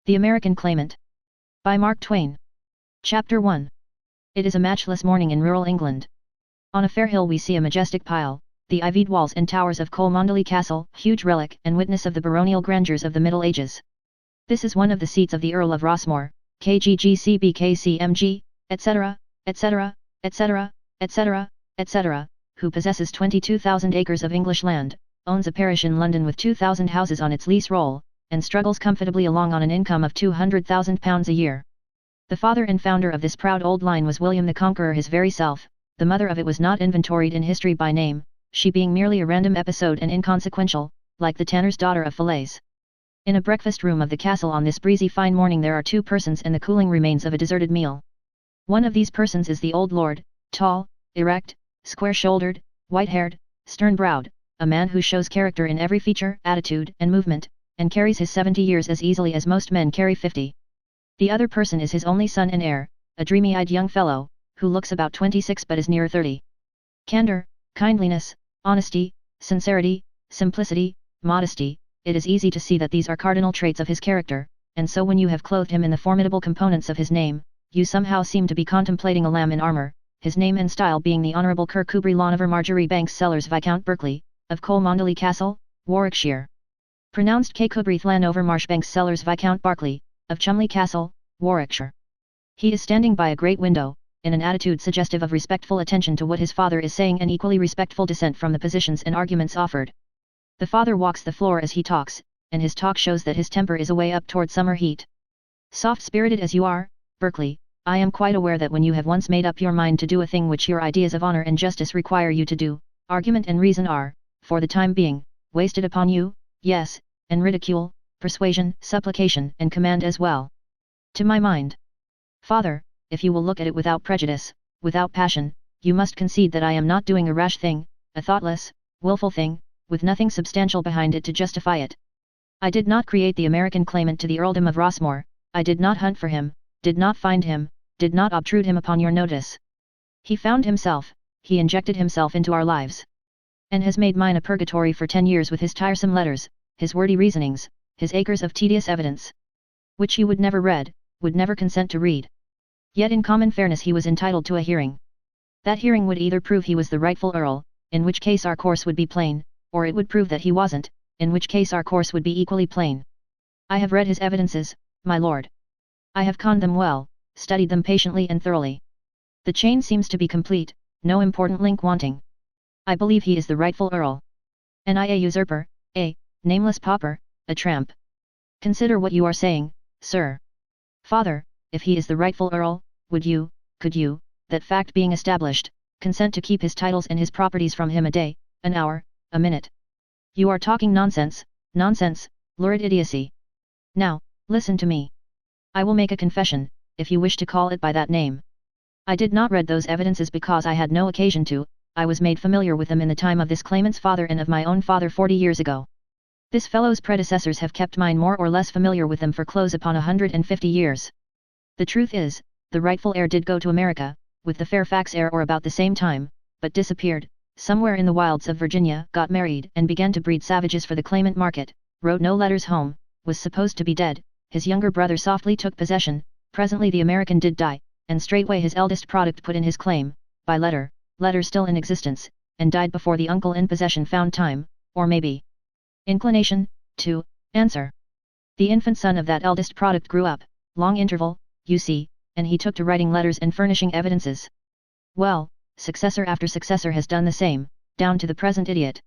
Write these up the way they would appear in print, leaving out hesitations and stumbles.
The American Claimant. By Mark Twain. Chapter 1. It is a matchless morning in rural England. On a fair hill we see a majestic pile, the ivied walls and towers of Cholmondeley Castle, huge relic and witness of the baronial grandeurs of the Middle Ages. This is one of the seats of the Earl of Rossmore, KGGCBKCMG, etc., etc., etc., etc., etc., who possesses 22,000 acres of English land, owns a parish in London with 2,000 houses on its lease roll, and struggles comfortably along on an income of £200,000 a year. The father and founder of this proud old line was William the Conqueror his very self. The mother of it was not inventoried in history by name, she being merely a random episode and inconsequential, like the tanner's daughter of Falaise. In a breakfast room of the castle on this breezy fine morning there are two persons and the cooling remains of a deserted meal. One of these persons is the old lord, tall, erect, square-shouldered, white-haired, stern-browed, a man who shows character in every feature, attitude, and movement, and carries his 70 years as easily as most men carry 50. The other person is his only son and heir, a dreamy-eyed young fellow, who looks about 26 but is near 30. Candor, kindliness, honesty, sincerity, simplicity, modesty, it is easy to see that these are cardinal traits of his character, and so when you have clothed him in the formidable components of his name, you somehow seem to be contemplating a lamb in armour, his name and style being the Honourable Kirkcudbright Llaniver Marjorie Banks Sellers Viscount Berkeley, of Cholmondeley Castle, Warwickshire. Pronounced Kirkcudbright Llaniver Marshbanks Sellers Viscount Berkeley, of Cholmondeley Castle, Warwickshire. He is standing by a great window, in an attitude suggestive of respectful attention to what his father is saying and equally respectful dissent from the positions and arguments offered. The father walks the floor as he talks, and his talk shows that his temper is away up toward summer heat. Soft-spirited as you are, Berkeley, I am quite aware that when you have once made up your mind to do a thing which your ideas of honor and justice require you to do, argument and reason are, for the time being, wasted upon you, yes, and ridicule, persuasion, supplication, and command as well. To my mind, father, if you will look at it without prejudice, without passion, you must concede that I am not doing a rash thing, a thoughtless, willful thing, with nothing substantial behind it to justify it. I did not create the American claimant to the earldom of Rossmore, I did not hunt for him, did not find him, did not obtrude him upon your notice. He found himself, he injected himself into our lives. And has made mine a purgatory for 10 years with his tiresome letters, his wordy reasonings, his acres of tedious evidence. Which you would never read, would never consent to read. Yet in common fairness he was entitled to a hearing. That hearing would either prove he was the rightful earl, in which case our course would be plain, or it would prove that he wasn't, in which case our course would be equally plain. I have read his evidences, my lord. I have conned them well, studied them patiently and thoroughly. The chain seems to be complete, no important link wanting. I believe he is the rightful earl. And I a usurper, a nameless pauper, a tramp. Consider what you are saying, sir. Father, if he is the rightful earl, would you, could you, that fact being established, consent to keep his titles and his properties from him a day, an hour, a minute? You are talking nonsense, nonsense, lurid idiocy. Now, listen to me. I will make a confession, if you wish to call it by that name. I did not read those evidences because I had no occasion to, I was made familiar with them in the time of this claimant's father and of my own father 40 years ago. This fellow's predecessors have kept mine more or less familiar with them for close upon 150 years. The truth is, the rightful heir did go to America, with the Fairfax heir or about the same time, but disappeared, somewhere in the wilds of Virginia, got married and began to breed savages for the claimant market, wrote no letters home, was supposed to be dead, his younger brother softly took possession, presently the American did die, and straightway his eldest product put in his claim, by letter still in existence, and died before the uncle in possession found time, or maybe inclination, to answer. The infant son of that eldest product grew up, long interval, you see, and he took to writing letters and furnishing evidences. Well, successor after successor has done the same, down to the present idiot.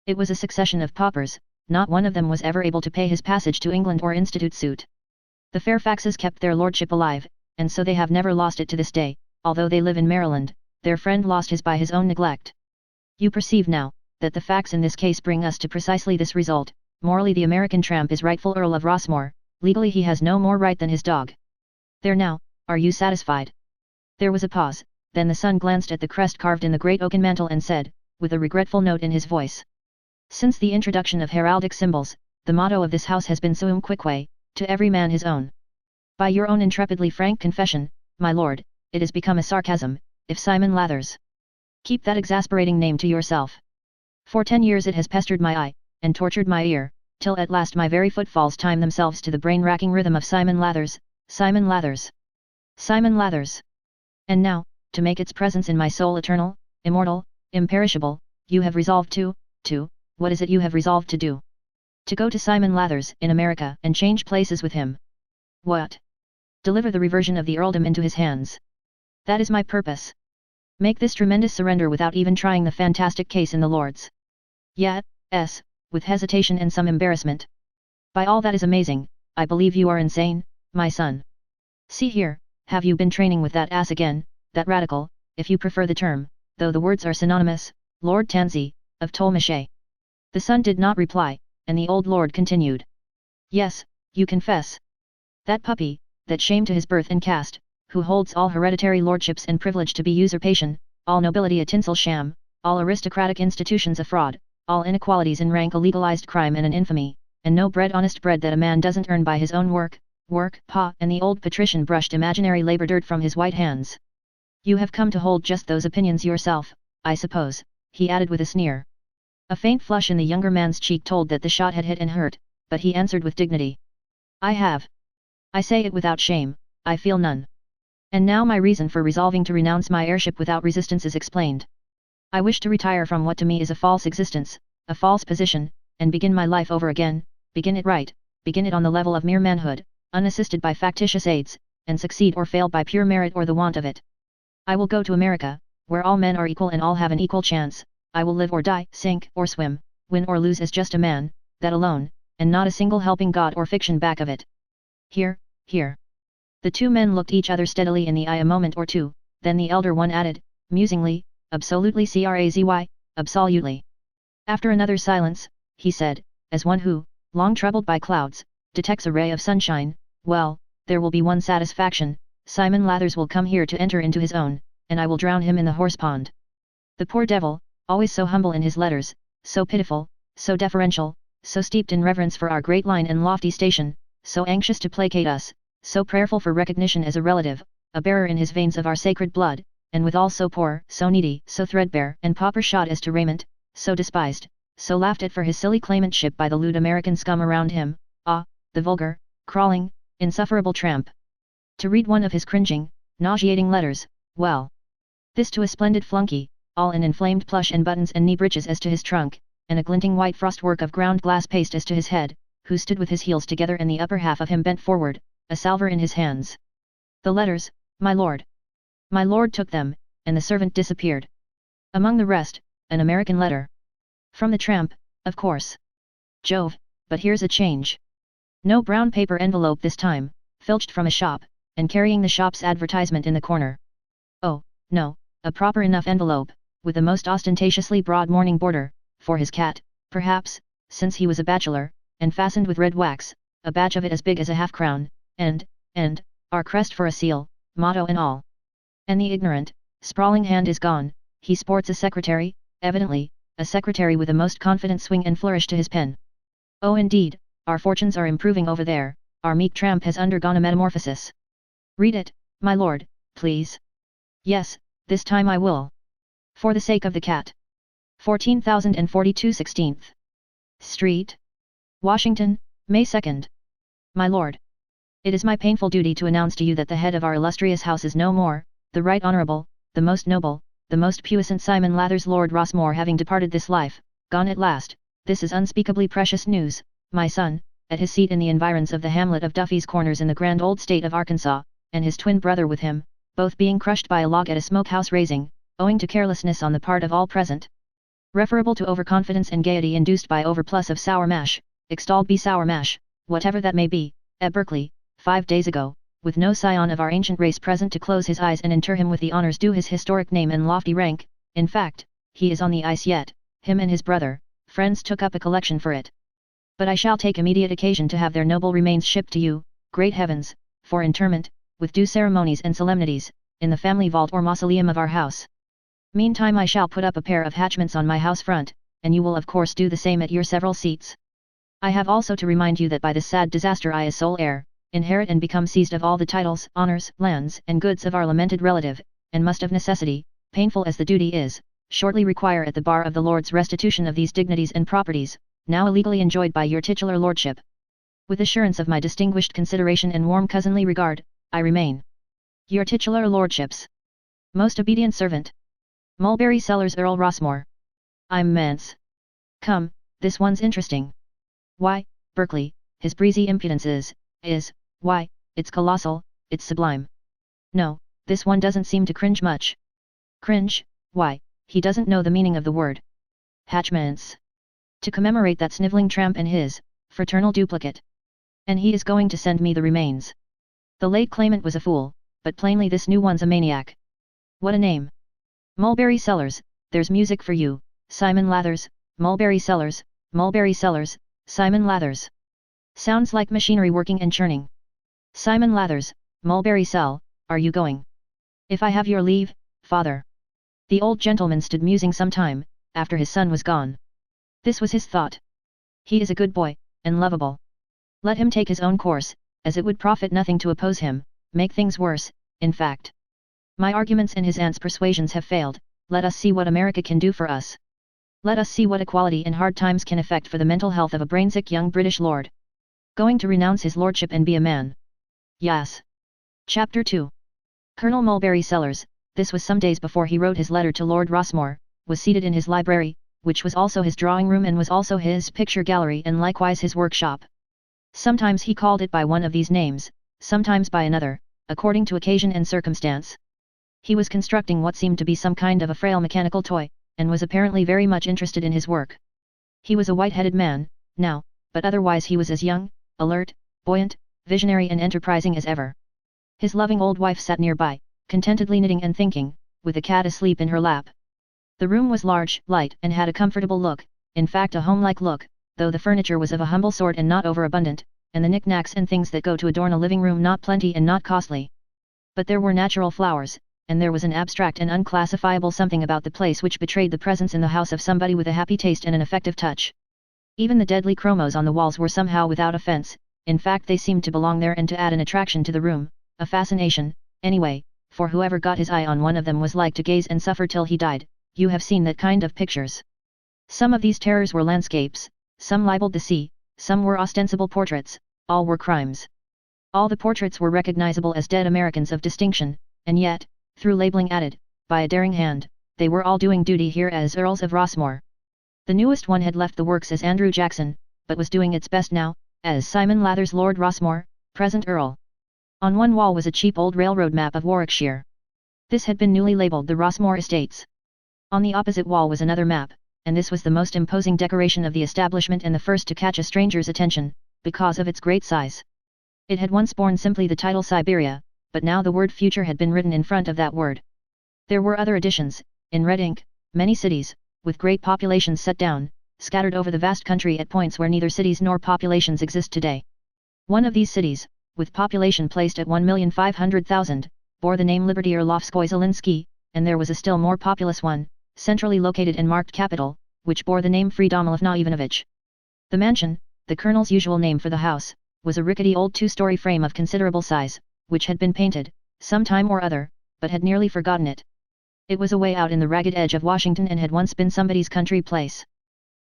It was a succession of paupers, not one of them was ever able to pay his passage to England or institute suit. The Fairfaxes kept their lordship alive, and so they have never lost it to this day, although they live in Maryland, their friend lost his by his own neglect. You perceive now, that the facts in this case bring us to precisely this result: morally the American tramp is rightful Earl of Rossmore, legally he has no more right than his dog. There now, are you satisfied? There was a pause, then the son glanced at the crest carved in the great oaken mantel and said, with a regretful note in his voice. Since the introduction of heraldic symbols, the motto of this house has been suum cuique, to every man his own. By your own intrepidly frank confession, my lord, it has become a sarcasm, if Simon Lathers. Keep that exasperating name to yourself. For 10 years it has pestered my eye, and tortured my ear, till at last my very footfalls time themselves to the brain-racking rhythm of Simon Lathers, Simon Lathers, Simon Lathers. And now, to make its presence in my soul eternal, immortal, imperishable, you have resolved to, what is it you have resolved to do? To go to Simon Lathers in America and change places with him. What? Deliver the reversion of the earldom into his hands. That is my purpose. Make this tremendous surrender without even trying the fantastic case in the Lords. Yet, with hesitation and some embarrassment. By all that is amazing, I believe you are insane, my son. See here, have you been training with that ass again, that radical, if you prefer the term, though the words are synonymous, Lord Tansey, of Tolmache? The son did not reply, and the old lord continued. Yes, you confess. That puppy, that shame to his birth and caste, who holds all hereditary lordships and privilege to be usurpation, all nobility a tinsel sham, all aristocratic institutions a fraud, all inequalities in rank a legalized crime and an infamy, and no bread honest bread that a man doesn't earn by his own work, and the old patrician brushed imaginary labor dirt from his white hands. You have come to hold just those opinions yourself, I suppose, he added with a sneer. A faint flush in the younger man's cheek told that the shot had hit and hurt, but he answered with dignity. I have. I say it without shame, I feel none. And now my reason for resolving to renounce my heirship without resistance is explained. I wish to retire from what to me is a false existence, a false position, and begin my life over again, begin it right, begin it on the level of mere manhood, unassisted by factitious aids, and succeed or fail by pure merit or the want of it. I will go to America, where all men are equal and all have an equal chance. I will live or die, sink or swim, win or lose as just a man, that alone, and not a single helping god or fiction back of it. Here. The two men looked each other steadily in the eye a moment or two, then the elder one added, musingly, absolutely crazy, absolutely. After another silence, he said, as one who, long troubled by clouds, detects a ray of sunshine, well, there will be one satisfaction, Simon Lathers will come here to enter into his own, and I will drown him in the horse pond. The poor devil, always so humble in his letters, so pitiful, so deferential, so steeped in reverence for our great line and lofty station, so anxious to placate us, so prayerful for recognition as a relative, a bearer in his veins of our sacred blood, and withal so poor, so needy, so threadbare and pauper-shod as to raiment, so despised, so laughed at for his silly claimantship by the lewd American scum around him, the vulgar, crawling, insufferable tramp. To read one of his cringing, nauseating letters, well. This to a splendid flunky, all in inflamed plush and buttons and knee breeches as to his trunk, and a glinting white frostwork of ground glass paste as to his head, who stood with his heels together and the upper half of him bent forward, a salver in his hands. The letters, my lord. My lord took them, and the servant disappeared. Among the rest, an American letter. From the tramp, of course. Jove, but here's a change. No brown paper envelope this time, filched from a shop, and carrying the shop's advertisement in the corner. Oh, no, a proper enough envelope, with the most ostentatiously broad mourning border, for his cat, perhaps, since he was a bachelor, and fastened with red wax, a badge of it as big as a half-crown, and, our crest for a seal, motto and all. And the ignorant, sprawling hand is gone, he sports a secretary, evidently, a secretary with a most confident swing and flourish to his pen. Oh indeed, our fortunes are improving over there, our meek tramp has undergone a metamorphosis. Read it, my lord, please. Yes, this time I will. For the sake of the cat. 14,042 16th Street, Washington, May 2nd. My lord. It is my painful duty to announce to you that the head of our illustrious house is no more, the Right Honourable, the most noble, the most puissant Simon Lathers Lord Rossmore having departed this life, gone at last. This is unspeakably precious news, my son, at his seat in the environs of the hamlet of Duffy's Corners in the grand old state of Arkansas, and his twin brother with him, both being crushed by a log at a smokehouse raising, owing to carelessness on the part of all present. Referable to overconfidence and gaiety induced by overplus of sour mash, extolled be sour mash, whatever that may be, at Berkeley, 5 days ago, with no scion of our ancient race present to close his eyes and inter him with the honours due his historic name and lofty rank. In fact, he is on the ice yet, him and his brother, friends took up a collection for it. But I shall take immediate occasion to have their noble remains shipped to you, great heavens, for interment, with due ceremonies and solemnities, in the family vault or mausoleum of our house. Meantime I shall put up a pair of hatchments on my house front, and you will of course do the same at your several seats. I have also to remind you that by this sad disaster I as sole heir, inherit and become seized of all the titles, honours, lands and goods of our lamented relative, and must of necessity, painful as the duty is, shortly require at the bar of the Lords restitution of these dignities and properties, now illegally enjoyed by your titular lordship. With assurance of my distinguished consideration and warm cousinly regard, I remain your titular lordship's most obedient servant, Mulberry Sellers Earl Rossmore. I'm Mance. Come, this one's interesting. Why, Berkeley, his breezy impudence why, it's colossal, it's sublime. No, this one doesn't seem to cringe much. Cringe? Why, he doesn't know the meaning of the word. Hatchments. To commemorate that snivelling tramp and his fraternal duplicate. And he is going to send me the remains. The late claimant was a fool, but plainly this new one's a maniac. What a name. Mulberry Sellers, there's music for you, Simon Lathers, Mulberry Sellers, Simon Lathers. Sounds like machinery working and churning. Simon Lathers, Mulberry Sell, are you going? If I have your leave, father. The old gentleman stood musing some time, after his son was gone. This was his thought. He is a good boy, and lovable. Let him take his own course, as it would profit nothing to oppose him, make things worse, in fact. My arguments and his aunt's persuasions have failed, let us see what America can do for us. Let us see what equality in hard times can effect for the mental health of a brainsick young British lord. Going to renounce his lordship and be a man. Yes. Chapter 2. Colonel Mulberry Sellers, this was some days before he wrote his letter to Lord Rossmore, was seated in his library, which was also his drawing room and was also his picture gallery and likewise his workshop. Sometimes he called it by one of these names, sometimes by another, according to occasion and circumstance. He was constructing what seemed to be some kind of a frail mechanical toy, and was apparently very much interested in his work. He was a white-headed man, now, but otherwise he was as young, alert, buoyant, visionary and enterprising as ever. His loving old wife sat nearby, contentedly knitting and thinking, with a cat asleep in her lap. The room was large, light, and had a comfortable look, in fact a home-like look, though the furniture was of a humble sort and not overabundant, and the knick-knacks and things that go to adorn a living room not plenty and not costly. But there were natural flowers, and there was an abstract and unclassifiable something about the place which betrayed the presence in the house of somebody with a happy taste and an effective touch. Even the deadly chromos on the walls were somehow without offense, in fact they seemed to belong there and to add an attraction to the room, a fascination, anyway, for whoever got his eye on one of them was like to gaze and suffer till he died. You have seen that kind of pictures. Some of these terrors were landscapes, some libeled the sea, some were ostensible portraits, all were crimes. All the portraits were recognizable as dead Americans of distinction, and yet, through labeling added, by a daring hand, they were all doing duty here as Earls of Rossmore. The newest one had left the works as Andrew Jackson, but was doing its best now, as Simon Lathers Lord Rossmore, present Earl. On one wall was a cheap old railroad map of Warwickshire. This had been newly labelled the Rossmore Estates. On the opposite wall was another map, and this was the most imposing decoration of the establishment and the first to catch a stranger's attention, because of its great size. It had once borne simply the title Siberia, but now the word future had been written in front of that word. There were other additions, in red ink, many cities, with great populations set down, scattered over the vast country at points where neither cities nor populations exist today. One of these cities, with population placed at 1,500,000, bore the name Liberty Orlovskoye-Zelinsky, and there was a still more populous one, centrally located and marked capital, which bore the name Freedomilovna Ivanovich. The mansion, the colonel's usual name for the house, was a rickety old two-story frame of considerable size, which had been painted, some time or other, but had nearly forgotten it. It was away out in the ragged edge of Washington and had once been somebody's country place.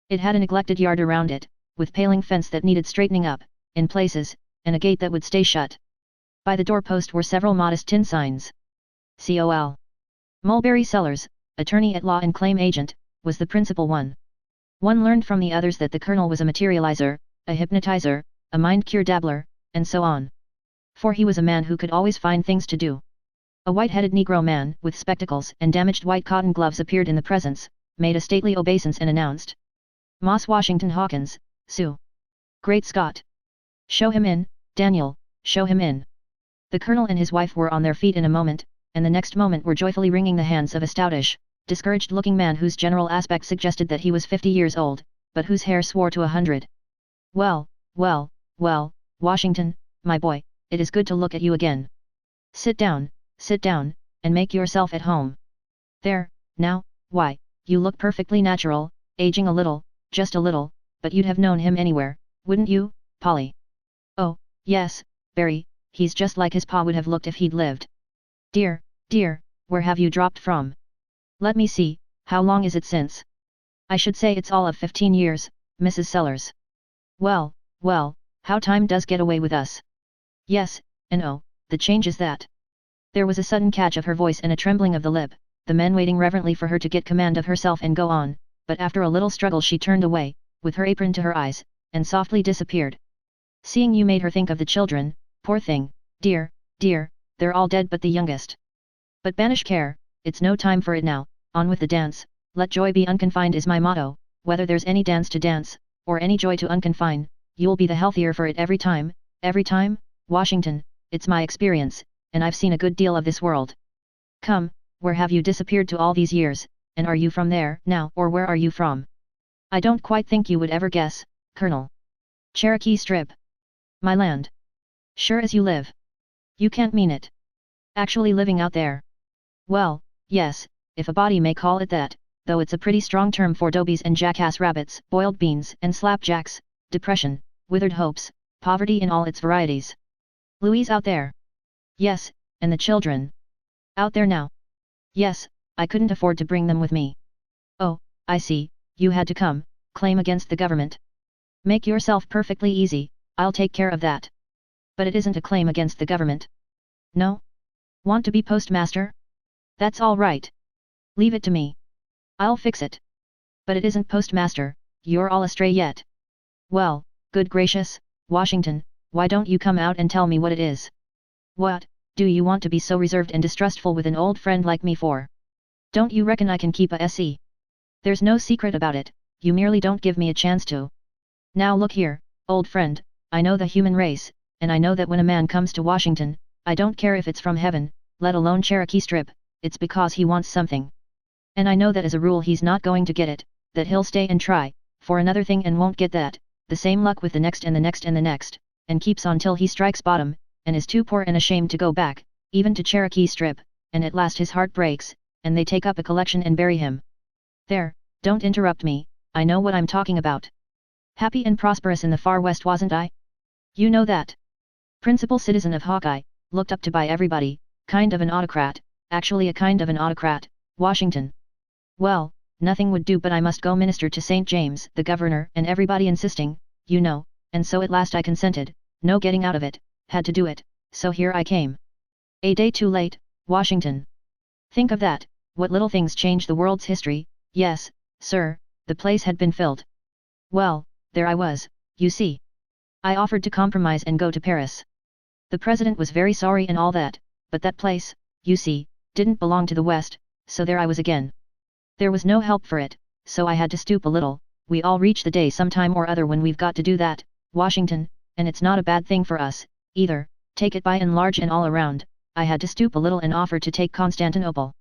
It had a neglected yard around it, with paling fence that needed straightening up, in places, and a gate that would stay shut. By the doorpost were several modest tin signs. Col. Mulberry Sellers, attorney at law and claim agent, was the principal one. One learned from the others that the colonel was a materializer, a hypnotizer, a mind-cure dabbler, and so on. For he was a man who could always find things to do. A white-headed Negro man, with spectacles and damaged white cotton gloves appeared in the presence, made a stately obeisance and announced. Moss Washington Hawkins, Sue. Great Scott! Show him in, Daniel, show him in. The colonel and his wife were on their feet in a moment, and the next moment were joyfully wringing the hands of a stoutish, discouraged-looking man whose general aspect suggested that he was 50 years old, but whose hair swore to 100. Well, well, well, Washington, my boy, it is good to look at you again. Sit down, and make yourself at home. There, now, why, you look perfectly natural, aging a little, just a little, but you'd have known him anywhere, wouldn't you, Polly? Oh, yes, Barry, he's just like his pa would have looked if he'd lived. Dear, where have you dropped from? Let me see, how long is it since? I should say it's all of 15 years, Mrs. Sellers. Well, well, how time does get away with us. Yes, and oh, the change is that. There was a sudden catch of her voice and a trembling of the lip, the men waiting reverently for her to get command of herself and go on, but after a little struggle she turned away, with her apron to her eyes, and softly disappeared. Seeing you made her think of the children, poor thing, dear, dear, they're all dead but the youngest. But banish care, it's no time for it now, on with the dance, let joy be unconfined is my motto, whether there's any dance to dance, or any joy to unconfine, you'll be the healthier for it every time, Washington, it's my experience, and I've seen a good deal of this world. Come, where have you disappeared to all these years, and are you from there now or where are you from? I don't quite think you would ever guess, Colonel. Cherokee Strip. My land. Sure as you live. You can't mean it. Actually living out there. Well, yes, if a body may call it that, though it's a pretty strong term for dobies and jackass rabbits, boiled beans and slapjacks, depression, withered hopes, poverty in all its varieties. Louise out there. Yes, and the children. Out there now. Yes, I couldn't afford to bring them with me. Oh, I see, you had to come, claim against the government. Make yourself perfectly easy, I'll take care of that. But it isn't a claim against the government. No? Want to be postmaster? That's all right. Leave it to me. I'll fix it. But it isn't postmaster, you're all astray yet. Well, good gracious, Washington, why don't you come out and tell me what it is? What, do you want to be so reserved and distrustful with an old friend like me for? Don't you reckon I can keep a SE? There's no secret about it, you merely don't give me a chance to. Now look here, old friend, I know the human race, and I know that when a man comes to Washington, I don't care if it's from heaven, let alone Cherokee Strip, it's because he wants something. And I know that as a rule he's not going to get it, that he'll stay and try, for another thing and won't get that, the same luck with the next and the next and the next, and keeps on till he strikes bottom, and is too poor and ashamed to go back, even to Cherokee Strip, and at last his heart breaks, and they take up a collection and bury him. There, don't interrupt me, I know what I'm talking about. Happy and prosperous in the far west wasn't I? You know that. Principal citizen of Hawkeye, looked up to by everybody, kind of an autocrat, actually a kind of an autocrat, Washington. Well, nothing would do but I must go minister to St. James, the governor and everybody insisting, you know, and so at last I consented, no getting out of it, had to do it, so here I came. A day too late, Washington. Think of that, what little things change the world's history, yes, sir, the place had been filled. Well, there I was, you see. I offered to compromise and go to Paris. The president was very sorry and all that, but that place, you see, didn't belong to the West, so there I was again. There was no help for it, so I had to stoop a little, we all reach the day sometime or other when we've got to do that, Washington, and it's not a bad thing for us, either, take it by and large and all around, I had to stoop a little and offer to take Constantinople.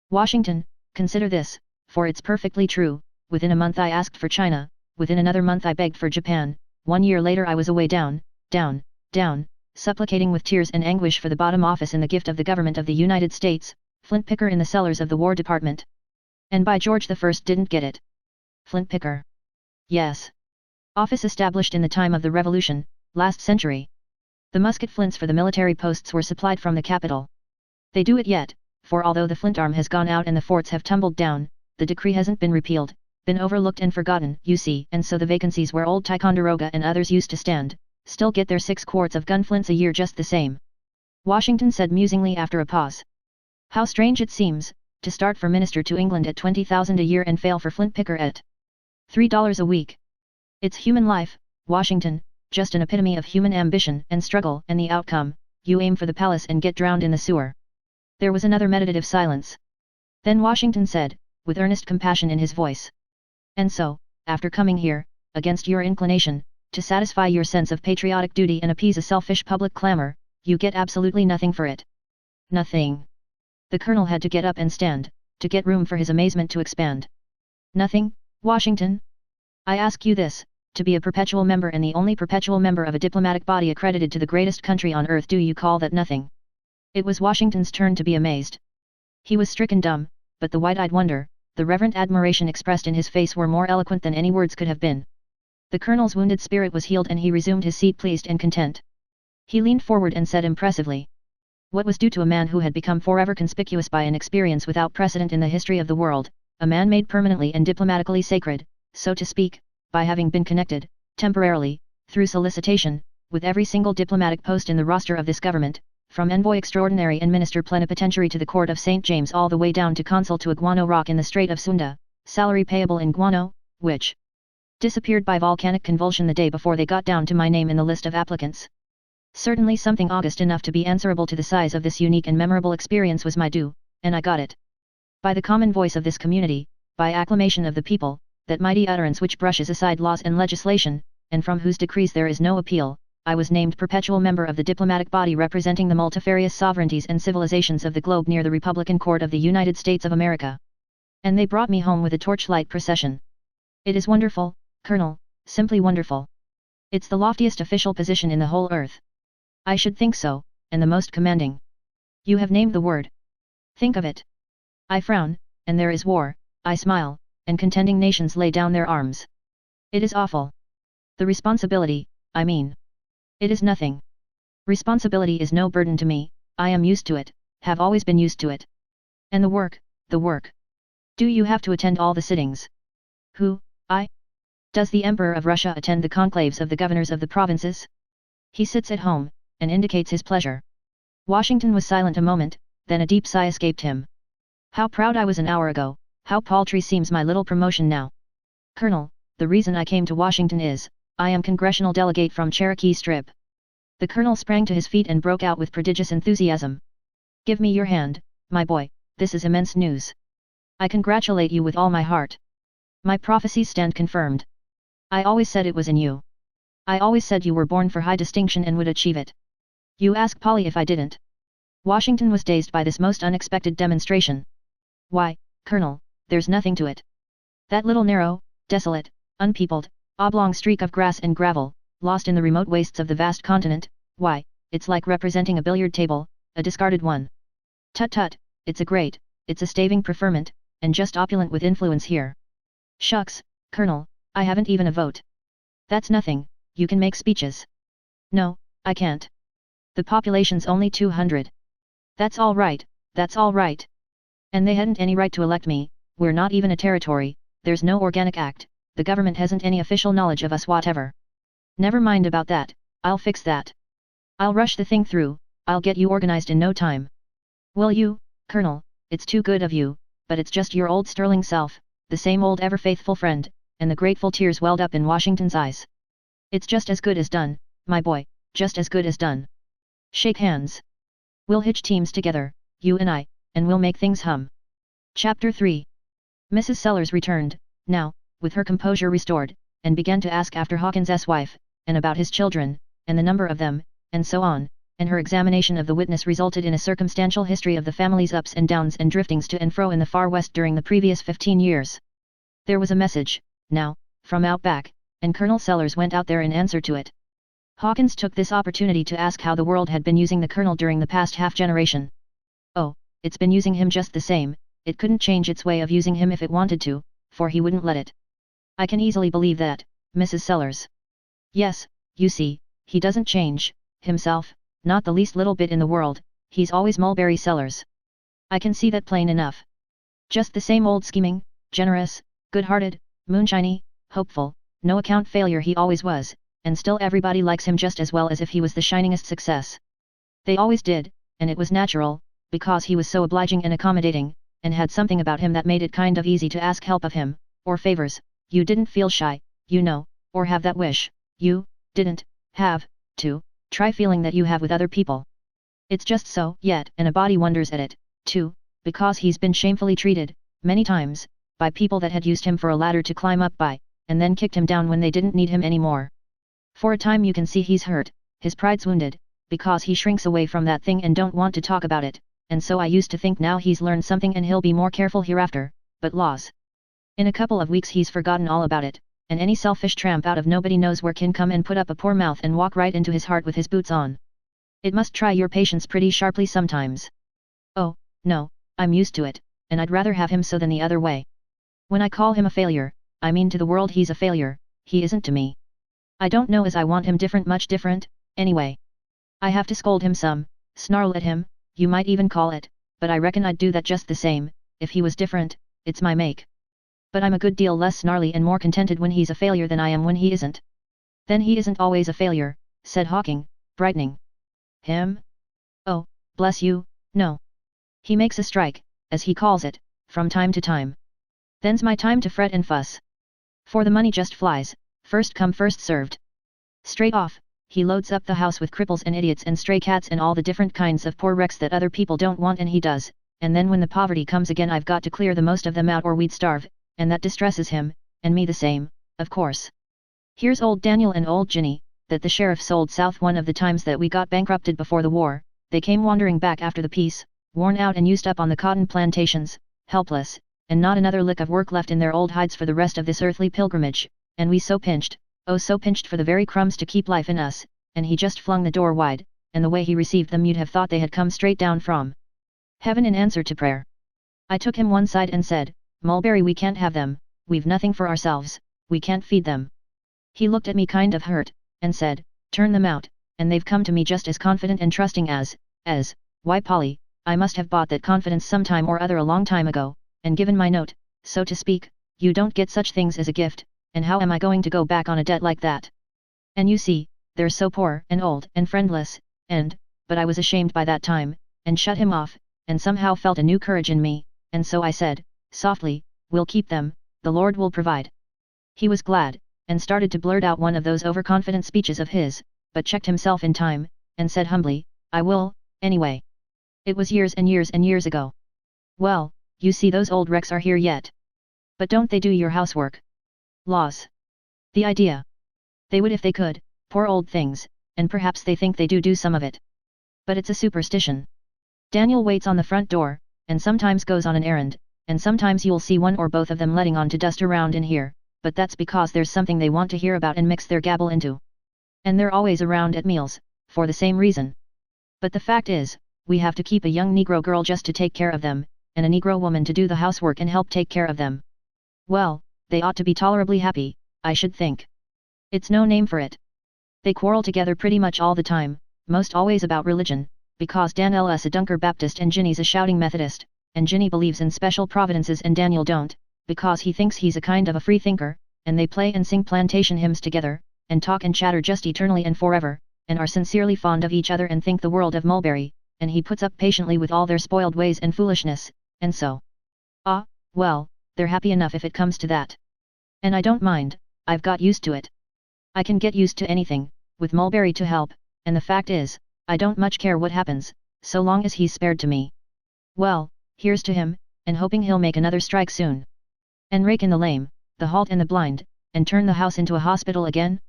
Washington, consider this, for it's perfectly true, within a month I asked for China, within another month I begged for Japan, 1 year later I was away down, supplicating with tears and anguish for the bottom office in the gift of the government of the United States, flint picker in the cellars of the War Department. And by George I didn't get it. Flint picker. Yes. Office established in the time of the Revolution, last century. The musket flints for the military posts were supplied from the capital. They do it yet, for although the flint arm has gone out and the forts have tumbled down, the decree hasn't been repealed, been overlooked and forgotten, you see, and so the vacancies where old Ticonderoga and others used to stand, still get their 6 quarts of gun flints a year just the same. Washington said musingly after a pause. How strange it seems, to start for minister to England at 20,000 a year and fail for flint picker at $3 a week. It's human life, Washington, just an epitome of human ambition and struggle, and the outcome, you aim for the palace and get drowned in the sewer. There was another meditative silence. Then Washington said, with earnest compassion in his voice. And so, after coming here, against your inclination, to satisfy your sense of patriotic duty and appease a selfish public clamor, you get absolutely nothing for it. Nothing. The colonel had to get up and stand, to get room for his amazement to expand. Nothing, Washington? I ask you this, to be a perpetual member and the only perpetual member of a diplomatic body accredited to the greatest country on earth, do you call that nothing? It was Washington's turn to be amazed. He was stricken dumb, but the wide-eyed wonder, the reverent admiration expressed in his face were more eloquent than any words could have been. The colonel's wounded spirit was healed and he resumed his seat pleased and content. He leaned forward and said impressively. What was due to a man who had become forever conspicuous by an experience without precedent in the history of the world, a man made permanently and diplomatically sacred, so to speak, by having been connected, temporarily, through solicitation, with every single diplomatic post in the roster of this government, from envoy extraordinary and minister plenipotentiary to the court of St. James all the way down to consul to a guano rock in the Strait of Sunda, salary payable in guano, which disappeared by volcanic convulsion the day before they got down to my name in the list of applicants. Certainly something august enough to be answerable to the size of this unique and memorable experience was my due, and I got it. By the common voice of this community, by acclamation of the people, that mighty utterance which brushes aside laws and legislation, and from whose decrees there is no appeal, I was named perpetual member of the diplomatic body representing the multifarious sovereignties and civilizations of the globe near the Republican Court of the United States of America. And they brought me home with a torchlight procession. It is wonderful, Colonel, simply wonderful. It's the loftiest official position in the whole earth. I should think so, and the most commanding. You have named the word. Think of it. I frown, and there is war, I smile, and contending nations lay down their arms. It is awful. The responsibility, I mean. It is nothing. Responsibility is no burden to me, I am used to it, have always been used to it. And the work, the work. Do you have to attend all the sittings? Who, I? Does the Emperor of Russia attend the conclaves of the governors of the provinces? He sits at home, and indicates his pleasure. Washington was silent a moment, then a deep sigh escaped him. How proud I was an hour ago, how paltry seems my little promotion now. Colonel, the reason I came to Washington is, I am congressional delegate from Cherokee Strip. The colonel sprang to his feet and broke out with prodigious enthusiasm. Give me your hand, my boy, this is immense news. I congratulate you with all my heart. My prophecies stand confirmed. I always said it was in you. I always said you were born for high distinction and would achieve it. You ask Polly if I didn't. Washington was dazed by this most unexpected demonstration. Why, Colonel, there's nothing to it. That little narrow, desolate, unpeopled, oblong streak of grass and gravel, lost in the remote wastes of the vast continent, why, it's like representing a billiard table, a discarded one. Tut tut, it's a staving preferment, and just opulent with influence here. Shucks, Colonel, I haven't even a vote. That's nothing, you can make speeches. No, I can't. The population's only 200. That's all right, that's all right. And they hadn't any right to elect me, we're not even a territory, there's no organic act, the government hasn't any official knowledge of us whatever. Never mind about that, I'll fix that. I'll rush the thing through, I'll get you organized in no time. Will you, Colonel, it's too good of you, but it's just your old sterling self, the same old ever-faithful friend, and the grateful tears welled up in Washington's eyes. It's just as good as done, my boy, just as good as done. Shake hands. We'll hitch teams together, you and I, and we'll make things hum. Chapter 3. Mrs. Sellers returned, now, with her composure restored, and began to ask after Hawkins's wife, and about his children, and the number of them, and so on, and her examination of the witness resulted in a circumstantial history of the family's ups and downs and driftings to and fro in the far west during the previous 15 years. There was a message, now, from out back, and Colonel Sellers went out there in answer to it. Hawkins took this opportunity to ask how the world had been using the Colonel during the past half-generation. Oh, it's been using him just the same, it couldn't change its way of using him if it wanted to, for he wouldn't let it. I can easily believe that, Mrs. Sellers. Yes, you see, he doesn't change, himself, not the least little bit in the world, he's always Mulberry Sellers. I can see that plain enough. Just the same old scheming, generous, good-hearted, moonshiny, hopeful, no-account failure he always was, and still everybody likes him just as well as if he was the shiningest success. They always did, and it was natural, because he was so obliging and accommodating, and had something about him that made it kind of easy to ask help of him, or favors. You didn't feel shy, you know, or have that wish, you didn't have to try feeling that you have with other people. It's just so, yet, and a body wonders at it, too, because he's been shamefully treated, many times, by people that had used him for a ladder to climb up by, and then kicked him down when they didn't need him anymore. For a time you can see he's hurt, his pride's wounded, because he shrinks away from that thing and don't want to talk about it, and so I used to think now he's learned something and he'll be more careful hereafter, but laws. In a couple of weeks he's forgotten all about it, and any selfish tramp out of nobody knows where can come and put up a poor mouth and walk right into his heart with his boots on. It must try your patience pretty sharply sometimes. Oh, no, I'm used to it, and I'd rather have him so than the other way. When I call him a failure, I mean to the world he's a failure, he isn't to me. I don't know as I want him different, much different, anyway. I have to scold him some, snarl at him, you might even call it, but I reckon I'd do that just the same, if he was different, it's my make. But I'm a good deal less snarly and more contented when he's a failure than I am when he isn't. Then he isn't always a failure, said Hawking, brightening. Him? Oh, bless you, no. He makes a strike, as he calls it, from time to time. Then's my time to fret and fuss. For the money just flies, first come first served. Straight off, he loads up the house with cripples and idiots and stray cats and all the different kinds of poor wrecks that other people don't want, and he does, and then when the poverty comes again I've got to clear the most of them out or we'd starve, and that distresses him, and me the same, of course. Here's old Daniel and old Ginny, that the sheriff sold south one of the times that we got bankrupted before the war. They came wandering back after the peace, worn out and used up on the cotton plantations, helpless, and not another lick of work left in their old hides for the rest of this earthly pilgrimage, and we so pinched, oh so pinched for the very crumbs to keep life in us, and he just flung the door wide, and the way he received them you'd have thought they had come straight down from heaven in answer to prayer. I took him one side and said, Mulberry, we can't have them, we've nothing for ourselves, we can't feed them. He looked at me kind of hurt, and said, turn them out, and they've come to me just as confident and trusting as, why Polly, I must have bought that confidence sometime or other a long time ago, and given my note, so to speak. You don't get such things as a gift, and how am I going to go back on a debt like that? And you see, they're so poor and old and friendless, but I was ashamed by that time, and shut him off, and somehow felt a new courage in me, and so I said, softly, we'll keep them, the Lord will provide. He was glad, and started to blurt out one of those overconfident speeches of his, but checked himself in time, and said humbly, I will, anyway. It was years and years and years ago. Well, you see those old wrecks are here yet. But don't they do your housework? Laws. The idea. They would if they could, poor old things, and perhaps they think they do some of it. But it's a superstition. Daniel waits on the front door, and sometimes goes on an errand, and sometimes you'll see one or both of them letting on to dust around in here, but that's because there's something they want to hear about and mix their gabble into. And they're always around at meals, for the same reason. But the fact is, we have to keep a young Negro girl just to take care of them, and a Negro woman to do the housework and help take care of them. Well, they ought to be tolerably happy, I should think. It's no name for it. They quarrel together pretty much all the time, most always about religion, because Daniel's a Dunker Baptist and Ginny's a shouting Methodist, and Ginny believes in special providences and Daniel don't, because he thinks he's a kind of a free thinker, and they play and sing plantation hymns together, and talk and chatter just eternally and forever, and are sincerely fond of each other and think the world of Mulberry, and he puts up patiently with all their spoiled ways and foolishness, and so. Ah, well, they're happy enough if it comes to that. And I don't mind, I've got used to it. I can get used to anything, with Mulberry to help, and the fact is, I don't much care what happens, so long as he's spared to me. Well, here's to him, and hoping he'll make another strike soon. And rake in the lame, the halt and the blind, and turn the house into a hospital again?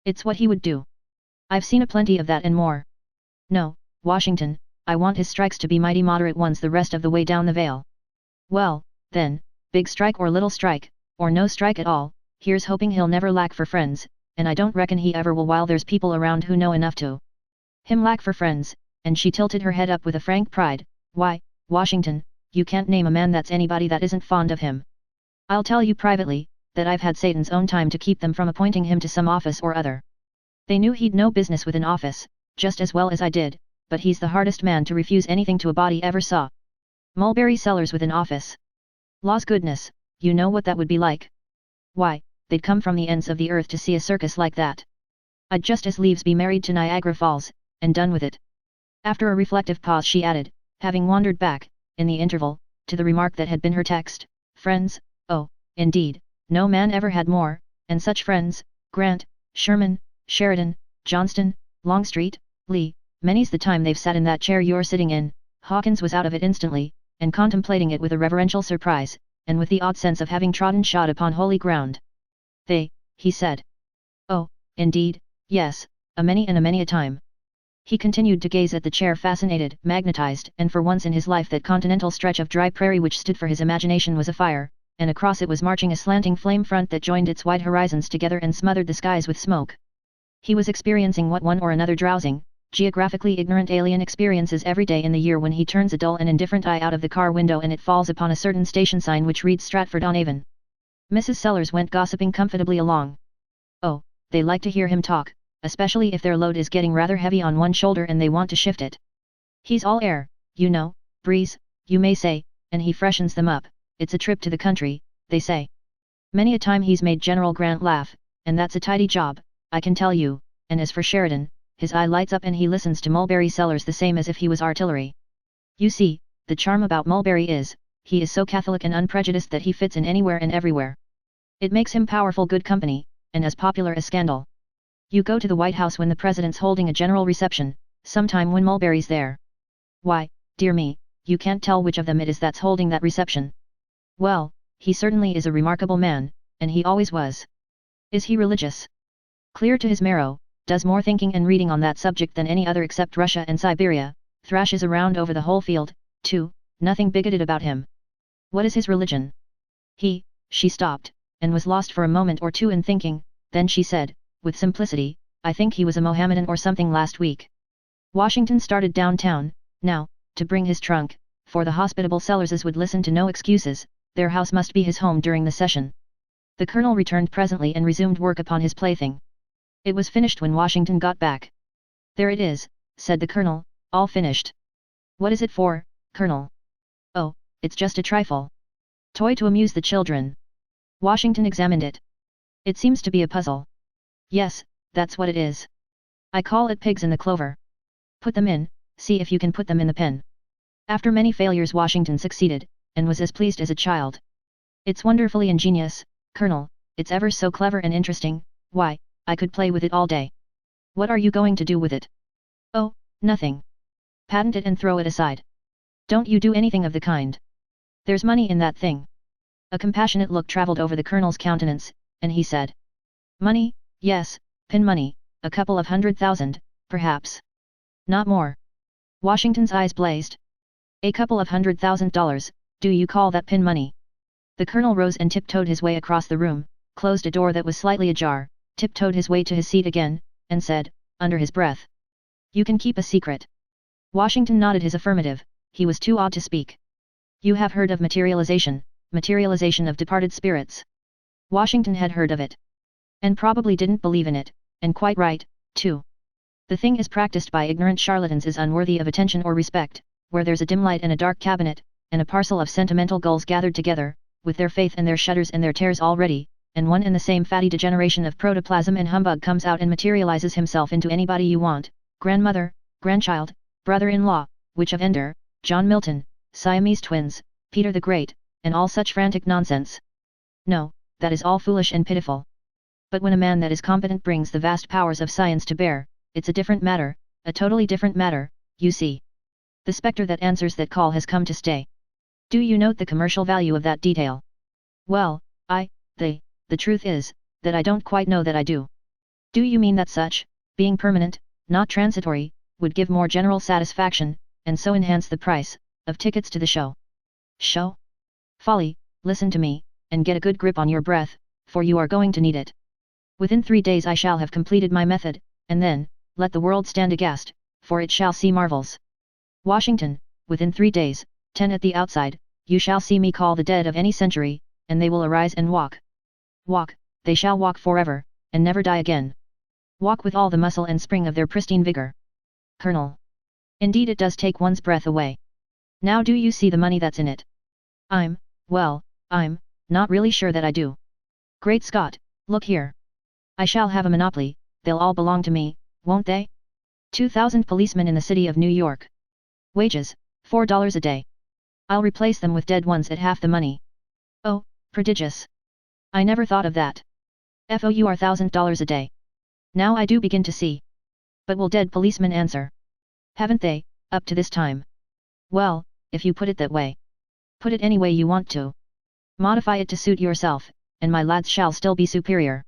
It's what he would do. I've seen a plenty of that and more. No, Washington, I want his strikes to be mighty moderate ones the rest of the way down the Vale. Well, then, big strike or little strike, or no strike at all, here's hoping he'll never lack for friends, and I don't reckon he ever will while there's people around who know enough to him lack for friends, and she tilted her head up with a frank pride. Why, Washington, you can't name a man that's anybody that isn't fond of him. I'll tell you privately, that I've had Satan's own time to keep them from appointing him to some office or other. They knew he'd no business with an office, just as well as I did, but he's the hardest man to refuse anything to a body ever saw. Mulberry Sellers with an office. Law's goodness, you know what that would be like? Why, they'd come from the ends of the earth to see a circus like that. I'd just as lieves be married to Niagara Falls, and done with it. After a reflective pause she added, having wandered back, in the interval, to the remark that had been her text, friends, oh, indeed, no man ever had more, and such friends, Grant, Sherman, Sheridan, Johnston, Longstreet, Lee, many's the time they've sat in that chair you're sitting in. Hawkins was out of it instantly, and contemplating it with a reverential surprise, and with the odd sense of having trodden shod upon holy ground. They, he said. Oh, indeed, yes, a many and a many a time. He continued to gaze at the chair fascinated, magnetized, and for once in his life that continental stretch of dry prairie which stood for his imagination was afire, and across it was marching a slanting flame front that joined its wide horizons together and smothered the skies with smoke. He was experiencing what one or another drowsing, geographically ignorant alien experiences every day in the year when he turns a dull and indifferent eye out of the car window and it falls upon a certain station sign which reads Stratford-on-Avon. Mrs. Sellers went gossiping comfortably along. Oh, they like to hear him talk, especially if their load is getting rather heavy on one shoulder and they want to shift it. He's all air, you know, breeze, you may say, and he freshens them up. It's a trip to the country, they say. Many a time he's made General Grant laugh, and that's a tidy job, I can tell you, and as for Sheridan, his eye lights up and he listens to Mulberry Sellers the same as if he was artillery. You see, the charm about Mulberry is, he is so Catholic and unprejudiced that he fits in anywhere and everywhere. It makes him powerful good company, and as popular as scandal. You go to the White House when the president's holding a general reception, sometime when Mulberry's there. Why, dear me, you can't tell which of them it is that's holding that reception. Well, he certainly is a remarkable man, and he always was. Is he religious? Clear to his marrow, does more thinking and reading on that subject than any other except Russia and Siberia, thrashes around over the whole field, too, nothing bigoted about him. What is his religion? She stopped, and was lost for a moment or two in thinking, then she said, with simplicity, I think he was a Mohammedan or something last week. Washington started downtown, now, to bring his trunk, for the hospitable Sellerses would listen to no excuses, their house must be his home during the session. The colonel returned presently and resumed work upon his plaything. It was finished when Washington got back. There it is, said the colonel, all finished. What is it for, Colonel? Oh, it's just a trifle. Toy to amuse the children. Washington examined it. It seems to be a puzzle. Yes, that's what it is. I call it pigs in the clover. Put them in, see if you can put them in the pen. After many failures Washington succeeded, and was as pleased as a child. It's wonderfully ingenious, Colonel, it's ever so clever and interesting, why, I could play with it all day. What are you going to do with it? Oh, nothing. Patent it and throw it aside. Don't you do anything of the kind. There's money in that thing. A compassionate look travelled over the colonel's countenance, and he said. Money, yes, pin money, a couple of 100,000, perhaps. Not more. Washington's eyes blazed. A couple of $100,000, do you call that pin money? The colonel rose and tiptoed his way across the room, closed a door that was slightly ajar, tiptoed his way to his seat again, and said, under his breath. You can keep a secret. Washington nodded his affirmative, he was too awed to speak. You have heard of materialization of departed spirits. Washington had heard of it. And probably didn't believe in it, and quite right, too. The thing is practiced by ignorant charlatans is unworthy of attention or respect, where there's a dim light and a dark cabinet, and a parcel of sentimental gulls gathered together, with their faith and their shudders and their tears all ready, and one and the same fatty degeneration of protoplasm and humbug comes out and materializes himself into anybody you want, grandmother, grandchild, brother-in-law, Witch of Endor, John Milton, Siamese twins, Peter the Great, and all such frantic nonsense. No, that is all foolish and pitiful. But when a man that is competent brings the vast powers of science to bear, it's a different matter, a totally different matter, you see. The spectre that answers that call has come to stay. Do you note the commercial value of that detail? Well, the truth is, that I don't quite know that I do. Do you mean that such, being permanent, not transitory, would give more general satisfaction, and so enhance the price, of tickets to the show? Show? Folly, listen to me, and get a good grip on your breath, for you are going to need it. Within 3 days I shall have completed my method, and then, let the world stand aghast, for it shall see marvels. Washington, within 3 days, 10 at the outside, you shall see me call the dead of any century, and they will arise and walk. Walk, they shall walk forever, and never die again. Walk with all the muscle and spring of their pristine vigor. Colonel. Indeed it does take one's breath away. Now do you see the money that's in it? I'm not really sure that I do. Great Scott, look here. I shall have a monopoly, they'll all belong to me, won't they? 2,000 policemen in the city of New York. Wages, $4 a day. I'll replace them with dead ones at half the money. Oh, prodigious. I never thought of that. FOUR $1,000 a day. Now I do begin to see. But will dead policemen answer? Haven't they, up to this time? Well, if you put it that way. Put it any way you want to. Modify it to suit yourself, and my lads shall still be superior.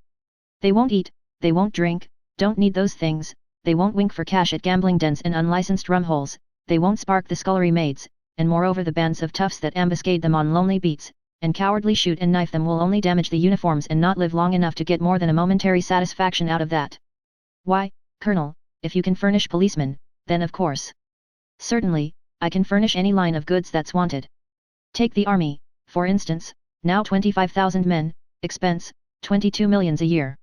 They won't eat, they won't drink, don't need those things, they won't wink for cash at gambling dens and unlicensed rum holes, they won't spark the scullery maids, and moreover the bands of toughs that ambuscade them on lonely beats, and cowardly shoot and knife them will only damage the uniforms and not live long enough to get more than a momentary satisfaction out of that. Why, Colonel, if you can furnish policemen, then of course. Certainly, I can furnish any line of goods that's wanted. Take the army, for instance, now 25,000 men, expense, 22 millions a year.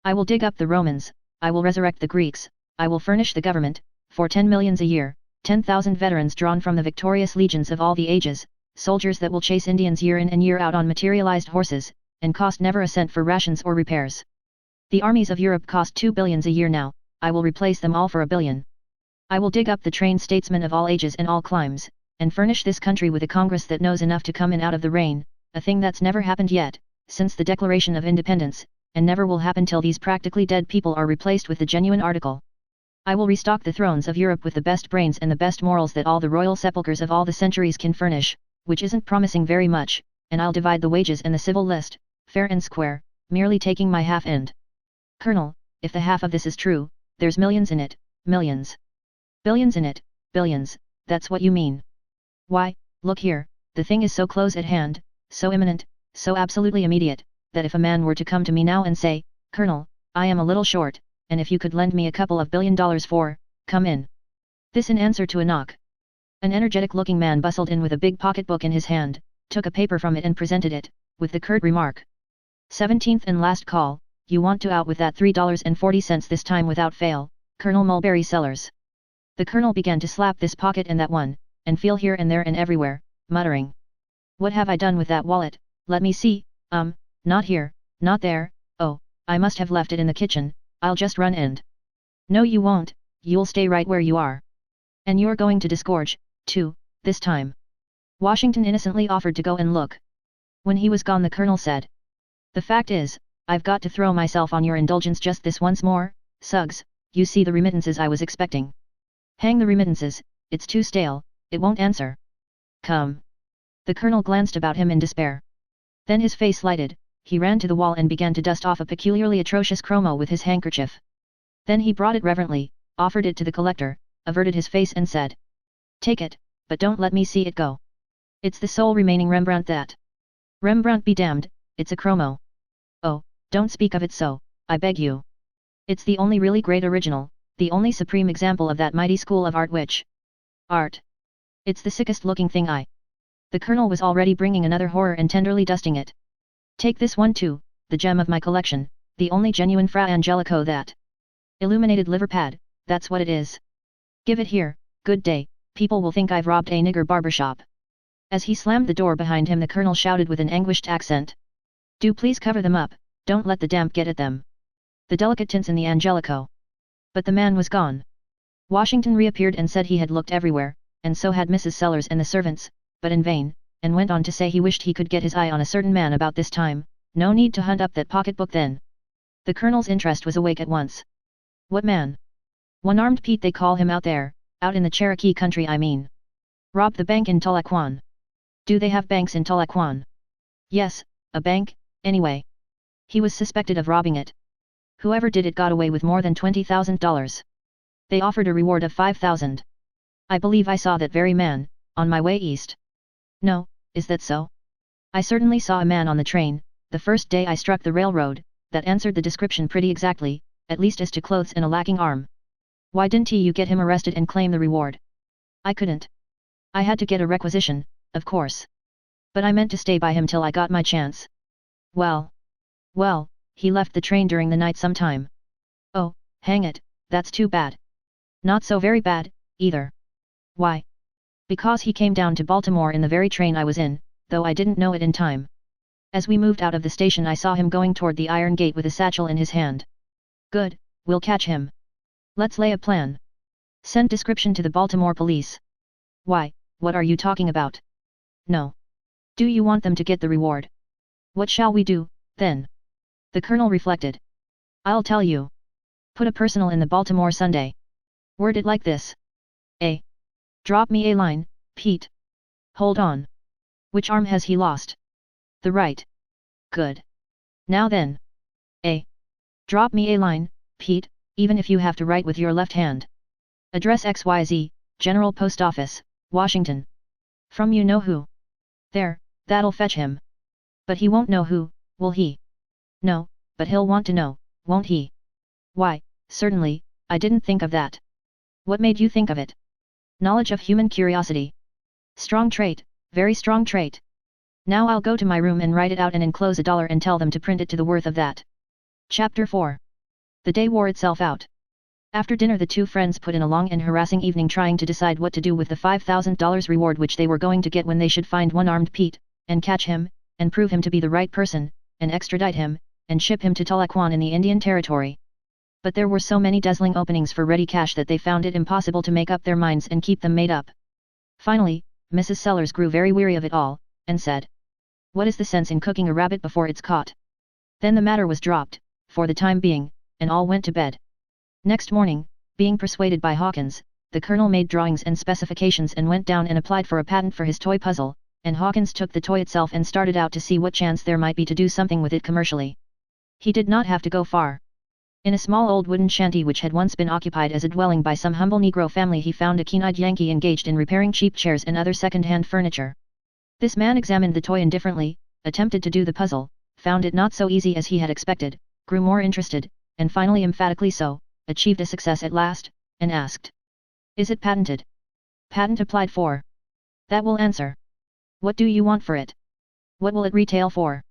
I will dig up the Romans, I will resurrect the Greeks, I will furnish the government, for 10 millions a year, 10,000 veterans drawn from the victorious legions of all the ages, soldiers that will chase Indians year in and year out on materialized horses, and cost never a cent for rations or repairs. The armies of Europe cost 2 billions a year now, I will replace them all for 1 billion. I will dig up the trained statesmen of all ages and all climes, and furnish this country with a Congress that knows enough to come in out of the rain, a thing that's never happened yet, since the Declaration of Independence, and never will happen till these practically dead people are replaced with the genuine article. I will restock the thrones of Europe with the best brains and the best morals that all the royal sepulchres of all the centuries can furnish, which isn't promising very much, and I'll divide the wages and the civil list, fair and square, merely taking my half end. Colonel, if the half of this is true, there's millions in it, millions. Billions in it, billions, that's what you mean. Why, look here, the thing is so close at hand, so imminent, so absolutely immediate, that if a man were to come to me now and say, Colonel, I am a little short, and if you could lend me a couple of $1 billion for, come in. This in answer to a knock. An energetic-looking man bustled in with a big pocketbook in his hand, took a paper from it and presented it, with the curt remark. 17th and last call, you want to out with that $3.40 this time without fail, Colonel Mulberry Sellers. The colonel began to slap this pocket and that one, and feel here and there and everywhere, muttering. What have I done with that wallet, let me see, not here, not there, oh, I must have left it in the kitchen, I'll just run and... No you won't, you'll stay right where you are. And you're going to disgorge, too, this time. Washington innocently offered to go and look. When he was gone the colonel said. The fact is, I've got to throw myself on your indulgence just this once more, Suggs, you see the remittances I was expecting. Hang the remittances, it's too stale, it won't answer. Come. The colonel glanced about him in despair. Then his face lighted, he ran to the wall and began to dust off a peculiarly atrocious chromo with his handkerchief. Then he brought it reverently, offered it to the collector, averted his face and said. Take it, but don't let me see it go. It's the sole remaining Rembrandt that. Rembrandt be damned, it's a chromo. Oh, don't speak of it so, I beg you. It's the only really great original, the only supreme example of that mighty school of art which... Art. It's the sickest looking thing The colonel was already bringing another horror and tenderly dusting it. Take this one too, the gem of my collection, the only genuine Fra Angelico that. Illuminated liver pad, that's what it is. Give it here, good day, people will think I've robbed a nigger barbershop. As he slammed the door behind him the colonel shouted with an anguished accent. Do please cover them up, don't let the damp get at them. The delicate tints in the Angelico. But the man was gone. Washington reappeared and said he had looked everywhere, and so had Mrs. Sellers and the servants, but in vain, and went on to say he wished he could get his eye on a certain man about this time, no need to hunt up that pocketbook then. The colonel's interest was awake at once. What man? One-armed Pete they call him out there, out in the Cherokee country I mean. Robbed the bank in Tahlequah. Do they have banks in Tahlequah? Yes, a bank, anyway. He was suspected of robbing it. Whoever did it got away with more than $20,000. They offered a reward of $5,000. I believe I saw that very man, on my way east. No, is that so? I certainly saw a man on the train, the first day I struck the railroad, that answered the description pretty exactly, at least as to clothes and a lacking arm. Why didn't you get him arrested and claim the reward? I couldn't. I had to get a requisition, of course. But I meant to stay by him till I got my chance. Well, he left the train during the night sometime. Oh, hang it, that's too bad. Not so very bad, either. Why? Because he came down to Baltimore in the very train I was in, though I didn't know it in time. As we moved out of the station I saw him going toward the iron gate with a satchel in his hand. Good, we'll catch him. Let's lay a plan. Send description to the Baltimore police. Why, what are you talking about? No. Do you want them to get the reward? What shall we do, then? The colonel reflected. I'll tell you. Put a personal in the Baltimore Sunday. Word it like this. A. Drop me a line, Pete. Hold on. Which arm has he lost? The right. Good. Now then. A. Drop me a line, Pete, even if you have to write with your left hand. Address XYZ, General Post Office, Washington. From you know who. There, that'll fetch him. But he won't know who, will he? No, but he'll want to know, won't he? Why, certainly, I didn't think of that. What made you think of it? Knowledge of human curiosity. Strong trait, very strong trait. Now I'll go to my room and write it out and enclose $1 and tell them to print it to the worth of that. Chapter 4. The day wore itself out. After dinner the two friends put in a long and harassing evening trying to decide what to do with the $5,000 reward which they were going to get when they should find one-armed Pete, and catch him, and prove him to be the right person, and extradite him, and ship him to Tulakwan in the Indian Territory. But there were so many dazzling openings for ready cash that they found it impossible to make up their minds and keep them made up. Finally, Mrs. Sellers grew very weary of it all, and said, "What is the sense in cooking a rabbit before it's caught?" Then the matter was dropped, for the time being, and all went to bed. Next morning, being persuaded by Hawkins, the Colonel made drawings and specifications and went down and applied for a patent for his toy puzzle, and Hawkins took the toy itself and started out to see what chance there might be to do something with it commercially. He did not have to go far. In a small old wooden shanty which had once been occupied as a dwelling by some humble Negro family, he found a keen-eyed Yankee engaged in repairing cheap chairs and other second-hand furniture. This man examined the toy indifferently, attempted to do the puzzle, found it not so easy as he had expected, grew more interested, and finally emphatically so, achieved a success at last, and asked, "Is it patented?" "Patent applied for." "That will answer. What do you want for it?" "What will it retail for?"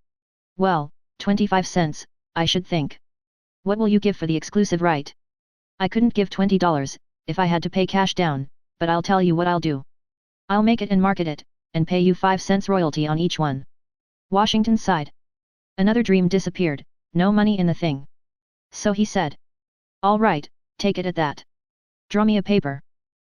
"Well, 25 cents, I should think." "What will you give for the exclusive right?" "I couldn't give $20, if I had to pay cash down, but I'll tell you what I'll do. I'll make it and market it, and pay you 5 cents royalty on each one." Washington sighed. Another dream disappeared, no money in the thing. So he said, "All right, take it at that. Draw me a paper."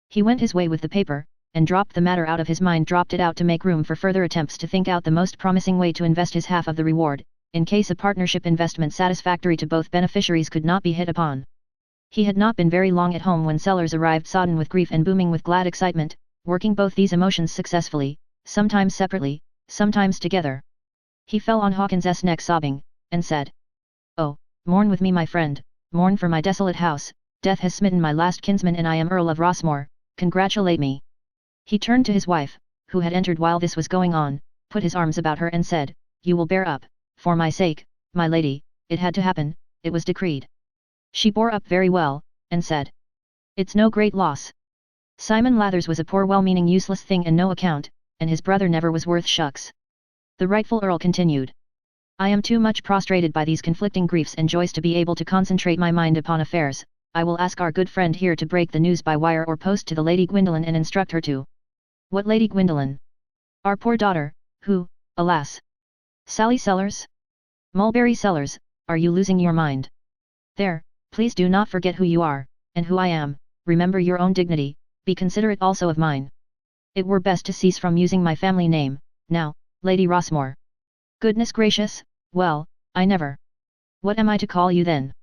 He went his way with the paper, and dropped the matter out of his mind, dropped it out to make room for further attempts to think out the most promising way to invest his half of the reward, in case a partnership investment satisfactory to both beneficiaries could not be hit upon. He had not been very long at home when Sellers arrived, sodden with grief and booming with glad excitement, working both these emotions successfully, sometimes separately, sometimes together. He fell on Hawkins's neck sobbing, and said, "Oh, mourn with me, my friend, mourn for my desolate house. Death has smitten my last kinsman and I am Earl of Rossmore, congratulate me." He turned to his wife, who had entered while this was going on, put his arms about her and said, "You will bear up, for my sake, my lady, it had to happen, it was decreed." She bore up very well, and said, "It's no great loss. Simon Lathers was a poor well-meaning useless thing and no account, and his brother never was worth shucks." The rightful Earl continued, "I am too much prostrated by these conflicting griefs and joys to be able to concentrate my mind upon affairs. I will ask our good friend here to break the news by wire or post to the Lady Gwendolen and instruct her to." "What Lady Gwendolen?" "Our poor daughter, who, alas." "Sally Sellers?" "Mulberry Sellers, are you losing your mind? There, please do not forget who you are, and who I am, remember your own dignity, be considerate also of mine. It were best to cease from using my family name, now, Lady Rossmore." "Goodness gracious, well, I never. What am I to call you then?"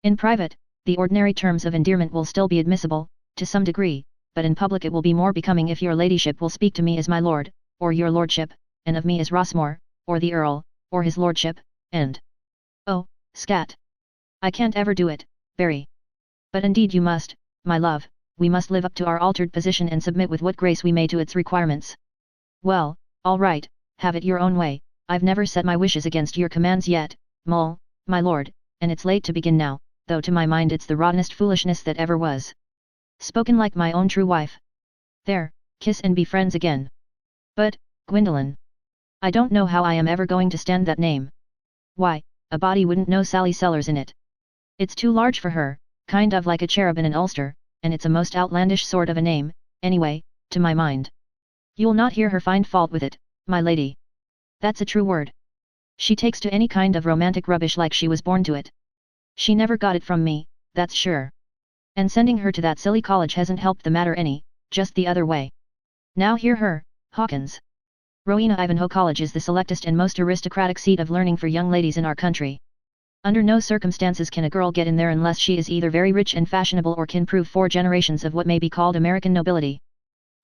"In private, the ordinary terms of endearment will still be admissible, to some degree, but in public it will be more becoming if your ladyship will speak to me as my lord, or your lordship, and of me as Rossmore, or the earl, or his lordship, and—" "Oh, scat! I can't ever do it, Barry." "But indeed you must, my love, we must live up to our altered position and submit with what grace we may to its requirements." "Well, all right, have it your own way, I've never set my wishes against your commands yet, my lord, and it's late to begin now, though to my mind it's the rottenest foolishness that ever was." "Spoken like my own true wife. There, kiss and be friends again." "But, Gwendolen, I don't know how I am ever going to stand that name." "Why, a body wouldn't know Sally Sellers in it. It's too large for her, kind of like a cherub in an ulster, and it's a most outlandish sort of a name, anyway, to my mind. You'll not hear her find fault with it, my lady. That's a true word. She takes to any kind of romantic rubbish like she was born to it. She never got it from me, that's sure. And sending her to that silly college hasn't helped the matter any, just the other way. Now hear her, Hawkins. Rowena Ivanhoe College is the selectest and most aristocratic seat of learning for young ladies in our country. Under no circumstances can a girl get in there unless she is either very rich and fashionable or can prove 4 generations of what may be called American nobility.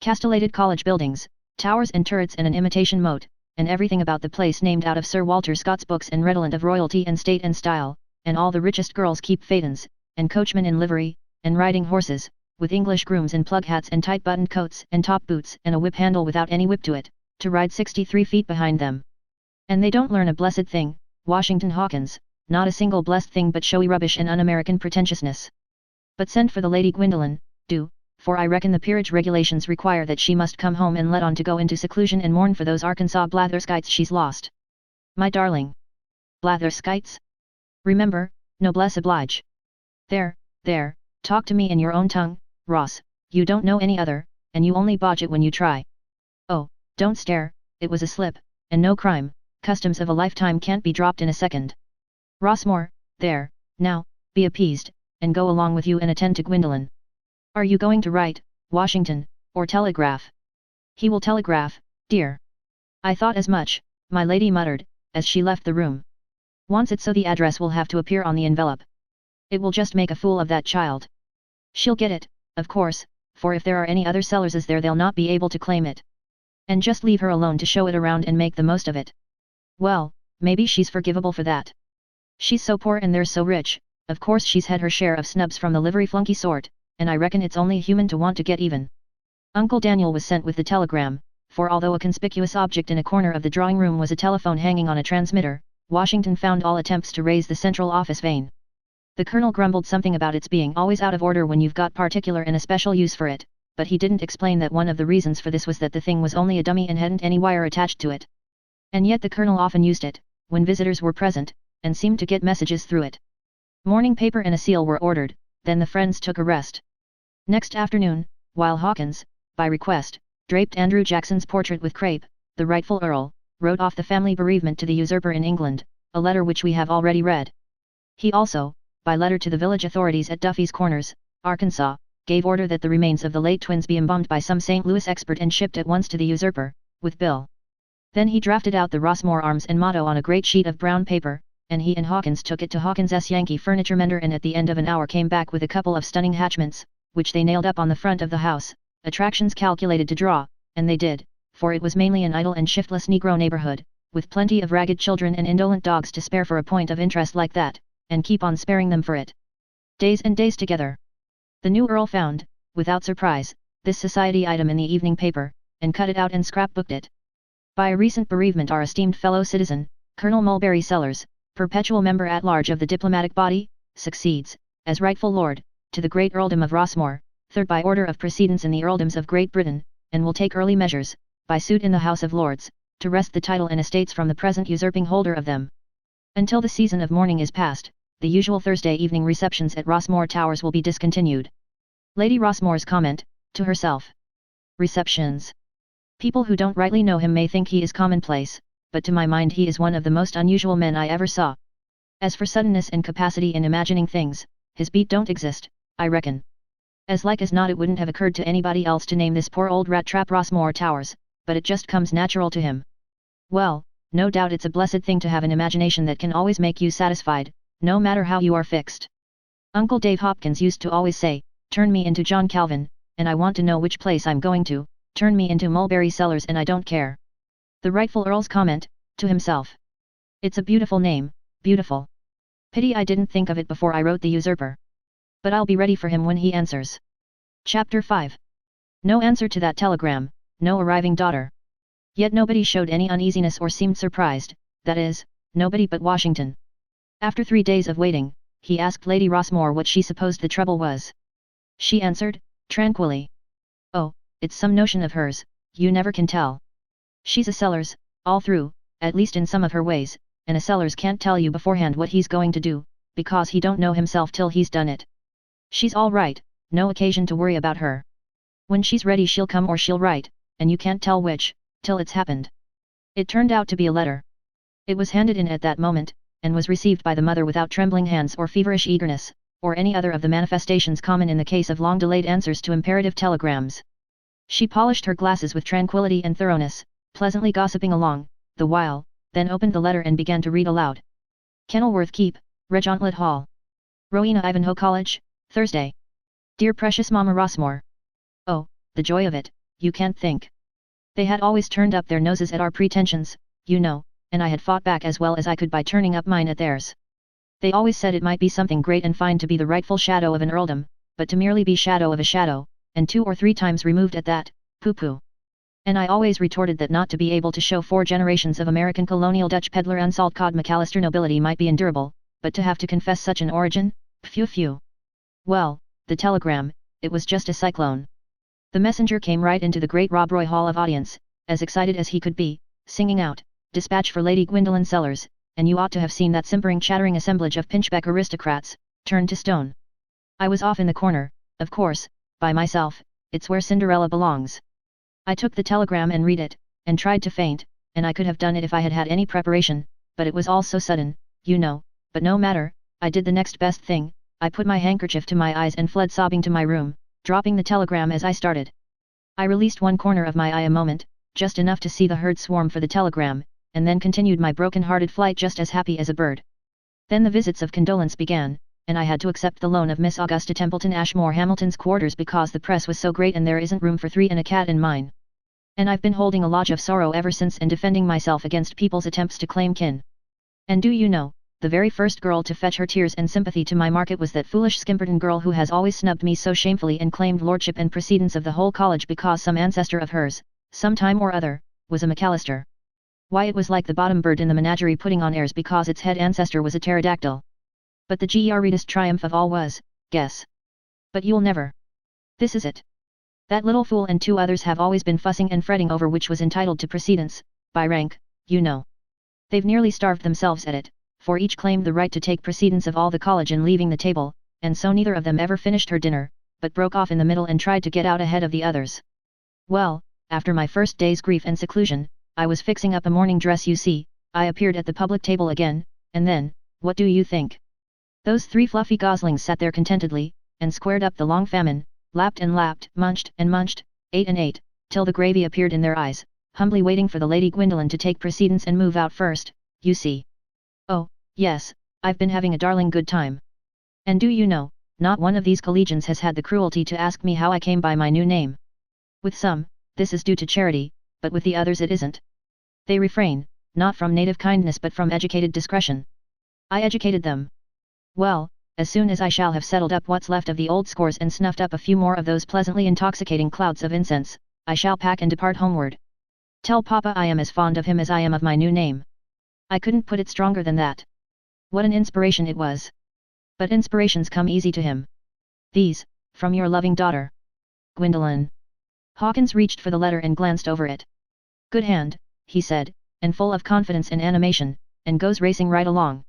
Castellated college buildings, towers and turrets and an imitation moat, and everything about the place named out of Sir Walter Scott's books and redolent of royalty and state and style, and all the richest girls keep phaetons, and coachmen in livery, and riding horses, with English grooms in plug hats and tight-buttoned coats and top boots and a whip handle without any whip to it, to ride 63 feet behind them. And they don't learn a blessed thing, Washington Hawkins, not a single blessed thing but showy rubbish and un-American pretentiousness. But send for the Lady Gwendolen, do, for I reckon the peerage regulations require that she must come home and let on to go into seclusion and mourn for those Arkansas blatherskites she's lost. My darling. Blatherskites? Remember, noblesse oblige. There, talk to me in your own tongue, Ross, you don't know any other, and you only botch it when you try. Oh, don't stare, it was a slip, and no crime, customs of a lifetime can't be dropped in a second. Rossmore, there, now, be appeased, and go along with you and attend to Gwendolen. Are you going to write, Washington, or telegraph? He will telegraph, dear. I thought as much, my lady muttered, as she left the room. Wants it so the address will have to appear on the envelope. It will just make a fool of that child. She'll get it, of course, for if there are any other Sellerses there they'll not be able to claim it. And just leave her alone to show it around and make the most of it. Well, maybe she's forgivable for that. She's so poor and they're so rich, of course she's had her share of snubs from the livery flunky sort, and I reckon it's only human to want to get even. Uncle Daniel was sent with the telegram, for although a conspicuous object in a corner of the drawing room was a telephone hanging on a transmitter, Washington found all attempts to raise the central office vain. The colonel grumbled something about its being always out of order when you've got particular and a special use for it, but he didn't explain that one of the reasons for this was that the thing was only a dummy and hadn't any wire attached to it. And yet the colonel often used it, when visitors were present, and seemed to get messages through it. Morning paper and a seal were ordered, then the friends took a rest. Next afternoon, while Hawkins, by request, draped Andrew Jackson's portrait with crape, the rightful Earl, wrote off the family bereavement to the usurper in England, a letter which we have already read. He also, by letter to the village authorities at Duffy's Corners, Arkansas, gave order that the remains of the late twins be embalmed by some St. Louis expert and shipped at once to the usurper, with bill. Then he drafted out the Rossmore arms and motto on a great sheet of brown paper, and he and Hawkins took it to Hawkins's Yankee furniture mender and at the end of an hour came back with a couple of stunning hatchments, which they nailed up on the front of the house, attractions calculated to draw, and they did, for it was mainly an idle and shiftless Negro neighborhood, with plenty of ragged children and indolent dogs to spare for a point of interest like that, and keep on sparing them for it. Days and days together. The new Earl found, without surprise, this society item in the evening paper, and cut it out and scrapbooked it. By a recent bereavement our esteemed fellow citizen, Colonel Mulberry Sellers, perpetual member at large of the diplomatic body, succeeds, as rightful lord, to the great earldom of Rossmore, third by order of precedence in the earldoms of Great Britain, and will take early measures, by suit in the House of Lords, to wrest the title and estates from the present usurping holder of them. Until the season of mourning is past, the usual Thursday evening receptions at Rossmore Towers will be discontinued. Lady Rossmore's comment, to herself. Receptions. People who don't rightly know him may think he is commonplace, but to my mind he is one of the most unusual men I ever saw. As for suddenness and capacity in imagining things, his beat don't exist, I reckon. As like as not it wouldn't have occurred to anybody else to name this poor old rat trap Rossmore Towers, but it just comes natural to him. Well, no doubt it's a blessed thing to have an imagination that can always make you satisfied, no matter how you are fixed. Uncle Dave Hopkins used to always say, turn me into John Calvin, and I want to know which place I'm going to, turn me into Mulberry Sellers and I don't care. The rightful Earl's comment, to himself. It's a beautiful name, beautiful. Pity I didn't think of it before I wrote the usurper. But I'll be ready for him when he answers. Chapter 5. No answer to that telegram, no arriving daughter. Yet nobody showed any uneasiness or seemed surprised, that is, nobody but Washington. After 3 days of waiting, he asked Lady Rossmore what she supposed the trouble was. She answered, tranquilly. Oh, it's some notion of hers, you never can tell. She's a Sellers, all through, at least in some of her ways, and a Sellers can't tell you beforehand what he's going to do, because he don't know himself till he's done it. She's all right, no occasion to worry about her. When she's ready she'll come or she'll write, and you can't tell which, till it's happened. It turned out to be a letter. It was handed in at that moment, and was received by the mother without trembling hands or feverish eagerness, or any other of the manifestations common in the case of long-delayed answers to imperative telegrams. She polished her glasses with tranquility and thoroughness, pleasantly gossiping along, the while, then opened the letter and began to read aloud. Kenilworth Keep, Regentlet Hall. Rowena Ivanhoe College, Thursday. Dear precious Mamma Rossmore. Oh, the joy of it, you can't think. They had always turned up their noses at our pretensions, you know, and I had fought back as well as I could by turning up mine at theirs. They always said it might be something great and fine to be the rightful shadow of an earldom, but to merely be shadow of a shadow, and 2 or 3 times removed at that, pooh-pooh. And I always retorted that not to be able to show 4 generations of American colonial Dutch peddler and salt cod McAllister nobility might be endurable, but to have to confess such an origin, phew. Well, the telegram, it was just a cyclone. The messenger came right into the great Rob Roy Hall of Audience, as excited as he could be, singing out, dispatch for Lady Gwendolen Sellers, and you ought to have seen that simpering chattering assemblage of pinchbeck aristocrats, turned to stone. I was off in the corner, of course, by myself, it's where Cinderella belongs. I took the telegram and read it, and tried to faint, and I could have done it if I had had any preparation, but it was all so sudden, you know, but no matter, I did the next best thing, I put my handkerchief to my eyes and fled sobbing to my room, dropping the telegram as I started. I released one corner of my eye a moment, just enough to see the herd swarm for the telegram, and then continued my broken-hearted flight just as happy as a bird. Then the visits of condolence began, and I had to accept the loan of Miss Augusta Templeton Ashmore Hamilton's quarters because the press was so great and there isn't room for 3 and a cat in mine. And I've been holding a lodge of sorrow ever since and defending myself against people's attempts to claim kin. And do you know, the very first girl to fetch her tears and sympathy to my market was that foolish Skimperton girl who has always snubbed me so shamefully and claimed lordship and precedence of the whole college because some ancestor of hers, some time or other, was a McAllister. Why, it was like the bottom bird in the menagerie putting on airs because its head ancestor was a pterodactyl. But the greatest triumph of all was, guess. But you'll never. This is it. That little fool and 2 others have always been fussing and fretting over which was entitled to precedence, by rank, you know. They've nearly starved themselves at it, for each claimed the right to take precedence of all the college in leaving the table, and so neither of them ever finished her dinner, but broke off in the middle and tried to get out ahead of the others. Well, after my first day's grief and seclusion, I was fixing up a morning dress, you see, I appeared at the public table again, and then, what do you think? Those 3 fluffy goslings sat there contentedly, and squared up the long famine, lapped and lapped, munched and munched, ate and ate, till the gravy appeared in their eyes, humbly waiting for the Lady Gwendolen to take precedence and move out first, you see. Oh, yes, I've been having a darling good time. And do you know, not one of these collegians has had the cruelty to ask me how I came by my new name. With some, this is due to charity, but with the others it isn't. They refrain, not from native kindness but from educated discretion. I educated them. Well, as soon as I shall have settled up what's left of the old scores and snuffed up a few more of those pleasantly intoxicating clouds of incense, I shall pack and depart homeward. Tell Papa I am as fond of him as I am of my new name. I couldn't put it stronger than that. What an inspiration it was. But inspirations come easy to him. These, from your loving daughter, Gwendolen. Hawkins reached for the letter and glanced over it. Good hand, he said, and full of confidence and animation, and goes racing right along.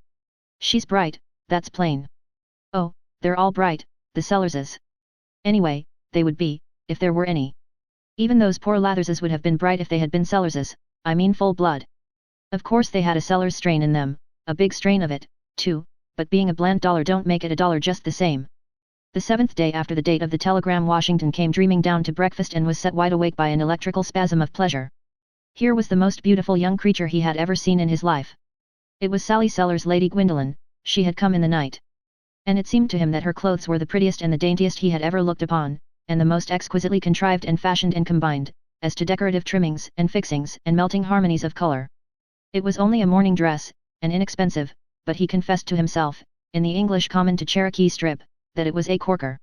She's bright, that's plain. Oh, they're all bright, the Sellerses. Anyway, they would be, if there were any. Even those poor Latherses would have been bright if they had been Sellerses, I mean full blood. Of course they had a Sellers strain in them, a big strain of it, too, but being a bland dollar don't make it a dollar just the same. The 7th day after the date of the telegram, Washington came dreaming down to breakfast and was set wide awake by an electrical spasm of pleasure. Here was the most beautiful young creature he had ever seen in his life. It was Sally Sellers' Lady Gwendolen. She had come in the night. And it seemed to him that her clothes were the prettiest and the daintiest he had ever looked upon, and the most exquisitely contrived and fashioned and combined, as to decorative trimmings and fixings and melting harmonies of color. It was only a morning dress, and inexpensive, but he confessed to himself, in the English common to Cherokee strip, that it was a corker.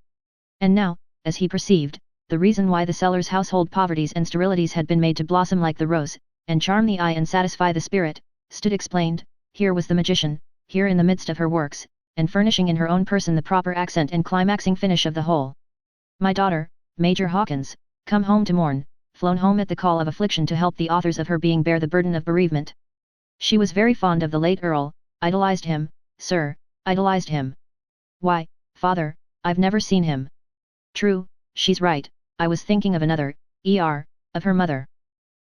And now, as he perceived, the reason why the Sellers' household poverties and sterilities had been made to blossom like the rose, and charm the eye and satisfy the spirit, stood explained. Here was the magician, here in the midst of her works, and furnishing in her own person the proper accent and climaxing finish of the whole. My daughter, Major Hawkins, come home to mourn, flown home at the call of affliction to help the authors of her being bear the burden of bereavement. She was very fond of the late Earl, idolized him, sir, idolized him. Why, father, I've never seen him. True, she's right, I was thinking of another, of her mother.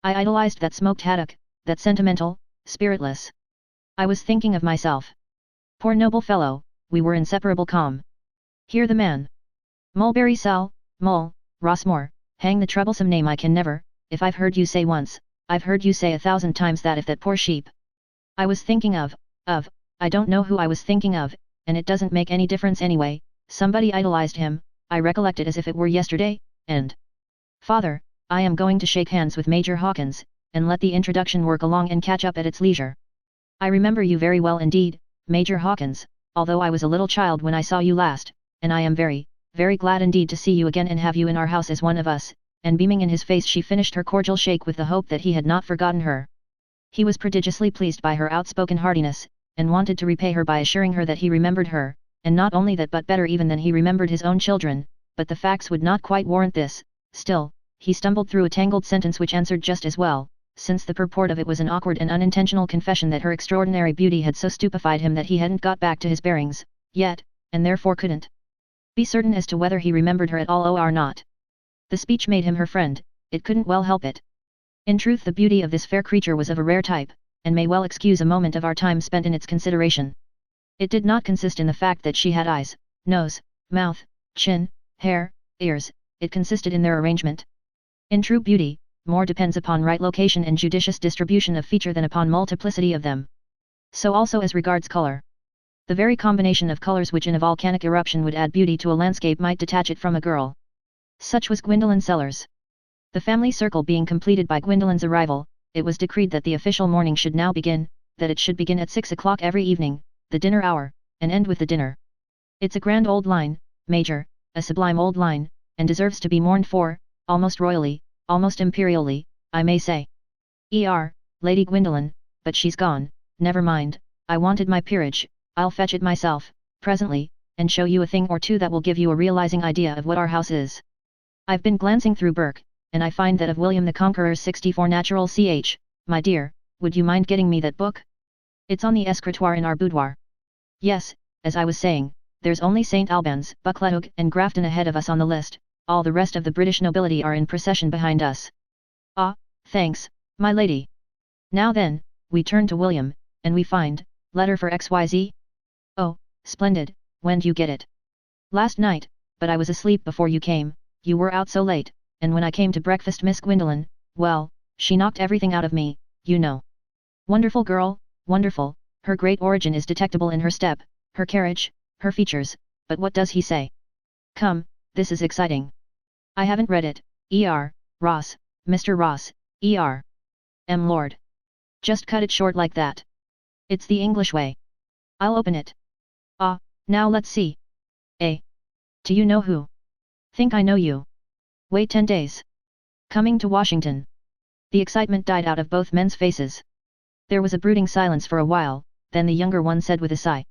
I idolized that smoked haddock, that sentimental, spiritless. I was thinking of myself. Poor noble fellow, we were inseparable calm. Hear the man. Mulberry Sal, Mull, Rossmore, hang the troublesome name, I can never, if I've heard you say once, I've heard you say 1,000 times that if that poor sheep. I was thinking of, I don't know who I was thinking of, and it doesn't make any difference anyway, somebody idolized him, I recollect it as if it were yesterday, and... Father, I am going to shake hands with Major Hawkins, and let the introduction work along and catch up at its leisure. I remember you very well indeed, Major Hawkins, although I was a little child when I saw you last, and I am very, very glad indeed to see you again and have you in our house as one of us, and beaming in his face she finished her cordial shake with the hope that he had not forgotten her. He was prodigiously pleased by her outspoken heartiness, and wanted to repay her by assuring her that he remembered her, and not only that but better even than he remembered his own children, but the facts would not quite warrant this. Still, he stumbled through a tangled sentence which answered just as well, since the purport of it was an awkward and unintentional confession that her extraordinary beauty had so stupefied him that he hadn't got back to his bearings, yet, and therefore couldn't be certain as to whether he remembered her at all or not. The speech made him her friend, it couldn't well help it. In truth, the beauty of this fair creature was of a rare type, and may well excuse a moment of our time spent in its consideration. It did not consist in the fact that she had eyes, nose, mouth, chin, hair, ears, it consisted in their arrangement. In true beauty, more depends upon right location and judicious distribution of feature than upon multiplicity of them. So also as regards color. The very combination of colors which in a volcanic eruption would add beauty to a landscape might detach it from a girl. Such was Gwendolen Sellers. The family circle being completed by Gwendolen's arrival, it was decreed that the official morning should now begin, that it should begin at 6 o'clock every evening, the dinner hour, and end with the dinner. It's a grand old line, Major, a sublime old line, and deserves to be mourned for, almost royally, almost imperially, I may say. Lady Gwendolen, but she's gone, never mind, I wanted my peerage, I'll fetch it myself, presently, and show you a thing or two that will give you a realizing idea of what our house is. I've been glancing through Burke, and I find that of William the Conqueror's 64 natural ch, my dear, would you mind getting me that book? It's on the escritoire in our boudoir. Yes, as I was saying, there's only St. Albans, Buccleuch and Grafton ahead of us on the list, all the rest of the British nobility are in procession behind us. Ah, thanks, my lady. Now then, we turn to William, and we find, letter for XYZ? Oh, splendid, when'd you get it? Last night, but I was asleep before you came, you were out so late, and when I came to breakfast Miss Gwendolen, well, she knocked everything out of me, you know. Wonderful girl, wonderful, her great origin is detectable in her step, her carriage, her features, but what does he say? Come, this is exciting. I haven't read it, Ross, Mr. Ross, M. Lord. Just cut it short like that. It's the English way. I'll open it. Ah, now let's see. Do you know who? Think I know you. Wait 10 days. Coming to Washington. The excitement died out of both men's faces. There was a brooding silence for a while, then the younger one said with a sigh.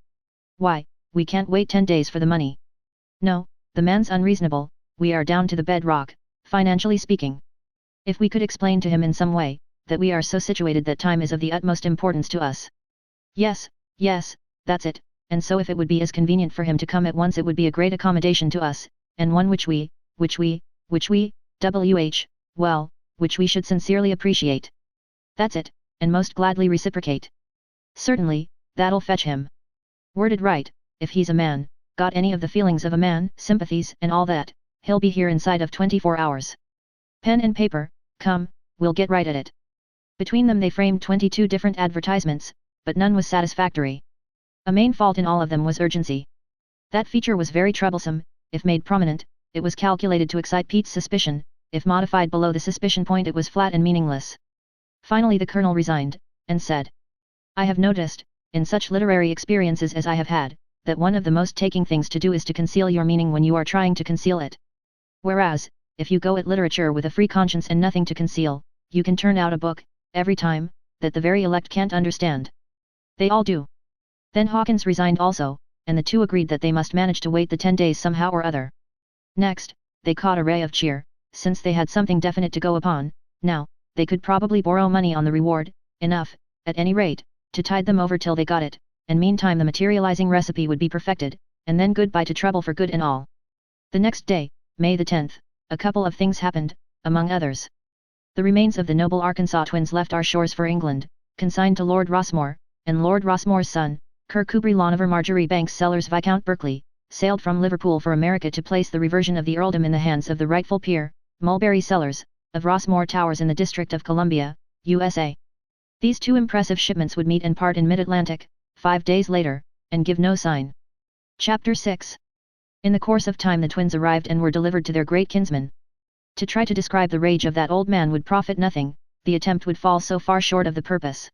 Why, we can't wait 10 days for the money. No, the man's unreasonable, we are down to the bedrock, financially speaking. If we could explain to him in some way, that we are so situated that time is of the utmost importance to us. Yes, that's it, and so if it would be as convenient for him to come at once it would be a great accommodation to us, and one which we should sincerely appreciate. That's it, and most gladly reciprocate. Certainly, that'll fetch him. Worded right, if he's a man, got any of the feelings of a man, sympathies and all that, he'll be here inside of 24 hours. Pen and paper, come, we'll get right at it. Between them they framed 22 different advertisements, but none was satisfactory. A main fault in all of them was urgency. That feature was very troublesome, if made prominent, it was calculated to excite Pete's suspicion, if modified below the suspicion point it was flat and meaningless. Finally the colonel resigned, and said, I have noticed, in such literary experiences as I have had, that one of the most taking things to do is to conceal your meaning when you are trying to conceal it. Whereas, if you go at literature with a free conscience and nothing to conceal, you can turn out a book, every time, that the very elect can't understand. They all do. Then Hawkins resigned also, and the two agreed that they must manage to wait the 10 days somehow or other. Next, they caught a ray of cheer, since they had something definite to go upon. Now, they could probably borrow money on the reward, enough, at any rate, to tide them over till they got it, and meantime the materializing recipe would be perfected, and then goodbye to trouble for good and all. The next day, May the 10th, a couple of things happened, among others. The remains of the noble Arkansas twins left our shores for England, consigned to Lord Rossmore, and Lord Rossmore's son, Kirkcudbright Llaniver Marjoribanks Sellers Viscount Berkeley, sailed from Liverpool for America to place the reversion of the earldom in the hands of the rightful peer, Mulberry Sellers, of Rossmore Towers in the District of Columbia, USA. These two impressive shipments would meet and part in mid-Atlantic, 5 days later, and give no sign. Chapter 6. In the course of time the twins arrived and were delivered to their great kinsman. To try to describe the rage of that old man would profit nothing, the attempt would fall so far short of the purpose.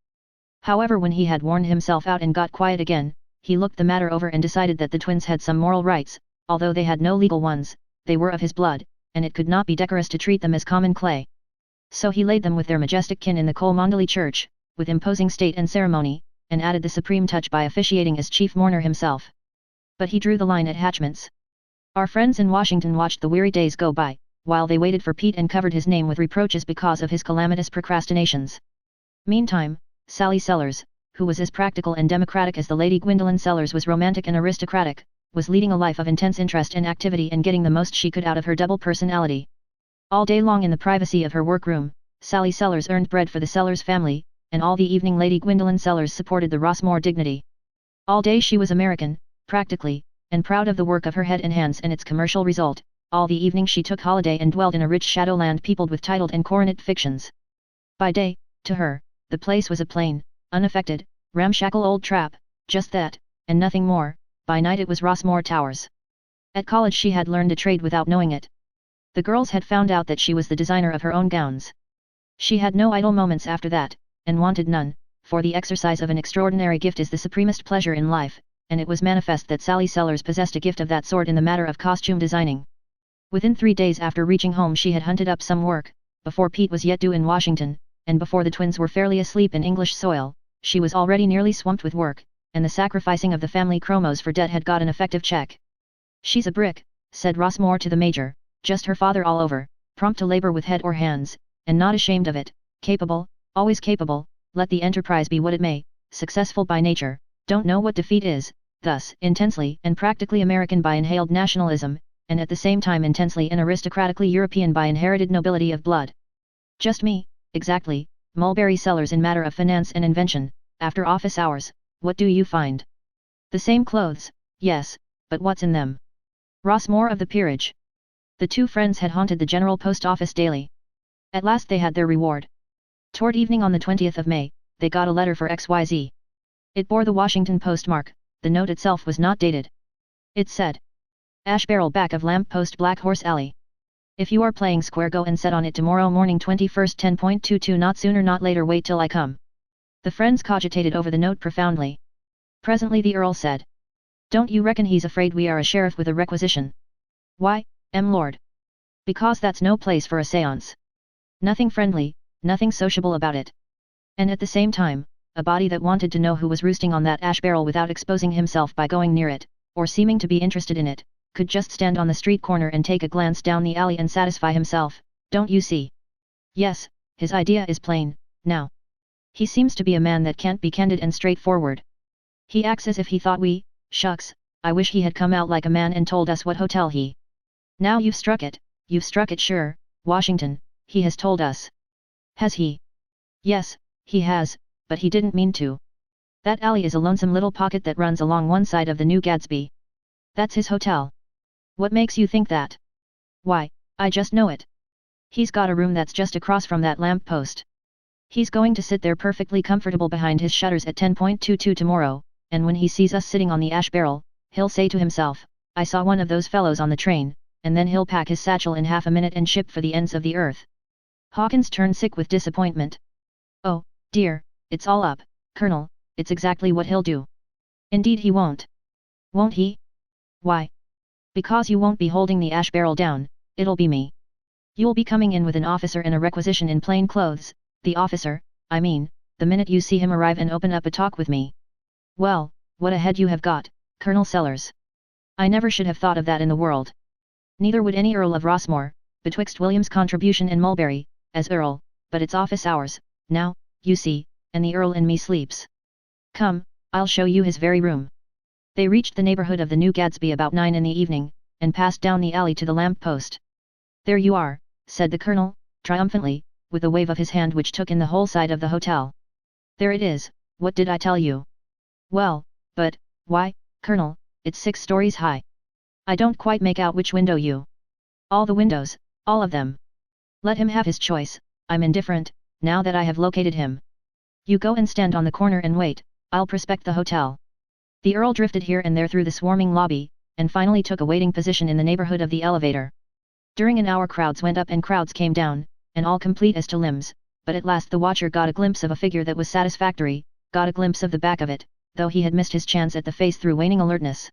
However, when he had worn himself out and got quiet again, he looked the matter over and decided that the twins had some moral rights, although they had no legal ones, they were of his blood, and it could not be decorous to treat them as common clay. So he laid them with their majestic kin in the Cholmondeley church, with imposing state and ceremony, and added the supreme touch by officiating as chief mourner himself. But he drew the line at hatchments. Our friends in Washington watched the weary days go by, while they waited for Pete and covered his name with reproaches because of his calamitous procrastinations. Meantime, Sally Sellers, who was as practical and democratic as the Lady Gwendolen Sellers was romantic and aristocratic, was leading a life of intense interest and activity and getting the most she could out of her double personality. All day long in the privacy of her workroom, Sally Sellers earned bread for the Sellers family, and all the evening Lady Gwendolyn Sellers supported the Rossmore dignity. All day she was American, practically, and proud of the work of her head and hands and its commercial result. All the evening she took holiday and dwelt in a rich shadowland peopled with titled and coronet fictions. By day, to her, the place was a plain, unaffected, ramshackle old trap, just that, and nothing more. By night it was Rossmore Towers. At college she had learned a trade without knowing it. The girls had found out that she was the designer of her own gowns. She had no idle moments after that, and wanted none, for the exercise of an extraordinary gift is the supremest pleasure in life, and it was manifest that Sally Sellers possessed a gift of that sort in the matter of costume designing. Within 3 days after reaching home she had hunted up some work, before Pete was yet due in Washington, and before the twins were fairly asleep in English soil. She was already nearly swamped with work, and the sacrificing of the family chromos for debt had got an effective check. "She's a brick," said Rossmore to the Major, "just her father all over, prompt to labor with head or hands, and not ashamed of it, capable, always capable, let the enterprise be what it may, successful by nature, don't know what defeat is, thus intensely and practically American by inhaled nationalism, and at the same time intensely and aristocratically European by inherited nobility of blood. Just me, exactly, Mulberry Sellers in matter of finance and invention. After office hours, what do you find? The same clothes, yes, but what's in them? Rossmore of the peerage." The two friends had haunted the General Post Office daily. At last they had their reward. Toward evening on the 20th of May, they got a letter for XYZ. It bore the Washington postmark. The note itself was not dated. It said, "Ash barrel back of lamp post Black Horse Alley. If you are playing square, go and set on it tomorrow morning 21st 10.22, not sooner not later, wait till I come." The friends cogitated over the note profoundly. Presently the Earl said, "Don't you reckon he's afraid we are a sheriff with a requisition?" "Why, Lord? Because that's no place for a séance. Nothing friendly, nothing sociable about it. And at the same time, a body that wanted to know who was roosting on that ash barrel without exposing himself by going near it, or seeming to be interested in it, could just stand on the street corner and take a glance down the alley and satisfy himself, don't you see? Yes, his idea is plain, now. He seems to be a man that can't be candid and straightforward. He acts as if he thought shucks, I wish he had come out like a man and told us what hotel he." "Now you've struck it sure, Washington, he has told us." "Has he?" "Yes, he has, but he didn't mean to. That alley is a lonesome little pocket that runs along one side of the New Gadsby. That's his hotel." "What makes you think that?" "Why, I just know it. He's got a room that's just across from that lamp post. He's going to sit there perfectly comfortable behind his shutters at 10.22 tomorrow, and when he sees us sitting on the ash barrel, he'll say to himself, 'I saw one of those fellows on the train,' and then he'll pack his satchel in half a minute and ship for the ends of the earth." Hawkins turned sick with disappointment. "Oh, dear, it's all up, Colonel, it's exactly what he'll do." "Indeed he won't." "Won't he? Why?" "Because you won't be holding the ash barrel down, it'll be me. You'll be coming in with an officer in a requisition in plain clothes, the officer, I mean, the minute you see him arrive, and open up a talk with me." "Well, what a head you have got, Colonel Sellers. I never should have thought of that in the world. Neither would any Earl of Rossmore, betwixt William's contribution and Mulberry, as Earl, but it's office hours, now, you see, and the Earl in me sleeps. Come, I'll show you his very room." They reached the neighborhood of the New Gadsby about 9 in the evening, and passed down the alley to the lamp post. "There you are," said the Colonel, triumphantly, with a wave of his hand which took in the whole side of the hotel. "There it is, what did I tell you?" "Well, but, why, Colonel, it's 6 stories high. I don't quite make out which window you—" "All the windows, all of them. Let him have his choice, I'm indifferent, now that I have located him. You go and stand on the corner and wait, I'll prospect the hotel." The Earl drifted here and there through the swarming lobby, and finally took a waiting position in the neighborhood of the elevator. During an hour crowds went up and crowds came down, and all complete as to limbs, but at last the watcher got a glimpse of a figure that was satisfactory, got a glimpse of the back of it, though he had missed his chance at the face through waning alertness.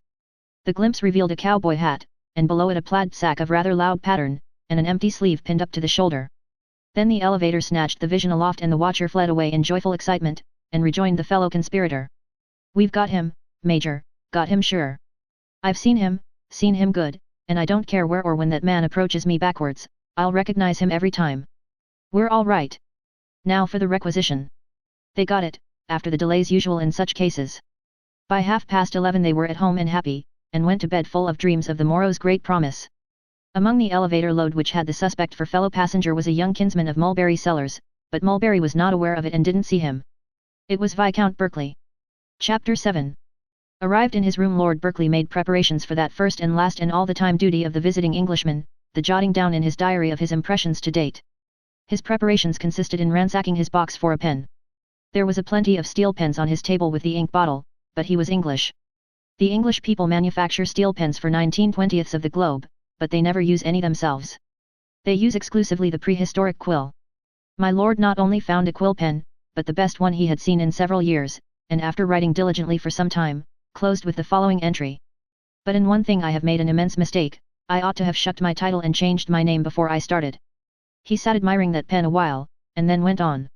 The glimpse revealed a cowboy hat, and below it a plaid sack of rather loud pattern, and an empty sleeve pinned up to the shoulder. Then the elevator snatched the vision aloft and the watcher fled away in joyful excitement, and rejoined the fellow conspirator. "We've got him, Major, got him sure. I've seen him good, and I don't care where or when that man approaches me backwards, I'll recognize him every time. We're all right. Now for the requisition." They got it, after the delays usual in such cases. By 11:30 they were at home and happy, and went to bed full of dreams of the morrow's great promise. Among the elevator load which had the suspect for fellow passenger was a young kinsman of Mulberry Sellers, but Mulberry was not aware of it and didn't see him. It was Viscount Berkeley. Chapter 7. Arrived in his room, Lord Berkeley made preparations for that first and last and all the time duty of the visiting Englishman, the jotting down in his diary of his impressions to date. His preparations consisted in ransacking his box for a pen. There was a plenty of steel pens on his table with the ink bottle, but he was English. The English people manufacture steel pens for 19/20ths of the globe, but they never use any themselves. They use exclusively the prehistoric quill. My lord not only found a quill pen, but the best one he had seen in several years, and after writing diligently for some time, closed with the following entry. But in one thing I have made an immense mistake, I ought to have shucked my title and changed my name before I started. He sat admiring that pen a while, and then went on.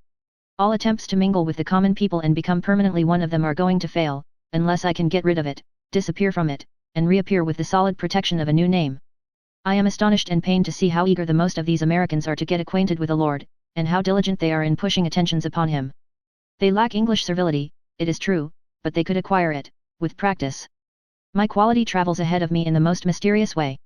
All attempts to mingle with the common people and become permanently one of them are going to fail, unless I can get rid of it, disappear from it, and reappear with the solid protection of a new name. I am astonished and pained to see how eager the most of these Americans are to get acquainted with a lord, and how diligent they are in pushing attentions upon him. They lack English servility, it is true, but they could acquire it, with practice. My quality travels ahead of me in the most mysterious way.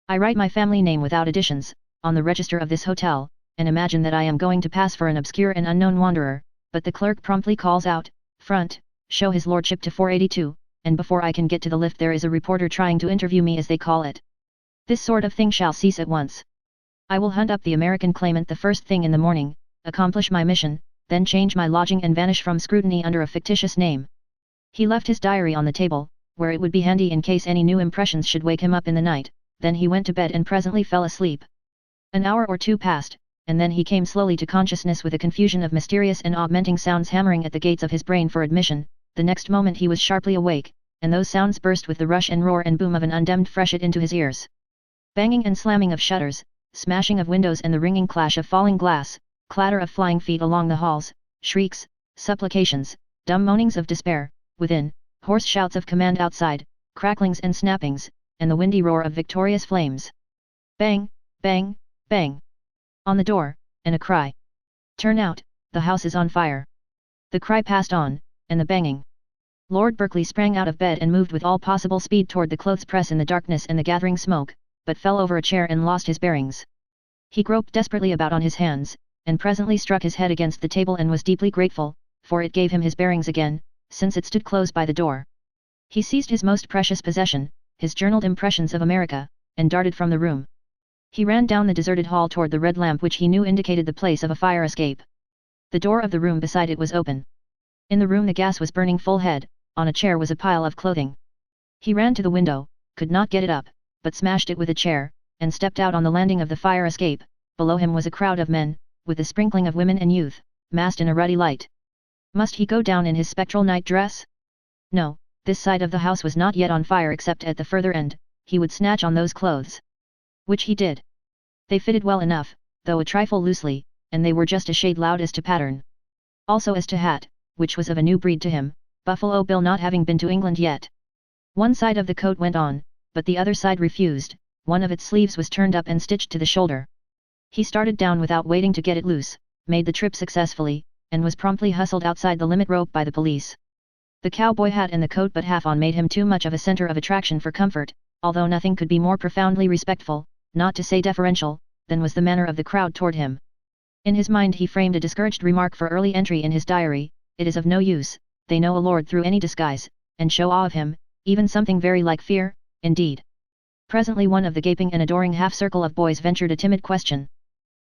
I write my family name without additions, on the register of this hotel, and imagine that I am going to pass for an obscure and unknown wanderer, but the clerk promptly calls out, "Front, show his lordship to 482, and before I can get to the lift there is a reporter trying to interview me as they call it. This sort of thing shall cease at once. I will hunt up the American Claimant the first thing in the morning, accomplish my mission, then change my lodging and vanish from scrutiny under a fictitious name." He left his diary on the table, where it would be handy in case any new impressions should wake him up in the night, then he went to bed and presently fell asleep. An hour or two passed, and then he came slowly to consciousness with a confusion of mysterious and augmenting sounds hammering at the gates of his brain for admission. The next moment he was sharply awake, and those sounds burst with the rush and roar and boom of an undimmed freshet into his ears. Banging and slamming of shutters, smashing of windows and the ringing clash of falling glass, clatter of flying feet along the halls, shrieks, supplications, dumb moanings of despair, within, hoarse shouts of command outside, cracklings and snappings, and the windy roar of victorious flames. Bang, bang, bang. On the door, and a cry. "Turn out, the house is on fire." The cry passed on, and the banging. Lord Berkeley sprang out of bed and moved with all possible speed toward the clothes press in the darkness and the gathering smoke, but fell over a chair and lost his bearings. He groped desperately about on his hands, and presently struck his head against the table and was deeply grateful, for it gave him his bearings again, since it stood close by the door. He seized his most precious possession, his journaled impressions of America, and darted from the room. He ran down the deserted hall toward the red lamp which he knew indicated the place of a fire escape. The door of the room beside it was open. In the room the gas was burning full head, on a chair was a pile of clothing. He ran to the window, could not get it up, but smashed it with a chair, and stepped out on the landing of the fire escape. Below him was a crowd of men, with a sprinkling of women and youth, massed in a ruddy light. Must he go down in his spectral night dress? No, this side of the house was not yet on fire except at the further end. He would snatch on those clothes. Which he did. They fitted well enough, though a trifle loosely, and they were just a shade loud as to pattern. Also as to hat, which was of a new breed to him, Buffalo Bill not having been to England yet. One side of the coat went on, but the other side refused. One of its sleeves was turned up and stitched to the shoulder. He started down without waiting to get it loose, made the trip successfully, and was promptly hustled outside the limit rope by the police. The cowboy hat and the coat but half on made him too much of a center of attraction for comfort, although nothing could be more profoundly respectful, not to say deferential, than was the manner of the crowd toward him. In his mind he framed a discouraged remark for early entry in his diary: "It is of no use, they know a lord through any disguise, and show awe of him, even something very like fear, indeed." Presently one of the gaping and adoring half-circle of boys ventured a timid question.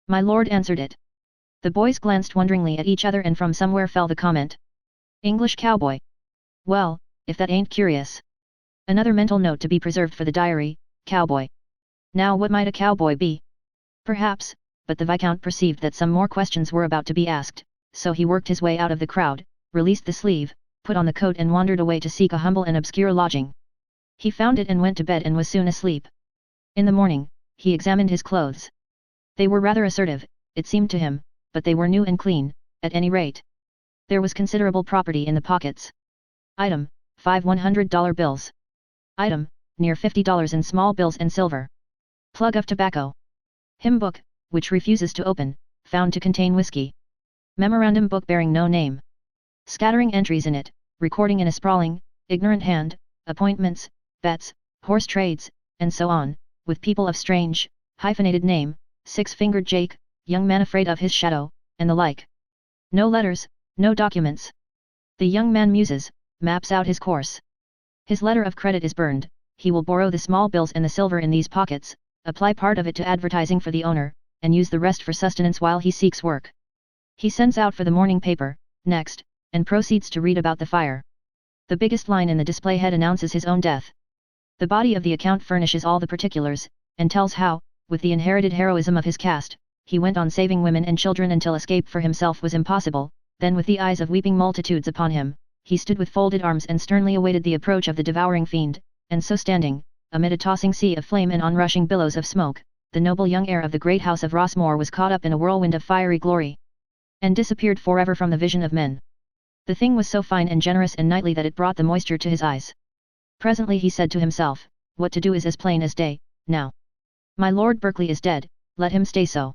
My lord answered it. The boys glanced wonderingly at each other and from somewhere fell the comment: "English cowboy. Well, if that ain't curious." Another mental note to be preserved for the diary: cowboy. Now what might a cowboy be? Perhaps, but the Viscount perceived that some more questions were about to be asked, so he worked his way out of the crowd, released the sleeve, put on the coat and wandered away to seek a humble and obscure lodging. He found it and went to bed and was soon asleep. In the morning, he examined his clothes. They were rather assertive, it seemed to him, but they were new and clean, at any rate. There was considerable property in the pockets. Item, 5 $100 bills. Item, near $50 in small bills and silver. Plug of tobacco. Hymn book, which refuses to open, found to contain whiskey. Memorandum book bearing no name. Scattering entries in it, recording in a sprawling, ignorant hand, appointments, bets, horse trades, and so on, with people of strange, hyphenated name, six-fingered Jake, young man afraid of his shadow, and the like. No letters, no documents. The young man muses, maps out his course. His letter of credit is burned, he will borrow the small bills and the silver in these pockets, apply part of it to advertising for the owner, and use the rest for sustenance while he seeks work. He sends out for the morning paper, next, and proceeds to read about the fire. The biggest line in the display head announces his own death. The body of the account furnishes all the particulars, and tells how, with the inherited heroism of his caste, he went on saving women and children until escape for himself was impossible. Then with the eyes of weeping multitudes upon him, he stood with folded arms and sternly awaited the approach of the devouring fiend, and so standing, amid a tossing sea of flame and onrushing billows of smoke, the noble young heir of the great house of Rossmore was caught up in a whirlwind of fiery glory, and disappeared forever from the vision of men. The thing was so fine and generous and knightly that it brought the moisture to his eyes. Presently he said to himself, what to do is as plain as day, now. My Lord Berkeley is dead, let him stay so.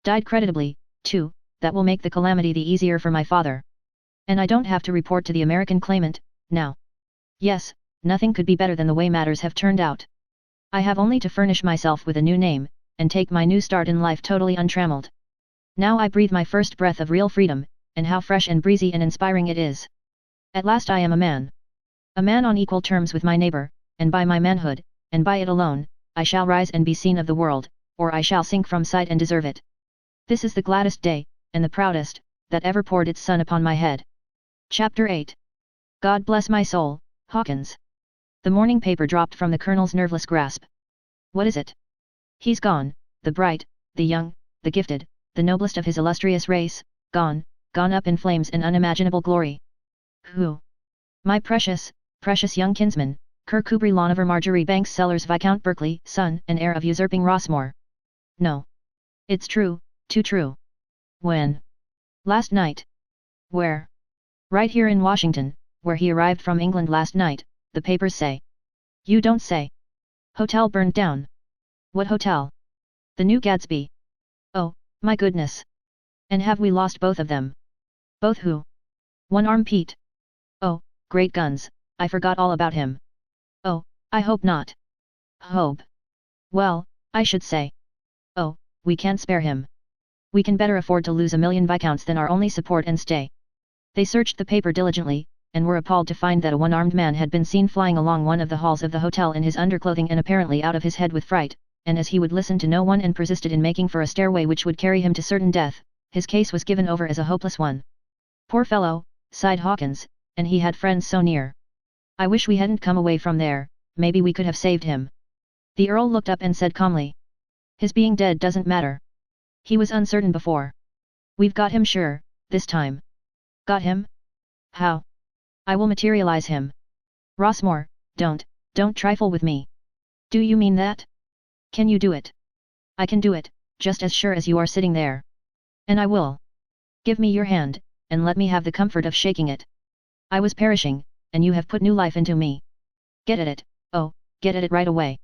Died creditably, too, that will make the calamity the easier for my father. And I don't have to report to the American Claimant, now. Yes, nothing could be better than the way matters have turned out. I have only to furnish myself with a new name, and take my new start in life totally untrammeled. Now I breathe my first breath of real freedom, and how fresh and breezy and inspiring it is. At last I am a man. A man on equal terms with my neighbor, and by my manhood, and by it alone, I shall rise and be seen of the world, or I shall sink from sight and deserve it. This is the gladdest day, and the proudest, that ever poured its sun upon my head. Chapter 8. God bless my soul, Hawkins. The morning paper dropped from the colonel's nerveless grasp. What is it? He's gone, the bright, the young, the gifted, the noblest of his illustrious race, gone up in flames and unimaginable glory. Who? My precious, precious young kinsman, Kirkcudbright Llanover Marjorie Banks Sellers Viscount Berkeley, son and heir of usurping Rossmore. No. It's true, too true. When? Last night. Where? Right here in Washington, where he arrived from England last night, the papers say. You don't say. Hotel burned down. What hotel? The New Gadsby. Oh, my goodness. And have we lost both of them? Both who? One arm Pete. Oh, great guns, I forgot all about him. Oh, I hope not. Hope. Well, I should say. Oh, we can't spare him. We can better afford to lose 1,000,000 viscounts than our only support and stay. They searched the paper diligently, and were appalled to find that a one-armed man had been seen flying along one of the halls of the hotel in his underclothing and apparently out of his head with fright, and as he would listen to no one and persisted in making for a stairway which would carry him to certain death, his case was given over as a hopeless one. Poor fellow, sighed Hawkins, and he had friends so near. I wish we hadn't come away from there, maybe we could have saved him. The Earl looked up and said calmly. His being dead doesn't matter. He was uncertain before. We've got him sure, this time. Got him? How? I will materialize him. Rossmore, don't trifle with me. Do you mean that? Can you do it? I can do it, just as sure as you are sitting there. And I will. Give me your hand, and let me have the comfort of shaking it. I was perishing, and you have put new life into me. Get at it, oh, get at it right away.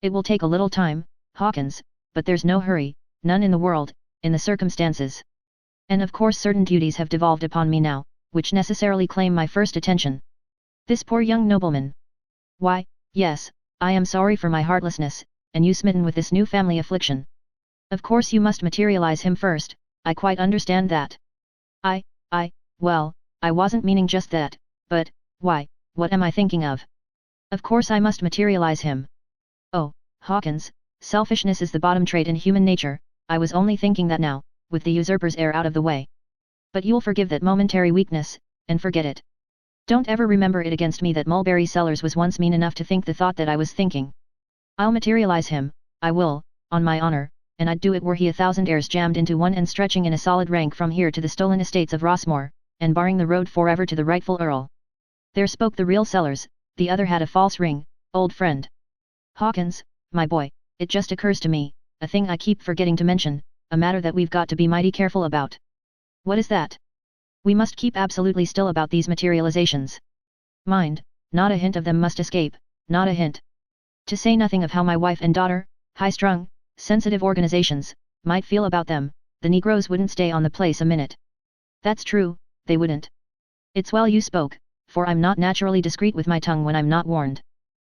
It will take a little time, Hawkins, but there's no hurry, none in the world, in the circumstances. And of course certain duties have devolved upon me now, which necessarily claim my first attention. This poor young nobleman. Why, yes, I am sorry for my heartlessness, and you smitten with this new family affliction. Of course you must materialize him first, I quite understand that. Well, I wasn't meaning just that, but, why, what am I thinking of? Of course I must materialize him. Oh, Hawkins, selfishness is the bottom trait in human nature, I was only thinking that now, with the usurper's heir out of the way. But you'll forgive that momentary weakness, and forget it. Don't ever remember it against me that Mulberry Sellers was once mean enough to think the thought that I was thinking. I'll materialize him, I will, on my honor, and I'd do it were he 1,000 heirs jammed into one and stretching in a solid rank from here to the stolen estates of Rossmore, and barring the road forever to the rightful Earl. There spoke the real Sellers, the other had a false ring, old friend. Hawkins, my boy, it just occurs to me, a thing I keep forgetting to mention, a matter that we've got to be mighty careful about. What is that? We must keep absolutely still about these materializations. Mind, not a hint of them must escape, not a hint. To say nothing of how my wife and daughter, high-strung, sensitive organizations, might feel about them, the Negroes wouldn't stay on the place a minute. That's true, they wouldn't. It's well you spoke, for I'm not naturally discreet with my tongue when I'm not warned.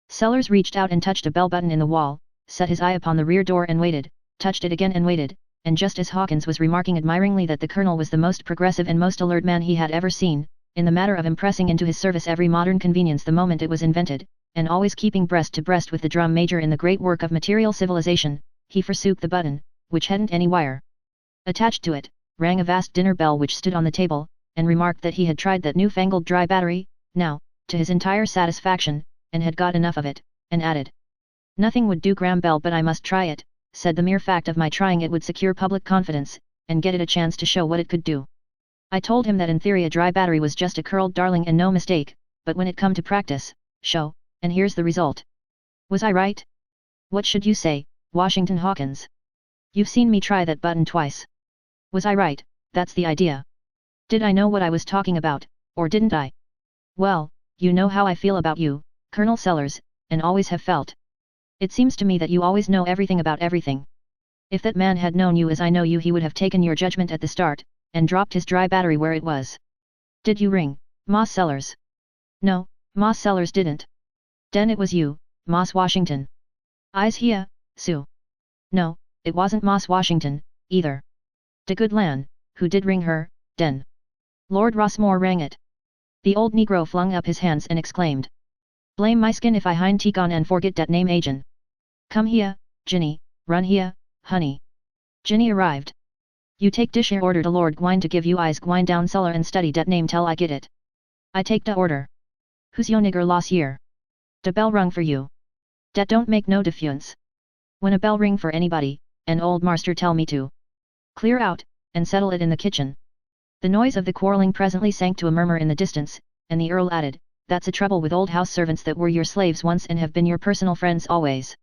Sellers reached out and touched a bell button in the wall, set his eye upon the rear door and waited, touched it again and waited, and just as Hawkins was remarking admiringly that the colonel was the most progressive and most alert man he had ever seen, in the matter of impressing into his service every modern convenience the moment it was invented, and always keeping breast to breast with the drum major in the great work of material civilization, he forsook the button, which hadn't any wire attached to it, rang a vast dinner bell which stood on the table, and remarked that he had tried that newfangled dry battery, now, to his entire satisfaction, and had got enough of it, and added, "Nothing would do, Graham Bell, but I must try it," said the mere fact of my trying it would secure public confidence, and get it a chance to show what it could do. I told him that in theory a dry battery was just a curled darling and no mistake, but when it come to practice, show, and here's the result. Was I right? What should you say, Washington Hawkins? You've seen me try that button twice. Was I right? That's the idea. Did I know what I was talking about, or didn't I? Well, you know how I feel about you, Colonel Sellers, and always have felt. It seems to me that you always know everything about everything. If that man had known you as I know you, he would have taken your judgment at the start, and dropped his dry battery where it was. Did you ring, Moss Sellers? No, Moss Sellers didn't. Den it was you, Moss Washington. I's here, Sue. No, it wasn't Moss Washington, either. De good lan, who did ring her, den? Lord Rossmore rang it. The old negro flung up his hands and exclaimed. Blame my skin if I hind teak on and forget dat name agin. Come here, Ginny, run here, honey. Ginny arrived. You take dish here order de Lord gwine to give you eyes gwine down cellar and study dat name till I get it. I take da order. Who's yo nigger loss year? De bell rung for you. Dat don't make no difference. When a bell ring for anybody, an old master tell me to clear out, and settle it in the kitchen. The noise of the quarrelling presently sank to a murmur in the distance, and the Earl added, That's a trouble with old house servants that were your slaves once and have been your personal friends always.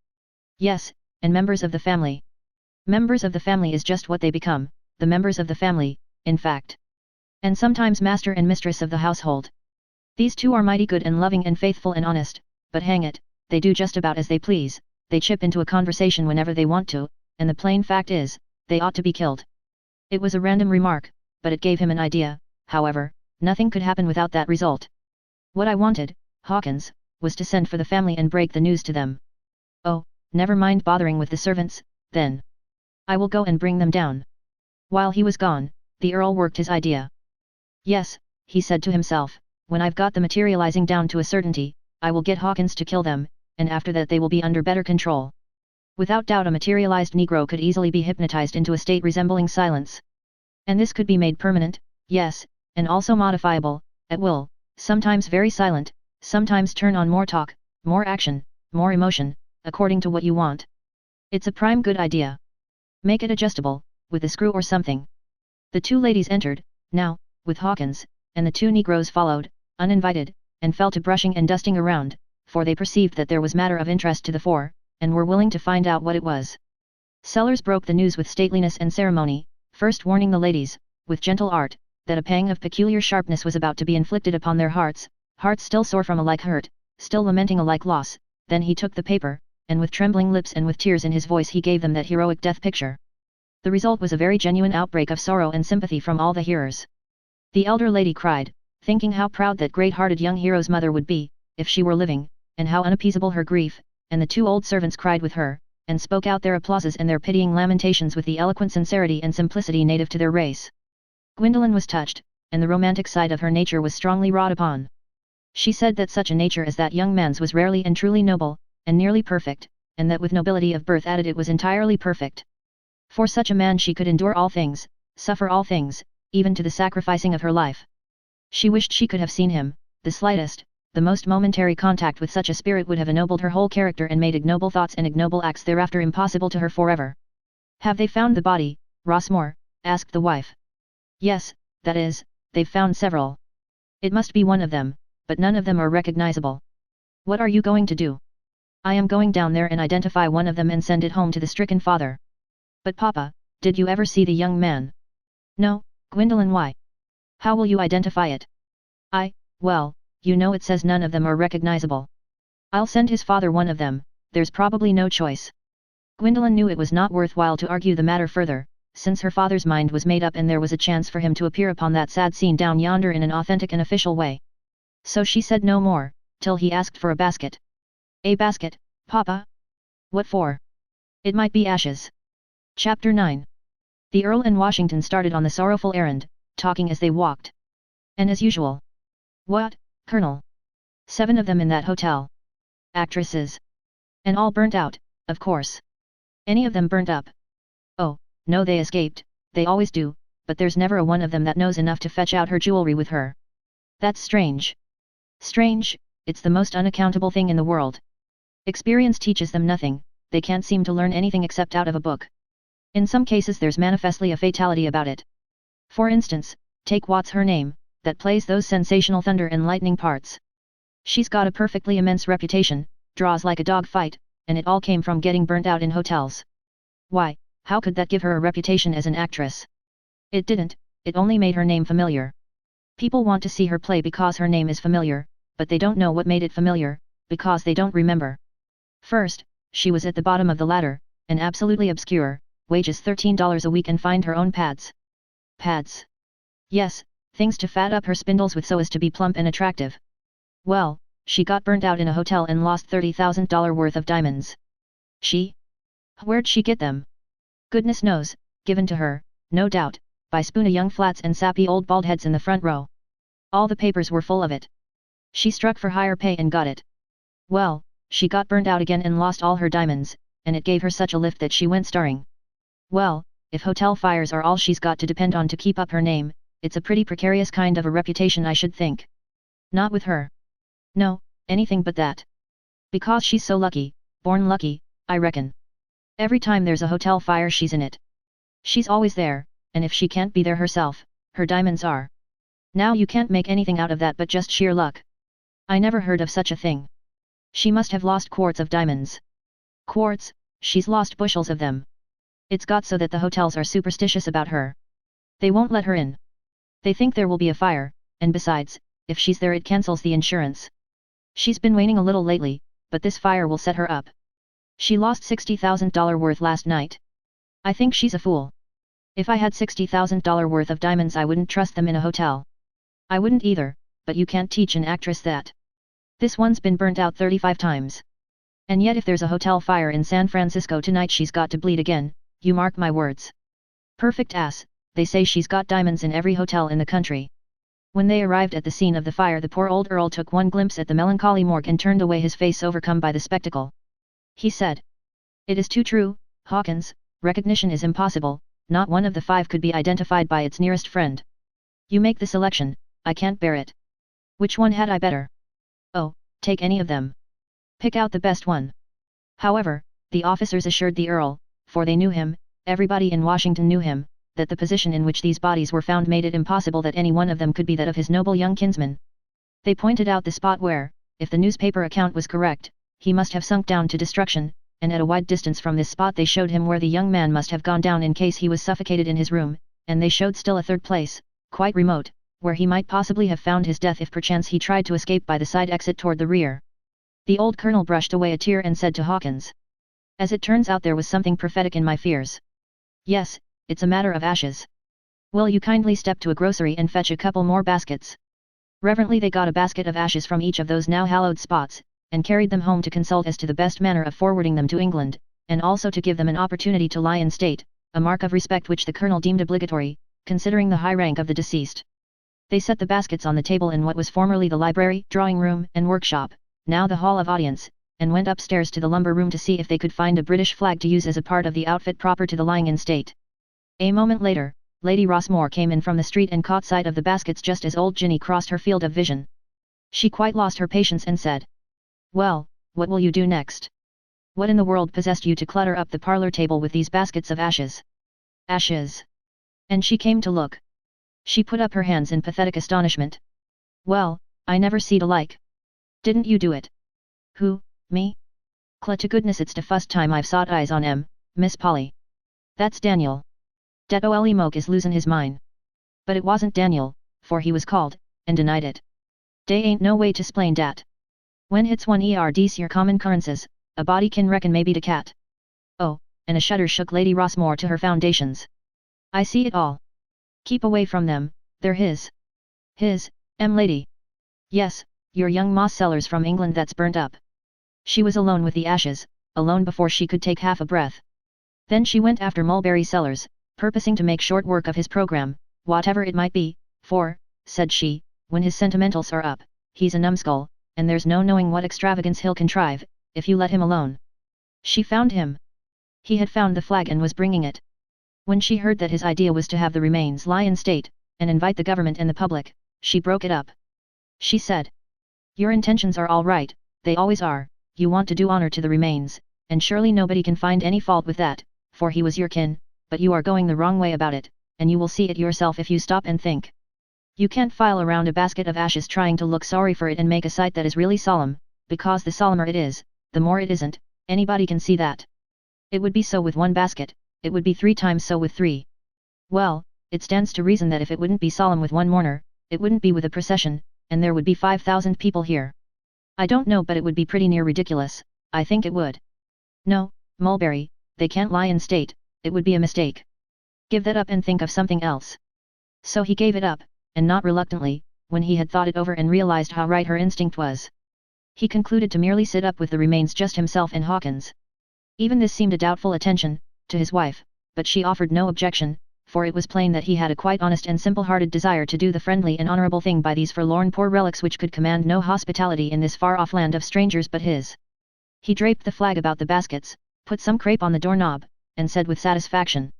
Yes, and members of the family. Members of the family is just what they become, the members of the family, in fact. And sometimes master and mistress of the household. These two are mighty good and loving and faithful and honest, but hang it, they do just about as they please, they chip into a conversation whenever they want to, and the plain fact is, they ought to be killed. It was a random remark, but it gave him an idea, however, nothing could happen without that result. What I wanted, Hawkins, was to send for the family and break the news to them. Oh, never mind bothering with the servants, then. I will go and bring them down. While he was gone, the Earl worked his idea. Yes, he said to himself, when I've got the materializing down to a certainty, I will get Hawkins to kill them, and after that they will be under better control. Without doubt a materialized Negro could easily be hypnotized into a state resembling silence. And this could be made permanent, yes, and also modifiable, at will, sometimes very silent, sometimes turn on more talk, more action, more emotion, according to what you want. It's a prime good idea. Make it adjustable, with a screw or something. The two ladies entered, now, with Hawkins, and the two Negroes followed, uninvited, and fell to brushing and dusting around, for they perceived that there was matter of interest to the fore, and were willing to find out what it was. Sellers broke the news with stateliness and ceremony, first warning the ladies, with gentle art, that a pang of peculiar sharpness was about to be inflicted upon their hearts still sore from a like hurt, still lamenting a like loss. Then he took the paper, and with trembling lips and with tears in his voice he gave them that heroic death picture. The result was a very genuine outbreak of sorrow and sympathy from all the hearers. The elder lady cried, thinking how proud that great-hearted young hero's mother would be, if she were living, and how unappeasable her grief, and the two old servants cried with her, and spoke out their applauses and their pitying lamentations with the eloquent sincerity and simplicity native to their race. Gwendolen was touched, and the romantic side of her nature was strongly wrought upon. She said that such a nature as that young man's was rarely and truly noble, and nearly perfect, and that with nobility of birth added it was entirely perfect. For such a man she could endure all things, suffer all things, even to the sacrificing of her life. She wished she could have seen him, the slightest, the most momentary contact with such a spirit would have ennobled her whole character and made ignoble thoughts and ignoble acts thereafter impossible to her forever. Have they found the body, Rossmore? Asked the wife. Yes, that is, they've found several. It must be one of them, but none of them are recognizable. What are you going to do? I am going down there and identify one of them and send it home to the stricken father. But Papa, did you ever see the young man? No, Gwendolen, why? How will you identify it? Well, you know it says none of them are recognizable. I'll send his father one of them, there's probably no choice. Gwendolen knew it was not worthwhile to argue the matter further, since her father's mind was made up and there was a chance for him to appear upon that sad scene down yonder in an authentic and official way. So she said no more, till he asked for a basket. A basket, Papa? What for? It might be ashes. Chapter 9. The Earl and Washington started on the sorrowful errand, talking as they walked. And as usual. What, Colonel? 7 of them in that hotel. Actresses. And all burnt out, of course. Any of them burnt up? Oh, no, they escaped, they always do, but there's never a one of them that knows enough to fetch out her jewelry with her. That's strange. Strange, it's the most unaccountable thing in the world. Experience teaches them nothing, they can't seem to learn anything except out of a book. In some cases there's manifestly a fatality about it. For instance, take what's her name, that plays those sensational thunder and lightning parts. She's got a perfectly immense reputation, draws like a dog fight, and it all came from getting burnt out in hotels. Why, how could that give her a reputation as an actress? It didn't, it only made her name familiar. People want to see her play because her name is familiar, but they don't know what made it familiar, because they don't remember. First, she was at the bottom of the ladder, and absolutely obscure, wages $13 a week and find her own pads. Pads. Yes, things to fat up her spindles with so as to be plump and attractive. Well, she got burnt out in a hotel and lost $30,000 worth of diamonds. Where'd she get them? Goodness knows, given to her, no doubt, by spoon of young flats and sappy old bald heads in the front row. All the papers were full of it. She struck for higher pay and got it. Well, she got burned out again and lost all her diamonds, and it gave her such a lift that she went starring. Well, if hotel fires are all she's got to depend on to keep up her name, it's a pretty precarious kind of a reputation, I should think. Not with her. No, anything but that. Because she's so lucky, born lucky, I reckon. Every time there's a hotel fire she's in it. She's always there, and if she can't be there herself, her diamonds are. Now you can't make anything out of that but just sheer luck. I never heard of such a thing. She must have lost quarts of diamonds. Quarts, she's lost bushels of them. It's got so that the hotels are superstitious about her. They won't let her in. They think there will be a fire, and besides, if she's there it cancels the insurance. She's been waning a little lately, but this fire will set her up. She lost $60,000 worth last night. I think she's a fool. If I had $60,000 worth of diamonds I wouldn't trust them in a hotel. I wouldn't either, but you can't teach an actress that. This one's been burnt out 35 times. And yet if there's a hotel fire in San Francisco tonight she's got to bleed again, you mark my words. Perfect ass, they say she's got diamonds in every hotel in the country. When they arrived at the scene of the fire the poor old Earl took one glimpse at the melancholy morgue and turned away his face overcome by the spectacle. He said. It is too true, Hawkins, recognition is impossible, not one of the 5 could be identified by its nearest friend. You make the selection, I can't bear it. Which one had I better? Oh, take any of them. Pick out the best one. However, the officers assured the Earl, for they knew him, everybody in Washington knew him, that the position in which these bodies were found made it impossible that any one of them could be that of his noble young kinsman. They pointed out the spot where, if the newspaper account was correct, he must have sunk down to destruction, and at a wide distance from this spot they showed him where the young man must have gone down in case he was suffocated in his room, and they showed still a third place, quite remote, where he might possibly have found his death if perchance he tried to escape by the side exit toward the rear. The old colonel brushed away a tear and said to Hawkins. As it turns out there was something prophetic in my fears. Yes, it's a matter of ashes. Will you kindly step to a grocery and fetch a couple more baskets? Reverently they got a basket of ashes from each of those now hallowed spots, and carried them home to consult as to the best manner of forwarding them to England, and also to give them an opportunity to lie in state, a mark of respect which the colonel deemed obligatory, considering the high rank of the deceased. They set the baskets on the table in what was formerly the library, drawing room, and workshop, now the hall of audience, and went upstairs to the lumber room to see if they could find a British flag to use as a part of the outfit proper to the lying in state. A moment later, Lady Rossmore came in from the street and caught sight of the baskets just as old Ginny crossed her field of vision. She quite lost her patience and said, Well, what will you do next? What in the world possessed you to clutter up the parlor table with these baskets of ashes? Ashes. And she came to look. She put up her hands in pathetic astonishment. Well, I never seed alike. Didn't you do it? Who, me? Cla to goodness it's the first time I've sot eyes on Miss Polly. That's Daniel. Dat ole moke is losin' his mind. But it wasn't Daniel, for he was called, and denied it. Dey ain't no way to splain dat. When hits one erd's your common currences, a body can reckon maybe de cat. Oh, and a shudder shook Lady Rossmore to her foundations. I see it all. Keep away from them, they're his. His, lady. Yes, your young moss sellers from England that's burnt up. She was alone with the ashes, alone before she could take half a breath, Then she went after Mulberry Sellers, purposing to make short work of his program, whatever it might be, for, said she, when his sentimentals are up, he's a numbskull, and there's no knowing what extravagance he'll contrive, if you let him alone. She found him. He had found the flag and was bringing it. When she heard that his idea was to have the remains lie in state, and invite the government and the public, she broke it up. She said, "Your intentions are all right, they always are, you want to do honor to the remains, and surely nobody can find any fault with that, for he was your kin, but you are going the wrong way about it, and you will see it yourself if you stop and think. You can't file around a basket of ashes trying to look sorry for it and make a sight that is really solemn, because the solemner it is, the more it isn't, anybody can see that. It would be so with one basket, it would be 3 times so with 3. Well, it stands to reason that if it wouldn't be solemn with one mourner, it wouldn't be with a procession, and there would be 5,000 people here. I don't know, but it would be pretty near ridiculous, I think it would. No, Mulberry, they can't lie in state, it would be a mistake. Give that up and think of something else." So he gave it up, and not reluctantly, when he had thought it over and realized how right her instinct was. He concluded to merely sit up with the remains just himself and Hawkins. Even this seemed a doubtful attention, to his wife, but she offered no objection, for it was plain that he had a quite honest and simple-hearted desire to do the friendly and honorable thing by these forlorn poor relics which could command no hospitality in this far-off land of strangers but his. He draped the flag about the baskets, put some crepe on the doorknob, and said with satisfaction,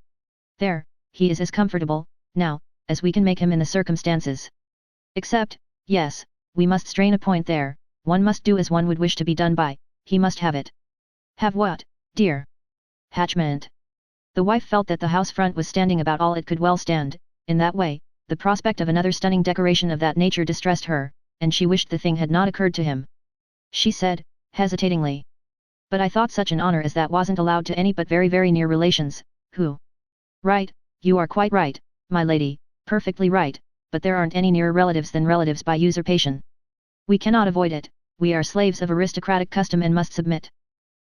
"There, he is as comfortable, now, as we can make him in the circumstances. Except, yes, we must strain a point there, one must do as one would wish to be done by, he must have it." "Have what, dear?" "Hatchment." The wife felt that the house front was standing about all it could well stand, in that way, the prospect of another stunning decoration of that nature distressed her, and she wished the thing had not occurred to him. She said, hesitatingly, "But I thought such an honor as that wasn't allowed to any but very very near relations, who—" "Right, you are quite right, my lady, perfectly right, but there aren't any nearer relatives than relatives by usurpation. We cannot avoid it, we are slaves of aristocratic custom and must submit."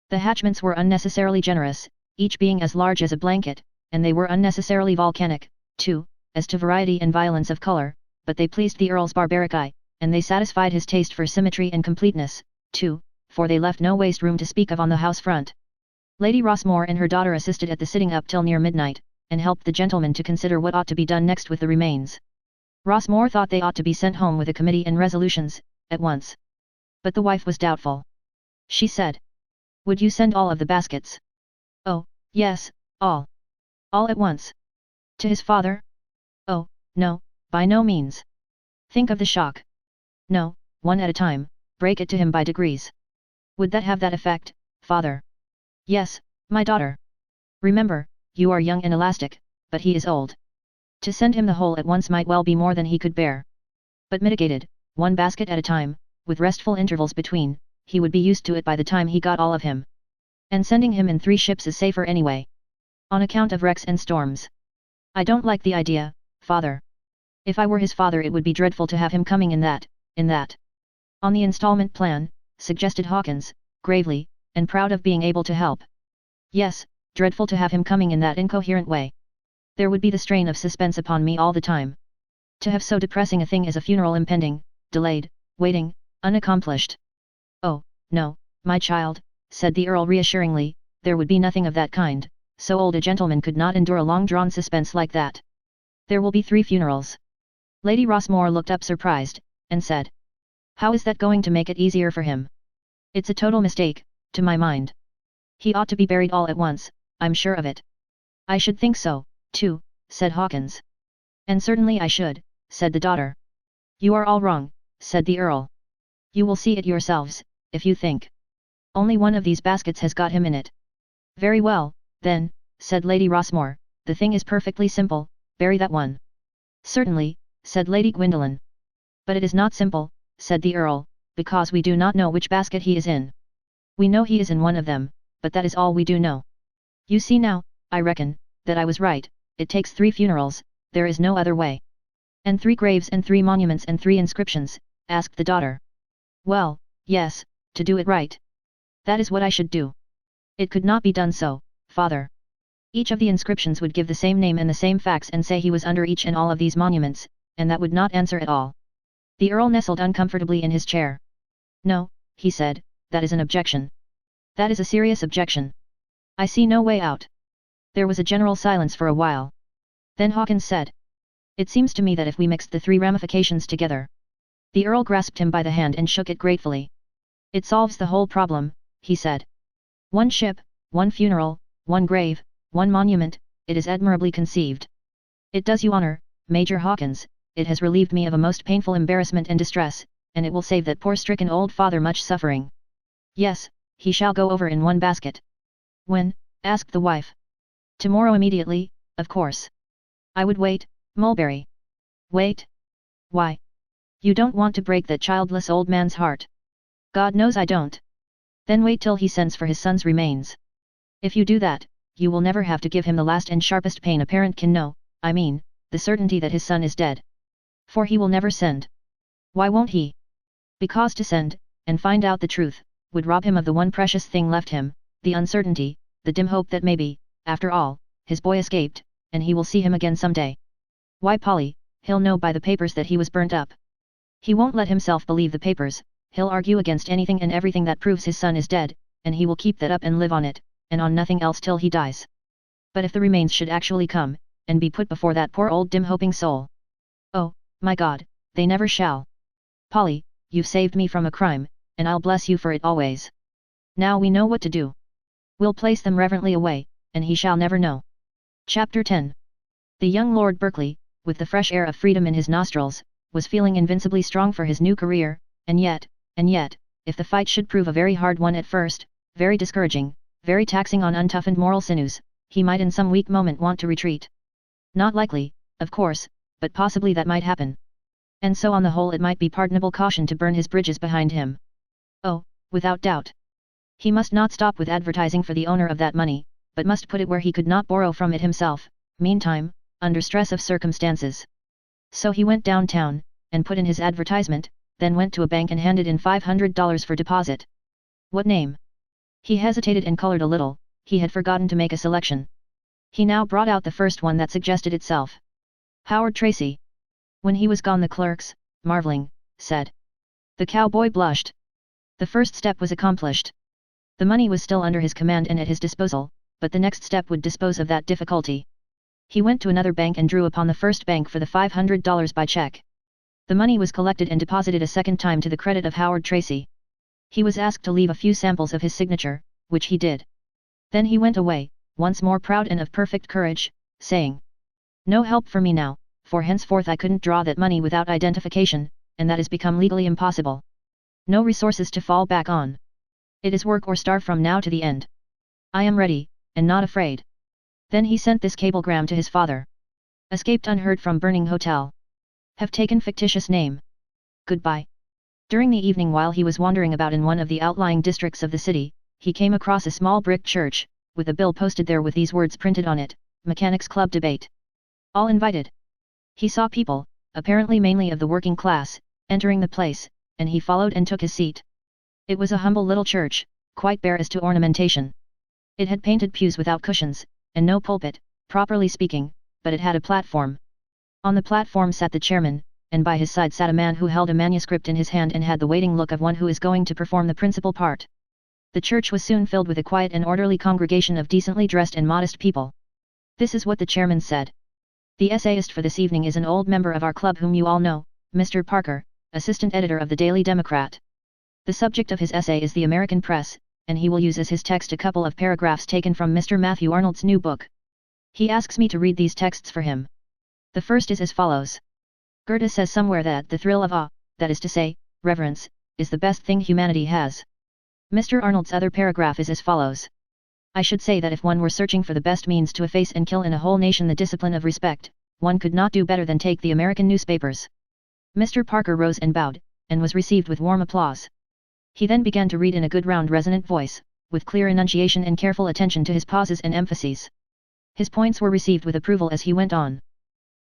The hatchments were unnecessarily generous, each being as large as a blanket, and they were unnecessarily volcanic, too, as to variety and violence of color, but they pleased the Earl's barbaric eye, and they satisfied his taste for symmetry and completeness, too, for they left no waste room to speak of on the house front. Lady Rossmore and her daughter assisted at the sitting up till near midnight, and helped the gentlemen to consider what ought to be done next with the remains. Rossmore thought they ought to be sent home with a committee and resolutions, at once. But the wife was doubtful. She said, "Would you send all of the baskets?" "Oh, yes, all. All at once." "To his father?" "Oh, no, by no means. Think of the shock." "No, one at a time, break it to him by degrees." "Would that have that effect, father?" "Yes, my daughter. Remember, you are young and elastic, but he is old. To send him the whole at once might well be more than he could bear. But mitigated, one basket at a time, with restful intervals between, he would be used to it by the time he got all of him. And sending him in 3 ships is safer anyway. On account of wrecks and storms. I don't like the idea, father. If I were his father it would be dreadful to have him coming in that. On the installment plan, suggested Hawkins, gravely, and proud of being able to help. Yes, dreadful to have him coming in that incoherent way. There would be the strain of suspense upon me all the time. To have so depressing a thing as a funeral impending, delayed, waiting, unaccomplished. "Oh, no, my child," said the Earl reassuringly, "there would be nothing of that kind, so old a gentleman could not endure a long-drawn suspense like that. There will be 3 funerals." Lady Rossmore looked up surprised, and said, "How is that going to make it easier for him? It's a total mistake, to my mind. He ought to be buried all at once, I'm sure of it." "I should think so, too," said Hawkins. "And certainly I should," said the daughter. "You are all wrong," said the Earl. "You will see it yourselves, if you think. Only one of these baskets has got him in it." "Very well, then," said Lady Rossmore, "the thing is perfectly simple, bury that one." "Certainly," said Lady Gwendolen. "But it is not simple," said the Earl, "because we do not know which basket he is in. We know he is in one of them, but that is all we do know. You see now, I reckon, that I was right, it takes 3 funerals, there is no other way." "And 3 graves and 3 monuments and 3 inscriptions?" asked the daughter. "Well, yes, to do it right. That is what I should do." "It could not be done so, father. Each of the inscriptions would give the same name and the same facts and say he was under each and all of these monuments, and that would not answer at all." The Earl nestled uncomfortably in his chair. "No," he said, "that is an objection. That is a serious objection. I see no way out. There was a general silence for a while. Then Hawkins said, "It seems to me that if we mixed the three ramifications together." The Earl grasped him by the hand and shook it gratefully. "It solves the whole problem," he said. "One ship, one funeral, one grave, one monument, it is admirably conceived. It does you honor, Major Hawkins, it has relieved me of a most painful embarrassment and distress, and it will save that poor stricken old father much suffering. Yes, he shall go over in one basket." "When?" asked the wife. "Tomorrow immediately, of course." "I would wait, Mulberry." "Wait? Why? You don't want to break that childless old man's heart." "God knows I don't." "Then wait till he sends for his son's remains. If you do that, you will never have to give him the last and sharpest pain a parent can know, I mean, the certainty that his son is dead. For he will never send." "Why won't he?" "Because to send, and find out the truth, would rob him of the one precious thing left him, the uncertainty, the dim hope that maybe, after all, his boy escaped, and he will see him again someday." "Why, Polly, he'll know by the papers that he was burnt up." "He won't let himself believe the papers, he'll argue against anything and everything that proves his son is dead, and he will keep that up and live on it, and on nothing else till he dies. But if the remains should actually come, and be put before that poor old dim-hoping soul. Oh, my God, they never shall. Polly, you've saved me from a crime, and I'll bless you for it always. Now we know what to do. We'll place them reverently away, and he shall never know." Chapter 10. The young Lord Berkeley, with the fresh air of freedom in his nostrils, was feeling invincibly strong for his new career, and yet, if the fight should prove a very hard one at first, very discouraging, very taxing on untoughened moral sinews, he might in some weak moment want to retreat. Not likely, of course, but possibly that might happen. And so on the whole it might be pardonable caution to burn his bridges behind him. Oh, without doubt. He must not stop with advertising for the owner of that money, but must put it where he could not borrow from it himself, meantime, under stress of circumstances. So he went downtown, and put in his advertisement, then went to a bank and handed in $500 for deposit. What name? He hesitated and colored a little, he had forgotten to make a selection. He now brought out the first one that suggested itself. Howard Tracy. When he was gone the clerks, marveling, said. The cowboy blushed. The first step was accomplished. The money was still under his command and at his disposal, but the next step would dispose of that difficulty. He went to another bank and drew upon the first bank for the $500 by check. The money was collected and deposited a second time to the credit of Howard Tracy. He was asked to leave a few samples of his signature, which he did. Then he went away, once more proud and of perfect courage, saying, "No help for me now, for henceforth I couldn't draw that money without identification, and that has become legally impossible. No resources to fall back on. It is work or starve from now to the end. I am ready, and not afraid." Then he sent this cablegram to his father. Escaped unheard from burning hotel. Have taken fictitious name. Goodbye. During the evening while he was wandering about in one of the outlying districts of the city, he came across a small brick church, with a bill posted there with these words printed on it, Mechanics Club Debate. All invited. He saw people, apparently mainly of the working class, entering the place, and he followed and took his seat. It was a humble little church, quite bare as to ornamentation. It had painted pews without cushions, and no pulpit, properly speaking, but it had a platform. On the platform sat the chairman, and by his side sat a man who held a manuscript in his hand and had the waiting look of one who is going to perform the principal part. The church was soon filled with a quiet and orderly congregation of decently dressed and modest people. This is what the chairman said. The essayist for this evening is an old member of our club whom you all know, Mr. Parker, assistant editor of the Daily Democrat. The subject of his essay is the American press, and he will use as his text a couple of paragraphs taken from Mr. Matthew Arnold's new book. He asks me to read these texts for him. The first is as follows. Goethe says somewhere that the thrill of awe, that is to say, reverence, is the best thing humanity has. Mr. Arnold's other paragraph is as follows. I should say that if one were searching for the best means to efface and kill in a whole nation the discipline of respect, one could not do better than take the American newspapers. Mr. Parker rose and bowed, and was received with warm applause. He then began to read in a good round resonant voice, with clear enunciation and careful attention to his pauses and emphases. His points were received with approval as he went on.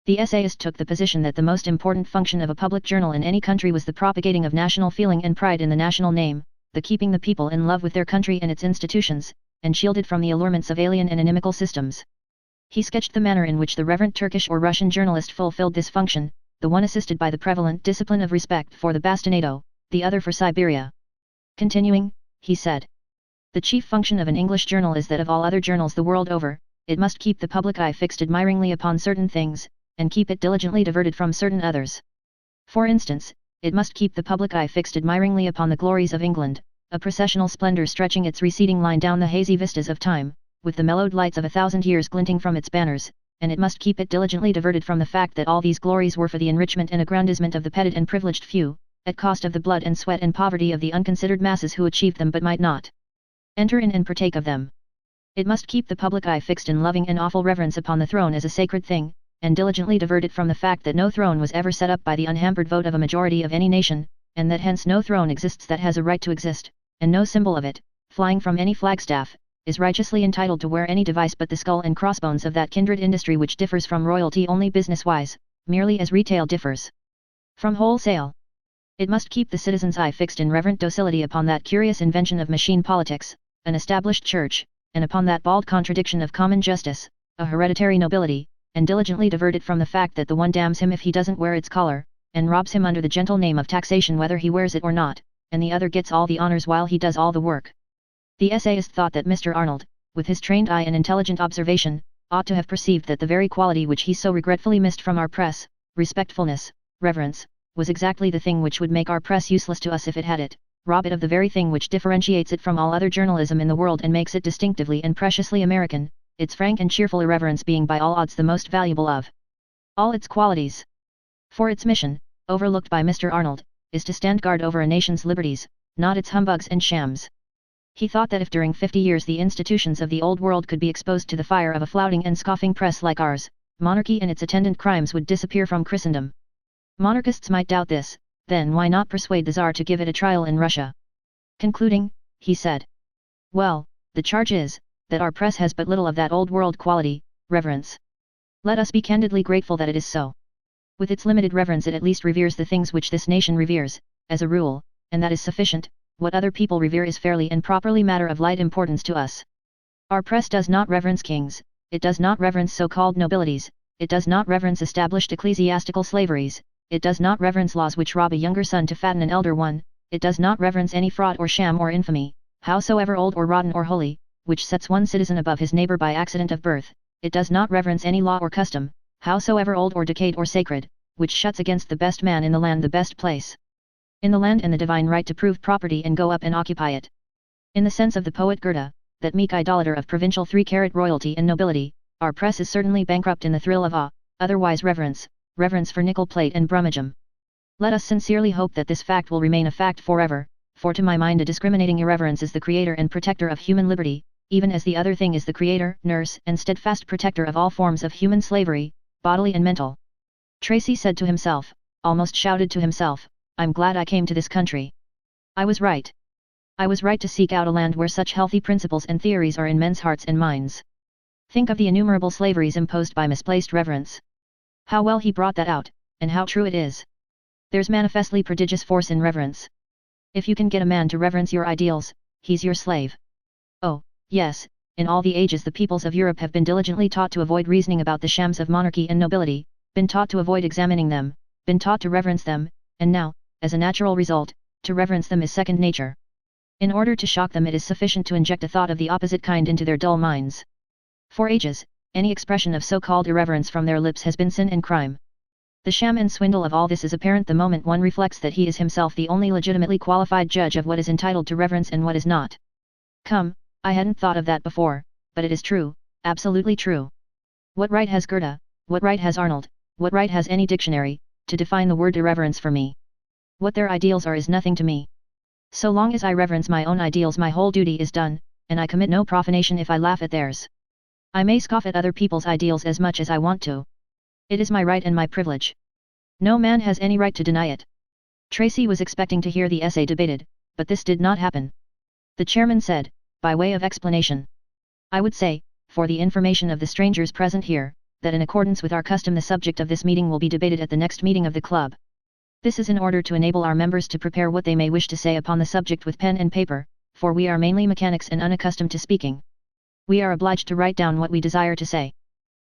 The essayist took the position that the most important function of a public journal in any country was the propagating of national feeling and pride in the national name, the keeping the people in love with their country and its institutions, and shielded from the allurements of alien and inimical systems. He sketched the manner in which the reverent Turkish or Russian journalist fulfilled this function, the one assisted by the prevalent discipline of respect for the bastinado, the other for Siberia. Continuing, he said, the chief function of an English journal is that of all other journals the world over, it must keep the public eye fixed admiringly upon certain things, and keep it diligently diverted from certain others. For instance, it must keep the public eye fixed admiringly upon the glories of England, a processional splendor stretching its receding line down the hazy vistas of time, with the mellowed lights of 1,000 years glinting from its banners, and it must keep it diligently diverted from the fact that all these glories were for the enrichment and aggrandizement of the petted and privileged few, at cost of the blood and sweat and poverty of the unconsidered masses who achieved them but might not enter in and partake of them. It must keep the public eye fixed in loving and awful reverence upon the throne as a sacred thing, and diligently divert it from the fact that no throne was ever set up by the unhampered vote of a majority of any nation, and that hence no throne exists that has a right to exist, and no symbol of it, flying from any flagstaff, is righteously entitled to wear any device but the skull and crossbones of that kindred industry which differs from royalty only business-wise, merely as retail differs from wholesale. It must keep the citizen's eye fixed in reverent docility upon that curious invention of machine politics, an established church, and upon that bald contradiction of common justice, a hereditary nobility, and diligently divert it from the fact that the one damns him if he doesn't wear its collar, and robs him under the gentle name of taxation whether he wears it or not, and the other gets all the honors while he does all the work. The essayist thought that Mr. Arnold, with his trained eye and intelligent observation, ought to have perceived that the very quality which he so regretfully missed from our press, respectfulness, reverence, was exactly the thing which would make our press useless to us if it had it, rob it of the very thing which differentiates it from all other journalism in the world and makes it distinctively and preciously American, its frank and cheerful irreverence being by all odds the most valuable of all its qualities. For its mission, overlooked by Mr. Arnold, is to stand guard over a nation's liberties, not its humbugs and shams. He thought that if during 50 years the institutions of the old world could be exposed to the fire of a flouting and scoffing press like ours, monarchy and its attendant crimes would disappear from Christendom. Monarchists might doubt this, then why not persuade the Tsar to give it a trial in Russia? Concluding, he said, "Well, the charge is, that our press has but little of that old world quality, reverence. Let us be candidly grateful that it is so. With its limited reverence it at least reveres the things which this nation reveres, as a rule, and that is sufficient. What other people revere is fairly and properly matter of light importance to us. Our press does not reverence kings, it does not reverence so-called nobilities, it does not reverence established ecclesiastical slaveries, it does not reverence laws which rob a younger son to fatten an elder one, it does not reverence any fraud or sham or infamy, howsoever old or rotten or holy, which sets one citizen above his neighbor by accident of birth, it does not reverence any law or custom, howsoever old or decayed or sacred, which shuts against the best man in the land the best place in the land and the divine right to prove property and go up and occupy it. In the sense of the poet Goethe, that meek idolater of provincial 3-carat royalty and nobility, our press is certainly bankrupt in the thrill of awe, otherwise reverence for nickel plate and brummagem. Let us sincerely hope that this fact will remain a fact forever, for to my mind a discriminating irreverence is the creator and protector of human liberty, even as the other thing is the creator, nurse, and steadfast protector of all forms of human slavery, bodily and mental. Tracy said to himself, almost shouted to himself, "I'm glad I came to this country. I was right. I was right to seek out a land where such healthy principles and theories are in men's hearts and minds. Think of the innumerable slaveries imposed by misplaced reverence. How well he brought that out, and how true it is. There's manifestly prodigious force in reverence. If you can get a man to reverence your ideals, he's your slave. Oh, yes, in all the ages the peoples of Europe have been diligently taught to avoid reasoning about the shams of monarchy and nobility, been taught to avoid examining them, been taught to reverence them, and now, as a natural result, to reverence them is second nature. In order to shock them it is sufficient to inject a thought of the opposite kind into their dull minds. For ages, any expression of so-called irreverence from their lips has been sin and crime. The sham and swindle of all this is apparent the moment one reflects that he is himself the only legitimately qualified judge of what is entitled to reverence and what is not. Come, I hadn't thought of that before, but it is true, absolutely true. What right has Goethe, what right has Arnold, what right has any dictionary, to define the word irreverence for me? What their ideals are is nothing to me. So long as I reverence my own ideals my whole duty is done, and I commit no profanation if I laugh at theirs. I may scoff at other people's ideals as much as I want to. It is my right and my privilege. No man has any right to deny it." Tracy was expecting to hear the essay debated, but this did not happen. The chairman said, by way of explanation, "I would say, for the information of the strangers present here, that in accordance with our custom the subject of this meeting will be debated at the next meeting of the club. This is in order to enable our members to prepare what they may wish to say upon the subject with pen and paper, for we are mainly mechanics and unaccustomed to speaking. We are obliged to write down what we desire to say."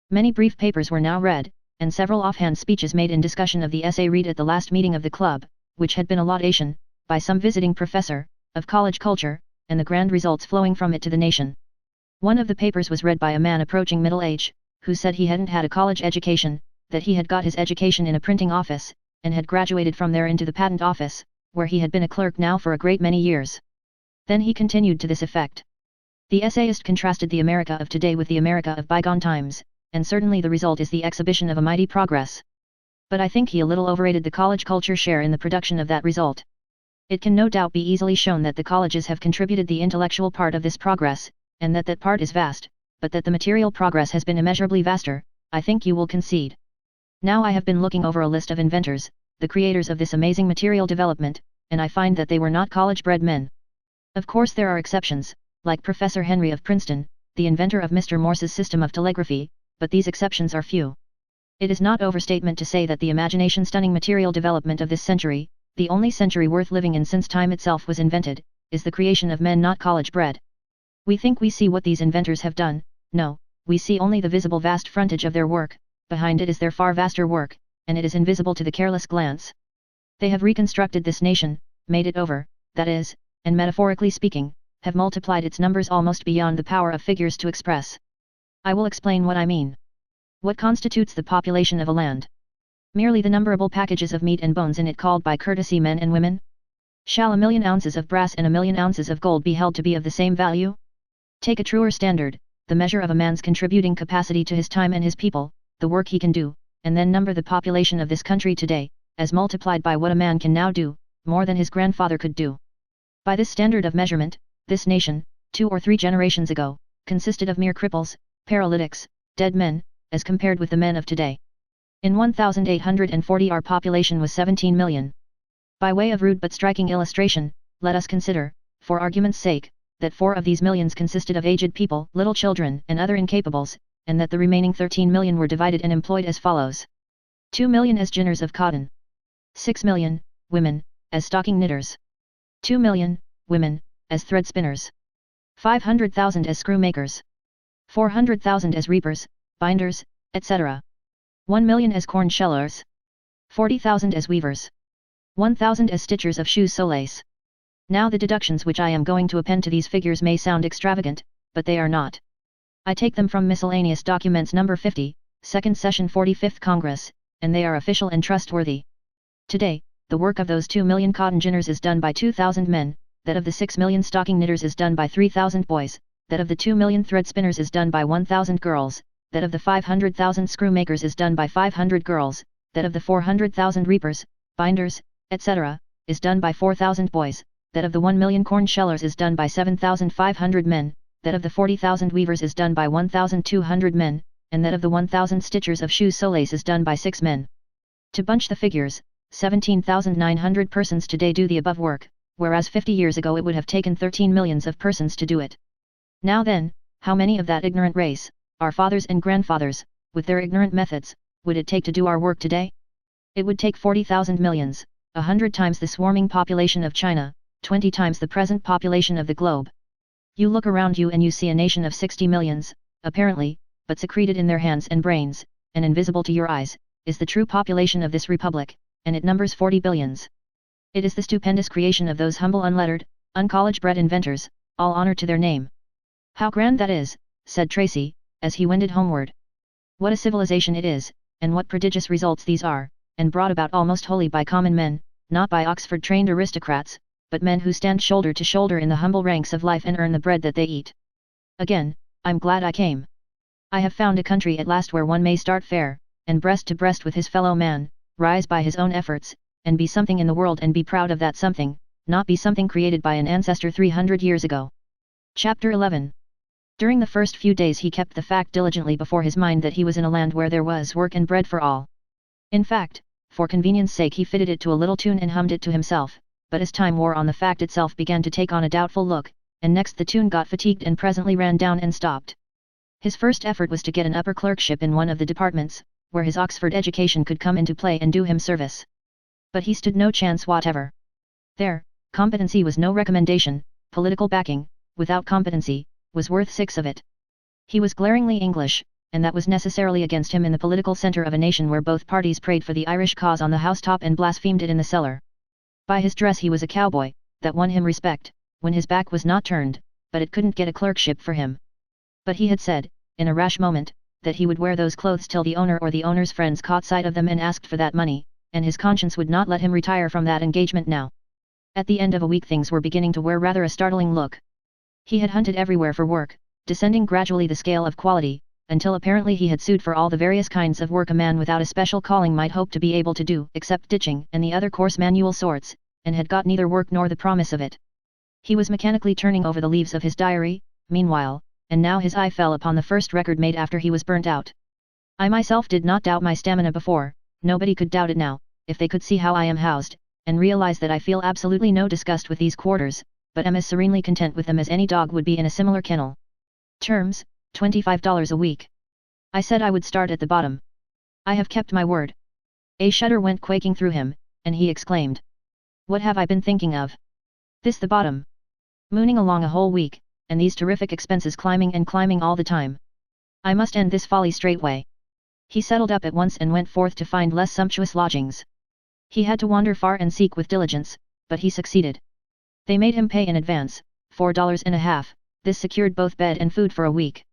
Many brief papers were now read, and several offhand speeches made in discussion of the essay read at the last meeting of the club, which had been a laudation, by some visiting professor, of college culture, and the grand results flowing from it to the nation. One of the papers was read by a man approaching middle age, who said he hadn't had a college education, that he had got his education in a printing office, and had graduated from there into the patent office, where he had been a clerk now for a great many years. Then he continued to this effect. The essayist contrasted the America of today with the America of bygone times, and certainly the result is the exhibition of a mighty progress. But I think he a little overrated the college culture share in the production of that result. It can no doubt be easily shown that the colleges have contributed the intellectual part of this progress, and that that part is vast, but that the material progress has been immeasurably vaster, I think you will concede. Now I have been looking over a list of inventors, the creators of this amazing material development, and I find that they were not college-bred men. Of course there are exceptions, like Professor Henry of Princeton, the inventor of Mr. Morse's system of telegraphy, but these exceptions are few. It is not overstatement to say that the imagination-stunning material development of this century, the only century worth living in since time itself was invented, is the creation of men not college-bred. We think we see what these inventors have done. No, we see only the visible vast frontage of their work, behind it is their far vaster work, and it is invisible to the careless glance. They have reconstructed this nation, made it over, that is, and metaphorically speaking, have multiplied its numbers almost beyond the power of figures to express. I will explain what I mean. What constitutes the population of a land? Merely the numberable packages of meat and bones in it called by courtesy men and women? Shall 1,000,000 ounces of brass and 1,000,000 ounces of gold be held to be of the same value? Take a truer standard, the measure of a man's contributing capacity to his time and his people, the work he can do, and then number the population of this country today, as multiplied by what a man can now do, more than his grandfather could do. By this standard of measurement, this nation, 2 or 3 generations ago, consisted of mere cripples, paralytics, dead men, as compared with the men of today. In 1840 our population was 17 million. By way of rude but striking illustration, let us consider, for argument's sake, that 4 of these millions consisted of aged people, little children, and other incapables, and that the remaining 13 million were divided and employed as follows. 2 million as ginners of cotton. 6 million, women, as stocking knitters. 2 million, women, as thread spinners. 500,000 as screw makers. 400,000 as reapers, binders, etc. 1 million as corn shellers. 40,000 as weavers. 1,000 as stitchers of shoes soles. Now the deductions which I am going to append to these figures may sound extravagant, but they are not. I take them from Miscellaneous Documents No. 50, 2nd Session 45th Congress, and they are official and trustworthy. Today, the work of those 2 million cotton ginners is done by 2,000 men, that of the 6 million stocking knitters is done by 3,000 boys, that of the 2 million thread spinners is done by 1,000 girls, that of the 500,000 screw makers is done by 500 girls, that of the 400,000 reapers, binders, etc., is done by 4,000 boys, that of the 1 million corn shellers is done by 7,500 men, that of the 40,000 weavers is done by 1,200 men, and that of the 1,000 stitchers of shoes soles is done by 6 men. To bunch the figures, 17,900 persons today do the above work, whereas 50 years ago it would have taken 13 millions of persons to do it. Now then, how many of that ignorant race, our fathers and grandfathers, with their ignorant methods, would it take to do our work today? It would take 40,000 millions, 100 times the swarming population of China, 20 times the present population of the globe. You look around you and you see a nation of 60 millions, apparently, but secreted in their hands and brains, and invisible to your eyes, is the true population of this republic, and it numbers 40 billions. It is the stupendous creation of those humble unlettered, uncollege-bred inventors, all honor to their name. How grand that is, said Tracy, as he wended homeward. What a civilization it is, and what prodigious results these are, and brought about almost wholly by common men, not by Oxford-trained aristocrats, but men who stand shoulder to shoulder in the humble ranks of life and earn the bread that they eat. Again, I'm glad I came. I have found a country at last where one may start fair, and breast to breast with his fellow man, rise by his own efforts, and be something in the world and be proud of that something, not be something created by an ancestor 300 years ago. Chapter 11. During the first few days he kept the fact diligently before his mind that he was in a land where there was work and bread for all. In fact, for convenience sake he fitted it to a little tune and hummed it to himself, but as time wore on the fact itself began to take on a doubtful look, and next the tune got fatigued and presently ran down and stopped. His first effort was to get an upper clerkship in one of the departments, where his Oxford education could come into play and do him service. But he stood no chance whatever. There, competency was no recommendation, political backing, without competency, was worth 6 of it. He was glaringly English, and that was necessarily against him in the political centre of a nation where both parties prayed for the Irish cause on the housetop and blasphemed it in the cellar. By his dress he was a cowboy, that won him respect, when his back was not turned, but it couldn't get a clerkship for him. But he had said, in a rash moment, that he would wear those clothes till the owner or the owner's friends caught sight of them and asked for that money, and his conscience would not let him retire from that engagement now. At the end of a week things were beginning to wear rather a startling look. He had hunted everywhere for work, descending gradually the scale of quality, until apparently he had sued for all the various kinds of work a man without a special calling might hope to be able to do, except ditching and the other coarse manual sorts, and had got neither work nor the promise of it. He was mechanically turning over the leaves of his diary, meanwhile, and now his eye fell upon the first record made after he was burnt out. I myself did not doubt my stamina before, nobody could doubt it now, if they could see how I am housed, and realize that I feel absolutely no disgust with these quarters, but am as serenely content with them as any dog would be in a similar kennel. Terms, $25 a week. I said I would start at the bottom. I have kept my word. A shudder went quaking through him, and he exclaimed. What have I been thinking of? This the bottom. Mooning along a whole week, and these terrific expenses climbing and climbing all the time. I must end this folly straightway. He settled up at once and went forth to find less sumptuous lodgings. He had to wander far and seek with diligence, but he succeeded. They made him pay in advance, $4.50, this secured both bed and food for a week.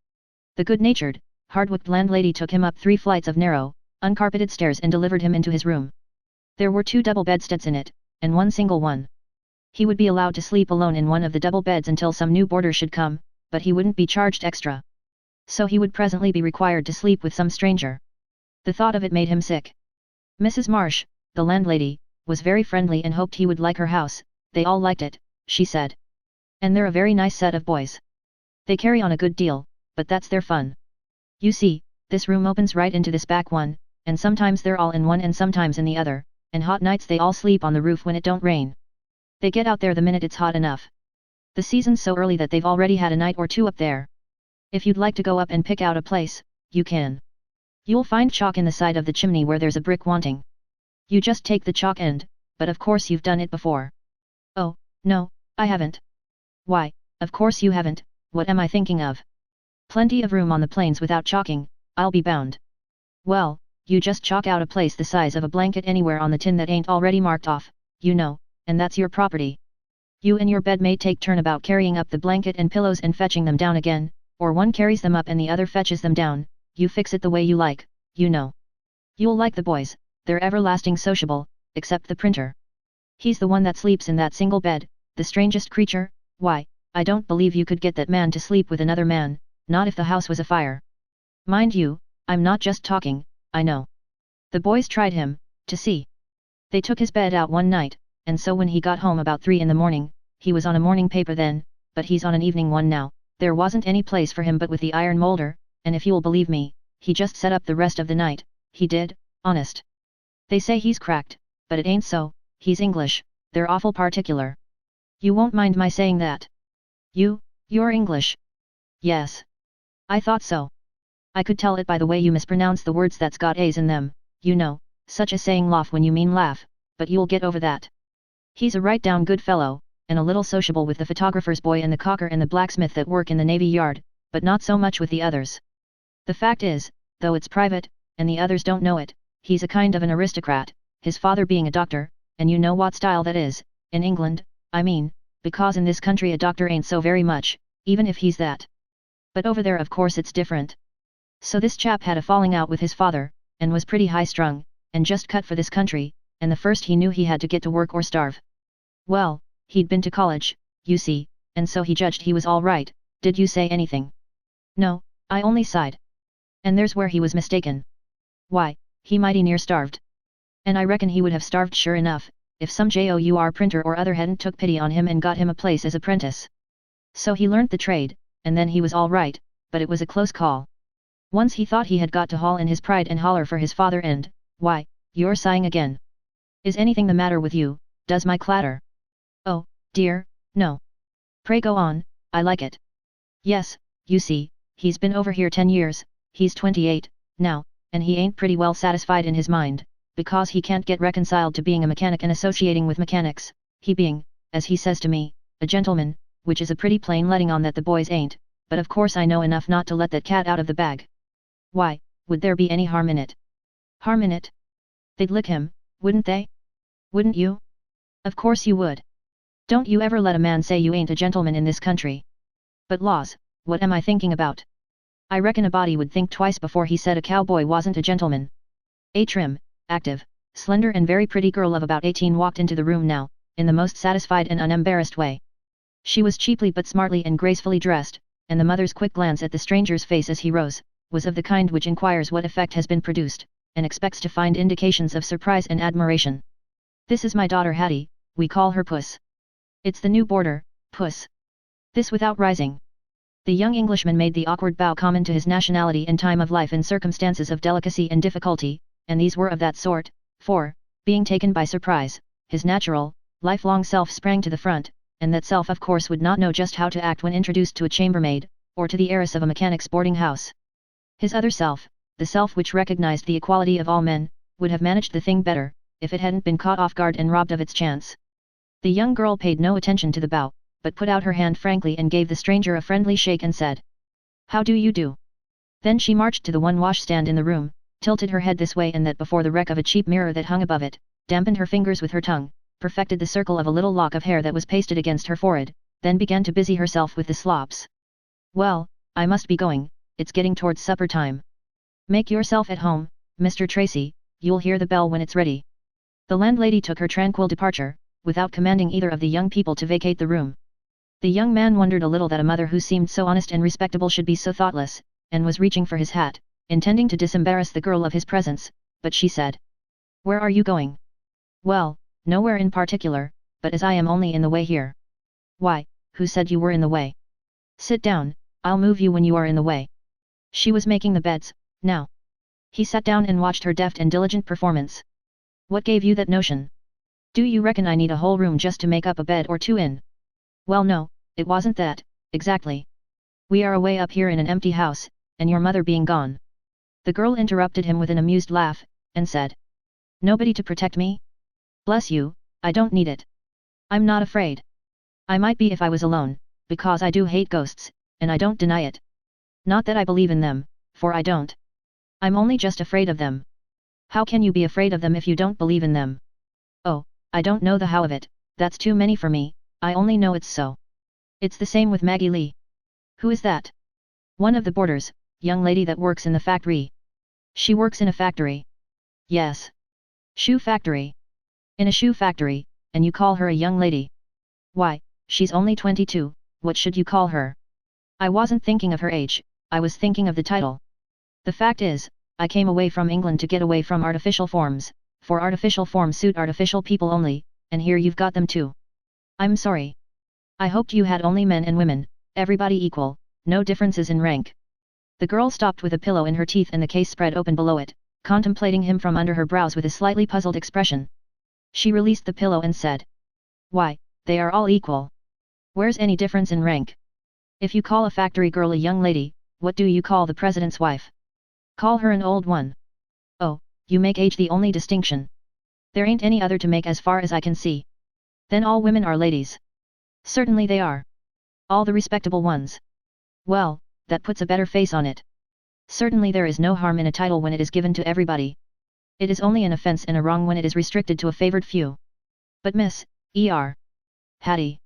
The good-natured, hard-worked landlady took him up 3 flights of narrow, uncarpeted stairs and delivered him into his room. There were 2 double bedsteads in it, and 1 single one. He would be allowed to sleep alone in one of the double beds until some new boarder should come, but he wouldn't be charged extra. So he would presently be required to sleep with some stranger. The thought of it made him sick. Mrs. Marsh, the landlady, was very friendly and hoped he would like her house. They all liked it, she said. And they're a very nice set of boys. They carry on a good deal, but that's their fun. You see, this room opens right into this back one, and sometimes they're all in one and sometimes in the other, and hot nights they all sleep on the roof when it don't rain. They get out there the minute it's hot enough. The season's so early that they've already had a night or 2 up there. If you'd like to go up and pick out a place, you can. You'll find chalk in the side of the chimney where there's a brick wanting. You just take the chalk end, but of course you've done it before. Oh, no, I haven't. Why, of course you haven't, what am I thinking of? Plenty of room on the plains without chalking, I'll be bound. Well, you just chalk out a place the size of a blanket anywhere on the tin that ain't already marked off, you know, and that's your property. You and your bed may take turn about carrying up the blanket and pillows and fetching them down again, or one carries them up and the other fetches them down, you fix it the way you like, you know. You'll like the boys, they're everlasting sociable, except the printer. He's the one that sleeps in that single bed, the strangest creature. Why, I don't believe you could get that man to sleep with another man, not if the house was afire. Mind you, I'm not just talking, I know. The boys tried him, to see. They took his bed out one night, and so when he got home about 3 in the morning, he was on a morning paper then, but he's on an evening one now, there wasn't any place for him but with the iron molder, and if you'll believe me, he just sat up the rest of the night, he did, honest. They say he's cracked, but it ain't so, he's English, they're awful particular. You won't mind my saying that? You're English? Yes. I thought so. I could tell it by the way you mispronounce the words that's got A's in them, you know, such as saying laugh when you mean laugh, but you'll get over that. He's a right down good fellow, and a little sociable with the photographer's boy and the caulker and the blacksmith that work in the Navy Yard, but not so much with the others. The fact is, though it's private, and the others don't know it, he's a kind of an aristocrat, his father being a doctor, and you know what style that is, in England, I mean, because in this country a doctor ain't so very much, even if he's that. But over there of course it's different. So this chap had a falling out with his father, and was pretty high-strung, and just cut for this country, and the first he knew he had to get to work or starve. Well, he'd been to college, you see, and so he judged he was all right. Did you say anything? No, I only sighed. And there's where he was mistaken. Why, he mighty near starved. And I reckon he would have starved sure enough, if some JOUR printer or other hadn't took pity on him and got him a place as apprentice. So he learnt the trade, and then he was all right, but it was a close call. Once he thought he had got to haul in his pride and holler for his father and, why, you're sighing again. Is anything the matter with you, does my clatter? Oh, dear, no. Pray go on, I like it. Yes, you see, he's been over here 10 years, he's 28, now, and he ain't pretty well satisfied in his mind, because he can't get reconciled to being a mechanic and associating with mechanics, he being, as he says to me, a gentleman, which is a pretty plain letting on that the boys ain't, but of course I know enough not to let that cat out of the bag. Why, would there be any harm in it? Harm in it? They'd lick him, wouldn't they? Wouldn't you? Of course you would. Don't you ever let a man say you ain't a gentleman in this country. But laws, what am I thinking about? I reckon a body would think twice before he said a cowboy wasn't a gentleman. A trim, active, slender and very pretty girl of about 18 walked into the room now, in the most satisfied and unembarrassed way. She was cheaply but smartly and gracefully dressed, and the mother's quick glance at the stranger's face as he rose, was of the kind which inquires what effect has been produced, and expects to find indications of surprise and admiration. This is my daughter Hattie, we call her Puss. It's the new boarder, Puss. This without rising. The young Englishman made the awkward bow common to his nationality and time of life in circumstances of delicacy and difficulty, and these were of that sort, for, being taken by surprise, his natural, lifelong self sprang to the front, and that self of course would not know just how to act when introduced to a chambermaid, or to the heiress of a mechanic's boarding house. His other self, the self which recognized the equality of all men, would have managed the thing better, if it hadn't been caught off guard and robbed of its chance. The young girl paid no attention to the bow, but put out her hand frankly and gave the stranger a friendly shake and said, "How do you do?" Then she marched to the one washstand in the room, tilted her head this way and that before the wreck of a cheap mirror that hung above it, dampened her fingers with her tongue, perfected the circle of a little lock of hair that was pasted against her forehead, then began to busy herself with the slops. "Well, I must be going, it's getting towards supper time. Make yourself at home, Mr. Tracy, you'll hear the bell when it's ready." The landlady took her tranquil departure, without commanding either of the young people to vacate the room. The young man wondered a little that a mother who seemed so honest and respectable should be so thoughtless, and was reaching for his hat, intending to disembarrass the girl of his presence, but she said, "Where are you going?" "Well, nowhere in particular, but as I am only in the way here." "Why, who said you were in the way?" "Sit down, I'll move you when you are in the way." She was making the beds, now. He sat down and watched her deft and diligent performance. "What gave you that notion? Do you reckon I need a whole room just to make up a bed or two in?" "Well no, it wasn't that, exactly. We are away up here in an empty house, and your mother being gone." The girl interrupted him with an amused laugh, and said, "Nobody to protect me? Bless you, I don't need it. I'm not afraid. I might be if I was alone, because I do hate ghosts, and I don't deny it. Not that I believe in them, for I don't. I'm only just afraid of them." "How can you be afraid of them if you don't believe in them?" "Oh, I don't know the how of it, that's too many for me, I only know it's so." "It's the same with Maggie Lee." "Who is that?" "One of the boarders, young lady that works in the factory." "She works in a factory?" "Yes." "Shoe factory?" "In a shoe factory, and you call her a young lady?" "Why, she's only 22, what should you call her?" "I wasn't thinking of her age, I was thinking of the title. The fact is, I came away from England to get away from artificial forms, for artificial forms suit artificial people only, and here you've got them too. I'm sorry. I hoped you had only men and women, everybody equal, no differences in rank." The girl stopped with a pillow in her teeth and the case spread open below it, contemplating him from under her brows with a slightly puzzled expression. She released the pillow and said, "Why, they are all equal. Where's any difference in rank? If you call a factory girl a young lady, what do you call the president's wife? Call her an old one. Oh, you make age the only distinction. There ain't any other to make as far as I can see. Then all women are ladies." "Certainly they are. All the respectable ones." "Well, that puts a better face on it. Certainly there is no harm in a title when it is given to everybody. It is only an offense and a wrong when it is restricted to a favored few. But Miss Hattie.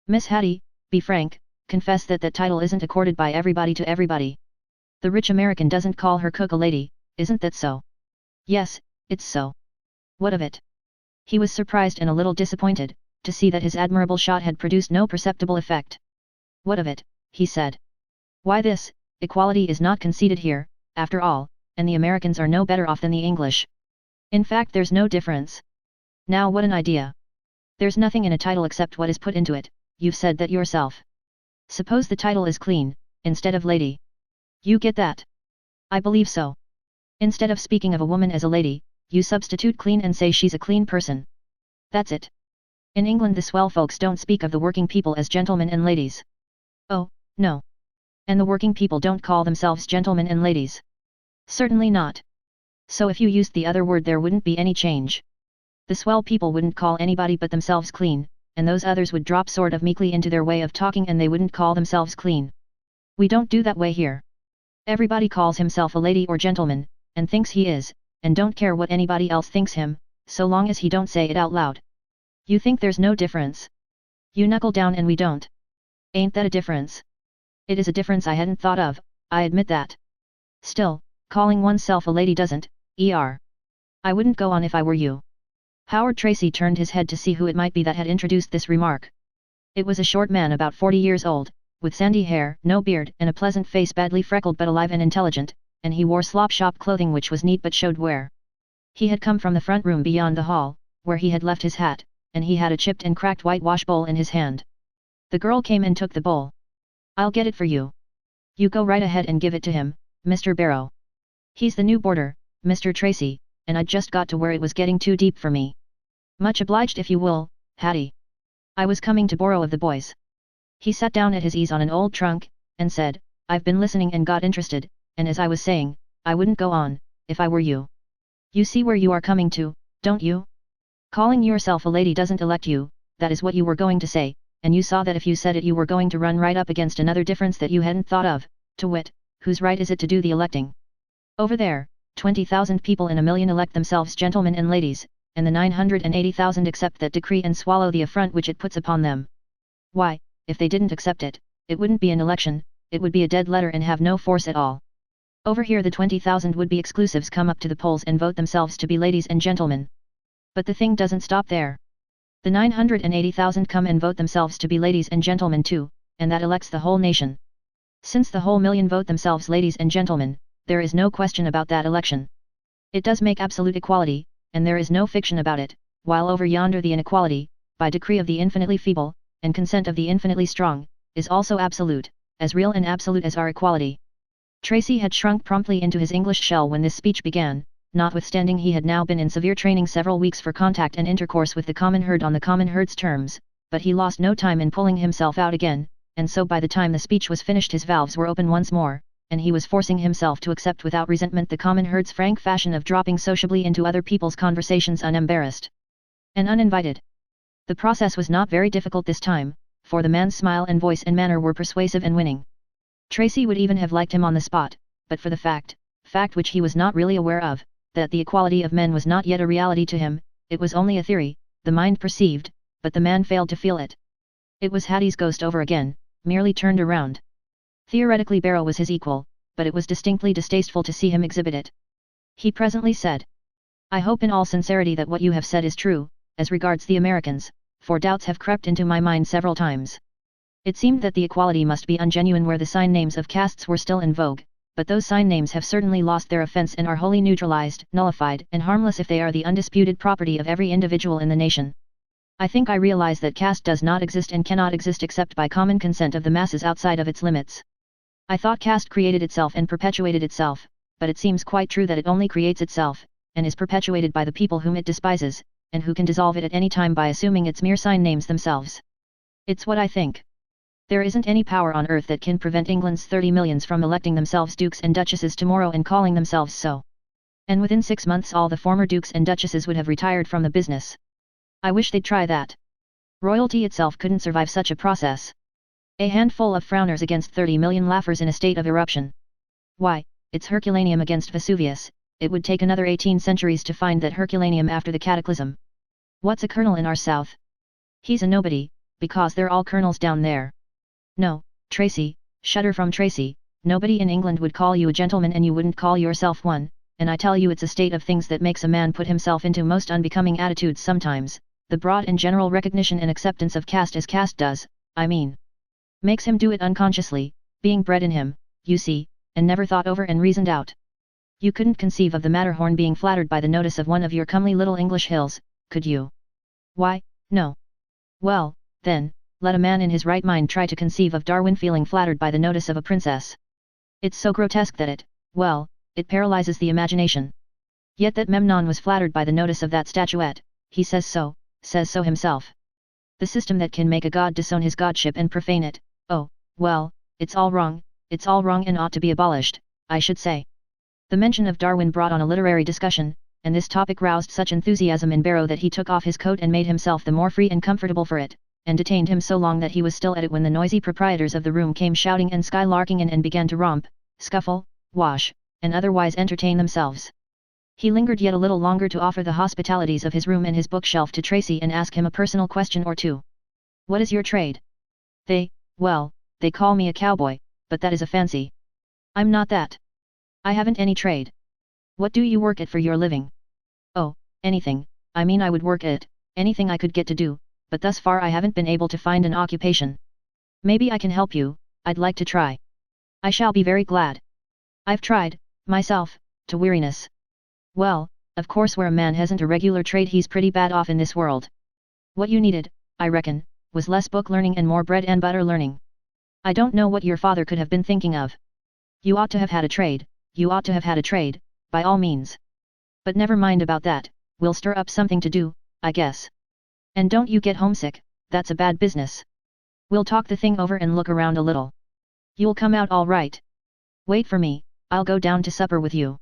Miss Hattie, be frank, confess that that title isn't accorded by everybody to everybody. The rich American doesn't call her cook a lady, isn't that so?" "Yes, it's so." "What of it?" He was surprised and a little disappointed, to see that his admirable shot had produced no perceptible effect. "What of it?" he said. "Why this, equality is not conceded here, after all, and the Americans are no better off than the English. In fact there's no difference. Now what an idea. There's nothing in a title except what is put into it, you've said that yourself. Suppose the title is clean, instead of lady. You get that?" "I believe so. Instead of speaking of a woman as a lady, you substitute clean and say she's a clean person. That's it. In England the swell folks don't speak of the working people as gentlemen and ladies." "Oh, no. And the working people don't call themselves gentlemen and ladies?" "Certainly not. So if you used the other word there wouldn't be any change. The swell people wouldn't call anybody but themselves clean, and those others would drop sort of meekly into their way of talking and they wouldn't call themselves clean. We don't do that way here. Everybody calls himself a lady or gentleman, and thinks he is, and don't care what anybody else thinks him, so long as he don't say it out loud." "You think there's no difference? You knuckle down and we don't. Ain't that a difference?" "It is a difference I hadn't thought of, I admit that. Still, calling oneself a lady doesn't, I wouldn't go on if I were you. Howard Tracy turned his head to see who it might be that had introduced this remark. It was a short man about 40 years old, with sandy hair, no beard, and a pleasant face badly freckled but alive and intelligent, and he wore slop-shop clothing which was neat but showed wear. He had come from the front room beyond the hall, where he had left his hat, and he had a chipped and cracked whitewash bowl in his hand. The girl came and took the bowl. I'll get it for you. You go right ahead and give it to him, Mr. Barrow. He's the new boarder, Mr. Tracy, and I'd just got to where it was getting too deep for me. Much obliged if you will, Hattie. I was coming to borrow of the boys. He sat down at his ease on an old trunk, and said, I've been listening and got interested, and as I was saying, I wouldn't go on, if I were you. You see where you are coming to, don't you? Calling yourself a lady doesn't elect you, that is what you were going to say, and you saw that if you said it you were going to run right up against another difference that you hadn't thought of, to wit, whose right is it to do the electing? Over there, 20,000 people in a million elect themselves gentlemen and ladies, and the 980,000 accept that decree and swallow the affront which it puts upon them. Why, if they didn't accept it, it wouldn't be an election, it would be a dead letter and have no force at all. Over here the 20,000 would-be exclusives come up to the polls and vote themselves to be ladies and gentlemen. But the thing doesn't stop there. The 980,000 come and vote themselves to be ladies and gentlemen too, and that elects the whole nation. Since the whole million vote themselves ladies and gentlemen, there is no question about that election. It does make absolute equality, and there is no fiction about it, while over yonder the inequality, by decree of the infinitely feeble, and consent of the infinitely strong, is also absolute, as real and absolute as our equality. Tracy had shrunk promptly into his English shell when this speech began, notwithstanding he had now been in severe training several weeks for contact and intercourse with the common herd on the common herd's terms, but he lost no time in pulling himself out again, and so by the time the speech was finished his valves were open once more, and he was forcing himself to accept without resentment the common herd's frank fashion of dropping sociably into other people's conversations unembarrassed and uninvited. The process was not very difficult this time, for the man's smile and voice and manner were persuasive and winning. Tracy would even have liked him on the spot, but for the fact which he was not really aware of, that the equality of men was not yet a reality to him. It was only a theory, the mind perceived, but the man failed to feel it. It was Hattie's ghost over again, merely turned around. Theoretically Barrow was his equal, but it was distinctly distasteful to see him exhibit it. He presently said, I hope in all sincerity that what you have said is true, as regards the Americans, for doubts have crept into my mind several times. It seemed that the equality must be ungenuine where the sign names of castes were still in vogue, but those sign names have certainly lost their offense and are wholly neutralized, nullified, and harmless if they are the undisputed property of every individual in the nation. I think I realize that caste does not exist and cannot exist except by common consent of the masses outside of its limits. I thought caste created itself and perpetuated itself, but it seems quite true that it only creates itself, and is perpetuated by the people whom it despises, and who can dissolve it at any time by assuming its mere sign names themselves. It's what I think. There isn't any power on earth that can prevent England's 30 millions from electing themselves dukes and duchesses tomorrow and calling themselves so. And within 6 months all the former dukes and duchesses would have retired from the business. I wish they'd try that. Royalty itself couldn't survive such a process. A handful of frowners against 30 million laughers in a state of eruption. Why, it's Herculaneum against Vesuvius. It would take another 18 centuries to find that Herculaneum after the cataclysm. What's a colonel in our South? He's a nobody, because they're all colonels down there. No, Tracy, shudder from Tracy, nobody in England would call you a gentleman and you wouldn't call yourself one, and I tell you it's a state of things that makes a man put himself into most unbecoming attitudes sometimes, the broad and general recognition and acceptance of caste as caste does, I mean. Makes him do it unconsciously, being bred in him, you see, and never thought over and reasoned out. You couldn't conceive of the Matterhorn being flattered by the notice of one of your comely little English hills, could you? Why, no. Well, then, let a man in his right mind try to conceive of Darwin feeling flattered by the notice of a princess. It's so grotesque that it paralyzes the imagination. Yet that Memnon was flattered by the notice of that statuette, he says so himself. The system that can make a god disown his godship and profane it, oh, well, it's all wrong and ought to be abolished, I should say. The mention of Darwin brought on a literary discussion, and this topic roused such enthusiasm in Barrow that he took off his coat and made himself the more free and comfortable for it, and detained him so long that he was still at it when the noisy proprietors of the room came shouting and skylarking in and began to romp, scuffle, wash, and otherwise entertain themselves. He lingered yet a little longer to offer the hospitalities of his room and his bookshelf to Tracy and ask him a personal question or two. What is your trade? They call me a cowboy, but that is a fancy. I'm not that. I haven't any trade. What do you work at for your living? Oh, anything, I mean I would work at anything I could get to do, but thus far I haven't been able to find an occupation. Maybe I can help you, I'd like to try. I shall be very glad. I've tried, myself, to weariness. Well, of course where a man hasn't a regular trade he's pretty bad off in this world. What you needed, I reckon, was less book learning and more bread and butter learning. I don't know what your father could have been thinking of. You ought to have had a trade, you ought to have had a trade, by all means. But never mind about that, we'll stir up something to do, I guess. And don't you get homesick, that's a bad business. We'll talk the thing over and look around a little. You'll come out all right. Wait for me, I'll go down to supper with you.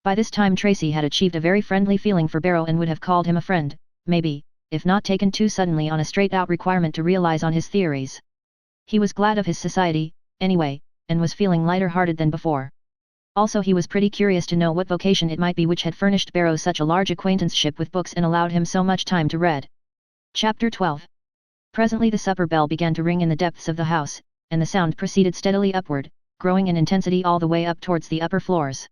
By this time Tracy had achieved a very friendly feeling for Barrow and would have called him a friend, maybe, if not taken too suddenly on a straight-out requirement to realize on his theories. He was glad of his society, anyway, and was feeling lighter-hearted than before. Also he was pretty curious to know what vocation it might be which had furnished Barrow such a large acquaintanceship with books and allowed him so much time to read. Chapter 12. Presently the supper bell began to ring in the depths of the house, and the sound proceeded steadily upward, growing in intensity all the way up towards the upper floors.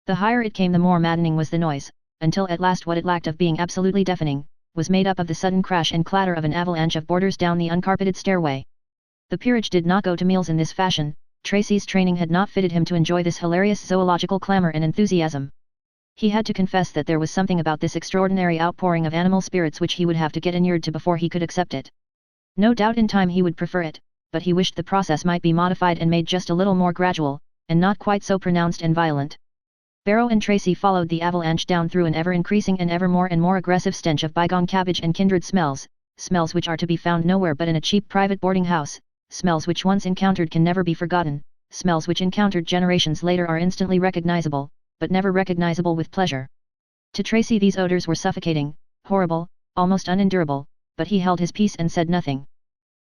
The higher it came the more maddening was the noise, until at last what it lacked of being absolutely deafening, was made up of the sudden crash and clatter of an avalanche of boarders down the uncarpeted stairway. The peerage did not go to meals in this fashion, Tracy's training had not fitted him to enjoy this hilarious zoological clamor and enthusiasm. He had to confess that there was something about this extraordinary outpouring of animal spirits which he would have to get inured to before he could accept it. No doubt in time he would prefer it, but he wished the process might be modified and made just a little more gradual, and not quite so pronounced and violent. Barrow and Tracy followed the avalanche down through an ever-increasing and more aggressive stench of bygone cabbage and kindred smells, smells which are to be found nowhere but in a cheap private boarding house, smells which once encountered can never be forgotten, smells which encountered generations later are instantly recognizable, but never recognizable with pleasure. To Tracy these odors were suffocating, horrible, almost unendurable, but he held his peace and said nothing.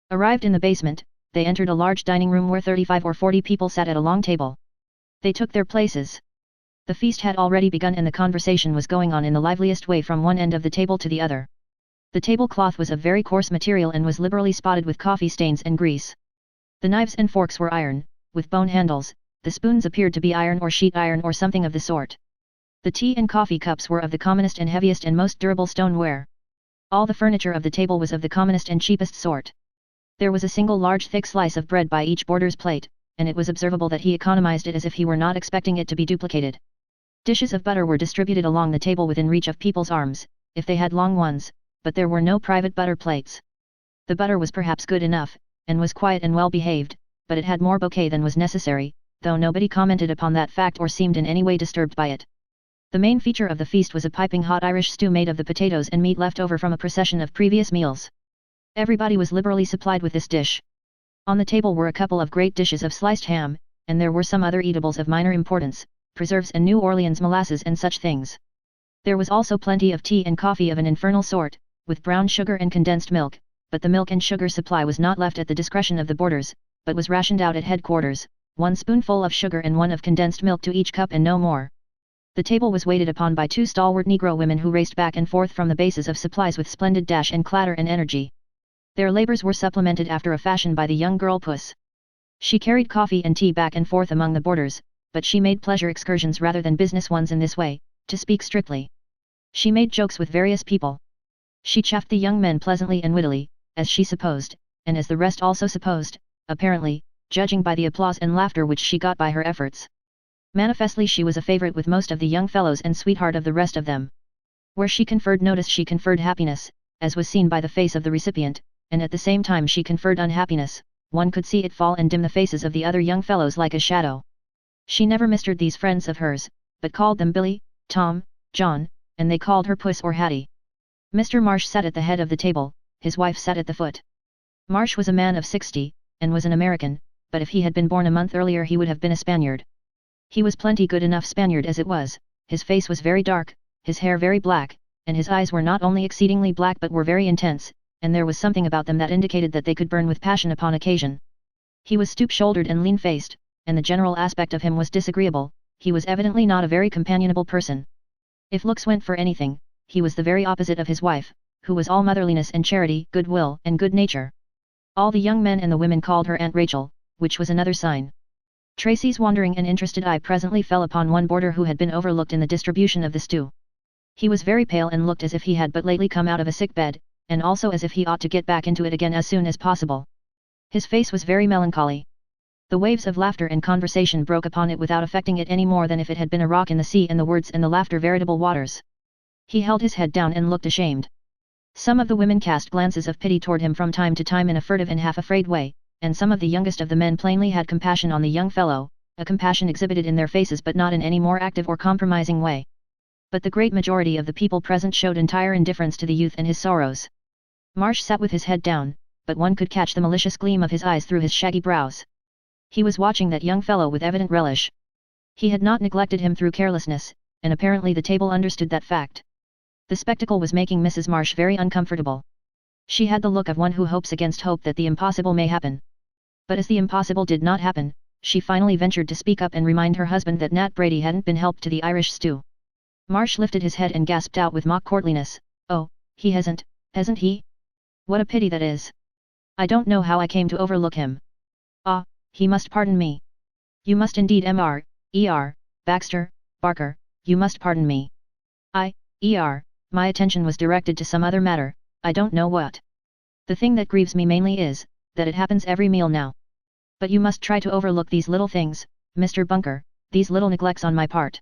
Arrived in the basement, they entered a large dining room where 35 or 40 people sat at a long table. They took their places. The feast had already begun and the conversation was going on in the liveliest way from one end of the table to the other. The tablecloth was of very coarse material and was liberally spotted with coffee stains and grease. The knives and forks were iron, with bone handles, the spoons appeared to be iron or sheet iron or something of the sort. The tea and coffee cups were of the commonest and heaviest and most durable stoneware. All the furniture of the table was of the commonest and cheapest sort. There was a single large thick slice of bread by each boarder's plate, and it was observable that he economized it as if he were not expecting it to be duplicated. Dishes of butter were distributed along the table within reach of people's arms, if they had long ones, but there were no private butter plates. The butter was perhaps good enough, and was quiet and well behaved, but it had more bouquet than was necessary, though nobody commented upon that fact or seemed in any way disturbed by it. The main feature of the feast was a piping hot Irish stew made of the potatoes and meat left over from a procession of previous meals. Everybody was liberally supplied with this dish. On the table were a couple of great dishes of sliced ham, and there were some other eatables of minor importance, preserves and New Orleans molasses and such things. There was also plenty of tea and coffee of an infernal sort, with brown sugar and condensed milk, but the milk and sugar supply was not left at the discretion of the boarders, but was rationed out at headquarters, 1 spoonful of sugar and 1 of condensed milk to each cup and no more. The table was waited upon by 2 stalwart Negro women who raced back and forth from the bases of supplies with splendid dash and clatter and energy. Their labors were supplemented after a fashion by the young girl Puss. She carried coffee and tea back and forth among the boarders, but she made pleasure excursions rather than business ones in this way, to speak strictly. She made jokes with various people. She chaffed the young men pleasantly and wittily, as she supposed, and as the rest also supposed, apparently, judging by the applause and laughter which she got by her efforts. Manifestly she was a favorite with most of the young fellows and sweetheart of the rest of them. Where she conferred notice she conferred happiness, as was seen by the face of the recipient, and at the same time she conferred unhappiness, one could see it fall and dim the faces of the other young fellows like a shadow. She never mistered these friends of hers, but called them Billy, Tom, John, and they called her Puss or Hattie. Mr. Marsh sat at the head of the table, his wife sat at the foot. Marsh was a man of 60, and was an American, but if he had been born a month earlier he would have been a Spaniard. He was plenty good enough Spaniard as it was, his face was very dark, his hair very black, and his eyes were not only exceedingly black but were very intense, and there was something about them that indicated that they could burn with passion upon occasion. He was stoop-shouldered and lean-faced, and the general aspect of him was disagreeable, he was evidently not a very companionable person. If looks went for anything, he was the very opposite of his wife, who was all motherliness and charity, goodwill and good nature. All the young men and the women called her Aunt Rachel, which was another sign. Tracy's wandering and interested eye presently fell upon one boarder who had been overlooked in the distribution of the stew. He was very pale and looked as if he had but lately come out of a sick bed, and also as if he ought to get back into it again as soon as possible. His face was very melancholy. The waves of laughter and conversation broke upon it without affecting it any more than if it had been a rock in the sea and the words and the laughter veritable waters. He held his head down and looked ashamed. Some of the women cast glances of pity toward him from time to time in a furtive and half-afraid way, and some of the youngest of the men plainly had compassion on the young fellow, a compassion exhibited in their faces but not in any more active or compromising way. But the great majority of the people present showed entire indifference to the youth and his sorrows. Marsh sat with his head down, but one could catch the malicious gleam of his eyes through his shaggy brows. He was watching that young fellow with evident relish. He had not neglected him through carelessness, and apparently the table understood that fact. The spectacle was making Mrs. Marsh very uncomfortable. She had the look of one who hopes against hope that the impossible may happen. But as the impossible did not happen, she finally ventured to speak up and remind her husband that Nat Brady hadn't been helped to the Irish stew. Marsh lifted his head and gasped out with mock courtliness, "Oh, he hasn't he? What a pity that is. I don't know how I came to overlook him. Ah, he must pardon me. You must indeed Baxter, Barker, you must pardon me. My attention was directed to some other matter, I don't know what. The thing that grieves me mainly is, that it happens every meal now. But you must try to overlook these little things, Mr. Bunker, these little neglects on my part.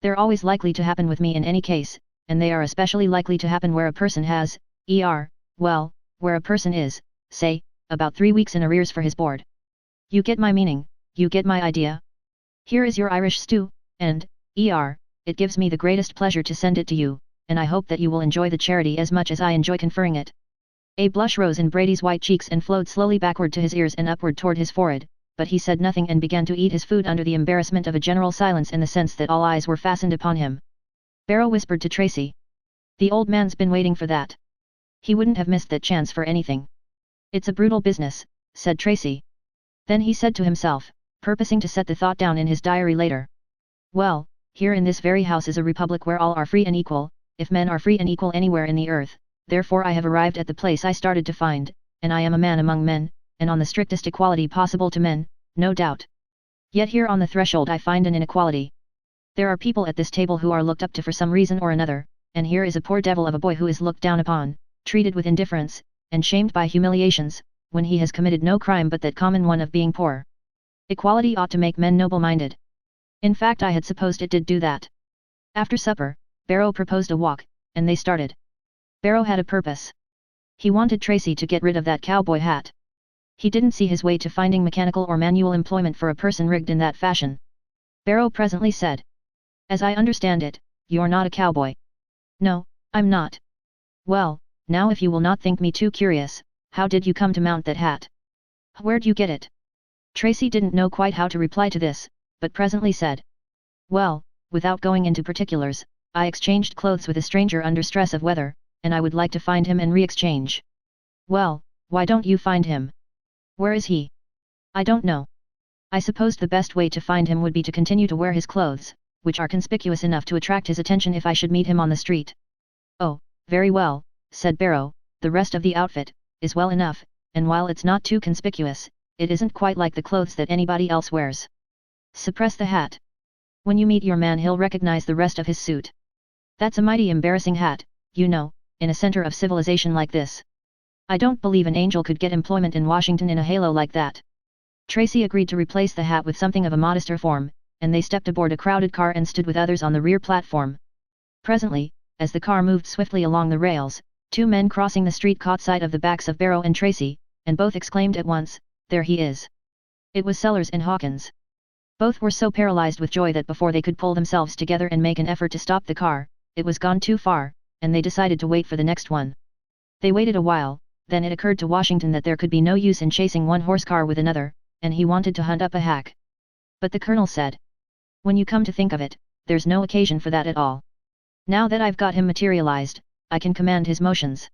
They're always likely to happen with me in any case, and they are especially likely to happen where a person has, where a person is, say, about 3 weeks in arrears for his board. You get my meaning, you get my idea. Here is your Irish stew, and, it gives me the greatest pleasure to send it to you, and I hope that you will enjoy the charity as much as I enjoy conferring it." A blush rose in Brady's white cheeks and flowed slowly backward to his ears and upward toward his forehead, but he said nothing and began to eat his food under the embarrassment of a general silence and the sense that all eyes were fastened upon him. Barrow whispered to Tracy. "The old man's been waiting for that. He wouldn't have missed that chance for anything." "It's a brutal business," said Tracy. Then he said to himself, purposing to set the thought down in his diary later. "Well, here in this very house is a republic where all are free and equal, if men are free and equal anywhere in the earth, therefore I have arrived at the place I started to find, and I am a man among men, and on the strictest equality possible to men, no doubt. Yet here on the threshold I find an inequality. There are people at this table who are looked up to for some reason or another, and here is a poor devil of a boy who is looked down upon, treated with indifference, and shamed by humiliations, when he has committed no crime but that common one of being poor. Equality ought to make men noble-minded. In fact, I had supposed it did do that." After supper, Barrow proposed a walk, and they started. Barrow had a purpose. He wanted Tracy to get rid of that cowboy hat. He didn't see his way to finding mechanical or manual employment for a person rigged in that fashion. Barrow presently said, "As I understand it, you're not a cowboy." "No, I'm not." "Well, now if you will not think me too curious, how did you come to mount that hat? Where'd you get it?" Tracy didn't know quite how to reply to this, but presently said, "Well, without going into particulars, I exchanged clothes with a stranger under stress of weather, and I would like to find him and re-exchange." "Well, why don't you find him? Where is he?" "I don't know. I supposed the best way to find him would be to continue to wear his clothes, which are conspicuous enough to attract his attention if I should meet him on the street." "Oh, very well," said Barrow, "the rest of the outfit is well enough, and while it's not too conspicuous, it isn't quite like the clothes that anybody else wears. Suppress the hat. When you meet your man he'll recognize the rest of his suit. That's a mighty embarrassing hat, you know, in a center of civilization like this. I don't believe an angel could get employment in Washington in a halo like that." Tracy agreed to replace the hat with something of a modester form, and they stepped aboard a crowded car and stood with others on the rear platform. Presently, as the car moved swiftly along the rails, 2 men crossing the street caught sight of the backs of Barrow and Tracy, and both exclaimed at once, "There he is!" It was Sellers and Hawkins. Both were so paralyzed with joy that before they could pull themselves together and make an effort to stop the car, it was gone too far, and they decided to wait for the next one. They waited a while, then it occurred to Washington that there could be no use in chasing one horse car with another, and he wanted to hunt up a hack. But the colonel said, "When you come to think of it, there's no occasion for that at all. Now that I've got him materialized, I can command his motions.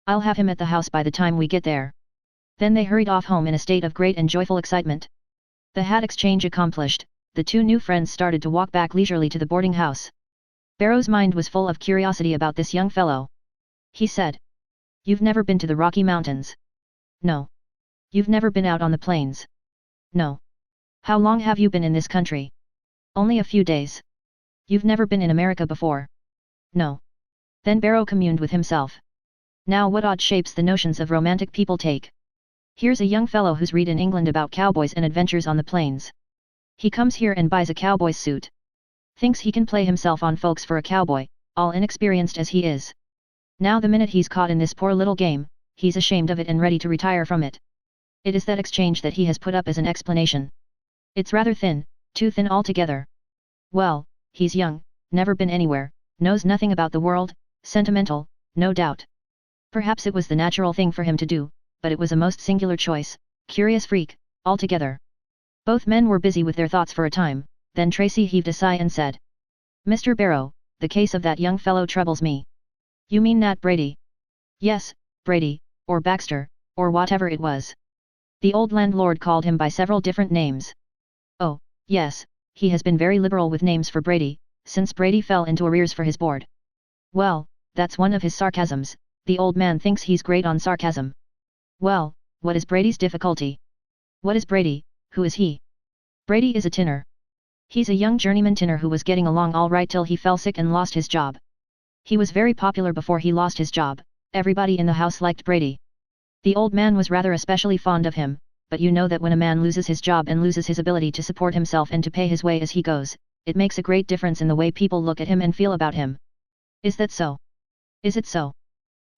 I'll have him at the house by the time we get there." Then they hurried off home in a state of great and joyful excitement. The hat exchange accomplished, the 2 new friends started to walk back leisurely to the boarding house. Barrow's mind was full of curiosity about this young fellow. He said, "You've never been to the Rocky Mountains?" "No." "You've never been out on the plains?" "No." How long have you been in this country? Only a few days. You've never been in America before? No. Then Barrow communed with himself. Now what odd shapes the notions of romantic people take. Here's a young fellow who's read in England about cowboys and adventures on the plains. He comes here and buys a cowboy's suit. Thinks he can play himself on folks for a cowboy, all inexperienced as he is. Now the minute he's caught in this poor little game, he's ashamed of it and ready to retire from it. It is that exchange that he has put up as an explanation. It's rather thin, too thin altogether. Well, he's young, never been anywhere, knows nothing about the world, sentimental, no doubt. Perhaps it was the natural thing for him to do, but it was a most singular choice, curious freak, altogether. Both men were busy with their thoughts for a time, then Tracy heaved a sigh and said, Mr. Barrow, the case of that young fellow troubles me. You mean Nat Brady? Yes, Brady, or Baxter, or whatever it was. The old landlord called him by several different names. Oh, yes, he has been very liberal with names for Brady, since Brady fell into arrears for his board. Well, that's one of his sarcasms, the old man thinks he's great on sarcasm. Well, what is Brady's difficulty? What is Brady, who is he? Brady is a tinner. He's a young journeyman tinner who was getting along all right till he fell sick and lost his job. He was very popular before he lost his job, everybody in the house liked Brady. The old man was rather especially fond of him, but you know that when a man loses his job and loses his ability to support himself and to pay his way as he goes, it makes a great difference in the way people look at him and feel about him. Is that so? Is it so?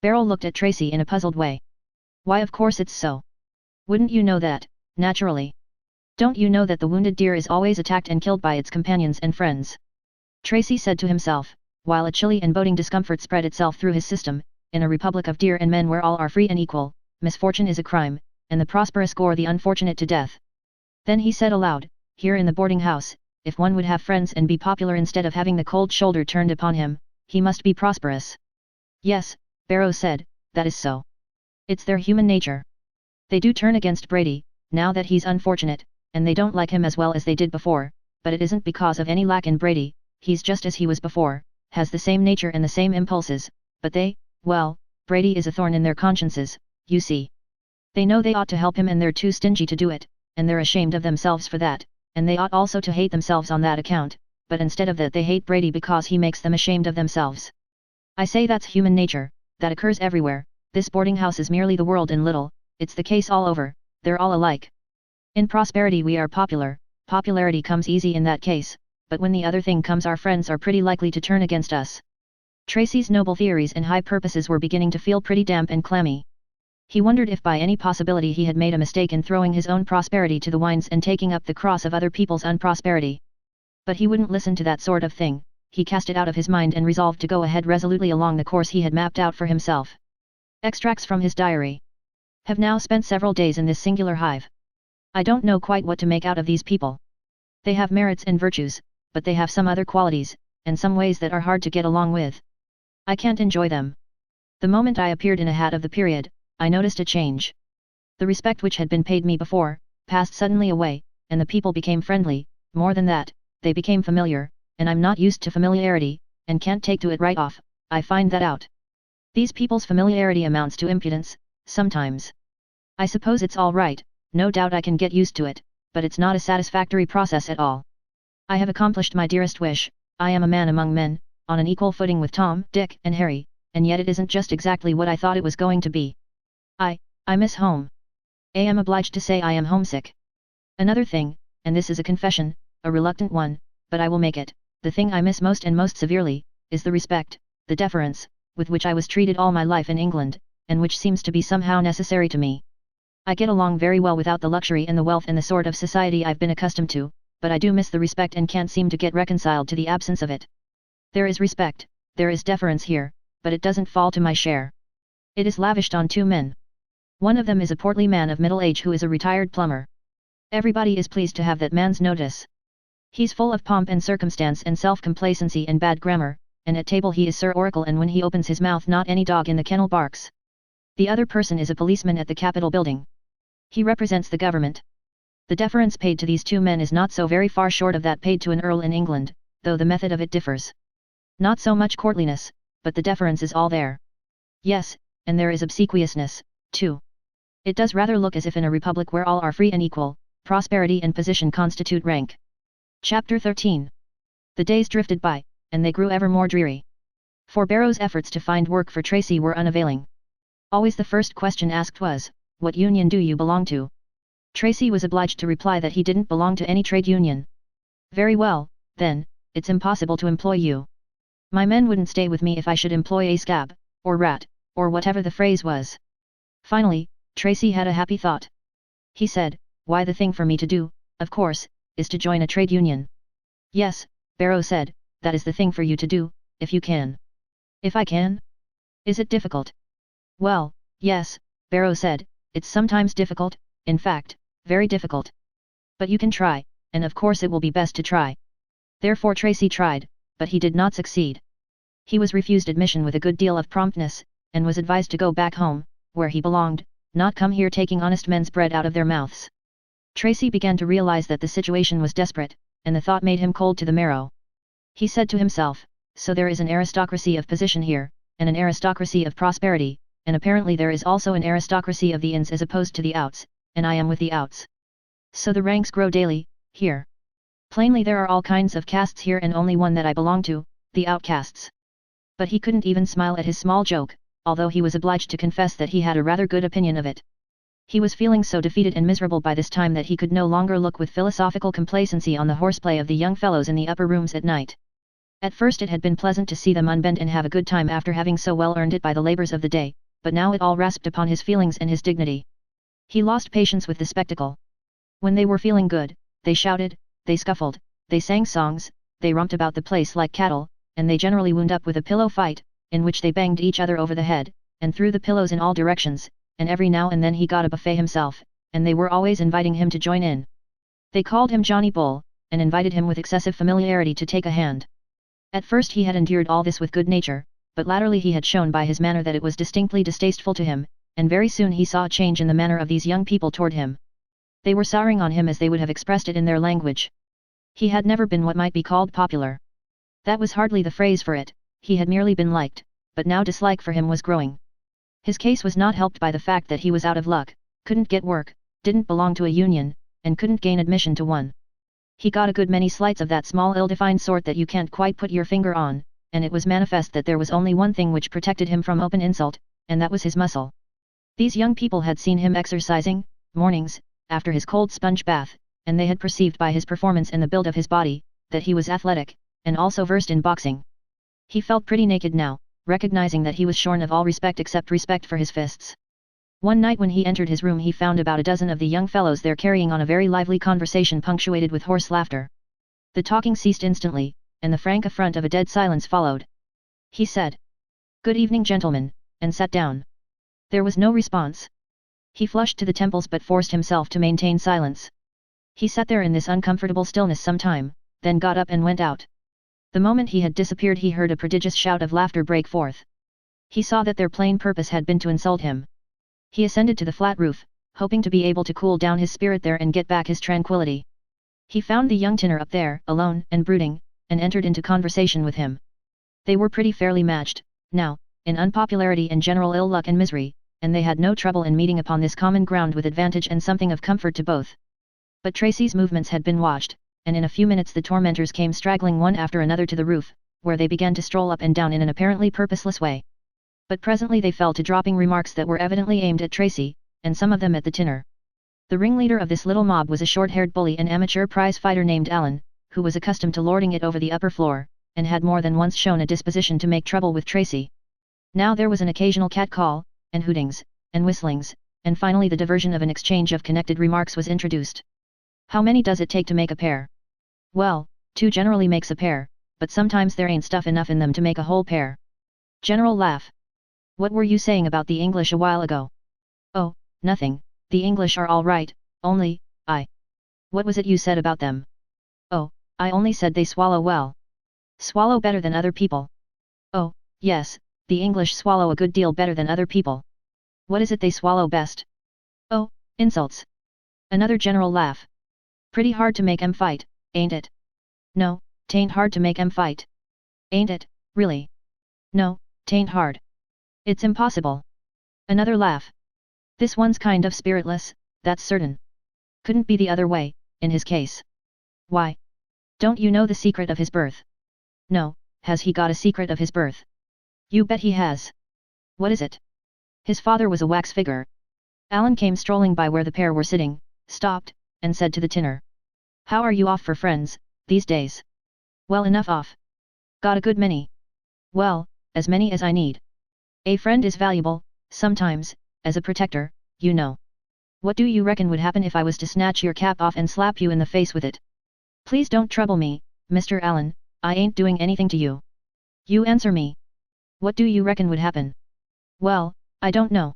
Barrow looked at Tracy in a puzzled way. Why, of course it's so. Wouldn't you know that, naturally? Don't you know that the wounded deer is always attacked and killed by its companions and friends? Tracy said to himself, while a chilly and boding discomfort spread itself through his system, in a republic of deer and men where all are free and equal, misfortune is a crime, and the prosperous gore the unfortunate to death. Then he said aloud, here in the boarding house, if one would have friends and be popular instead of having the cold shoulder turned upon him, he must be prosperous. Yes, Barrow said, that is so. It's their human nature. They do turn against Brady, now that he's unfortunate, and they don't like him as well as they did before, but it isn't because of any lack in Brady, he's just as he was before, has the same nature and the same impulses, but well, Brady is a thorn in their consciences, you see. They know they ought to help him and they're too stingy to do it, and they're ashamed of themselves for that, and they ought also to hate themselves on that account, but instead of that they hate Brady because he makes them ashamed of themselves. I say that's human nature, that occurs everywhere, this boarding house is merely the world in little, it's the case all over, they're all alike. In prosperity we are popular, popularity comes easy in that case, but when the other thing comes our friends are pretty likely to turn against us. Tracy's noble theories and high purposes were beginning to feel pretty damp and clammy. He wondered if by any possibility he had made a mistake in throwing his own prosperity to the winds and taking up the cross of other people's unprosperity. But he wouldn't listen to that sort of thing, he cast it out of his mind and resolved to go ahead resolutely along the course he had mapped out for himself. Extracts from his diary. Have now spent several days in this singular hive. I don't know quite what to make out of these people. They have merits and virtues, but they have some other qualities, and some ways that are hard to get along with. I can't enjoy them. The moment I appeared in a hat of the period, I noticed a change. The respect which had been paid me before, passed suddenly away, and the people became friendly, more than that, they became familiar, and I'm not used to familiarity, and can't take to it right off, I find that out. These people's familiarity amounts to impudence, sometimes. I suppose it's all right, no doubt I can get used to it, but it's not a satisfactory process at all. I have accomplished my dearest wish, I am a man among men, on an equal footing with Tom, Dick, and Harry, and yet it isn't just exactly what I thought it was going to be. I miss home. I am obliged to say I am homesick. Another thing, and this is a confession, a reluctant one, but I will make it, the thing I miss most and most severely, is the respect, the deference, with which I was treated all my life in England, and which seems to be somehow necessary to me. I get along very well without the luxury and the wealth and the sort of society I've been accustomed to, but I do miss the respect and can't seem to get reconciled to the absence of it. There is respect, there is deference here, but it doesn't fall to my share. It is lavished on two men. One of them is a portly man of middle age who is a retired plumber. Everybody is pleased to have that man's notice. He's full of pomp and circumstance and self-complacency and bad grammar, and at table he is Sir Oracle, and when he opens his mouth not any dog in the kennel barks. The other person is a policeman at the Capitol building. He represents the government. The deference paid to these two men is not so very far short of that paid to an earl in England, though the method of it differs. Not so much courtliness, but the deference is all there. Yes, and there is obsequiousness, too. It does rather look as if in a republic where all are free and equal, prosperity and position constitute rank. Chapter 13. The days drifted by, and they grew ever more dreary. For Barrow's efforts to find work for Tracy were unavailing. Always the first question asked was, "What union do you belong to?" Tracy was obliged to reply that he didn't belong to any trade union. "Very well, then, it's impossible to employ you. My men wouldn't stay with me if I should employ a scab, or rat, or whatever the phrase was." Finally, Tracy had a happy thought. He said, "Why, the thing for me to do, of course, is to join a trade union." "Yes," Barrow said, "that is the thing for you to do, if you can." "If I can? Is it difficult?" "Well, yes," Barrow said, "it's sometimes difficult, in fact, very difficult. But you can try, and of course it will be best to try." Therefore Tracy tried, but he did not succeed. He was refused admission with a good deal of promptness, and was advised to go back home, where he belonged, not come here taking honest men's bread out of their mouths. Tracy began to realize that the situation was desperate, and the thought made him cold to the marrow. He said to himself, "So there is an aristocracy of position here, and an aristocracy of prosperity, and apparently there is also an aristocracy of the ins as opposed to the outs, and I am with the outs. So the ranks grow daily, here. Plainly there are all kinds of castes here and only one that I belong to, the outcasts." But he couldn't even smile at his small joke, although he was obliged to confess that he had a rather good opinion of it. He was feeling so defeated and miserable by this time that he could no longer look with philosophical complacency on the horseplay of the young fellows in the upper rooms at night. At first it had been pleasant to see them unbend and have a good time after having so well earned it by the labors of the day, but now it all rasped upon his feelings and his dignity. He lost patience with the spectacle. When they were feeling good, they shouted, they scuffled, they sang songs, they romped about the place like cattle, and they generally wound up with a pillow fight, in which they banged each other over the head, and threw the pillows in all directions, and every now and then he got a buffet himself, and they were always inviting him to join in. They called him Johnny Bull, and invited him with excessive familiarity to take a hand. At first he had endured all this with good nature, but latterly he had shown by his manner that it was distinctly distasteful to him, and very soon he saw a change in the manner of these young people toward him. They were souring on him as they would have expressed it in their language. He had never been what might be called popular. That was hardly the phrase for it, he had merely been liked, but now dislike for him was growing. His case was not helped by the fact that he was out of luck, couldn't get work, didn't belong to a union, and couldn't gain admission to one. He got a good many slights of that small ill-defined sort that you can't quite put your finger on, and it was manifest that there was only one thing which protected him from open insult, and that was his muscle. These young people had seen him exercising, mornings, after his cold sponge bath, and they had perceived by his performance and the build of his body, that he was athletic, and also versed in boxing. He felt pretty naked now, recognizing that he was shorn of all respect except respect for his fists. One night when he entered his room he found about a dozen of the young fellows there carrying on a very lively conversation punctuated with hoarse laughter. The talking ceased instantly, and the frank affront of a dead silence followed. He said, "Good evening, gentlemen," and sat down. There was no response. He flushed to the temples but forced himself to maintain silence. He sat there in this uncomfortable stillness some time, then got up and went out. The moment he had disappeared he heard a prodigious shout of laughter break forth. He saw that their plain purpose had been to insult him. He ascended to the flat roof, hoping to be able to cool down his spirit there and get back his tranquility. He found the young tinner up there, alone and brooding, and entered into conversation with him. They were pretty fairly matched, now, in unpopularity and general ill luck and misery, and they had no trouble in meeting upon this common ground with advantage and something of comfort to both. But Tracy's movements had been watched, and in a few minutes the tormentors came straggling one after another to the roof, where they began to stroll up and down in an apparently purposeless way. But presently they fell to dropping remarks that were evidently aimed at Tracy, and some of them at the tinner. The ringleader of this little mob was a short-haired bully and amateur prize fighter named Allen, who was accustomed to lording it over the upper floor, and had more than once shown a disposition to make trouble with Tracy. Now there was an occasional cat-call, and hootings, and whistlings, and finally the diversion of an exchange of connected remarks was introduced. "How many does it take to make a pair?" "Well, 2 generally makes a pair, but sometimes there ain't stuff enough in them to make a whole pair." General laugh. "What were you saying about the English a while ago?" "Oh, nothing, the English are all right, only, What was it you said about them?" "Oh, I only said they swallow well." "Swallow better than other people?" "Oh, yes, the English swallow a good deal better than other people." "What is it they swallow best?" "Oh, insults." Another general laugh. "Pretty hard to make 'em fight, ain't it?" "No, 'tain't hard to make 'em fight." "Ain't it, really?" "No, 'tain't hard. It's impossible." Another laugh. "This one's kind of spiritless, that's certain." Couldn't be the other way, in his case. Why? Don't you know the secret of his birth? No, has he got a secret of his birth? You bet he has. What is it? His father was a wax figure. Alan came strolling by where the pair were sitting, stopped, and said to the tinner. How are you off for friends, these days? Well enough off. Got a good many. Well, as many as I need. A friend is valuable, sometimes, as a protector, you know. What do you reckon would happen if I was to snatch your cap off and slap you in the face with it? Please don't trouble me, Mr. Allen, I ain't doing anything to you. You answer me. What do you reckon would happen? Well, I don't know.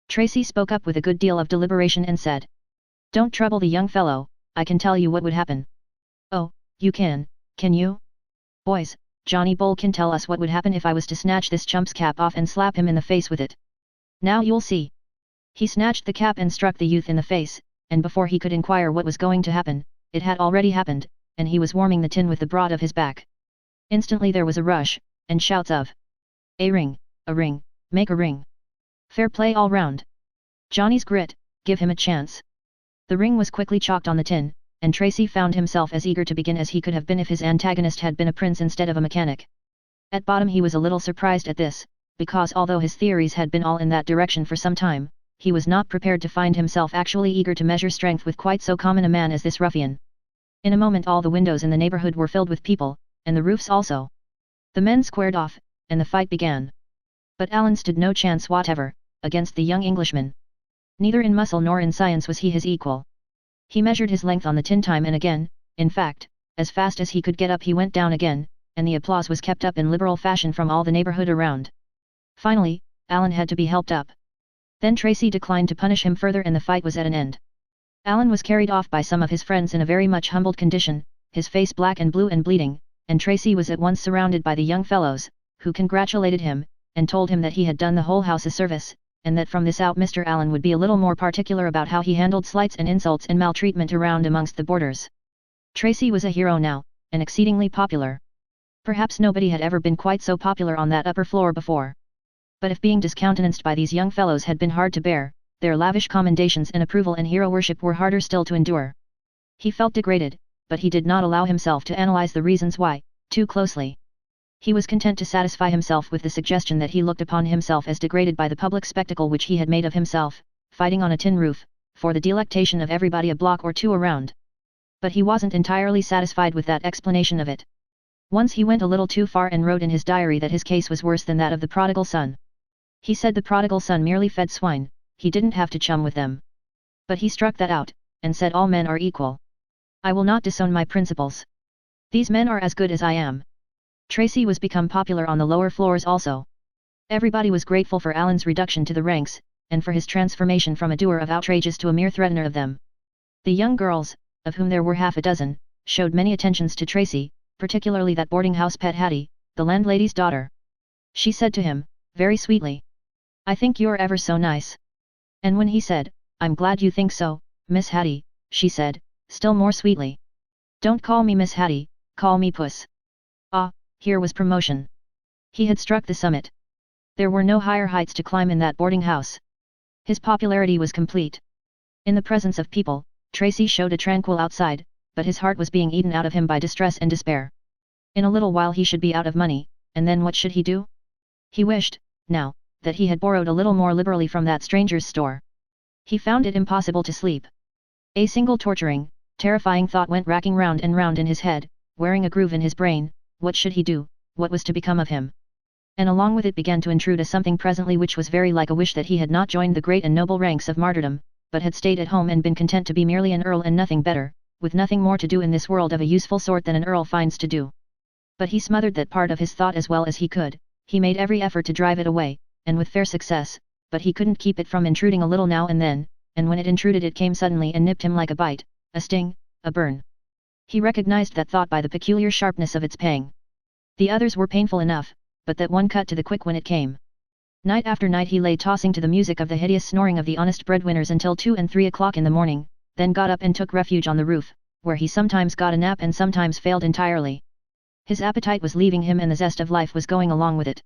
Tracy spoke up with a good deal of deliberation and said. Don't trouble the young fellow, I can tell you what would happen. Oh, you can you? Boys, Johnny Bull can tell us what would happen if I was to snatch this chump's cap off and slap him in the face with it. Now you'll see. He snatched the cap and struck the youth in the face, and before he could inquire what was going to happen, it had already happened, and he was warming the tin with the broad of his back. Instantly there was a rush, and shouts of, a ring, make a ring. Fair play all round. Johnny's grit, give him a chance. The ring was quickly chalked on the tin, and Tracy found himself as eager to begin as he could have been if his antagonist had been a prince instead of a mechanic. At bottom he was a little surprised at this, because although his theories had been all in that direction for some time, he was not prepared to find himself actually eager to measure strength with quite so common a man as this ruffian. In a moment all the windows in the neighborhood were filled with people, and the roofs also. The men squared off, and the fight began. But Alan stood no chance whatever, against the young Englishman. Neither in muscle nor in science was he his equal. He measured his length on the tin time and again, in fact, as fast as he could get up he went down again, and the applause was kept up in liberal fashion from all the neighborhood around. Finally, Alan had to be helped up. Then Tracy declined to punish him further and the fight was at an end. Alan was carried off by some of his friends in a very much humbled condition, his face black and blue and bleeding, and Tracy was at once surrounded by the young fellows, who congratulated him, and told him that he had done the whole house a service, and that from this out Mr. Allen would be a little more particular about how he handled slights and insults and maltreatment around amongst the boarders. Tracy was a hero now, and exceedingly popular. Perhaps nobody had ever been quite so popular on that upper floor before. But if being discountenanced by these young fellows had been hard to bear, their lavish commendations and approval and hero worship were harder still to endure. He felt degraded, but he did not allow himself to analyze the reasons why, too closely. He was content to satisfy himself with the suggestion that he looked upon himself as degraded by the public spectacle which he had made of himself, fighting on a tin roof, for the delectation of everybody a block or two around. But he wasn't entirely satisfied with that explanation of it. Once he went a little too far and wrote in his diary that his case was worse than that of the prodigal son. He said the prodigal son merely fed swine, he didn't have to chum with them. But he struck that out, and said all men are equal. I will not disown my principles. These men are as good as I am. Tracy was become popular on the lower floors also. Everybody was grateful for Alan's reduction to the ranks, and for his transformation from a doer of outrages to a mere threatener of them. The young girls, of whom there were half a dozen, showed many attentions to Tracy, particularly that boarding house pet Hattie, the landlady's daughter. She said to him, very sweetly, I think you're ever so nice. And when he said, I'm glad you think so, Miss Hattie, she said, still more sweetly, don't call me Miss Hattie, call me Puss. Ah, here was promotion. He had struck the summit. There were no higher heights to climb in that boarding house. His popularity was complete. In the presence of people, Tracy showed a tranquil outside, but his heart was being eaten out of him by distress and despair. In a little while he should be out of money, and then what should he do? He wished, now, that he had borrowed a little more liberally from that stranger's store. He found it impossible to sleep. A single torturing, terrifying thought went racking round and round in his head, wearing a groove in his brain. What should he do, what was to become of him? And along with it began to intrude a something presently which was very like a wish that he had not joined the great and noble ranks of martyrdom, but had stayed at home and been content to be merely an earl and nothing better, with nothing more to do in this world of a useful sort than an earl finds to do. But he smothered that part of his thought as well as he could, he made every effort to drive it away, and with fair success, but he couldn't keep it from intruding a little now and then, and when it intruded it came suddenly and nipped him like a bite, a sting, a burn. He recognized that thought by the peculiar sharpness of its pang. The others were painful enough, but that one cut to the quick when it came. Night after night he lay tossing to the music of the hideous snoring of the honest breadwinners until 2 and 3 o'clock in the morning, then got up and took refuge on the roof, where he sometimes got a nap and sometimes failed entirely. His appetite was leaving him and the zest of life was going along with it.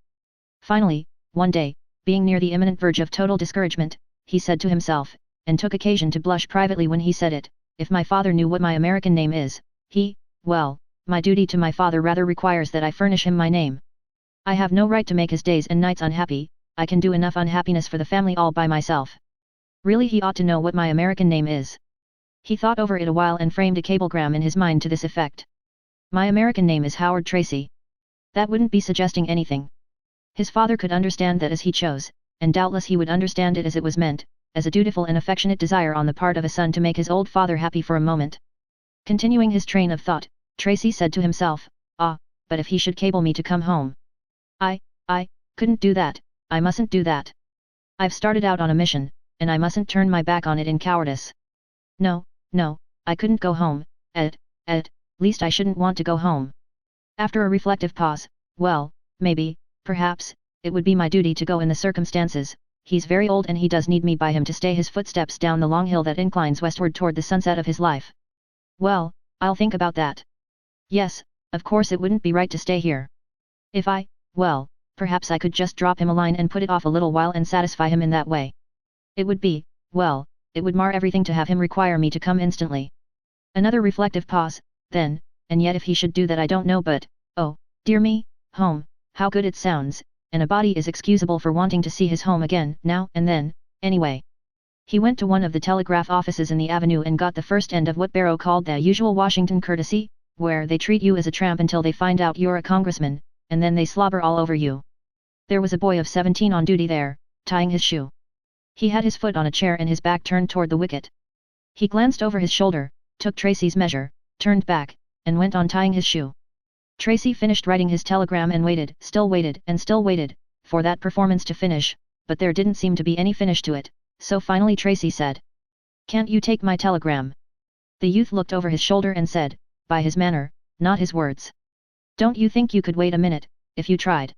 Finally, one day, being near the imminent verge of total discouragement, he said to himself, and took occasion to blush privately when he said it. If my father knew what my American name is, well, my duty to my father rather requires that I furnish him my name. I have no right to make his days and nights unhappy. I can do enough unhappiness for the family all by myself. Really, he ought to know what my American name is. He thought over it a while and framed a cablegram in his mind to this effect. My American name is Howard Tracy. That wouldn't be suggesting anything. His father could understand that as he chose, and doubtless he would understand it as it was meant, as a dutiful and affectionate desire on the part of a son to make his old father happy for a moment. Continuing his train of thought, Tracy said to himself, but if he should cable me to come home. I couldn't do that, I mustn't do that. I've started out on a mission, and I mustn't turn my back on it in cowardice. No, I couldn't go home, at least I shouldn't want to go home. After a reflective pause, well, maybe, perhaps, it would be my duty to go in the circumstances. He's very old and he does need me by him to stay his footsteps down the long hill that inclines westward toward the sunset of his life. Well, I'll think about that. Yes, of course it wouldn't be right to stay here. If well, perhaps I could just drop him a line and put it off a little while and satisfy him in that way. It would be, well, it would mar everything to have him require me to come instantly. Another reflective pause, then, and yet if he should do that I don't know, but, oh, dear me, home, how good it sounds, and a body is excusable for wanting to see his home again, now and then, anyway. He went to one of the telegraph offices in the avenue and got the first end of what Barrow called the usual Washington courtesy, where they treat you as a tramp until they find out you're a congressman, and then they slobber all over you. There was a boy of 17 on duty there, tying his shoe. He had his foot on a chair and his back turned toward the wicket. He glanced over his shoulder, took Tracy's measure, turned back, and went on tying his shoe. Tracy finished writing his telegram and waited, and still waited, for that performance to finish, but there didn't seem to be any finish to it, so finally Tracy said, "Can't you take my telegram?" The youth looked over his shoulder and said, by his manner, not his words, "Don't you think you could wait a minute, if you tried?"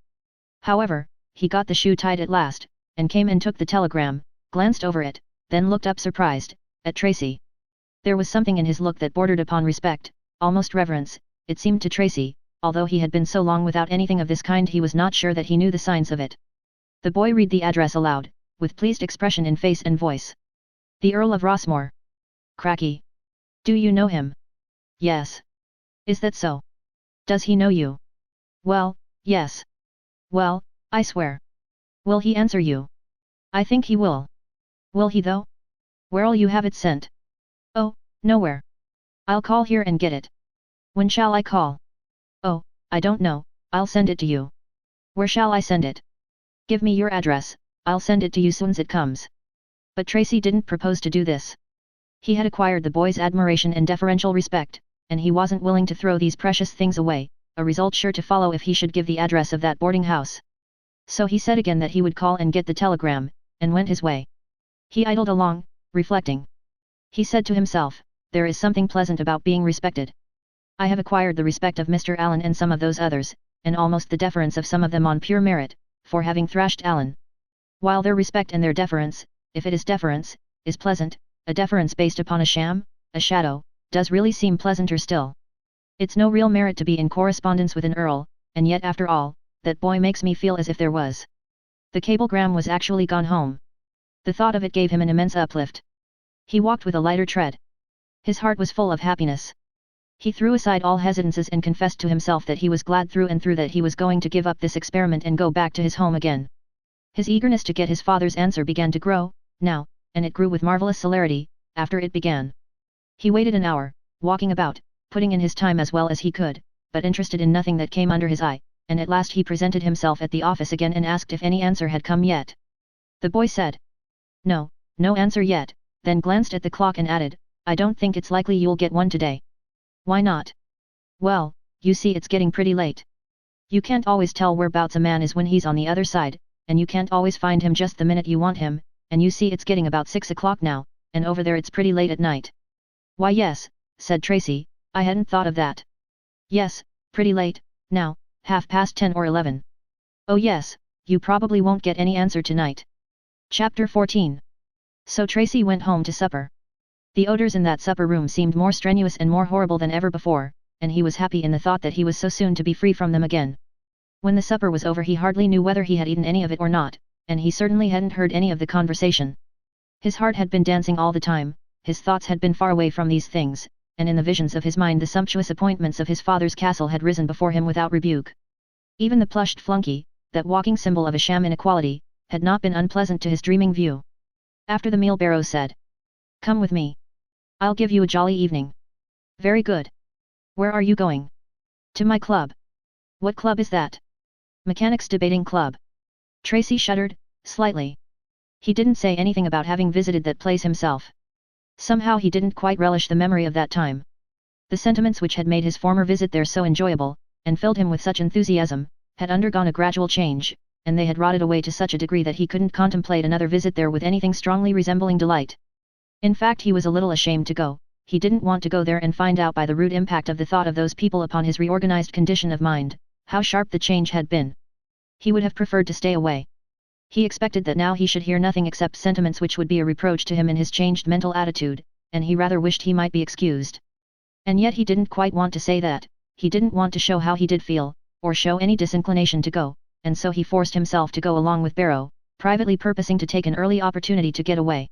However, he got the shoe tied at last, and came and took the telegram, glanced over it, then looked up surprised, at Tracy. There was something in his look that bordered upon respect, almost reverence, it seemed to Tracy, although he had been so long without anything of this kind he was not sure that he knew the signs of it. The boy read the address aloud, with pleased expression in face and voice. "The Earl of Rossmore. Cracky. Do you know him?" "Yes." "Is that so? Does he know you?" "Well, yes." "Well, I swear. Will he answer you?" "I think he will." "Will he though? Where'll you have it sent?" "Oh, nowhere. I'll call here and get it." "When shall I call?" "Oh, I don't know, I'll send it to you." "Where shall I send it?" "Give me your address, I'll send it to you soon's it comes." But Tracy didn't propose to do this. He had acquired the boy's admiration and deferential respect, and he wasn't willing to throw these precious things away, a result sure to follow if he should give the address of that boarding house. So he said again that he would call and get the telegram, and went his way. He idled along, reflecting. He said to himself, "There is something pleasant about being respected. I have acquired the respect of Mr. Allen and some of those others, and almost the deference of some of them on pure merit, for having thrashed Allen. While their respect and their deference, if it is deference, is pleasant, a deference based upon a sham, a shadow, does really seem pleasanter still. It's no real merit to be in correspondence with an earl, and yet after all, that boy makes me feel as if there was." The cablegram was actually gone home. The thought of it gave him an immense uplift. He walked with a lighter tread. His heart was full of happiness. He threw aside all hesitances and confessed to himself that he was glad through and through that he was going to give up this experiment and go back to his home again. His eagerness to get his father's answer began to grow, now, and it grew with marvelous celerity, after it began. He waited an hour, walking about, putting in his time as well as he could, but interested in nothing that came under his eye, and at last he presented himself at the office again and asked if any answer had come yet. The boy said, "No, no answer yet," then glanced at the clock and added, "I don't think it's likely you'll get one today." "Why not?" "Well, you see it's getting pretty late. You can't always tell whereabouts a man is when he's on the other side, and you can't always find him just the minute you want him, and you see it's getting about 6 o'clock now, and over there it's pretty late at night." "Why yes," said Tracy, "I hadn't thought of that." "Yes, pretty late, now, 10:30 or 11. "Oh yes, you probably won't get any answer tonight." Chapter 14. So Tracy went home to supper. The odors in that supper room seemed more strenuous and more horrible than ever before, and he was happy in the thought that he was so soon to be free from them again. When the supper was over he hardly knew whether he had eaten any of it or not, and he certainly hadn't heard any of the conversation. His heart had been dancing all the time, his thoughts had been far away from these things, and in the visions of his mind the sumptuous appointments of his father's castle had risen before him without rebuke. Even the plushed flunky, that walking symbol of a sham inequality, had not been unpleasant to his dreaming view. After the meal Barrow said, "Come with me. I'll give you a jolly evening." "Very good. Where are you going?" "To my club." "What club is that?" "Mechanics' Debating Club." Tracy shuddered, slightly. He didn't say anything about having visited that place himself. Somehow he didn't quite relish the memory of that time. The sentiments which had made his former visit there so enjoyable, and filled him with such enthusiasm, had undergone a gradual change, and they had rotted away to such a degree that he couldn't contemplate another visit there with anything strongly resembling delight. In fact, he was a little ashamed to go. He didn't want to go there and find out by the rude impact of the thought of those people upon his reorganized condition of mind, how sharp the change had been. He would have preferred to stay away. He expected that now he should hear nothing except sentiments which would be a reproach to him in his changed mental attitude, and he rather wished he might be excused. And yet he didn't quite want to say that, he didn't want to show how he did feel, or show any disinclination to go, and so he forced himself to go along with Barrow, privately purposing to take an early opportunity to get away.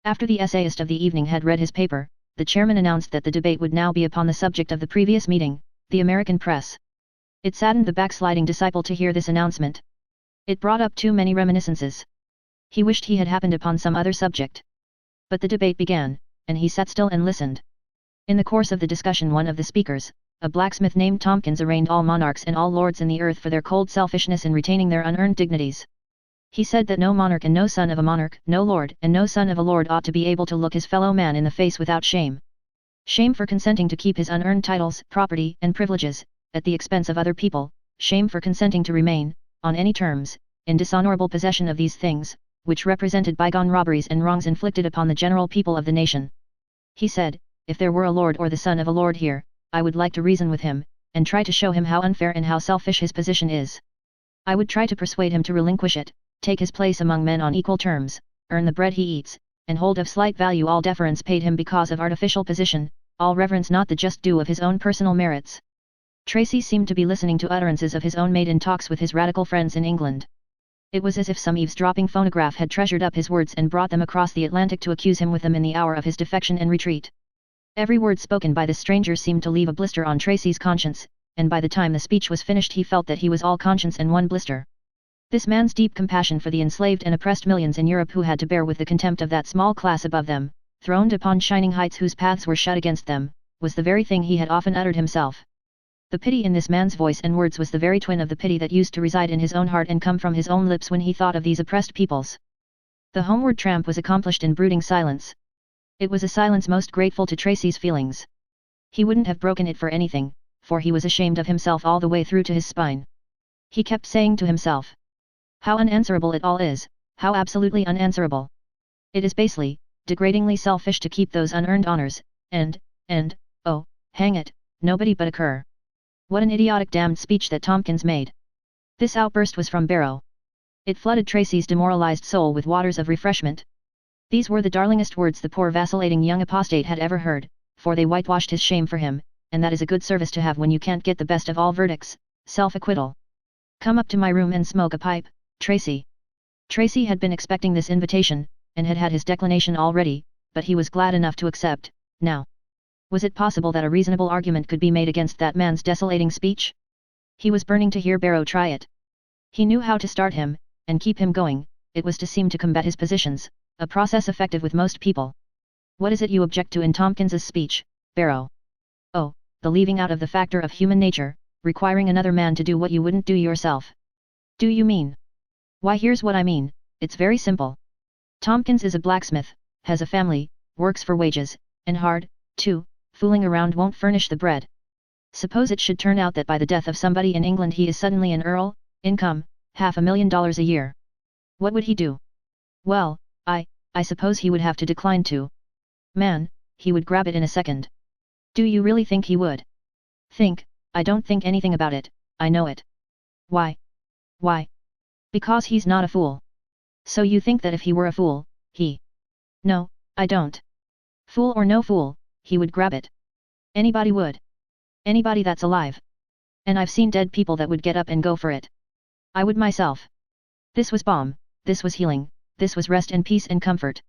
After the essayist of the evening had read his paper, the chairman announced that the debate would now be upon the subject of the previous meeting, the American press. It saddened the backsliding disciple to hear this announcement. It brought up too many reminiscences. He wished he had happened upon some other subject. But the debate began, and he sat still and listened. In the course of the discussion one of the speakers, a blacksmith named Tompkins, arraigned all monarchs and all lords in the earth for their cold selfishness in retaining their unearned dignities. He said that no monarch and no son of a monarch, no lord and no son of a lord ought to be able to look his fellow man in the face without shame. Shame for consenting to keep his unearned titles, property and privileges, at the expense of other people, shame for consenting to remain, on any terms, in dishonorable possession of these things, which represented bygone robberies and wrongs inflicted upon the general people of the nation. He said, if there were a lord or the son of a lord here, I would like to reason with him, and try to show him how unfair and how selfish his position is. I would try to persuade him to relinquish it, take his place among men on equal terms, earn the bread he eats, and hold of slight value all deference paid him because of artificial position, all reverence not the just due of his own personal merits. Tracy seemed to be listening to utterances of his own made in talks with his radical friends in England. It was as if some eavesdropping phonograph had treasured up his words and brought them across the Atlantic to accuse him with them in the hour of his defection and retreat. Every word spoken by the stranger seemed to leave a blister on Tracy's conscience, and by the time the speech was finished he felt that he was all conscience and one blister. This man's deep compassion for the enslaved and oppressed millions in Europe who had to bear with the contempt of that small class above them, throned upon shining heights whose paths were shut against them, was the very thing he had often uttered himself. The pity in this man's voice and words was the very twin of the pity that used to reside in his own heart and come from his own lips when he thought of these oppressed peoples. The homeward tramp was accomplished in brooding silence. It was a silence most grateful to Tracy's feelings. He wouldn't have broken it for anything, for he was ashamed of himself all the way through to his spine. He kept saying to himself, how unanswerable it all is, how absolutely unanswerable. It is basely, degradingly selfish to keep those unearned honors, and, oh, hang it, nobody but a cur. What an idiotic damned speech that Tompkins made. This outburst was from Barrow. It flooded Tracy's demoralized soul with waters of refreshment. These were the darlingest words the poor vacillating young apostate had ever heard, for they whitewashed his shame for him, and that is a good service to have when you can't get the best of all verdicts, self-acquittal. Come up to my room and smoke a pipe, Tracy. Tracy had been expecting this invitation, and had had his declination already, but he was glad enough to accept, now. Was it possible that a reasonable argument could be made against that man's desolating speech? He was burning to hear Barrow try it. He knew how to start him, and keep him going, it was to seem to combat his positions, a process effective with most people. What is it you object to in Tompkins's speech, Barrow? Oh, the leaving out of the factor of human nature, requiring another man to do what you wouldn't do yourself. Do you mean? Why, here's what I mean, it's very simple. Tompkins is a blacksmith, has a family, works for wages, and hard, too. Fooling around won't furnish the bread. Suppose it should turn out that by the death of somebody in England he is suddenly an earl, income, $500,000 a year. What would he do? Well, I suppose he would have to decline to. Man, he would grab it in a second. Do you really think he would? Think, I don't think anything about it, I know it. Why? Why? Because he's not a fool. So you think that if he were a fool, he... No, I don't. Fool or no fool, he would grab it. Anybody would. Anybody that's alive. And I've seen dead people that would get up and go for it. I would myself. This was balm, this was healing, this was rest and peace and comfort.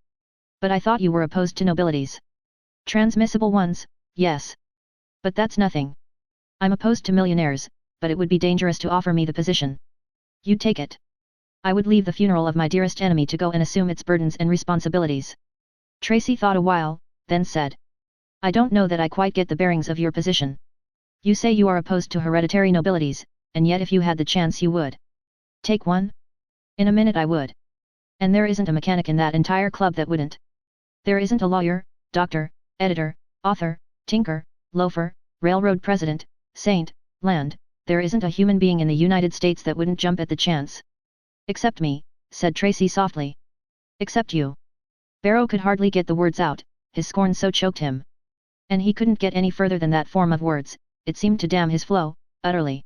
But I thought you were opposed to nobilities. Transmissible ones, yes. But that's nothing. I'm opposed to millionaires, but it would be dangerous to offer me the position. You'd take it. I would leave the funeral of my dearest enemy to go and assume its burdens and responsibilities. Tracy thought a while, then said. I don't know that I quite get the bearings of your position. You say you are opposed to hereditary nobilities, and yet if you had the chance you would. Take one? In a minute I would. And there isn't a mechanic in that entire club that wouldn't. There isn't a lawyer, doctor, editor, author, tinker, loafer, railroad president, saint, land, there isn't a human being in the United States that wouldn't jump at the chance. Except me, said Tracy softly. Except you. Barrow could hardly get the words out, his scorn so choked him. And he couldn't get any further than that form of words, it seemed to dam his flow, utterly.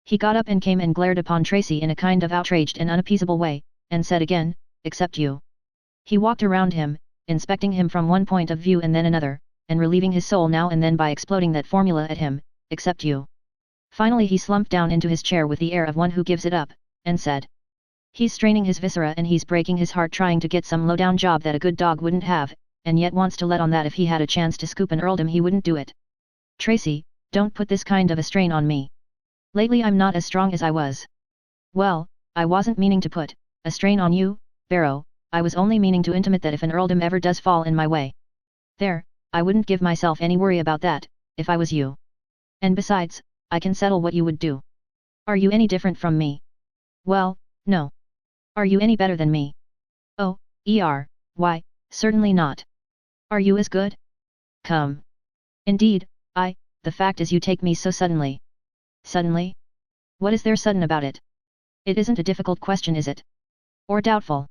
He got up and came and glared upon Tracy in a kind of outraged and unappeasable way, and said again, except you. He walked around him, inspecting him from one point of view and then another, and relieving his soul now and then by exploding that formula at him, except you. Finally he slumped down into his chair with the air of one who gives it up, and said. He's straining his viscera and he's breaking his heart trying to get some low-down job that a good dog wouldn't have, and yet wants to let on that if he had a chance to scoop an earldom he wouldn't do it. Tracy, don't put this kind of a strain on me. Lately I'm not as strong as I was. Well, I wasn't meaning to put a strain on you, Barrow, I was only meaning to intimate that if an earldom ever does fall in my way. There, I wouldn't give myself any worry about that, if I was you. And besides, I can settle what you would do. Are you any different from me? Well, no. Are you any better than me? Oh, why, certainly not. Are you as good? Come. Indeed, the fact is you take me so suddenly. Suddenly? What is there sudden about it? It isn't a difficult question, is it? Or doubtful?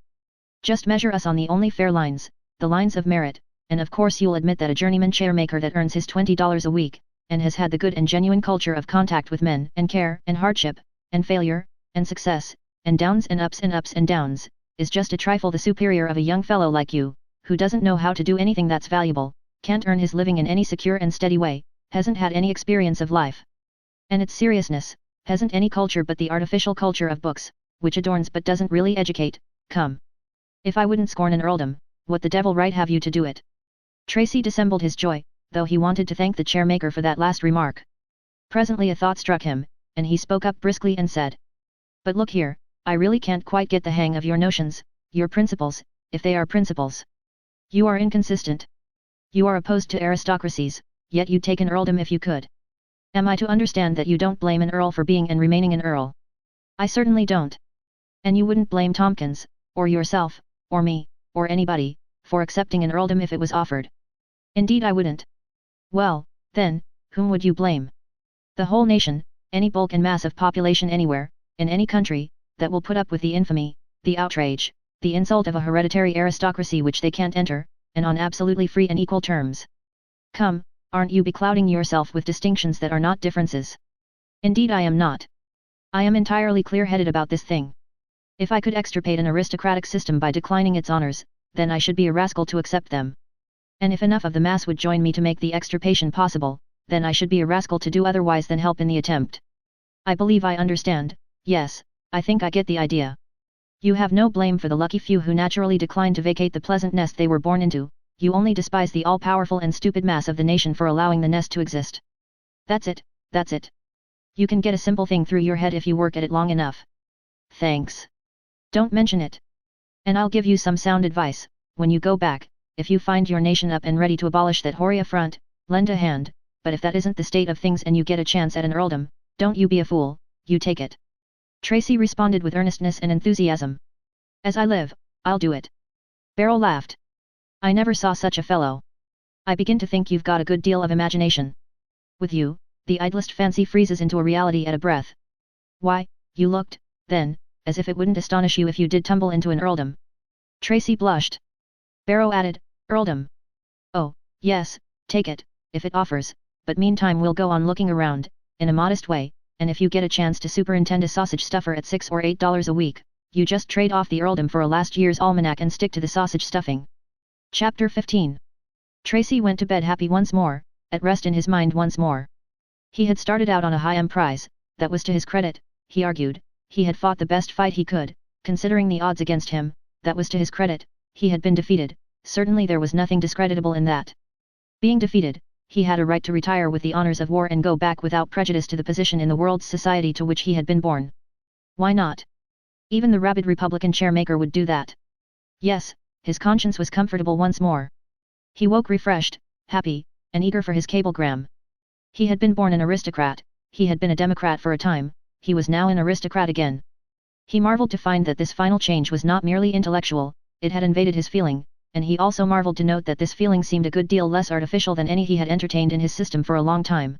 Just measure us on the only fair lines, the lines of merit, and of course you'll admit that a journeyman chairmaker that earns his $20 a week, and has had the good and genuine culture of contact with men, and care, and hardship, and failure, and success, and downs and ups and downs, is just a trifle the superior of a young fellow like you, who doesn't know how to do anything that's valuable, can't earn his living in any secure and steady way, hasn't had any experience of life. And its seriousness, hasn't any culture but the artificial culture of books, which adorns but doesn't really educate. Come. If I wouldn't scorn an earldom, what the devil right have you to do it? Tracy dissembled his joy, though he wanted to thank the chairmaker for that last remark. Presently a thought struck him, and he spoke up briskly and said. But look here, I really can't quite get the hang of your notions, your principles, if they are principles. You are inconsistent. You are opposed to aristocracies, yet you'd take an earldom if you could. Am I to understand that you don't blame an earl for being and remaining an earl? I certainly don't. And you wouldn't blame Tompkins, or yourself, or me, or anybody, for accepting an earldom if it was offered. Indeed I wouldn't. Well, then, whom would you blame? The whole nation, any bulk and mass of population anywhere, in any country, that will put up with the infamy, the outrage, the insult of a hereditary aristocracy which they can't enter, and on absolutely free and equal terms. Come, aren't you beclouding yourself with distinctions that are not differences? Indeed I am not. I am entirely clear-headed about this thing. If I could extirpate an aristocratic system by declining its honors, then I should be a rascal to accept them. And if enough of the mass would join me to make the extirpation possible, then I should be a rascal to do otherwise than help in the attempt. I believe I understand, yes, I think I get the idea. You have no blame for the lucky few who naturally decline to vacate the pleasant nest they were born into, you only despise the all-powerful and stupid mass of the nation for allowing the nest to exist. That's it, that's it. You can get a simple thing through your head if you work at it long enough. Thanks. Don't mention it. And I'll give you some sound advice, when you go back, if you find your nation up and ready to abolish that hoary affront, lend a hand, but if that isn't the state of things and you get a chance at an earldom, don't you be a fool, you take it. Tracy responded with earnestness and enthusiasm. As I live, I'll do it. Barrow laughed. I never saw such a fellow. I begin to think you've got a good deal of imagination. With you, the idlest fancy freezes into a reality at a breath. Why, you looked, then, as if it wouldn't astonish you if you did tumble into an earldom. Tracy blushed. Barrow added, earldom. Oh, yes, take it, if it offers, but meantime we'll go on looking around, in a modest way, and if you get a chance to superintend a sausage stuffer at $6 or $8 a week, you just trade off the earldom for a last year's almanac and stick to the sausage stuffing. Chapter 15. Tracy went to bed happy once more, at rest in his mind once more. He had started out on a high prize, that was to his credit, he argued, he had fought the best fight he could, considering the odds against him, that was to his credit, he had been defeated, certainly there was nothing discreditable in that. Being defeated, he had a right to retire with the honors of war and go back without prejudice to the position in the world's society to which he had been born. Why not? Even the rabid Republican chairmaker would do that. Yes, his conscience was comfortable once more. He woke refreshed, happy, and eager for his cablegram. He had been born an aristocrat, he had been a democrat for a time, he was now an aristocrat again. He marveled to find that this final change was not merely intellectual, it had invaded his feeling, and he also marveled to note that this feeling seemed a good deal less artificial than any he had entertained in his system for a long time.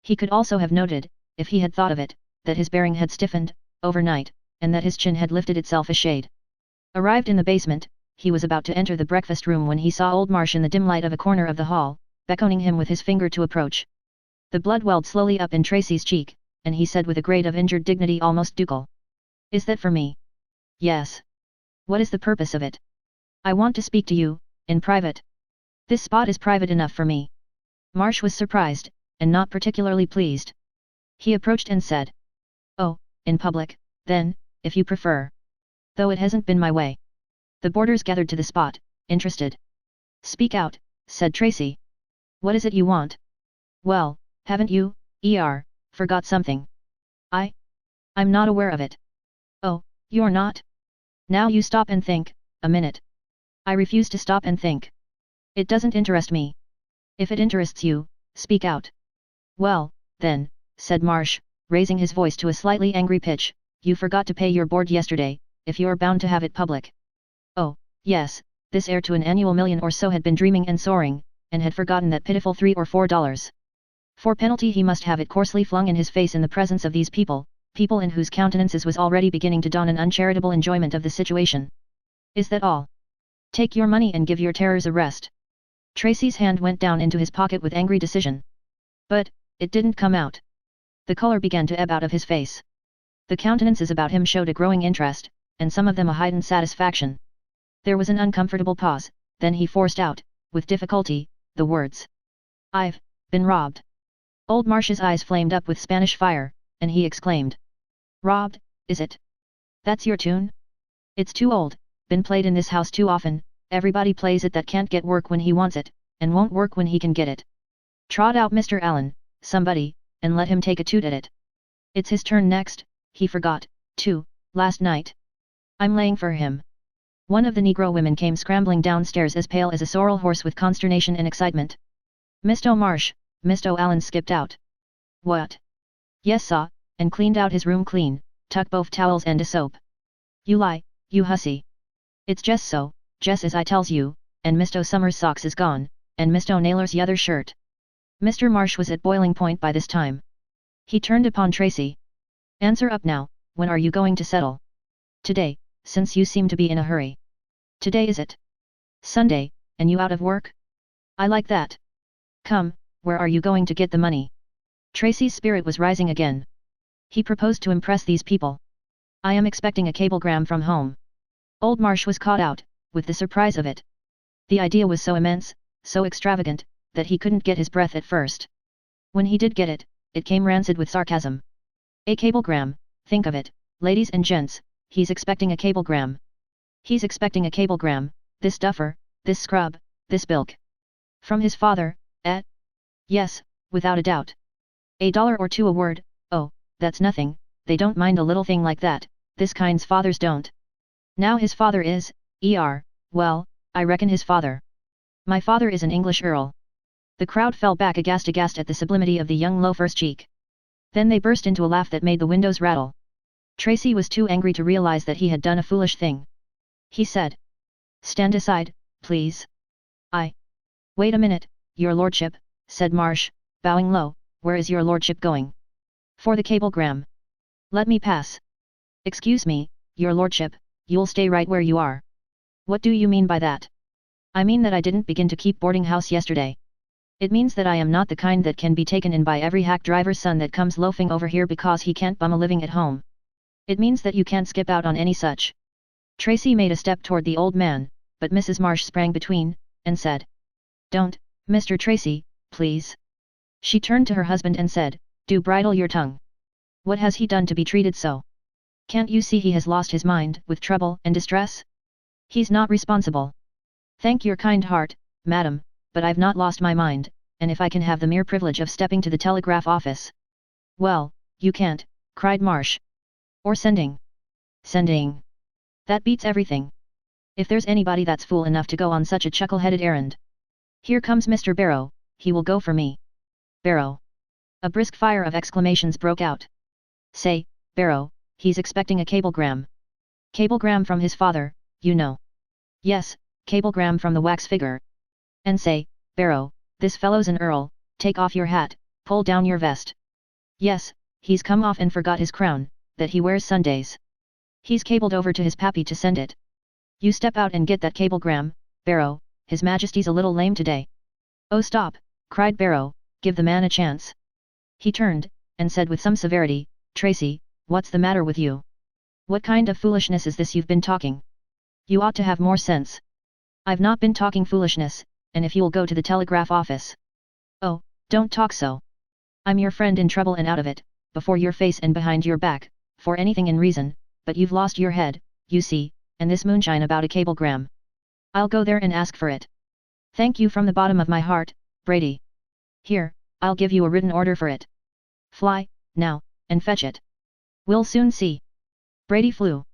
He could also have noted, if he had thought of it, that his bearing had stiffened, overnight, and that his chin had lifted itself a shade. Arrived in the basement, he was about to enter the breakfast room when he saw old Marsh in the dim light of a corner of the hall, beckoning him with his finger to approach. The blood welled slowly up in Tracy's cheek, and he said with a grade of injured dignity almost ducal. "Is that for me?" "Yes." "What is the purpose of it?" "I want to speak to you, in private." "This spot is private enough for me." Marsh was surprised, and not particularly pleased. He approached and said, "Oh, in public, then, if you prefer. Though it hasn't been my way." The boarders gathered to the spot, interested. "Speak out," said Tracy. "What is it you want?" "Well, haven't you, forgot something?" I'm not aware of it." "Oh, you're not? Now you stop and think, a minute." "I refuse to stop and think. It doesn't interest me." "If it interests you, speak out." "Well, then," said Marsh, raising his voice to a slightly angry pitch, "you forgot to pay your board yesterday, if you're bound to have it public." Oh, yes, this heir to an annual $1 million or so had been dreaming and soaring, and had forgotten that pitiful $3 or $4. For penalty he must have it coarsely flung in his face in the presence of these people in whose countenances was already beginning to dawn an uncharitable enjoyment of the situation. "Is that all? Take your money and give your terrors a rest." Tracy's hand went down into his pocket with angry decision. But, it didn't come out. The color began to ebb out of his face. The countenances about him showed a growing interest, and some of them a heightened satisfaction. There was an uncomfortable pause, then he forced out, with difficulty, the words. "I've been robbed." Old Marsh's eyes flamed up with Spanish fire, and he exclaimed. "Robbed, is it? That's your tune? It's too old, been played in this house too often, everybody plays it that can't get work when he wants it, and won't work when he can get it. Trot out Mr. Allen, somebody, and let him take a toot at it. It's his turn next, he forgot, too, last night. I'm laying for him." One of the Negro women came scrambling downstairs as pale as a sorrel horse with consternation and excitement. "Mr. Marsh, Mr. Allen skipped out." "What?" "Yes, saw, and cleaned out his room clean, tuck both towels and a soap." "You lie, you hussy." "It's just so, just as I tells you, and Mr. Summers' socks is gone, and Mr. Naylor's yother shirt." Mr. Marsh was at boiling point by this time. He turned upon Tracy. "Answer up now, when are you going to settle?" "Today, since you seem to be in a hurry." "Today is it? Sunday, and you out of work? I like that. Come, where are you going to get the money?" Tracy's spirit was rising again. He proposed to impress these people. "I am expecting a cablegram from home." Old Marsh was caught out, with the surprise of it. The idea was so immense, so extravagant, that he couldn't get his breath at first. When he did get it, it came rancid with sarcasm. "A cablegram, think of it, ladies and gents, he's expecting a cablegram. He's expecting a cablegram, this duffer, this scrub, this bilk. From his father, eh? Yes, without a doubt. $1 or $2 a word, oh, that's nothing, they don't mind a little thing like that, this kind's fathers don't. Now his father is, well, I reckon his father. My father is an English earl." The crowd fell back aghast at the sublimity of the young loafer's cheek. Then they burst into a laugh that made the windows rattle. Tracy was too angry to realize that he had done a foolish thing. He said. "Stand aside, please." "Wait a minute, your lordship," said Marsh, bowing low, "where is your lordship going?" "For the cablegram." "Let me pass." "Excuse me, your lordship, you'll stay right where you are." "What do you mean by that?" "I mean that I didn't begin to keep boarding house yesterday. It means that I am not the kind that can be taken in by every hack driver's son that comes loafing over here because he can't bum a living at home. It means that you can't skip out on any such." Tracy made a step toward the old man, but Mrs. Marsh sprang between, and said. "Don't, Mr. Tracy, please." She turned to her husband and said, "Do bridle your tongue. What has he done to be treated so? Can't you see he has lost his mind with trouble and distress? He's not responsible." Thank your kind heart, madam, but I've not lost my mind, and if I can have the mere privilege of stepping to the telegraph office. Well, you can't, cried Marsh. Or sending. Sending. That beats everything. If there's anybody that's fool enough to go on such a chuckle-headed errand. Here comes Mr. Barrow, he will go for me. Barrow. A brisk fire of exclamations broke out. Say, Barrow, he's expecting a cablegram. Cablegram from his father, you know. Yes, cablegram from the wax figure. And say, Barrow, this fellow's an earl, take off your hat, pull down your vest. Yes, he's come off and forgot his crown, that he wears Sundays. He's cabled over to his pappy to send it. You step out and get that cablegram, Barrow, His Majesty's a little lame today. Oh stop, cried Barrow, give the man a chance. He turned, and said with some severity, Tracy, what's the matter with you? What kind of foolishness is this you've been talking? You ought to have more sense. I've not been talking foolishness, and if you'll go to the telegraph office. Oh, don't talk so. I'm your friend in trouble and out of it, before your face and behind your back, for anything in reason, but you've lost your head, you see, and this moonshine about a cablegram. I'll go there and ask for it. Thank you from the bottom of my heart, Brady. Here, I'll give you a written order for it. Fly, now, and fetch it. We'll soon see. Brady flew.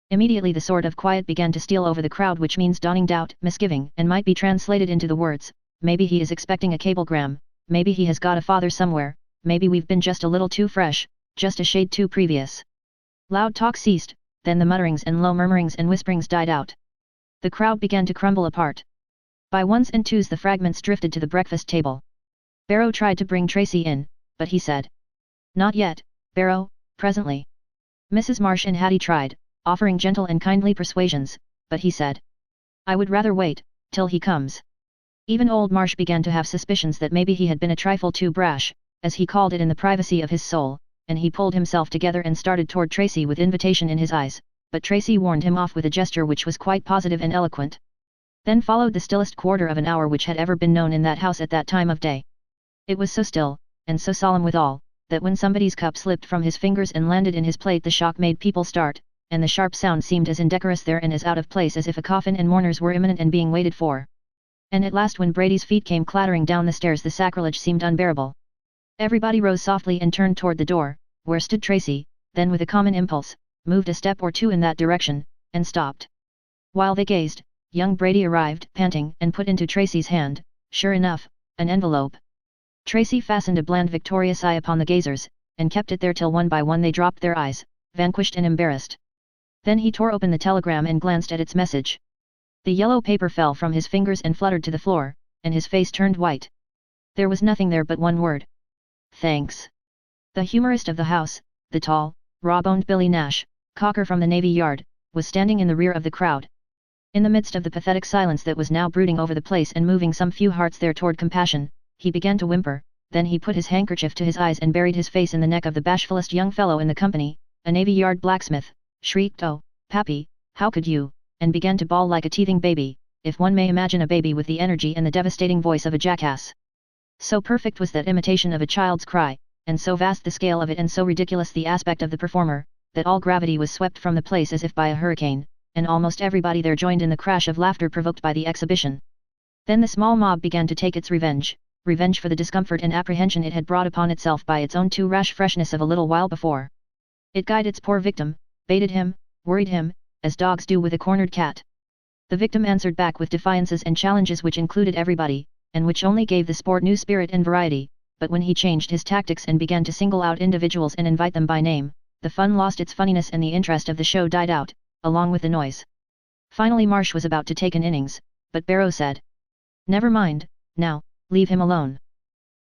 Immediately the sort of quiet began to steal over the crowd which means dawning doubt, misgiving, and might be translated into the words, maybe he is expecting a cablegram, maybe he has got a father somewhere, maybe we've been just a little too fresh, just a shade too previous. Loud talk ceased, then the mutterings and low murmurings and whisperings died out. The crowd began to crumble apart. By ones and twos the fragments drifted to the breakfast table. Barrow tried to bring Tracy in, but he said, Not yet, Barrow, presently. Mrs. Marsh and Hattie tried, offering gentle and kindly persuasions, but he said, I would rather wait, till he comes. Even old Marsh began to have suspicions that maybe he had been a trifle too brash, as he called it in the privacy of his soul, and he pulled himself together and started toward Tracy with invitation in his eyes, but Tracy warned him off with a gesture which was quite positive and eloquent. Then followed the stillest quarter of an hour which had ever been known in that house at that time of day. It was so still, and so solemn withal, that when somebody's cup slipped from his fingers and landed in his plate the shock made people start, and the sharp sound seemed as indecorous there and as out of place as if a coffin and mourners were imminent and being waited for. And at last when Brady's feet came clattering down the stairs the sacrilege seemed unbearable. Everybody rose softly and turned toward the door, where stood Tracy, then with a common impulse, moved a step or two in that direction, and stopped. While they gazed, young Brady arrived, panting, and put into Tracy's hand, sure enough, an envelope. Tracy fastened a bland victorious eye upon the gazers, and kept it there till one by one they dropped their eyes, vanquished and embarrassed. Then he tore open the telegram and glanced at its message. The yellow paper fell from his fingers and fluttered to the floor, and his face turned white. There was nothing there but one word. Thanks. The humorist of the house, the tall, raw-boned Billy Nash, caulker from the Navy Yard, was standing in the rear of the crowd. In the midst of the pathetic silence that was now brooding over the place and moving some few hearts there toward compassion, he began to whimper, then he put his handkerchief to his eyes and buried his face in the neck of the bashfulest young fellow in the company, a Navy Yard blacksmith, shrieked, "Oh, Pappy, how could you?" and began to bawl like a teething baby, if one may imagine a baby with the energy and the devastating voice of a jackass. So perfect was that imitation of a child's cry, and so vast the scale of it and so ridiculous the aspect of the performer, that all gravity was swept from the place as if by a hurricane, and almost everybody there joined in the crash of laughter provoked by the exhibition. Then the small mob began to take its revenge for the discomfort and apprehension it had brought upon itself by its own too rash freshness of a little while before. It guyed its poor victim, baited him, worried him, as dogs do with a cornered cat. The victim answered back with defiances and challenges which included everybody, and which only gave the sport new spirit and variety, but when he changed his tactics and began to single out individuals and invite them by name, the fun lost its funniness and the interest of the show died out, along with the noise. Finally Marsh was about to take an innings, but Barrow said, "Never mind, now, leave him alone.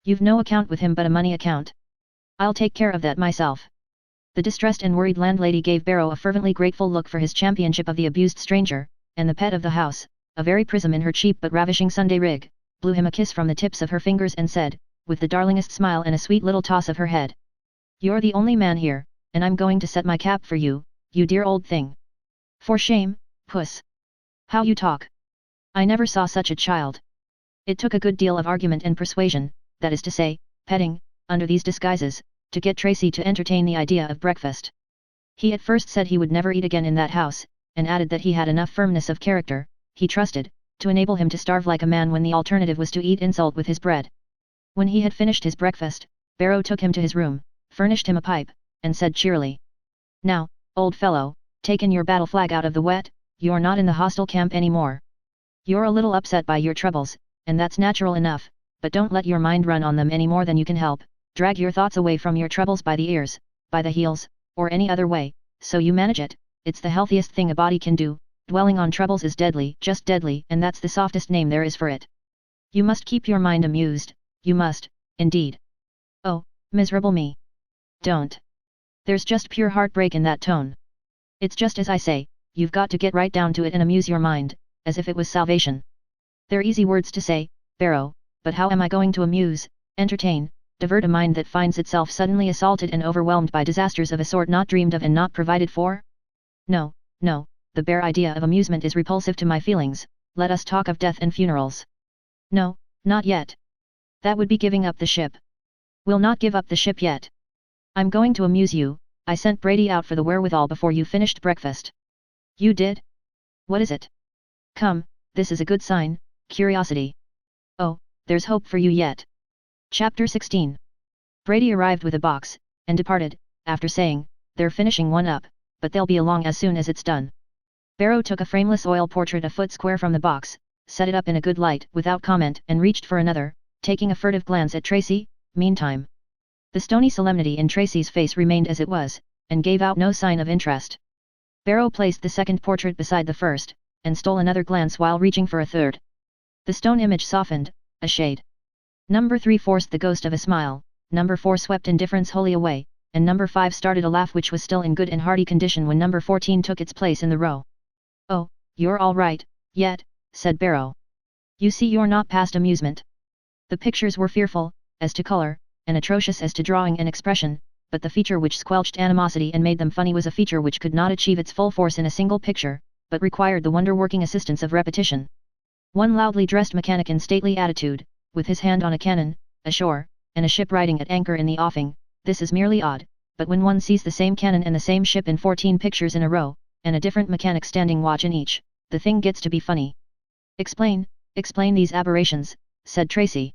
You've no account with him but a money account. I'll take care of that myself." The distressed and worried landlady gave Barrow a fervently grateful look for his championship of the abused stranger, and the pet of the house, a very prism in her cheap but ravishing Sunday rig, blew him a kiss from the tips of her fingers and said, with the darlingest smile and a sweet little toss of her head, "You're the only man here, and I'm going to set my cap for you, you dear old thing." "For shame, puss. How you talk. I never saw such a child." It took a good deal of argument and persuasion, that is to say, petting, under these disguises, to get Tracy to entertain the idea of breakfast. He at first said he would never eat again in that house, and added that he had enough firmness of character, he trusted, to enable him to starve like a man when the alternative was to eat insult with his bread. When he had finished his breakfast, Barrow took him to his room, furnished him a pipe, and said cheerily, "Now, old fellow, taken your battle flag out of the wet, you're not in the hostile camp anymore. You're a little upset by your troubles, and that's natural enough, but don't let your mind run on them any more than you can help. Drag your thoughts away from your troubles by the ears, by the heels, or any other way, so you manage it. It's the healthiest thing a body can do. Dwelling on troubles is deadly, just deadly, and that's the softest name there is for it. You must keep your mind amused, you must, indeed. Oh, miserable me. Don't. There's just pure heartbreak in that tone. It's just as I say, you've got to get right down to it and amuse your mind, as if it was salvation. They're easy words to say, Barrow, but how am I going to amuse, entertain, divert a mind that finds itself suddenly assaulted and overwhelmed by disasters of a sort not dreamed of and not provided for? No, no, the bare idea of amusement is repulsive to my feelings. Let us talk of death and funerals. No, not yet. That would be giving up the ship. We'll not give up the ship yet. I'm going to amuse you. I sent Brady out for the wherewithal before you finished breakfast. You did? What is it? Come, this is a good sign, curiosity. Oh, there's hope for you yet. Chapter 16. Brady arrived with a box, and departed, after saying, "They're finishing one up, but they'll be along as soon as it's done." Barrow took a frameless oil portrait a foot square from the box, set it up in a good light without comment and reached for another, taking a furtive glance at Tracy. Meantime, the stony solemnity in Tracy's face remained as it was, and gave out no sign of interest. Barrow placed the second portrait beside the first, and stole another glance while reaching for a third. The stone image softened, a shade. Number 3 forced the ghost of a smile, number 4 swept indifference wholly away, and number 5 started a laugh which was still in good and hearty condition when number 14 took its place in the row. "Oh, you're all right, yet," said Barrow. "You see you're not past amusement." The pictures were fearful, as to color, and atrocious as to drawing and expression, but the feature which squelched animosity and made them funny was a feature which could not achieve its full force in a single picture, but required the wonder-working assistance of repetition. One loudly dressed mechanic in stately attitude, with his hand on a cannon, ashore, and a ship riding at anchor in the offing, this is merely odd, but when one sees the same cannon and the same ship in 14 pictures in a row, and a different mechanic standing watch in each, the thing gets to be funny. "Explain these aberrations," said Tracy.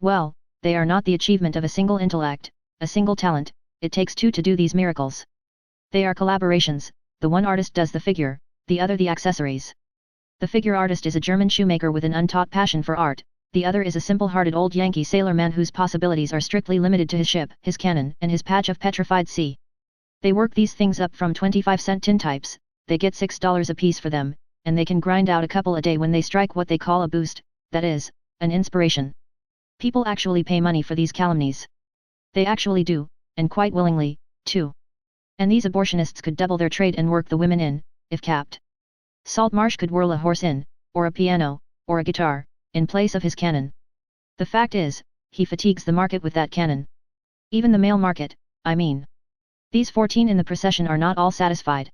"Well, they are not the achievement of a single intellect, a single talent, it takes two to do these miracles. They are collaborations, the one artist does the figure, the other the accessories. The figure artist is a German shoemaker with an untaught passion for art, the other is a simple-hearted old Yankee sailorman whose possibilities are strictly limited to his ship, his cannon, and his patch of petrified sea. They work these things up from 25-cent tintypes, they get $6 apiece for them, and they can grind out a couple a day when they strike what they call a boost, that is, an inspiration. People actually pay money for these calumnies. They actually do, and quite willingly, too. And these abortionists could double their trade and work the women in, if capped. Saltmarsh could whirl a horse in, or a piano, or a guitar, in place of his cannon. The fact is, he fatigues the market with that cannon. Even the male market, I mean. These 14 in the procession are not all satisfied.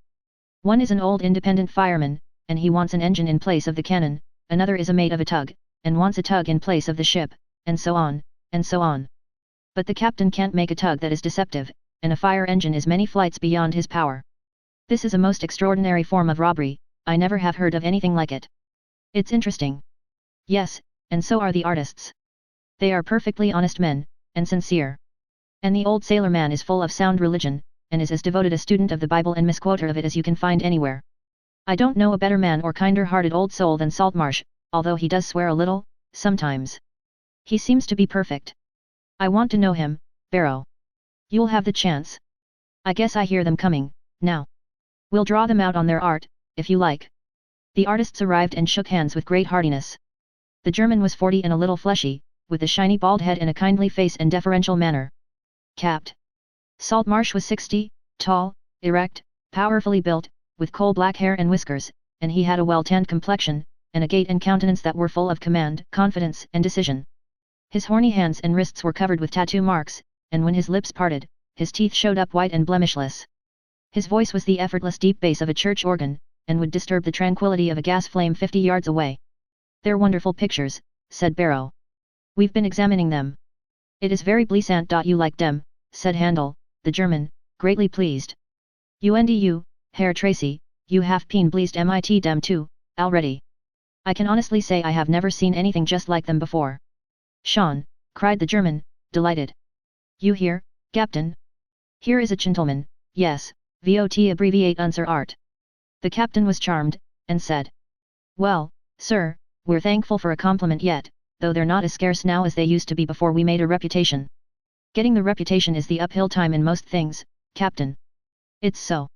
One is an old independent fireman, and he wants an engine in place of the cannon, another is a mate of a tug, and wants a tug in place of the ship, and so on, and so on. But the captain can't make a tug that is deceptive, and a fire engine is many flights beyond his power. This is a most extraordinary form of robbery, I never have heard of anything like it. It's interesting. Yes, and so are the artists. They are perfectly honest men, and sincere. And the old sailor man is full of sound religion, and is as devoted a student of the Bible and misquoter of it as you can find anywhere. I don't know a better man or kinder-hearted old soul than Saltmarsh, although he does swear a little, sometimes. He seems to be perfect. I want to know him, Barrow. You'll have the chance. I guess I hear them coming, now. We'll draw them out on their art, if you like." The artists arrived and shook hands with great heartiness. The German was 40 and a little fleshy, with a shiny bald head and a kindly face and deferential manner. Capped. Saltmarsh was 60, tall, erect, powerfully built, with coal black hair and whiskers, and he had a well-tanned complexion, and a gait and countenance that were full of command, confidence, and decision. His horny hands and wrists were covered with tattoo marks, and when his lips parted, his teeth showed up white and blemishless. His voice was the effortless deep bass of a church organ, and would disturb the tranquility of a gas flame 50 yards away. "They're wonderful pictures," said Barrow. "We've been examining them." "It is very pleasant. You like them," said Handel, the German, greatly pleased. "You, Herr Tracy, you have been pleased mit dem too, already." I can honestly say I have never seen anything just like them before. Sean, cried the German, delighted. You hear, Captain? Here is a gentleman, yes, VOT abbreviate unser art. The captain was charmed, and said. Well, sir, we're thankful for a compliment yet, though they're not as scarce now as they used to be before we made a reputation. Getting the reputation is the uphill time in most things, Captain. It's so.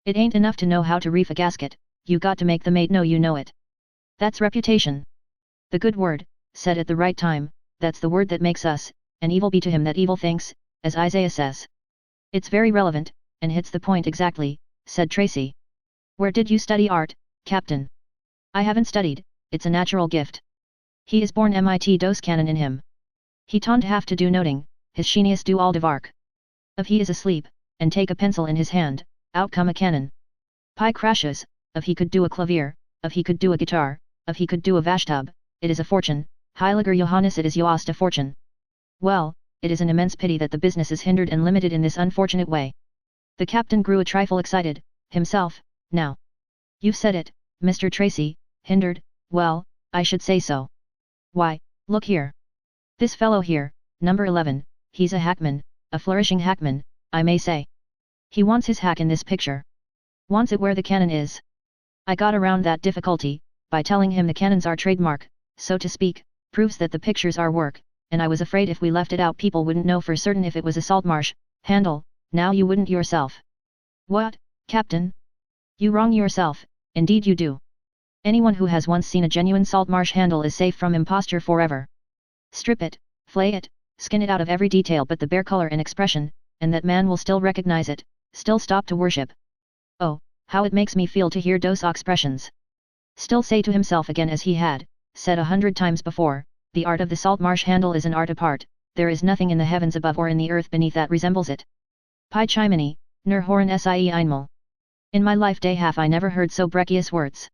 It ain't enough to know how to reef a gasket, you got to make the mate know you know it. That's reputation. The good word, said at the right time, that's the word that makes us, and evil be to him that evil thinks, as Isaiah says. It's very relevant, and hits the point exactly, said Tracy. Where did you study art, Captain? I haven't studied, it's a natural gift. He is born mit dos canon in him. He ton't have to do noting, his genius do all the work. If he is asleep, and take a pencil in his hand, out come a cannon. Pi crashes, if he could do a clavier, if he could do a guitar, if he could do a vashtub, it is a fortune, Heiliger Johannes it is yoast a fortune. Well, it is an immense pity that the business is hindered and limited in this unfortunate way. The captain grew a trifle excited, himself, now. You've said it, Mr. Tracy, hindered, well, I should say so. Why, look here. This fellow here, number 11, he's a hackman, a flourishing hackman, I may say. He wants his hack in this picture. Wants it where the cannon is. I got around that difficulty, by telling him the cannons are trademark, so to speak, proves that the pictures are work, and I was afraid if we left it out people wouldn't know for certain if it was a Saltmarsh handle, now you wouldn't yourself. What, Captain? You wrong yourself, indeed you do. Anyone who has once seen a genuine Saltmarsh handle is safe from imposture forever. Strip it, flay it, skin it out of every detail but the bare color and expression, and that man will still recognize it, still stop to worship. Oh, how it makes me feel to hear those expressions. Still say to himself again as he had, said 100 times before, the art of the Saltmarsh handle is an art apart, there is nothing in the heavens above or in the earth beneath that resembles it. Pi chimney, nur horen sie einmal. In my life day half I never heard so brechious words.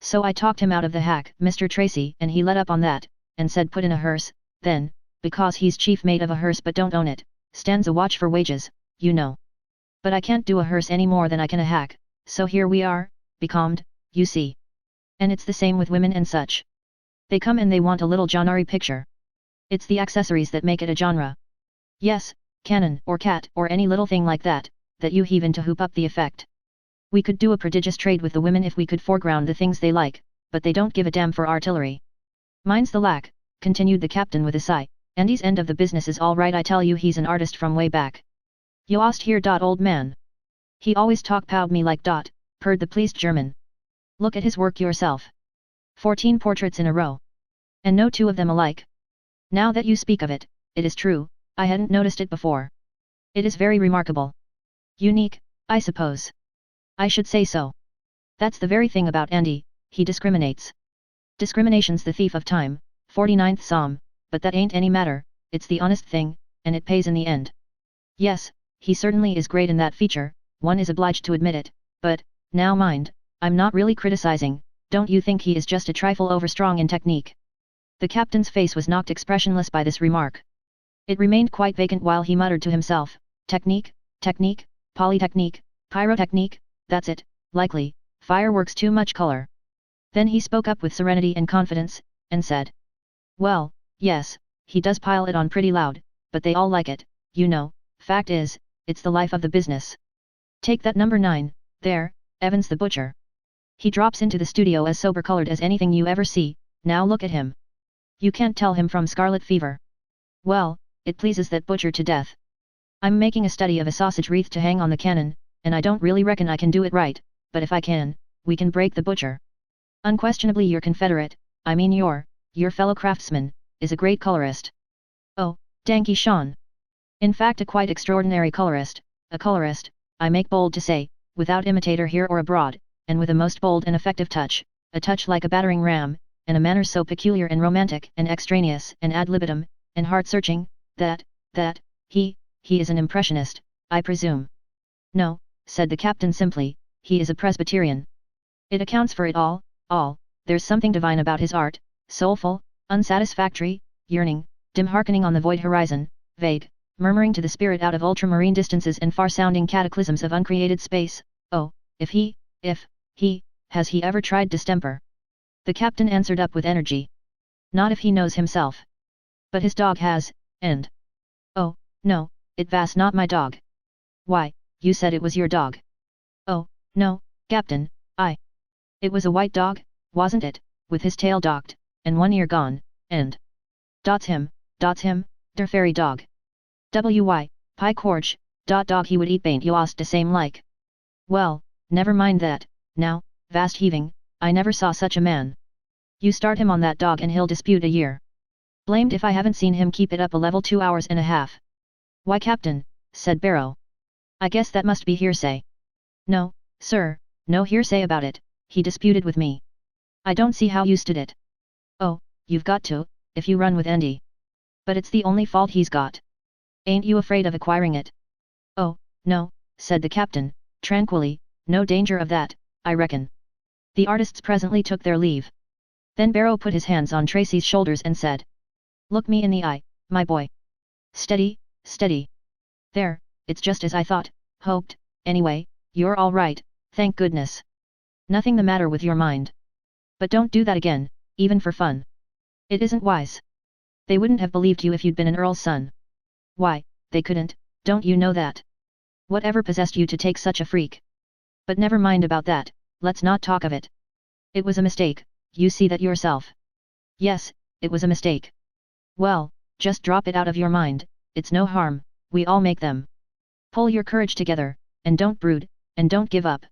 So I talked him out of the hack, Mr. Tracy, and he let up on that, and said put in a hearse, then, because he's chief mate of a hearse but don't own it, stands a watch for wages, you know. But I can't do a hearse any more than I can a hack, so here we are, becalmed, you see. And it's the same with women and such. They come and they want a little genre picture. It's the accessories that make it a genre. Yes, cannon or cat or any little thing like that, that you heave in to hoop up the effect. We could do a prodigious trade with the women if we could foreground the things they like, but they don't give a damn for artillery. Mine's the lack, continued the captain with a sigh. Andy's end of the business is all right, I tell you he's an artist from way back. Yoast here. Old man. He always talk pout me like . Purred the pleased German. Look at his work yourself. 14 portraits in a row. And no two of them alike. Now that you speak of it, it is true, I hadn't noticed it before. It is very remarkable. Unique, I suppose. I should say so. That's the very thing about Andy, he discriminates. Discrimination's the thief of time, 49th Psalm, but that ain't any matter, it's the honest thing, and it pays in the end. Yes, he certainly is great in that feature, one is obliged to admit it, but, now mind, I'm not really criticizing, don't you think he is just a trifle overstrong in technique? The captain's face was knocked expressionless by this remark. It remained quite vacant while he muttered to himself, technique, technique, polytechnique, pyrotechnique, that's it, likely, fireworks too much color. Then he spoke up with serenity and confidence, and said. Well, yes, he does pile it on pretty loud, but they all like it, you know, fact is, it's the life of the business. Take that number 9, there, Evans the butcher. He drops into the studio as sober-colored as anything you ever see, now look at him. You can't tell him from scarlet fever. Well, it pleases that butcher to death. I'm making a study of a sausage wreath to hang on the cannon, and I don't really reckon I can do it right, but if I can, we can break the butcher. Unquestionably your confederate, I mean your fellow craftsman, is a great colorist. Oh, Danky Sean. In fact a quite extraordinary colorist, a colorist, I make bold to say, without imitator here or abroad, and with a most bold and effective touch, a touch like a battering ram, and a manner so peculiar and romantic and extraneous and ad libitum, and heart-searching, that, he is an impressionist, I presume. No, said the captain simply, he is a Presbyterian. It accounts for it all, there's something divine about his art, soulful, unsatisfactory, yearning, dim hearkening on the void horizon, vague, murmuring to the spirit out of ultramarine distances and far-sounding cataclysms of uncreated space. Oh, has he ever tried distemper? The captain answered up with energy. Not if he knows himself. But his dog has, and... Oh, no, it was not my dog. Why, you said it was your dog. Oh, no, Captain, It was a white dog, wasn't it, with his tail docked, and one ear gone, and... Dots him, der fairy dog. Wy, pie corch, dog he would eat baint you asked the same like. Well, never mind that, now, vast heaving, I never saw such a man. You start him on that dog and he'll dispute a year. Blamed if I haven't seen him keep it up a level 2 hours and a half. Why Captain, said Barrow. I guess that must be hearsay. No, sir, no hearsay about it, he disputed with me. I don't see how you stood it. Oh, you've got to, if you run with Andy. But it's the only fault he's got. Ain't you afraid of acquiring it? Oh, no, said the captain, tranquilly, no danger of that, I reckon. The artists presently took their leave. Then Barrow put his hands on Tracy's shoulders and said. Look me in the eye, my boy. Steady, steady. There, it's just as I thought, hoped, anyway, you're all right, thank goodness. Nothing the matter with your mind. But don't do that again, even for fun. It isn't wise. They wouldn't have believed you if you'd been an earl's son. Why, they couldn't, don't you know that? Whatever possessed you to take such a freak? But never mind about that, let's not talk of it. It was a mistake, you see that yourself. Yes, it was a mistake. Well, just drop it out of your mind, it's no harm, we all make them. Pull your courage together, and don't brood, and don't give up.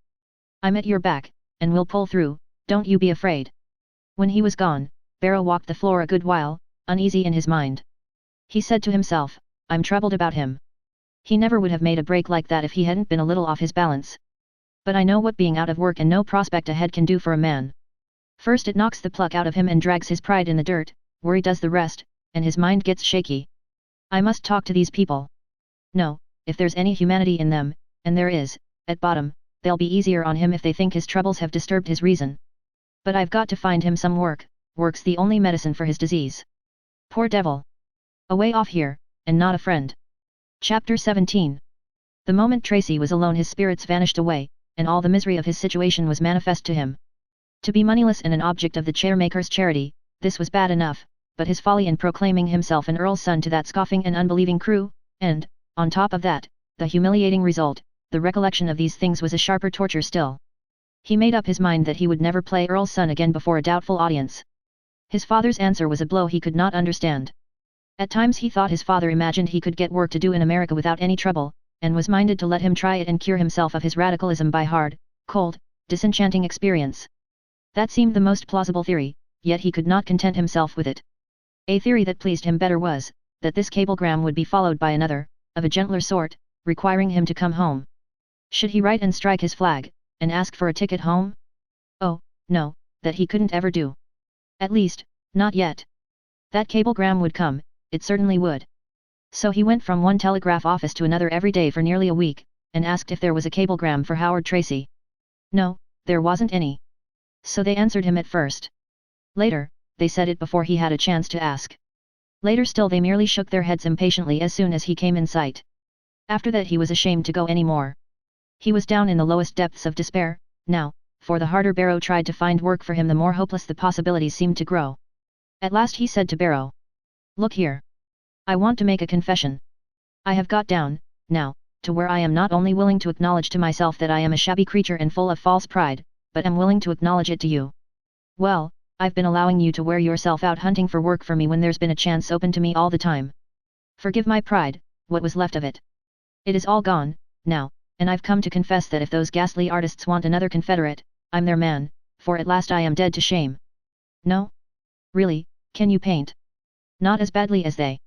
I'm at your back, and we'll pull through, don't you be afraid. When he was gone, Barrow walked the floor a good while, uneasy in his mind. He said to himself, I'm troubled about him. He never would have made a break like that if he hadn't been a little off his balance. But I know what being out of work and no prospect ahead can do for a man. First it knocks the pluck out of him and drags his pride in the dirt, worry does the rest, and his mind gets shaky. I must talk to these people. No, if there's any humanity in them, and there is, at bottom, they'll be easier on him if they think his troubles have disturbed his reason. But I've got to find him some work, work's the only medicine for his disease. Poor devil. Away off here, and not a friend. Chapter 17. The moment Tracy was alone his spirits vanished away, and all the misery of his situation was manifest to him. To be moneyless and an object of the chairmaker's charity, this was bad enough, but his folly in proclaiming himself an earl's son to that scoffing and unbelieving crew, and, on top of that, the humiliating result, the recollection of these things was a sharper torture still. He made up his mind that he would never play earl's son again before a doubtful audience. His father's answer was a blow he could not understand. At times he thought his father imagined he could get work to do in America without any trouble, and was minded to let him try it and cure himself of his radicalism by hard, cold, disenchanting experience. That seemed the most plausible theory, yet he could not content himself with it. A theory that pleased him better was, that this cablegram would be followed by another, of a gentler sort, requiring him to come home. Should he write and strike his flag, and ask for a ticket home? Oh, no, that he couldn't ever do. At least, not yet. That cablegram would come, it certainly would. So he went from one telegraph office to another every day for nearly a week, and asked if there was a cablegram for Howard Tracy. No, there wasn't any. So they answered him at first. Later, they said it before he had a chance to ask. Later still they merely shook their heads impatiently as soon as he came in sight. After that he was ashamed to go any more. He was down in the lowest depths of despair, now, for the harder Barrow tried to find work for him the more hopeless the possibilities seemed to grow. At last he said to Barrow. Look here. I want to make a confession. I have got down, now, to where I am not only willing to acknowledge to myself that I am a shabby creature and full of false pride, but am willing to acknowledge it to you. Well, I've been allowing you to wear yourself out hunting for work for me when there's been a chance open to me all the time. Forgive my pride, what was left of it. It is all gone, now, and I've come to confess that if those ghastly artists want another confederate, I'm their man, for at last I am dead to shame. No? Really, can you paint? Not as badly as they.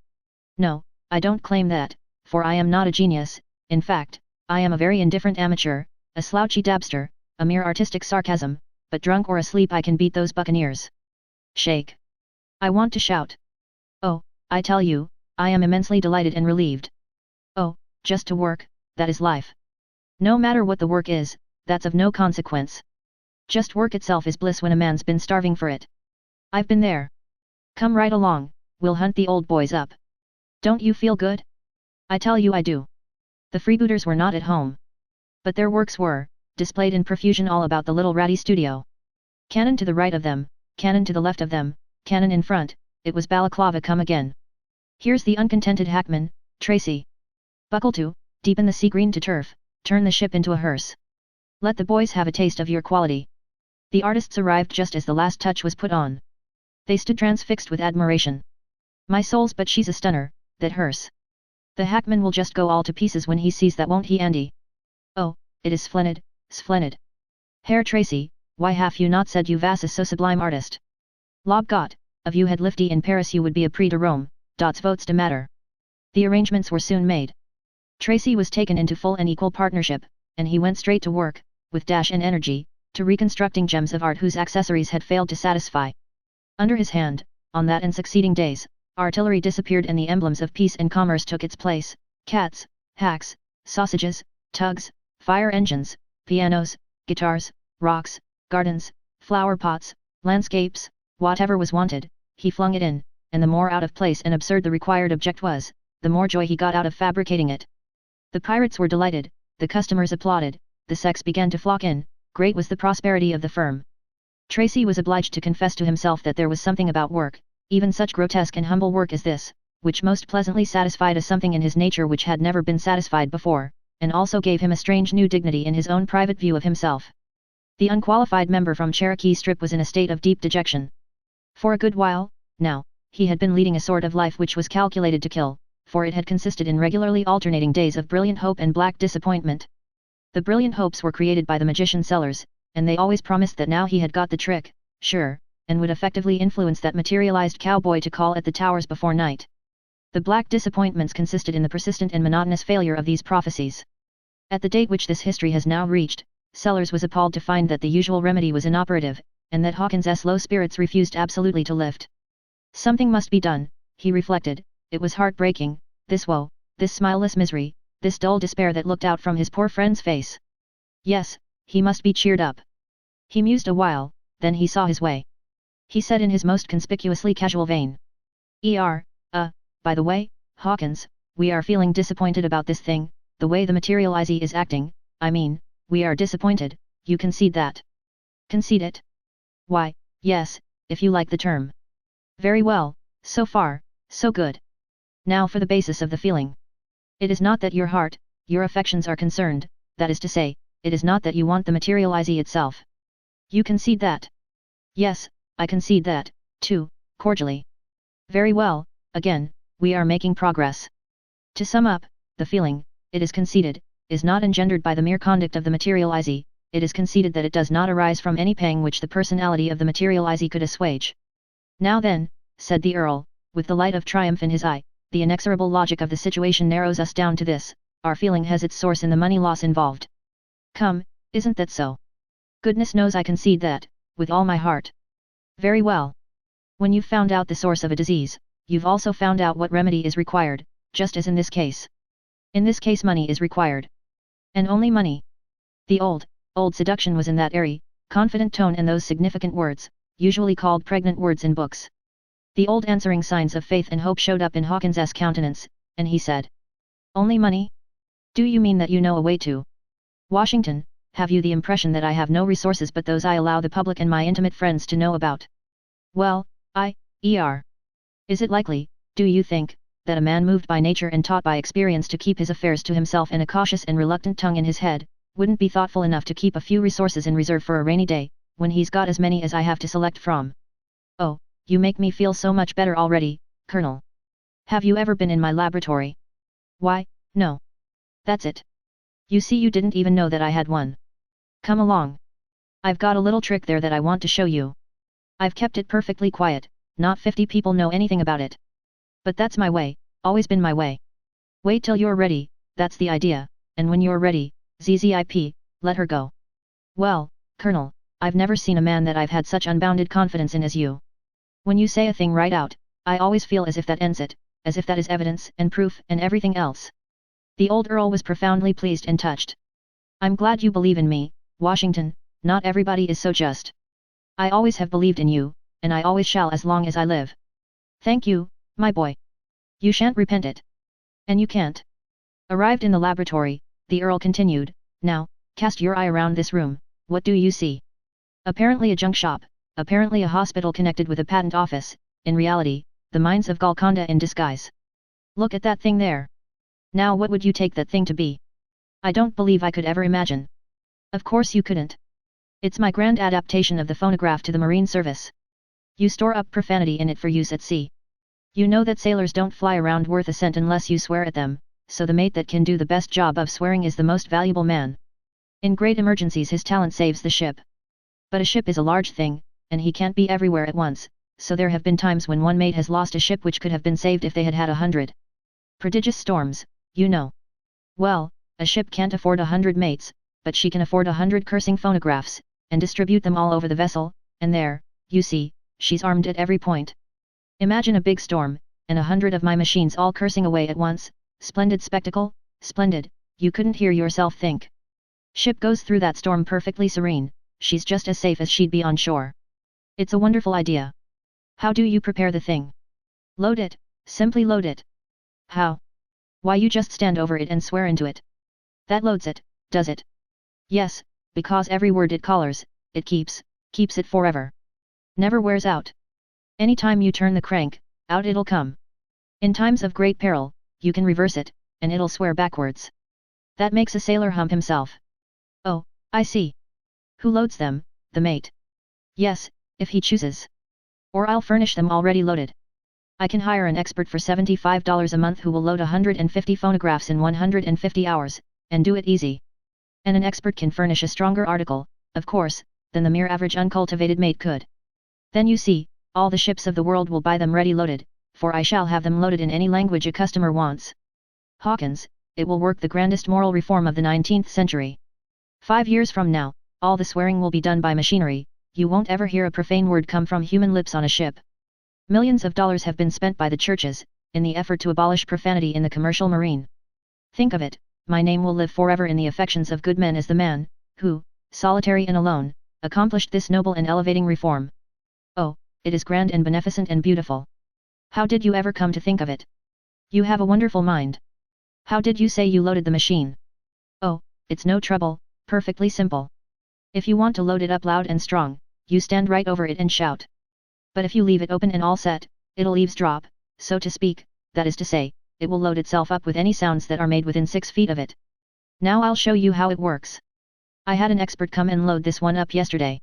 No, I don't claim that, for I am not a genius, in fact, I am a very indifferent amateur, a slouchy dabster, a mere artistic sarcasm, but drunk or asleep I can beat those buccaneers. Shake. I want to shout. Oh, I tell you, I am immensely delighted and relieved. Oh, just to work, that is life. No matter what the work is, that's of no consequence. Just work itself is bliss when a man's been starving for it. I've been there. Come right along, we'll hunt the old boys up. Don't you feel good? I tell you I do. The freebooters were not at home. But their works were, displayed in profusion all about the little ratty studio. Cannon to the right of them, cannon to the left of them, cannon in front, it was balaclava come again. Here's the uncontented hackman, Tracy. Buckle to, deepen the sea green to turf, turn the ship into a hearse. Let the boys have a taste of your quality. The artists arrived just as the last touch was put on. They stood transfixed with admiration. My souls, but she's a stunner, that hearse. The hackman will just go all to pieces when he sees that, won't he, Andy? Oh, it is splendid, splendid. Herr Tracy, why have you not said you vas is so sublime artist? Lob Gott, of you had lifty in Paris you would be a prix de Rome, dots votes de matter. The arrangements were soon made. Tracy was taken into full and equal partnership, and he went straight to work, with dash and energy, to reconstructing gems of art whose accessories had failed to satisfy. Under his hand, on that and succeeding days, artillery disappeared and the emblems of peace and commerce took its place: cats, hacks, sausages, tugs, fire engines, pianos, guitars, rocks, gardens, flower pots, landscapes, whatever was wanted, he flung it in, and the more out of place and absurd the required object was, the more joy he got out of fabricating it. The pirates were delighted, the customers applauded, the sex began to flock in, great was the prosperity of the firm. Tracy was obliged to confess to himself that there was something about work, even such grotesque and humble work as this, which most pleasantly satisfied a something in his nature which had never been satisfied before, and also gave him a strange new dignity in his own private view of himself. The unqualified member from Cherokee Strip was in a state of deep dejection. For a good while, now, he had been leading a sort of life which was calculated to kill, for it had consisted in regularly alternating days of brilliant hope and black disappointment. The brilliant hopes were created by the magician Sellers, and they always promised that now he had got the trick, sure, and would effectively influence that materialized cowboy to call at the towers before night. The black disappointments consisted in the persistent and monotonous failure of these prophecies. At the date which this history has now reached, Sellers was appalled to find that the usual remedy was inoperative, and that Hawkins's low spirits refused absolutely to lift. Something must be done, he reflected. It was heartbreaking, this woe, this smileless misery, this dull despair that looked out from his poor friend's face. Yes, he must be cheered up. He mused a while, then he saw his way. He said in his most conspicuously casual vein. By the way, Hawkins, we are feeling disappointed about this thing, the way the materializer is acting, I mean, we are disappointed, you concede that? Concede it? Why, yes, if you like the term. Very well, so far, so good. Now for the basis of the feeling. It is not that your heart, your affections are concerned, that is to say, it is not that you want the materializer itself. You concede that? Yes, I concede that, too, cordially. Very well, again, we are making progress. To sum up, the feeling, it is conceded, is not engendered by the mere conduct of the materializer, it is conceded that it does not arise from any pang which the personality of the materializer could assuage. Now then, said the Earl, with the light of triumph in his eye, the inexorable logic of the situation narrows us down to this: our feeling has its source in the money loss involved. Come, isn't that so? Goodness knows I concede that, with all my heart. Very well. When you've found out the source of a disease, you've also found out what remedy is required, just as in this case. In this case money is required. And only money. The old seduction was in that airy, confident tone and those significant words, usually called pregnant words in books. The old answering signs of faith and hope showed up in Hawkins's countenance, and he said. Only money? Do you mean that you know a way to Washington? Have you the impression that I have no resources but those I allow the public and my intimate friends to know about? Well, Is it likely, do you think, that a man moved by nature and taught by experience to keep his affairs to himself and a cautious and reluctant tongue in his head, wouldn't be thoughtful enough to keep a few resources in reserve for a rainy day, when he's got as many as I have to select from? Oh, you make me feel so much better already, Colonel. Have you ever been in my laboratory? Why, no. That's it. You see, you didn't even know that I had one. Come along. I've got a little trick there that I want to show you. I've kept it perfectly quiet, not 50 people know anything about it. But that's my way, always been my way. Wait till you're ready, that's the idea, and when you're ready, ZZIP, let her go. Well, Colonel, I've never seen a man that I've had such unbounded confidence in as you. When you say a thing right out, I always feel as if that ends it, as if that is evidence and proof and everything else. The old Earl was profoundly pleased and touched. I'm glad you believe in me, Washington, not everybody is so just. I always have believed in you, and I always shall as long as I live. Thank you, my boy. You shan't repent it. And you can't. Arrived in the laboratory, the Earl continued, now, cast your eye around this room, what do you see? Apparently a junk shop, apparently a hospital connected with a patent office, in reality, the mines of Golconda in disguise. Look at that thing there. Now what would you take that thing to be? I don't believe I could ever imagine. Of course you couldn't. It's my grand adaptation of the phonograph to the marine service. You store up profanity in it for use at sea. You know that sailors don't fly around worth a cent unless you swear at them, so the mate that can do the best job of swearing is the most valuable man. In great emergencies his talent saves the ship. But a ship is a large thing, and he can't be everywhere at once, so there have been times when one mate has lost a ship which could have been saved if they had had 100. Prodigious storms, you know. Well, a ship can't afford 100 mates, but she can afford 100 cursing phonographs, and distribute them all over the vessel, and there, you see, she's armed at every point. Imagine a big storm, and 100 of my machines all cursing away at once. Splendid spectacle, splendid, you couldn't hear yourself think. Ship goes through that storm perfectly serene, she's just as safe as she'd be on shore. It's a wonderful idea. How do you prepare the thing? Load it, simply load it. How? Why you just stand over it and swear into it. That loads it, does it? Yes, because every word it collars, it keeps it forever. Never wears out. Any time you turn the crank, out it'll come. In times of great peril, you can reverse it, and it'll swear backwards. That makes a sailor hump himself. Oh, I see. Who loads them? The mate. Yes, if he chooses. Or I'll furnish them already loaded. I can hire an expert for $75 a month who will load 150 phonographs in 150 hours, and do it easy. And an expert can furnish a stronger article, of course, than the mere average uncultivated mate could. Then you see, all the ships of the world will buy them ready loaded, for I shall have them loaded in any language a customer wants. Hawkins, it will work the grandest moral reform of the 19th century. 5 years from now, all the swearing will be done by machinery, you won't ever hear a profane word come from human lips on a ship. Millions of dollars have been spent by the churches, in the effort to abolish profanity in the commercial marine. Think of it, my name will live forever in the affections of good men as the man, who, solitary and alone, accomplished this noble and elevating reform. Oh, it is grand and beneficent and beautiful. How did you ever come to think of it? You have a wonderful mind. How did you say you loaded the machine? Oh, it's no trouble, perfectly simple. If you want to load it up loud and strong, you stand right over it and shout. But if you leave it open and all set, it'll eavesdrop, so to speak, that is to say, it will load itself up with any sounds that are made within 6 feet of it. Now I'll show you how it works. I had an expert come and load this one up yesterday.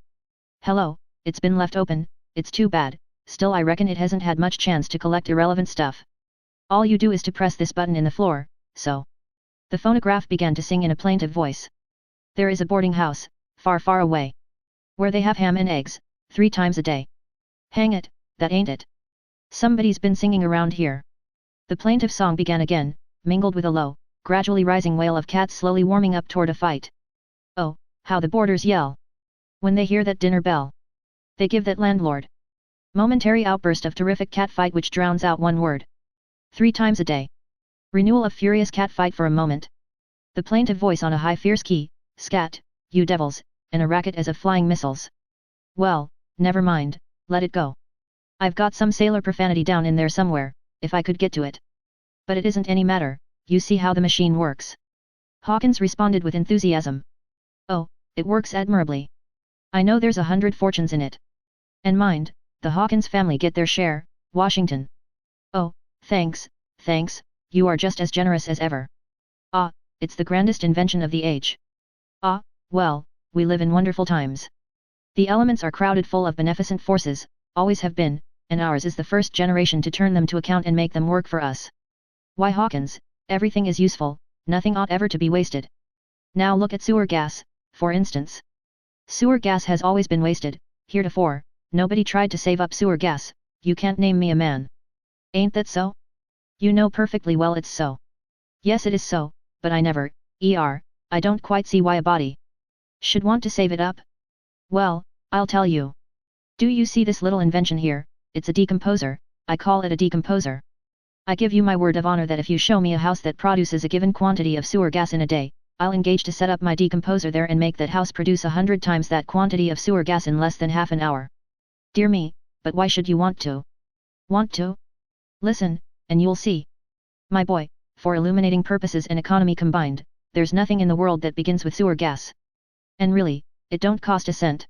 Hello, it's been left open, it's too bad, still I reckon it hasn't had much chance to collect irrelevant stuff. All you do is to press this button in the floor, so. The phonograph began to sing in a plaintive voice. There is a boarding house, far far away, where they have ham and eggs, 3 times a day. Hang it, that ain't it. Somebody's been singing around here. The plaintive song began again, mingled with a low, gradually rising wail of cats slowly warming up toward a fight. Oh, how the boarders yell when they hear that dinner bell. They give that landlord momentary outburst of terrific cat fight which drowns out one word. 3 times a day. Renewal of furious cat fight for a moment. The plaintive voice on a high fierce key, scat, you devils, and a racket as of flying missiles. Well, never mind, let it go. I've got some sailor profanity down in there somewhere, if I could get to it. But it isn't any matter, you see how the machine works. Hawkins responded with enthusiasm. Oh, it works admirably. I know there's 100 fortunes in it. And mind, the Hawkins family get their share, Washington. Oh, thanks, you are just as generous as ever. Ah, it's the grandest invention of the age. Ah, well, we live in wonderful times. The elements are crowded full of beneficent forces, always have been, and ours is the first generation to turn them to account and make them work for us. Why Hawkins, everything is useful, nothing ought ever to be wasted. Now look at sewer gas, for instance. Sewer gas has always been wasted, heretofore, nobody tried to save up sewer gas, you can't name me a man. Ain't that so? You know perfectly well it's so. Yes it is so, but I don't quite see why a body should want to save it up. Well, I'll tell you. Do you see this little invention here? It's a decomposer, I call it a decomposer. I give you my word of honor that if you show me a house that produces a given quantity of sewer gas in a day, I'll engage to set up my decomposer there and make that house produce 100 times that quantity of sewer gas in less than half an hour. Dear me, but why should you want to? Want to? Listen, and you'll see. My boy, for illuminating purposes and economy combined, there's nothing in the world that begins with sewer gas. And really, it don't cost a cent.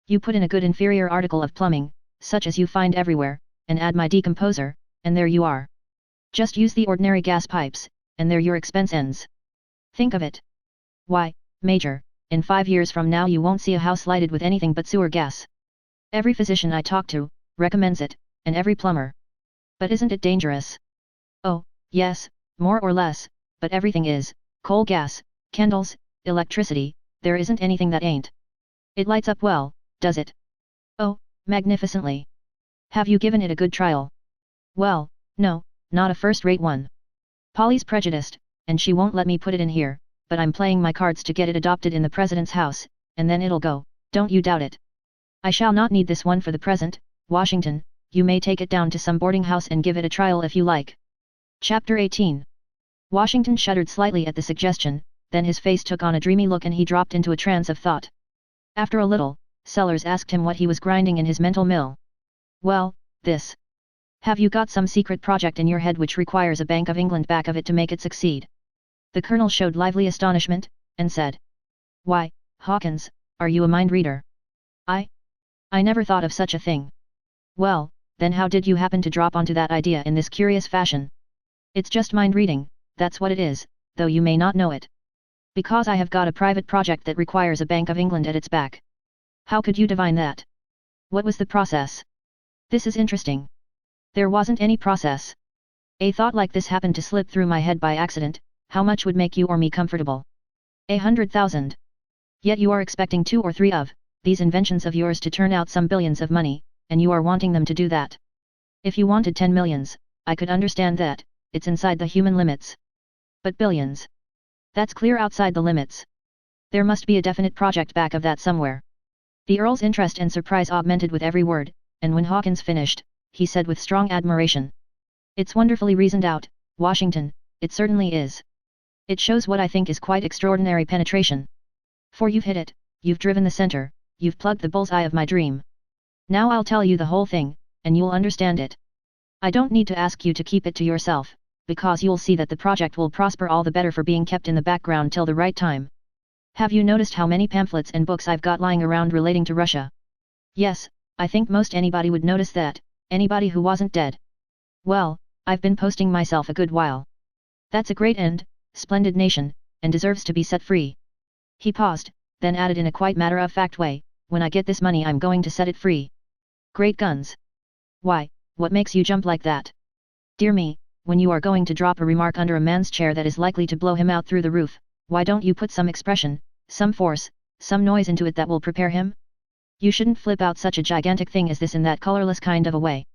You put in a good inferior article of plumbing, such as you find everywhere, and add my decomposer, and there you are. Just use the ordinary gas pipes, and there your expense ends. Think of it. Why, Major, in 5 years from now you won't see a house lighted with anything but sewer gas. Every physician I talk to, recommends it, and every plumber. But isn't it dangerous? Oh, yes, more or less, but everything is, coal gas, candles, electricity, there isn't anything that ain't. It lights up well, does it? Oh, magnificently. Have you given it a good trial? Well, no, not a first-rate one. Polly's prejudiced, and she won't let me put it in here, but I'm playing my cards to get it adopted in the President's house, and then it'll go, don't you doubt it. I shall not need this one for the present, Washington, you may take it down to some boarding house and give it a trial if you like. Chapter 18. Washington shuddered slightly at the suggestion, then his face took on a dreamy look and he dropped into a trance of thought. After a little, Sellers asked him what he was grinding in his mental mill. Well, this. Have you got some secret project in your head which requires a Bank of England back of it to make it succeed? The colonel showed lively astonishment, and said. Why, Hawkins, are you a mind reader? I never thought of such a thing. Well, then how did you happen to drop onto that idea in this curious fashion? It's just mind reading, that's what it is, though you may not know it. Because I have got a private project that requires a Bank of England at its back. How could you divine that? What was the process? This is interesting. There wasn't any process. A thought like this happened to slip through my head by accident. How much would make you or me comfortable? 100,000. Yet you are expecting 2 or 3 of these inventions of yours to turn out some billions of money, and you are wanting them to do that. If you wanted 10 millions, I could understand that, it's inside the human limits. But billions? That's clear outside the limits. There must be a definite project back of that somewhere. The Earl's interest and surprise augmented with every word, and when Hawkins finished, he said with strong admiration. It's wonderfully reasoned out, Washington, it certainly is. It shows what I think is quite extraordinary penetration. For you've hit it, you've driven the center, you've plugged the bull's eye of my dream. Now I'll tell you the whole thing, and you'll understand it. I don't need to ask you to keep it to yourself, because you'll see that the project will prosper all the better for being kept in the background till the right time. Have you noticed how many pamphlets and books I've got lying around relating to Russia? Yes, I think most anybody would notice that, anybody who wasn't dead. Well, I've been posting myself a good while. That's a great and splendid nation, and deserves to be set free. He paused, then added in a quite matter-of-fact way, when I get this money I'm going to set it free. Great guns! Why, what makes you jump like that? Dear me, when you are going to drop a remark under a man's chair that is likely to blow him out through the roof, why don't you put some expression, some force, some noise into it that will prepare him? You shouldn't flip out such a gigantic thing as this in that colorless kind of a way.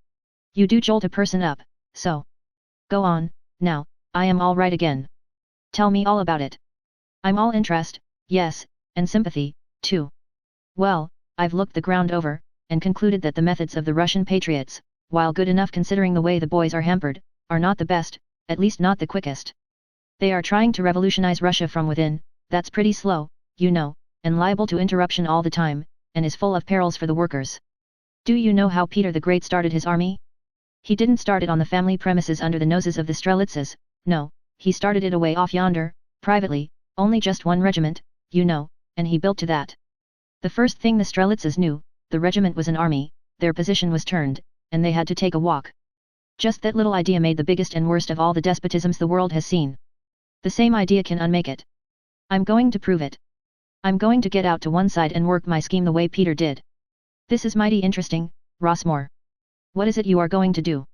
You do jolt a person up, so. Go on, now, I am all right again. Tell me all about it. I'm all interest, yes, and sympathy, too. Well, I've looked the ground over, and concluded that the methods of the Russian patriots, while good enough considering the way the boys are hampered, are not the best, at least not the quickest. They are trying to revolutionize Russia from within, that's pretty slow, you know, and liable to interruption all the time, and is full of perils for the workers. Do you know how Peter the Great started his army? He didn't start it on the family premises under the noses of the Strelitzes, no, he started it away off yonder, privately, only just one regiment, you know, and he built to that. The first thing the Strelitzes knew, the regiment was an army, their position was turned, and they had to take a walk. Just that little idea made the biggest and worst of all the despotisms the world has seen. The same idea can unmake it. I'm going to prove it. I'm going to get out to one side and work my scheme the way Peter did. This is mighty interesting, Rossmore. What is it you are going to do?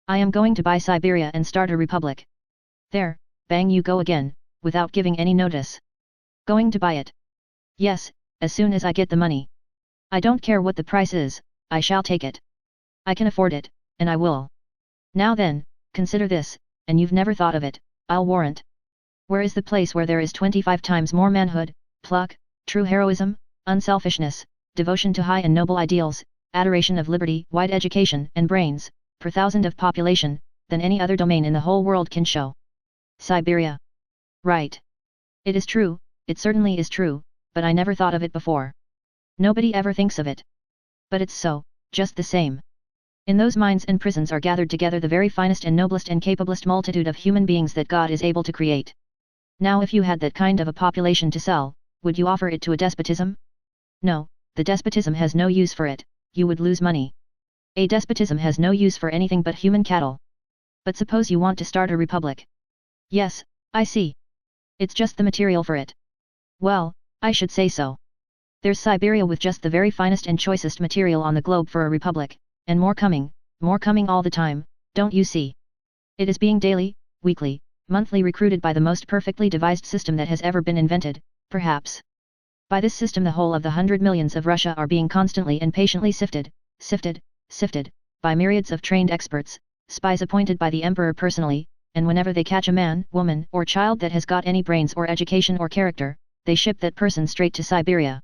I am going to buy Siberia and start a republic. There, bang you go again, without giving any notice. Going to buy it. Yes, as soon as I get the money. I don't care what the price is, I shall take it. I can afford it, and I will. Now then, consider this, and you've never thought of it, I'll warrant. Where is the place where there is 25 times more manhood, pluck, true heroism, unselfishness, devotion to high and noble ideals, adoration of liberty, wide education and brains, per 1,000 of population, than any other domain in the whole world can show? Siberia. Right. It is true, it certainly is true, but I never thought of it before. Nobody ever thinks of it. But it's so, just the same. In those mines and prisons are gathered together the very finest and noblest and capablest multitude of human beings that God is able to create. Now if you had that kind of a population to sell, would you offer it to a despotism? No, the despotism has no use for it, you would lose money. A despotism has no use for anything but human cattle. But suppose you want to start a republic. Yes, I see. It's just the material for it. Well, I should say so. There's Siberia with just the very finest and choicest material on the globe for a republic, and more coming all the time, don't you see? It is being daily, weekly, monthly recruited by the most perfectly devised system that has ever been invented, perhaps. By this system the whole of the 100 millions of Russia are being constantly and patiently sifted, by myriads of trained experts, spies appointed by the emperor personally, and whenever they catch a man, woman, or child that has got any brains or education or character, they ship that person straight to Siberia.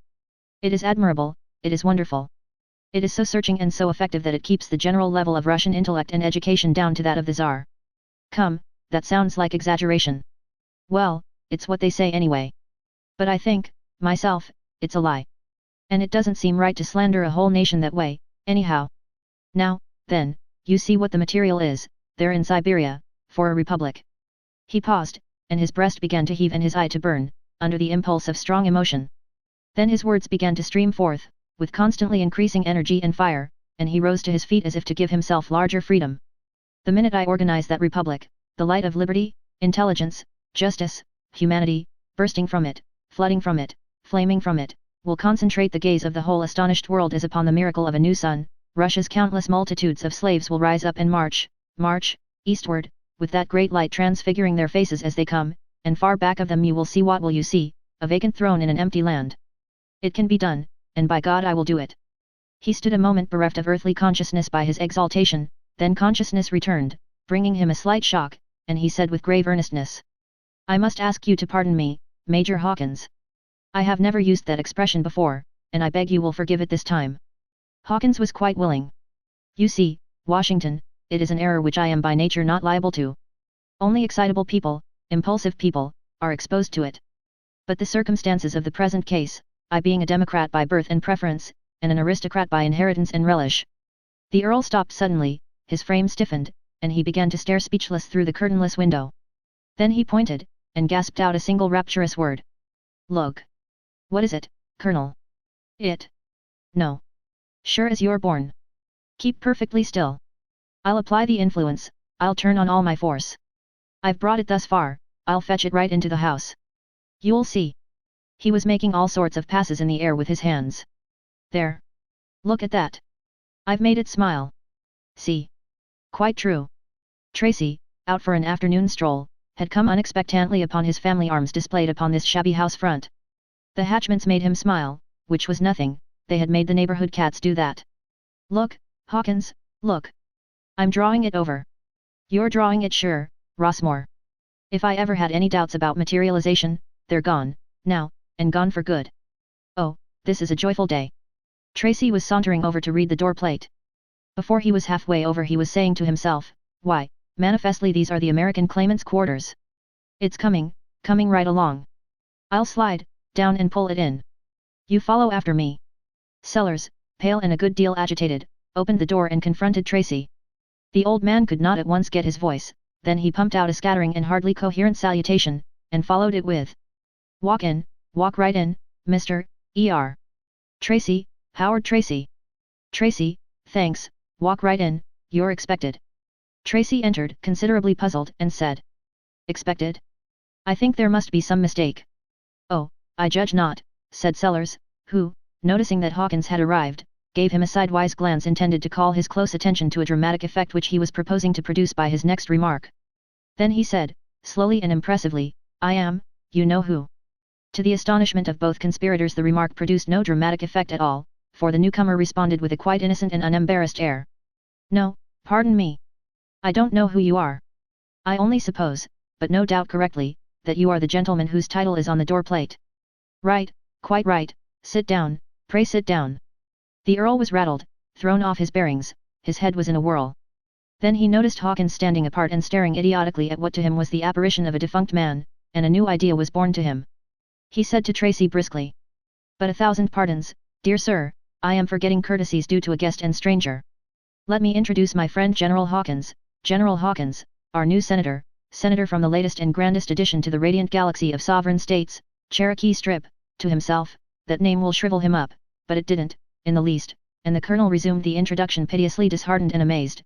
It is admirable, it is wonderful. It is so searching and so effective that it keeps the general level of Russian intellect and education down to that of the Tsar. Come, that sounds like exaggeration. Well, it's what they say anyway. But I think, myself, it's a lie. And it doesn't seem right to slander a whole nation that way, anyhow. Now, then, you see what the material is, there in Siberia, for a republic. He paused, and his breast began to heave and his eye to burn, under the impulse of strong emotion. Then his words began to stream forth, with constantly increasing energy and fire, and he rose to his feet as if to give himself larger freedom. The minute I organize that republic, the light of liberty, intelligence, justice, humanity, bursting from it, flooding from it, flaming from it, will concentrate the gaze of the whole astonished world as upon the miracle of a new sun. Russia's countless multitudes of slaves will rise up and march, eastward, with that great light transfiguring their faces as they come, and far back of them you will see what will you see, a vacant throne in an empty land. It can be done, and by God I will do it. He stood a moment bereft of earthly consciousness by his exaltation, then consciousness returned, bringing him a slight shock, and he said with grave earnestness. I must ask you to pardon me, Major Hawkins. I have never used that expression before, and I beg you will forgive it this time. Hawkins was quite willing. You see, Washington, it is an error which I am by nature not liable to. Only excitable people, impulsive people, are exposed to it. But the circumstances of the present case, I being a Democrat by birth and preference, and an aristocrat by inheritance and relish. The Earl stopped suddenly, his frame stiffened, and he began to stare speechless through the curtainless window. Then he pointed, and gasped out a single rapturous word. Look. What is it, Colonel? It. No. Sure as you're born. Keep perfectly still. I'll apply the influence, I'll turn on all my force. I've brought it thus far, I'll fetch it right into the house. You'll see. He was making all sorts of passes in the air with his hands. There. Look at that. I've made it smile. See. Quite true. Tracy, out for an afternoon stroll, had come unexpectantly upon his family arms displayed upon this shabby house front. The hatchments made him smile, which was nothing, they had made the neighborhood cats do that. Look, Hawkins, look. I'm drawing it over. You're drawing it sure, Rossmore. If I ever had any doubts about materialization, they're gone, now, and gone for good. Oh, this is a joyful day. Tracy was sauntering over to read the door plate. Before he was halfway over he was saying to himself, why, manifestly these are the American Claimant's quarters. It's coming right along. I'll slide down and pull it in. You follow after me. Sellers, pale and a good deal agitated, opened the door and confronted Tracy. The old man could not at once get his voice, then he pumped out a scattering and hardly coherent salutation, and followed it with, walk in, walk right in, Mr. E.R. Tracy, Howard Tracy. Tracy, thanks, walk right in, you're expected. Tracy entered, considerably puzzled, and said, expected? I think there must be some mistake. Oh, I judge not, said Sellers, who, noticing that Hawkins had arrived, gave him a sidewise glance intended to call his close attention to a dramatic effect which he was proposing to produce by his next remark. Then he said, slowly and impressively, I am, you know who. To the astonishment of both conspirators the remark produced no dramatic effect at all, for the newcomer responded with a quite innocent and unembarrassed air. No, pardon me. I don't know who you are. I only suppose, but no doubt correctly, that you are the gentleman whose title is on the door plate. Right, quite right, sit down, pray sit down. The Earl was rattled, thrown off his bearings, his head was in a whirl. Then he noticed Hawkins standing apart and staring idiotically at what to him was the apparition of a defunct man, and a new idea was born to him. He said to Tracy briskly. But 1,000 pardons, dear sir, I am forgetting courtesies due to a guest and stranger. Let me introduce my friend General Hawkins, our new senator from the latest and grandest addition to the radiant galaxy of sovereign states, Cherokee Strip, to himself, that name will shrivel him up, but it didn't, in the least, and the Colonel resumed the introduction piteously disheartened and amazed,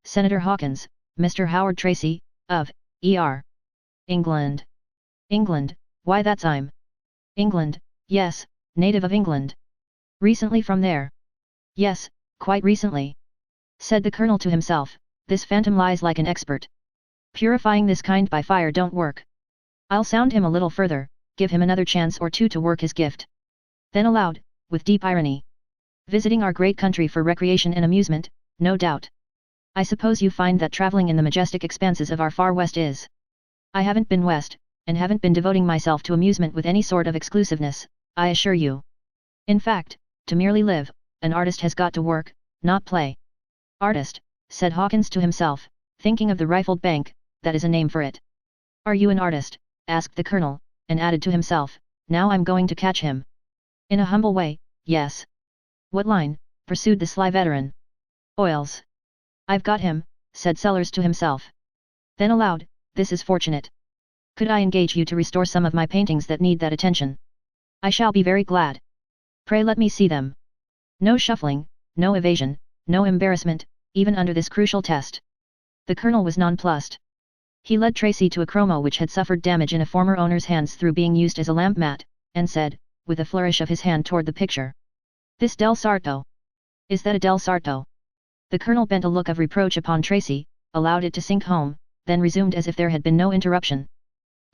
Senator Hawkins, Mr. Howard Tracy, of, E.R. England. England, why that's I'm. England, yes, native of England. Recently from there. Yes, quite recently. Said the Colonel to himself, this phantom lies like an expert. Purifying this kind by fire don't work. I'll sound him a little further, give him another chance or two to work his gift. Then aloud, with deep irony. Visiting our great country for recreation and amusement, no doubt. I suppose you find that traveling in the majestic expanses of our far west is. I haven't been west, and haven't been devoting myself to amusement with any sort of exclusiveness, I assure you. In fact, to merely live, an artist has got to work, not play. Artist, said Hawkins to himself, thinking of the rifled bank, that is a name for it. Are you an artist? Asked the Colonel, and added to himself, now I'm going to catch him. In a humble way, yes. What line? Pursued the sly veteran. Oils. I've got him, said Sellers to himself. Then aloud, this is fortunate. Could I engage you to restore some of my paintings that need that attention? I shall be very glad. Pray let me see them. No shuffling, no evasion, no embarrassment, even under this crucial test. The Colonel was nonplussed. He led Tracy to a chromo which had suffered damage in a former owner's hands through being used as a lamp mat, and said, with a flourish of his hand toward the picture. This Del Sarto. Is that a Del Sarto? The Colonel bent a look of reproach upon Tracy, allowed it to sink home, then resumed as if there had been no interruption.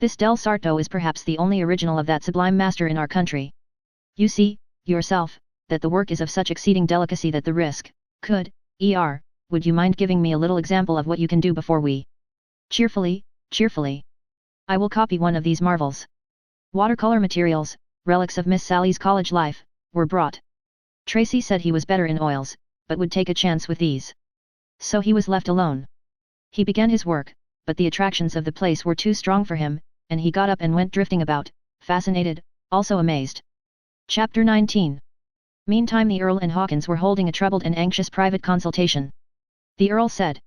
This Del Sarto is perhaps the only original of that sublime master in our country. You see, yourself, that the work is of such exceeding delicacy that the risk, would you mind giving me a little example of what you can do before we? Cheerfully, cheerfully. I will copy one of these marvels. Watercolor materials, relics of Miss Sally's college life, were brought. Tracy said he was better in oils, but would take a chance with these. So he was left alone. He began his work, but the attractions of the place were too strong for him, and he got up and went drifting about, fascinated, also amazed. Chapter 19. Meantime the Earl and Hawkins were holding a troubled and anxious private consultation. The Earl said,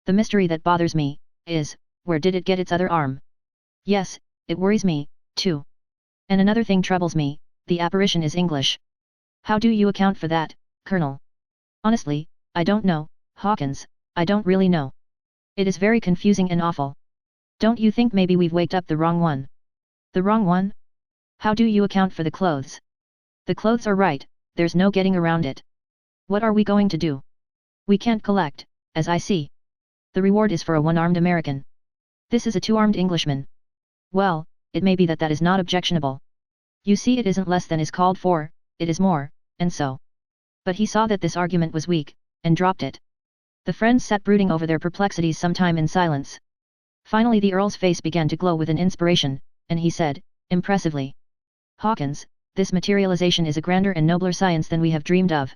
the mystery that bothers me, is, where did it get its other arm? Yes, it worries me, too. And another thing troubles me, the apparition is English. How do you account for that, Colonel? Honestly, I don't know, Hawkins, I don't really know. It is very confusing and awful. Don't you think maybe we've waked up the wrong one? The wrong one? How do you account for the clothes? The clothes are right, there's no getting around it. What are we going to do? We can't collect, as I see. The reward is for a one-armed American. This is a two-armed Englishman. Well, it may be that that is not objectionable. You see it isn't less than is called for, it is more, and so. But he saw that this argument was weak, and dropped it. The friends sat brooding over their perplexities some time in silence. Finally the Earl's face began to glow with an inspiration, and he said, impressively. Hawkins, this materialization is a grander and nobler science than we have dreamed of.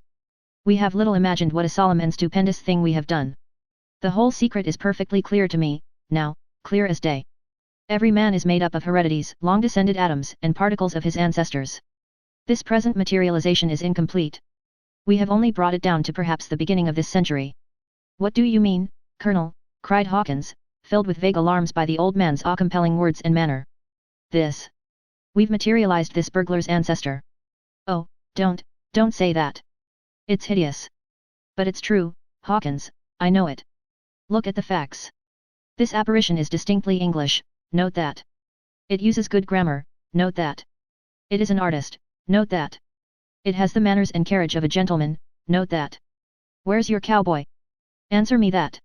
We have little imagined what a solemn and stupendous thing we have done. The whole secret is perfectly clear to me, now, clear as day. Every man is made up of heredities, long-descended atoms and particles of his ancestors. This present materialization is incomplete. We have only brought it down to perhaps the beginning of this century. What do you mean, Colonel? Cried Hawkins, filled with vague alarms by the old man's awe-compelling words and manner. This. We've materialized this burglar's ancestor. Oh, don't say that. It's hideous. But it's true, Hawkins, I know it. Look at the facts. This apparition is distinctly English, note that. It uses good grammar, note that. It is an artist, note that. It has the manners and carriage of a gentleman, note that. Where's your cowboy? Answer me that.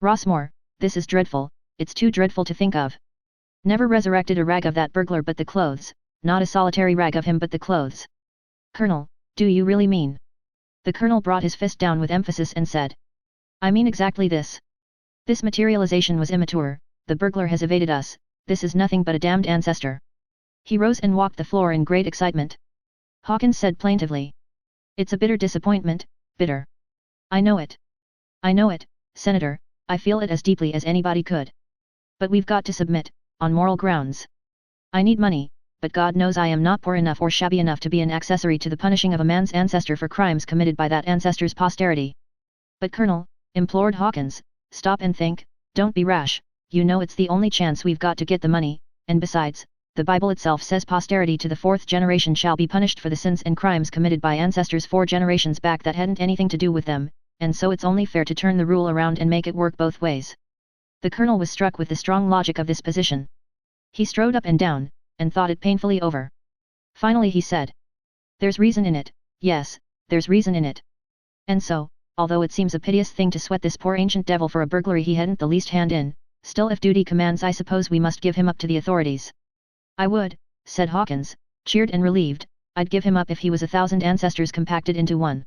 Rossmore, this is dreadful, it's too dreadful to think of. Never resurrected a rag of that burglar but the clothes, not a solitary rag of him but the clothes. Colonel, do you really mean? The Colonel brought his fist down with emphasis and said. I mean exactly this. This materialization was immature, the burglar has evaded us, this is nothing but a damned ancestor. He rose and walked the floor in great excitement. Hawkins said plaintively. It's a bitter disappointment, bitter. I know it. I know it, Senator, I feel it as deeply as anybody could. But we've got to submit, on moral grounds. I need money, but God knows I am not poor enough or shabby enough to be an accessory to the punishing of a man's ancestor for crimes committed by that ancestor's posterity. But Colonel, implored Hawkins, stop and think, don't be rash, you know it's the only chance we've got to get the money, and besides, The Bible itself says posterity to the fourth generation shall be punished for the sins and crimes committed by ancestors 4 generations back that hadn't anything to do with them, and so it's only fair to turn the rule around and make it work both ways. The colonel was struck with the strong logic of this position. He strode up and down, and thought it painfully over. Finally he said, "There's reason in it, yes, there's reason in it. And so, although it seems a piteous thing to sweat this poor ancient devil for a burglary he hadn't the least hand in, still if duty commands I suppose we must give him up to the authorities." "I would," said Hawkins, cheered and relieved, "I'd give him up if he was 1,000 ancestors compacted into one."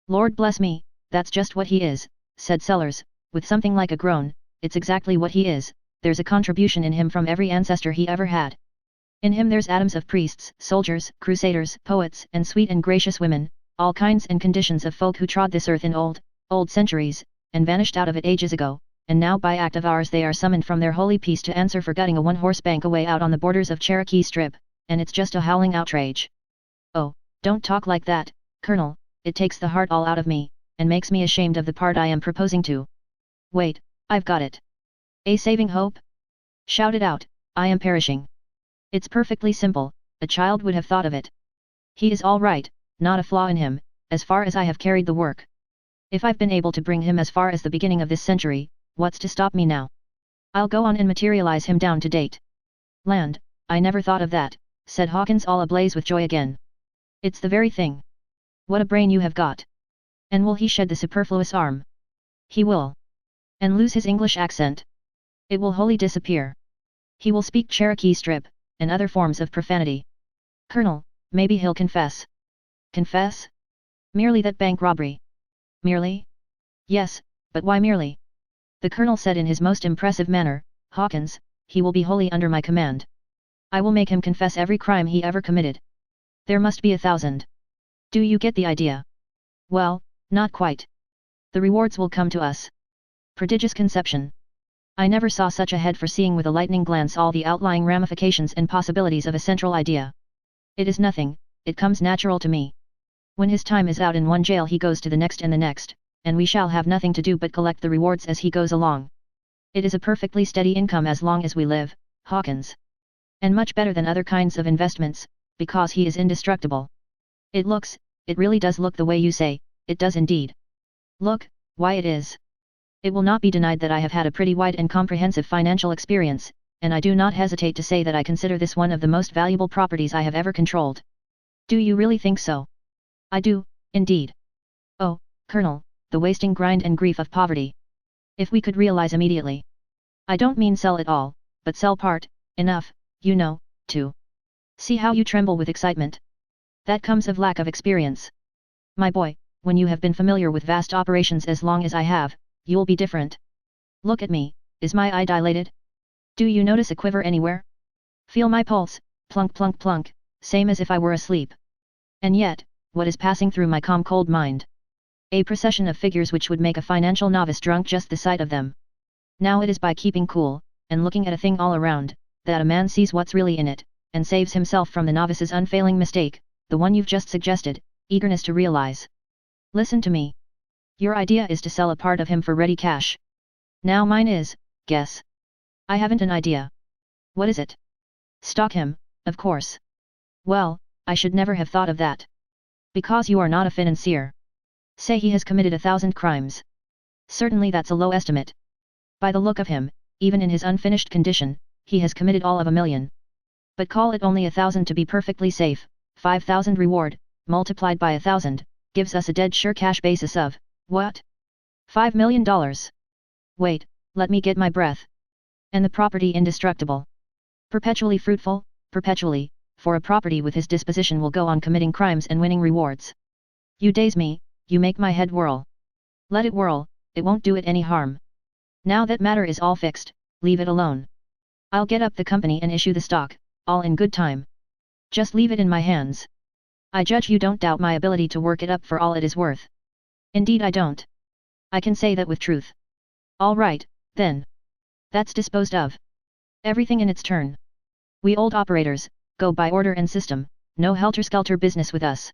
"Lord bless me, that's just what he is," said Sellers, with something like a groan, "it's exactly what he is, there's a contribution in him from every ancestor he ever had. In him there's atoms of priests, soldiers, crusaders, poets, and sweet and gracious women, all kinds and conditions of folk who trod this earth in old centuries, and vanished out of it ages ago, and now by act of ours they are summoned from their holy peace to answer for gutting a one-horse bank away out on the borders of Cherokee Strip, and it's just a howling outrage." "Oh, don't talk like that, Colonel, it takes the heart all out of me, and makes me ashamed of the part I am proposing to." "Wait, I've got it." "A saving hope?" "Shout it out, I am perishing." "It's perfectly simple, a child would have thought of it. He is all right, not a flaw in him, as far as I have carried the work. If I've been able to bring him as far as the beginning of this century, what's to stop me now? I'll go on and materialize him down to date." "Land, I never thought of that," said Hawkins all ablaze with joy again. "It's the very thing. What a brain you have got. And will he shed the superfluous arm?" "He will. And lose his English accent. It will wholly disappear. He will speak Cherokee Strip, and other forms of profanity. Colonel, maybe he'll confess." "Confess? Merely that bank robbery?" "Merely? Yes, but why merely?" The colonel said in his most impressive manner, "Hawkins, he will be wholly under my command. I will make him confess every crime he ever committed. There must be 1,000. Do you get the idea?" "Well, not quite. The rewards will come to us." "Prodigious conception. I never saw such a head for seeing with a lightning glance all the outlying ramifications and possibilities of a central idea. It is nothing, it comes natural to me. When his time is out in one jail he goes to the next, and we shall have nothing to do but collect the rewards as he goes along. It is a perfectly steady income as long as we live, Hawkins. And much better than other kinds of investments, because he is indestructible. It really does look the way you say, it does indeed. Look, why it is. It will not be denied that I have had a pretty wide and comprehensive financial experience, and I do not hesitate to say that I consider this one of the most valuable properties I have ever controlled." "Do you really think so?" "I do, indeed. Oh, Colonel, the wasting grind and grief of poverty. If we could realize immediately. I don't mean sell it all, but sell part, enough, you know, to. See how you tremble with excitement. That comes of lack of experience. My boy, when you have been familiar with vast operations as long as I have, you'll be different. Look at me, is my eye dilated? Do you notice a quiver anywhere? Feel my pulse, plunk plunk plunk, same as if I were asleep. And yet, what is passing through my calm cold mind? A procession of figures which would make a financial novice drunk just the sight of them. Now it is by keeping cool, and looking at a thing all around, that a man sees what's really in it, and saves himself from the novice's unfailing mistake, the one you've just suggested, eagerness to realize. Listen to me. Your idea is to sell a part of him for ready cash. Now mine is, guess. I haven't an idea. What is it? Stock him, of course. Well, I should never have thought of that. Because you are not a financier. Say he has committed 1,000 crimes. Certainly that's a low estimate. By the look of him, even in his unfinished condition, he has committed all of 1,000,000. But call it only 1,000 to be perfectly safe, 5,000 reward, multiplied by 1,000, gives us a dead sure cash basis of, what? $5 million. Wait, let me get my breath. And the property indestructible. Perpetually fruitful, perpetually, for a property with his disposition will go on committing crimes and winning rewards. You daze me, you make my head whirl. Let it whirl, it won't do it any harm. Now that matter is all fixed, leave it alone. I'll get up the company and issue the stock, all in good time. Just leave it in my hands. I judge you don't doubt my ability to work it up for all it is worth. Indeed I don't. I can say that with truth. All right, then. That's disposed of. Everything in its turn. We old operators, go by order and system, no helter-skelter business with us.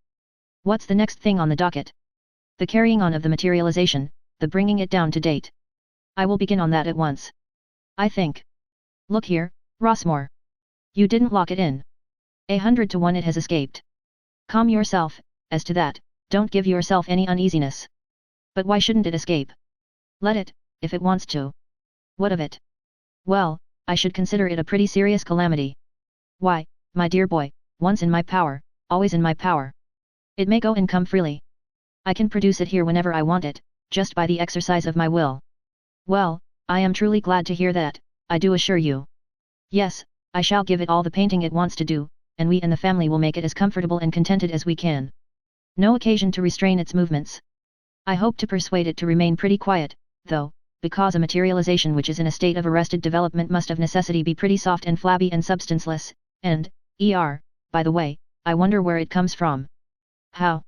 What's the next thing on the docket? The carrying on of the materialization, the bringing it down to date. I will begin on that at once. I think. Look here, Rossmore. You didn't lock it in. 100 to 1 it has escaped. Calm yourself, as to that, don't give yourself any uneasiness. But why shouldn't it escape? Let it, if it wants to. What of it? Well, I should consider it a pretty serious calamity. Why, my dear boy, once in my power, always in my power. It may go and come freely. I can produce it here whenever I want it, just by the exercise of my will. Well, I am truly glad to hear that, I do assure you. Yes, I shall give it all the painting it wants to do, and we and the family will make it as comfortable and contented as we can. No occasion to restrain its movements. I hope to persuade it to remain pretty quiet, though, because a materialization which is in a state of arrested development must of necessity be pretty soft and flabby and substanceless, and, by the way, I wonder where it comes from. How?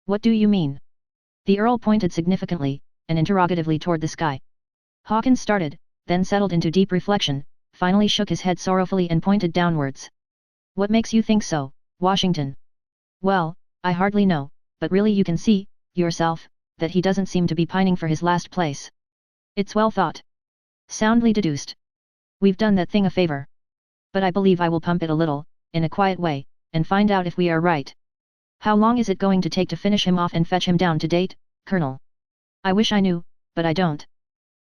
What do you mean? The Earl pointed significantly, and interrogatively toward the sky. Hawkins started, then settled into deep reflection, finally shook his head sorrowfully and pointed downwards. What makes you think so, Washington? Well, I hardly know, but really you can see, yourself, that he doesn't seem to be pining for his last place. It's well thought. Soundly deduced. We've done that thing a favor. But I believe I will pump it a little, in a quiet way, and find out if we are right. How long is it going to take to finish him off and fetch him down to date, Colonel? I wish I knew, but I don't.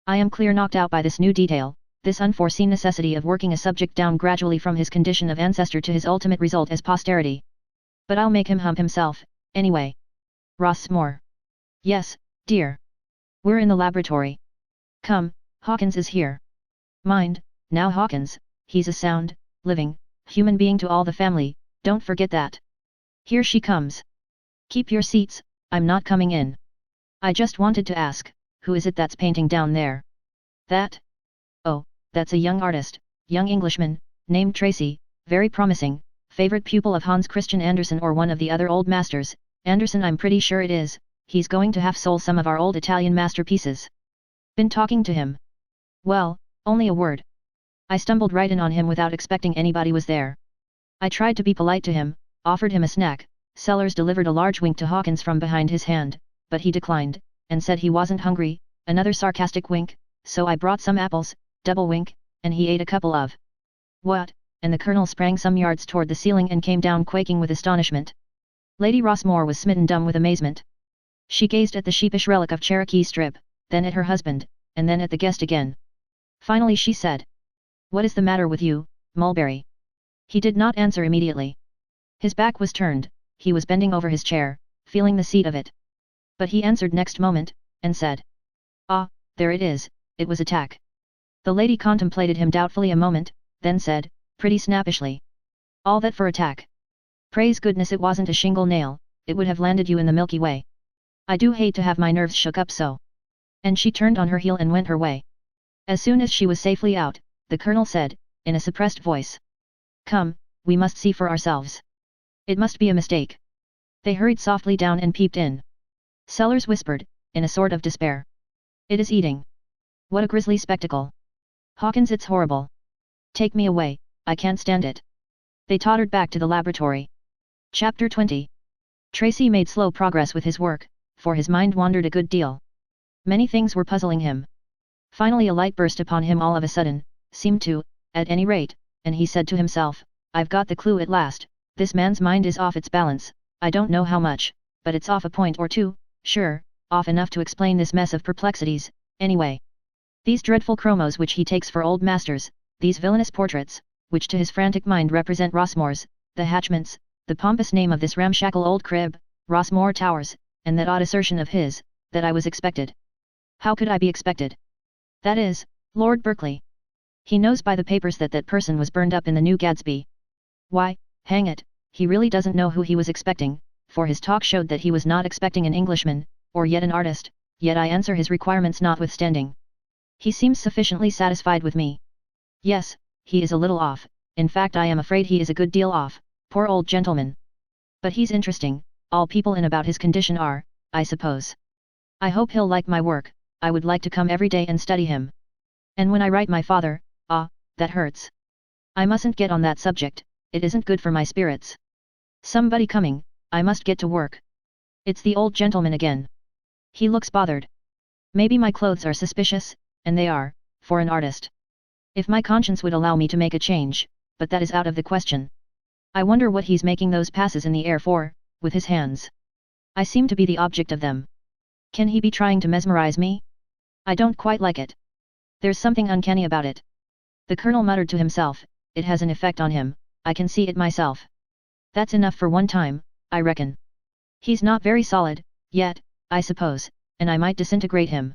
I am clear knocked out by this new detail, this unforeseen necessity of working a subject down gradually from his condition of ancestor to his ultimate result as posterity. But I'll make him hump himself, anyway. Rossmore. Yes, dear. We're in the laboratory. Come, Hawkins is here. Mind, now Hawkins, he's a sound, living, human being to all the family, don't forget that. Here she comes. Keep your seats, I'm not coming in. I just wanted to ask, who is it that's painting down there? That? Oh, that's a young artist, young Englishman, named Tracy, very promising, favorite pupil of Hans Christian Andersen or one of the other old masters. Andersen, I'm pretty sure it is. He's going to have sold some of our old Italian masterpieces. Been talking to him? Well, only a word. I stumbled right in on him without expecting anybody was there. I tried to be polite to him, offered him a snack. Sellers delivered a large wink to Hawkins from behind his hand, but he declined, and said he wasn't hungry. Another sarcastic wink, so I brought some apples, double wink, and he ate a couple of. What? And the Colonel sprang some yards toward the ceiling and came down quaking with astonishment. Lady Rossmore was smitten dumb with amazement. She gazed at the sheepish relic of Cherokee strip, then at her husband, and then at the guest again. Finally she said, "What is the matter with you, Mulberry?" He did not answer immediately. His back was turned, he was bending over his chair, feeling the seat of it. But he answered next moment, and said, "Ah, there it is, it was attack." The lady contemplated him doubtfully a moment, then said, pretty snappishly, "All that for attack. Praise goodness it wasn't a shingle nail, it would have landed you in the Milky Way. I do hate to have my nerves shook up so." And she turned on her heel and went her way. As soon as she was safely out, the Colonel said, in a suppressed voice, "Come, we must see for ourselves. It must be a mistake." They hurried softly down and peeped in. Sellers whispered, in a sort of despair, "It is eating. What a grisly spectacle. Hawkins, it's horrible. Take me away, I can't stand it." They tottered back to the laboratory. Chapter 20. Tracy made slow progress with his work, for his mind wandered a good deal. Many things were puzzling him. Finally a light burst upon him all of a sudden, seemed to, at any rate, and he said to himself, "I've got the clue at last. This man's mind is off its balance, I don't know how much, but it's off a point or two, sure, off enough to explain this mess of perplexities, anyway. These dreadful chromos which he takes for old masters, these villainous portraits, which to his frantic mind represent Rossmore's, the hatchments, the pompous name of this ramshackle old crib, Rossmore Towers, and that odd assertion of his, that I was expected. How could I be expected? That is, Lord Berkeley. He knows by the papers that that person was burned up in the New Gadsby. Why, hang it, he really doesn't know who he was expecting, for his talk showed that he was not expecting an Englishman, or yet an artist, yet I answer his requirements notwithstanding. He seems sufficiently satisfied with me. Yes, he is a little off, in fact I am afraid he is a good deal off, poor old gentleman. But he's interesting, all people in about his condition are, I suppose. I hope he'll like my work, I would like to come every day and study him. And when I write my father, that hurts. I mustn't get on that subject, it isn't good for my spirits. Somebody coming, I must get to work. It's the old gentleman again. He looks bothered. Maybe my clothes are suspicious, and they are, for an artist. If my conscience would allow me to make a change, but that is out of the question. I wonder what he's making those passes in the air for, with his hands. I seem to be the object of them. Can he be trying to mesmerize me? I don't quite like it. There's something uncanny about it. The colonel muttered to himself, it has an effect on him, I can see it myself. That's enough for one time, I reckon. He's not very solid, yet, I suppose, and I might disintegrate him.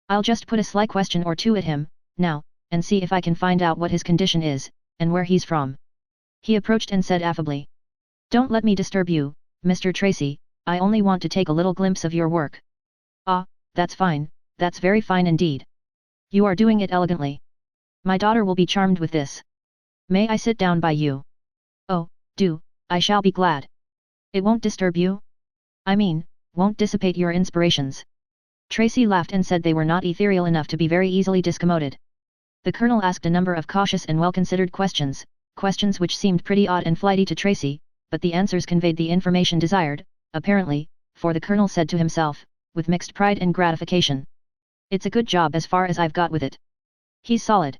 I'll just put a sly question or two at him, now, and see if I can find out what his condition is, and where he's from. He approached and said affably. Don't let me disturb you, Mr. Tracy, I only want to take a little glimpse of your work. Ah, that's fine, that's very fine indeed. You are doing it elegantly. My daughter will be charmed with this. May I sit down by you? Oh, do, I shall be glad. It won't disturb you? I mean, won't dissipate your inspirations. Tracy laughed and said they were not ethereal enough to be very easily discommoded. The colonel asked a number of cautious and well-considered questions, questions which seemed pretty odd and flighty to Tracy, but the answers conveyed the information desired, apparently, for the colonel said to himself, with mixed pride and gratification. It's a good job as far as I've got with it. He's solid.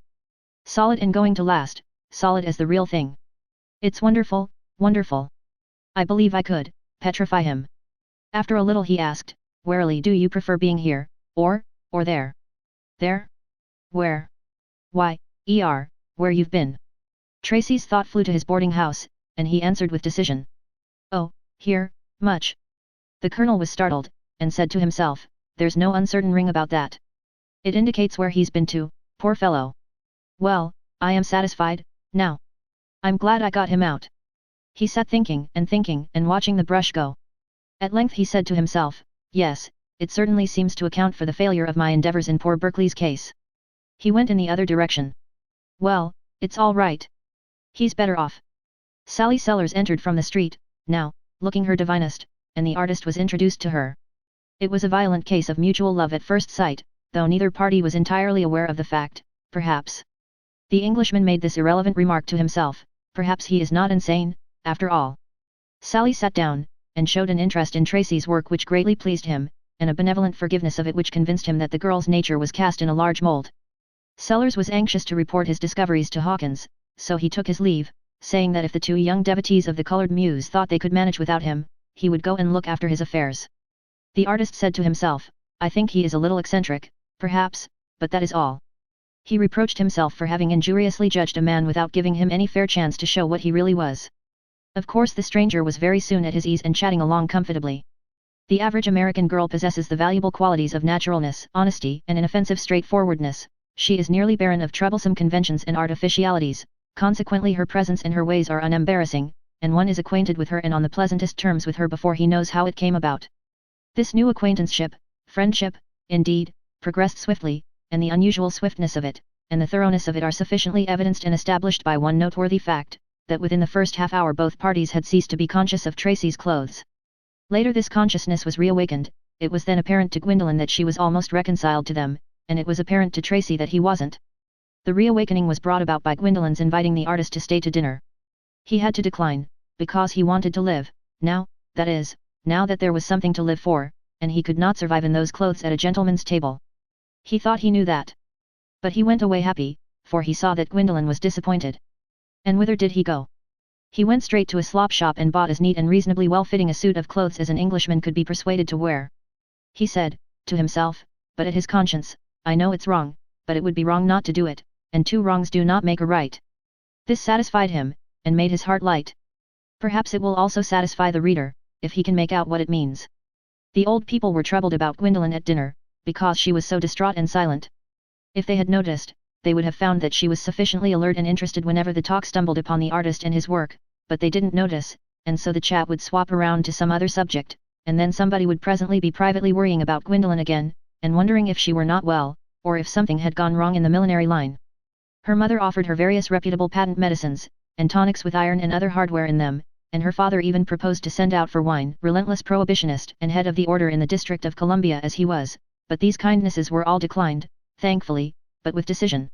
Solid and going to last, solid as the real thing. It's wonderful, wonderful. I believe I could petrify him. After a little he asked, warily, do you prefer being here, or there? There? Where? Why, where you've been. Tracy's thought flew to his boarding house, and he answered with decision. Oh, here, much. The colonel was startled, and said to himself, there's no uncertain ring about that. It indicates where he's been to, poor fellow. Well, I am satisfied, now. I'm glad I got him out. He sat thinking and watching the brush go. At length he said to himself, yes, it certainly seems to account for the failure of my endeavors in poor Berkeley's case. He went in the other direction. Well, it's all right. He's better off. Sally Sellers entered from the street, now, looking her divinest, and the artist was introduced to her. It was a violent case of mutual love at first sight, though neither party was entirely aware of the fact, perhaps. The Englishman made this irrelevant remark to himself, perhaps he is not insane, after all. Sally sat down, and showed an interest in Tracy's work which greatly pleased him, and a benevolent forgiveness of it which convinced him that the girl's nature was cast in a large mold. Sellers was anxious to report his discoveries to Hawkins, so he took his leave, saying that if the two young devotees of the Coloured Muse thought they could manage without him, he would go and look after his affairs. The artist said to himself, I think he is a little eccentric, perhaps, but that is all. He reproached himself for having injuriously judged a man without giving him any fair chance to show what he really was. Of course the stranger was very soon at his ease and chatting along comfortably. The average American girl possesses the valuable qualities of naturalness, honesty, and inoffensive straightforwardness. She is nearly barren of troublesome conventions and artificialities, consequently her presence and her ways are unembarrassing, and one is acquainted with her and on the pleasantest terms with her before he knows how it came about. This new acquaintanceship, friendship, indeed, progressed swiftly, and the unusual swiftness of it, and the thoroughness of it are sufficiently evidenced and established by one noteworthy fact, that within the first half hour both parties had ceased to be conscious of Tracy's clothes. Later this consciousness was reawakened, it was then apparent to Gwendolen that she was almost reconciled to them, and it was apparent to Tracy that he wasn't. The reawakening was brought about by Gwendolen's inviting the artist to stay to dinner. He had to decline, because he wanted to live, now, that is, now that there was something to live for, and he could not survive in those clothes at a gentleman's table. He thought he knew that. But he went away happy, for he saw that Gwendolen was disappointed. And whither did he go? He went straight to a slop shop and bought as neat and reasonably well-fitting a suit of clothes as an Englishman could be persuaded to wear. He said, to himself, but at his conscience, I know it's wrong, but it would be wrong not to do it, and two wrongs do not make a right. This satisfied him, and made his heart light. Perhaps it will also satisfy the reader, if he can make out what it means. The old people were troubled about Gwendolen at dinner, because she was so distraught and silent. If they had noticed, they would have found that she was sufficiently alert and interested whenever the talk stumbled upon the artist and his work, but they didn't notice, and so the chat would swap around to some other subject, and then somebody would presently be privately worrying about Gwendolen again, and wondering if she were not well, or if something had gone wrong in the millinery line. Her mother offered her various reputable patent medicines, and tonics with iron and other hardware in them, and her father even proposed to send out for wine, relentless prohibitionist and head of the order in the District of Columbia as he was, but these kindnesses were all declined, thankfully, but with decision.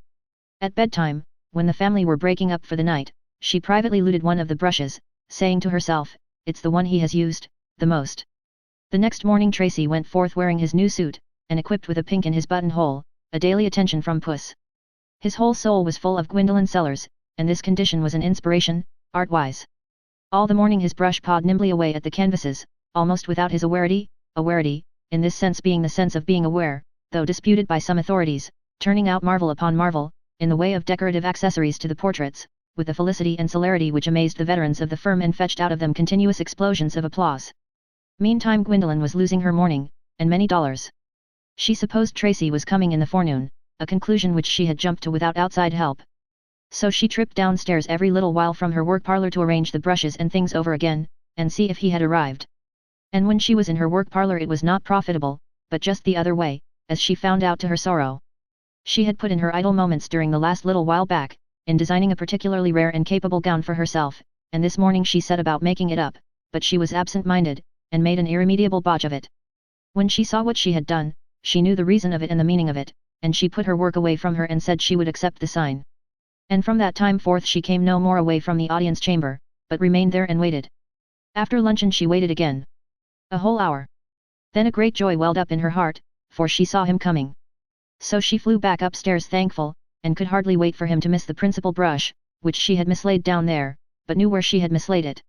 At bedtime, when the family were breaking up for the night, she privately looted one of the brushes, saying to herself, it's the one he has used, the most. The next morning Tracy went forth wearing his new suit, and equipped with a pink in his buttonhole, a daily attention from Puss. His whole soul was full of Gwendolen Sellers, and this condition was an inspiration, art-wise. All the morning his brush pawed nimbly away at the canvases, almost without his awarity, in this sense being the sense of being aware, though disputed by some authorities, turning out marvel upon marvel, in the way of decorative accessories to the portraits, with a felicity and celerity which amazed the veterans of the firm and fetched out of them continuous explosions of applause. Meantime Gwendolen was losing her morning, and many dollars. She supposed Tracy was coming in the forenoon, a conclusion which she had jumped to without outside help. So she tripped downstairs every little while from her work parlour to arrange the brushes and things over again, and see if he had arrived. And when she was in her work parlour it was not profitable, but just the other way, as she found out to her sorrow. She had put in her idle moments during the last little while back, in designing a particularly rare and capable gown for herself, and this morning she set about making it up, but she was absent-minded, and made an irremediable botch of it. When she saw what she had done, she knew the reason of it and the meaning of it, and she put her work away from her and said she would accept the sign. And from that time forth she came no more away from the audience chamber, but remained there and waited. After luncheon she waited again. A whole hour. Then a great joy welled up in her heart, for she saw him coming. So she flew back upstairs thankful, and could hardly wait for him to miss the principal brush, which she had mislaid down there, but knew where she had mislaid it.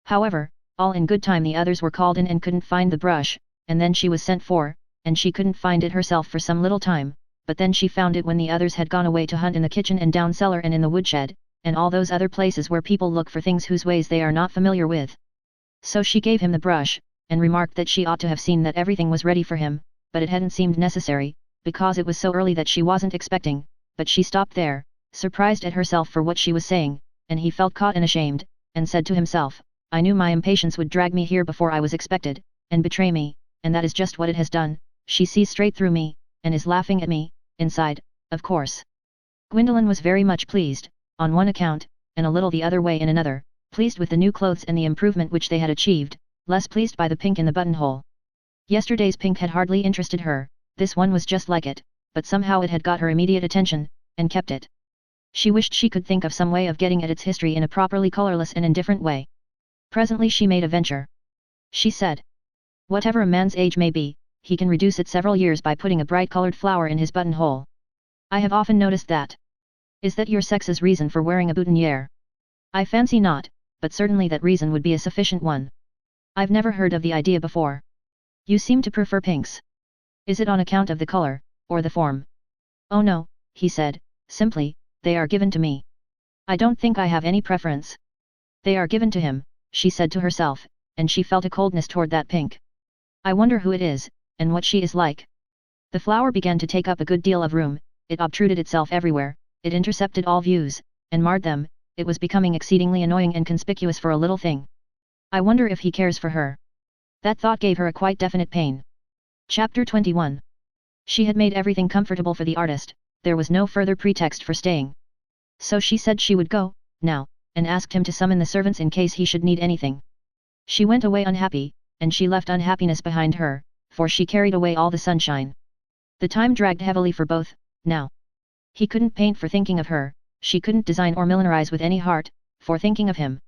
However, all in good time the others were called in and couldn't find the brush, and then she was sent for, and she couldn't find it herself for some little time, but then she found it when the others had gone away to hunt in the kitchen and down cellar and in the woodshed, and all those other places where people look for things whose ways they are not familiar with. So she gave him the brush, and remarked that she ought to have seen that everything was ready for him, but it hadn't seemed necessary, because it was so early that she wasn't expecting, but she stopped there, surprised at herself for what she was saying, and he felt caught and ashamed, and said to himself, I knew my impatience would drag me here before I was expected, and betray me, and that is just what it has done. She sees straight through me, and is laughing at me, inside, of course. Gwendolen was very much pleased, on one account, and a little the other way in another, pleased with the new clothes and the improvement which they had achieved, less pleased by the pink in the buttonhole. Yesterday's pink had hardly interested her, this one was just like it, but somehow it had got her immediate attention, and kept it. She wished she could think of some way of getting at its history in a properly colorless and indifferent way. Presently she made a venture. She said, whatever a man's age may be, he can reduce it several years by putting a bright-colored flower in his buttonhole. I have often noticed that. Is that your sex's reason for wearing a boutonniere? I fancy not, but certainly that reason would be a sufficient one. I've never heard of the idea before. You seem to prefer pinks. Is it on account of the color, or the form? Oh no, he said, simply, they are given to me. I don't think I have any preference. They are given to him, she said to herself, and she felt a coldness toward that pink. I wonder who it is, and what she is like. The flower began to take up a good deal of room, it obtruded itself everywhere, it intercepted all views, and marred them, it was becoming exceedingly annoying and conspicuous for a little thing. I wonder if he cares for her. That thought gave her a quite definite pain. Chapter 21. She had made everything comfortable for the artist, there was no further pretext for staying. So she said she would go, now, and asked him to summon the servants in case he should need anything. She went away unhappy, and she left unhappiness behind her, for she carried away all the sunshine. The time dragged heavily for both, now. He couldn't paint for thinking of her, she couldn't design or millerize with any heart, for thinking of him.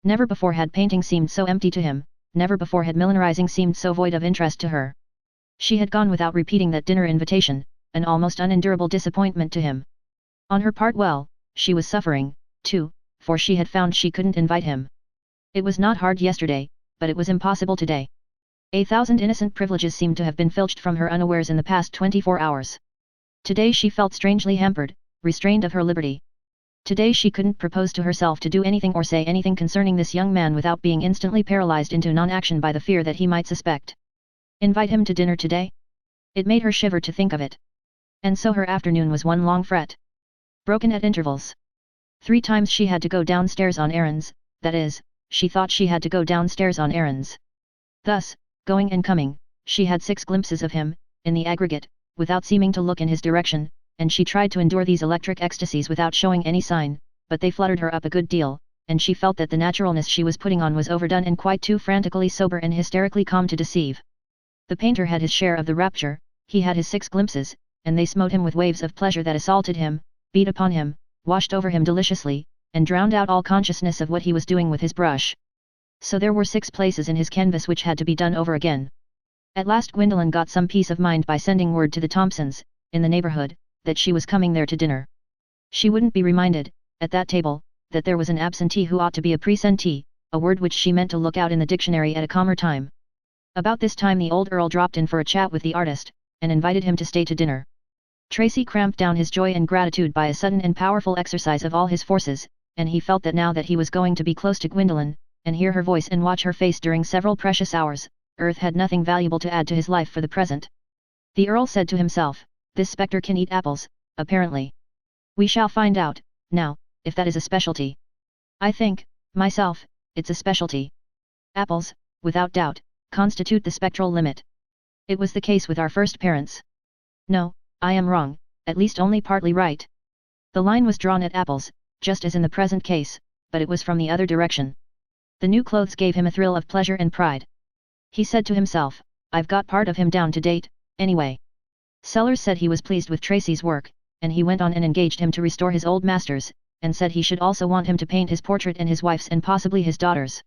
Never before had painting seemed so empty to him, never before had millenarizing seemed so void of interest to her. She had gone without repeating that dinner invitation, an almost unendurable disappointment to him. On her part she was suffering, too, for she had found she couldn't invite him. It was not hard yesterday, but it was impossible today. 1,000 innocent privileges seemed to have been filched from her unawares in the past 24 hours. Today she felt strangely hampered, restrained of her liberty. Today she couldn't propose to herself to do anything or say anything concerning this young man without being instantly paralyzed into non-action by the fear that he might suspect. Invite him to dinner today? It made her shiver to think of it. And so her afternoon was one long fret. Broken at intervals. 3 times she had to go downstairs on errands, that is, she thought she had to go downstairs on errands. Thus, going and coming, she had 6 glimpses of him, in the aggregate, without seeming to look in his direction, and she tried to endure these electric ecstasies without showing any sign, but they fluttered her up a good deal, and she felt that the naturalness she was putting on was overdone and quite too frantically sober and hysterically calm to deceive. The painter had his share of the rapture, he had his 6 glimpses, and they smote him with waves of pleasure that assaulted him, beat upon him, washed over him deliciously, and drowned out all consciousness of what he was doing with his brush. So there were 6 places in his canvas which had to be done over again. At last Gwendolen got some peace of mind by sending word to the Thompsons, in the neighborhood, that she was coming there to dinner. She wouldn't be reminded, at that table, that there was an absentee who ought to be a presentee, a word which she meant to look out in the dictionary at a calmer time. About this time the old Earl dropped in for a chat with the artist, and invited him to stay to dinner. Tracy cramped down his joy and gratitude by a sudden and powerful exercise of all his forces, and he felt that now that he was going to be close to Gwendolen, and hear her voice and watch her face during several precious hours, earth had nothing valuable to add to his life for the present. The Earl said to himself, "This spectre can eat apples, apparently. We shall find out, now, if that is a specialty. I think, myself, it's a specialty. Apples, without doubt, constitute the spectral limit. It was the case with our first parents. No, I am wrong, at least only partly right. The line was drawn at apples, just as in the present case, but it was from the other direction." The new clothes gave him a thrill of pleasure and pride. He said to himself, "I've got part of him down to date, anyway." Sellers said he was pleased with Tracy's work, and he went on and engaged him to restore his old masters, and said he should also want him to paint his portrait and his wife's and possibly his daughter's.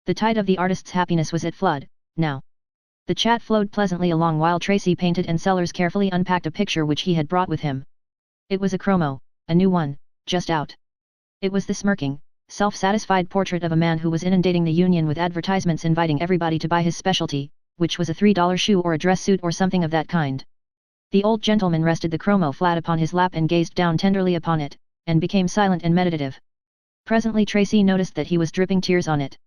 The tide of the artist's happiness was at flood, now. The chat flowed pleasantly along while Tracy painted and Sellers carefully unpacked a picture which he had brought with him. It was a chromo, a new one, just out. It was the smirking, self-satisfied portrait of a man who was inundating the Union with advertisements inviting everybody to buy his specialty, which was a $3 shoe or a dress suit or something of that kind. The old gentleman rested the chromo flat upon his lap and gazed down tenderly upon it, and became silent and meditative. Presently Tracy noticed that he was dripping tears on it.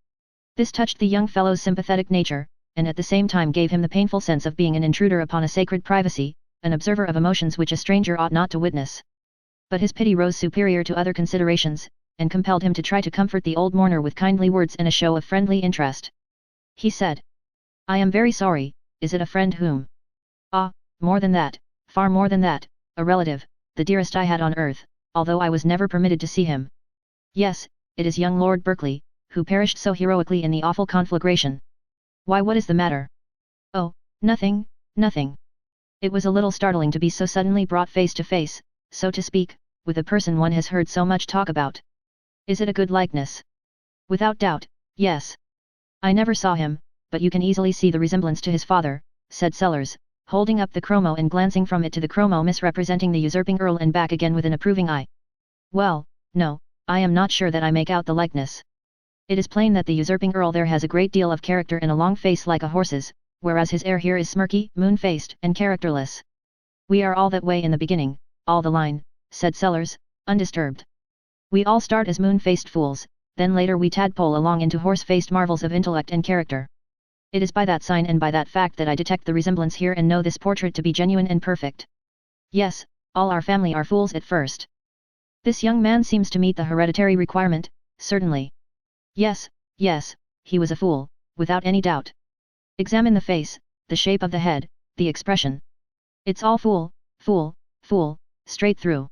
This touched the young fellow's sympathetic nature, and at the same time gave him the painful sense of being an intruder upon a sacred privacy, an observer of emotions which a stranger ought not to witness. But his pity rose superior to other considerations, and compelled him to try to comfort the old mourner with kindly words and a show of friendly interest. He said, "I am very sorry, is it a friend whom?" "Ah, more than that, far more than that, a relative, the dearest I had on earth, although I was never permitted to see him. Yes, it is young Lord Berkeley, who perished so heroically in the awful conflagration." "Why, what is the matter?" "Oh, nothing, nothing." It was a little startling to be so suddenly brought face to face, so to speak, with a person one has heard so much talk about. "Is it a good likeness?" "Without doubt, yes. I never saw him, but you can easily see the resemblance to his father," said Sellers, holding up the chromo and glancing from it to the chromo misrepresenting the usurping Earl and back again with an approving eye. "Well, no, I am not sure that I make out the likeness. It is plain that the usurping Earl there has a great deal of character and a long face like a horse's, whereas his heir here is smirky, moon-faced, and characterless." "We are all that way in the beginning, all the line," said Sellers, undisturbed. "We all start as moon-faced fools, then later we tadpole along into horse-faced marvels of intellect and character. It is by that sign and by that fact that I detect the resemblance here and know this portrait to be genuine and perfect. Yes, all our family are fools at first. This young man seems to meet the hereditary requirement, certainly. Yes, yes, he was a fool, without any doubt. Examine the face, the shape of the head, the expression. It's all fool, fool, fool, straight through."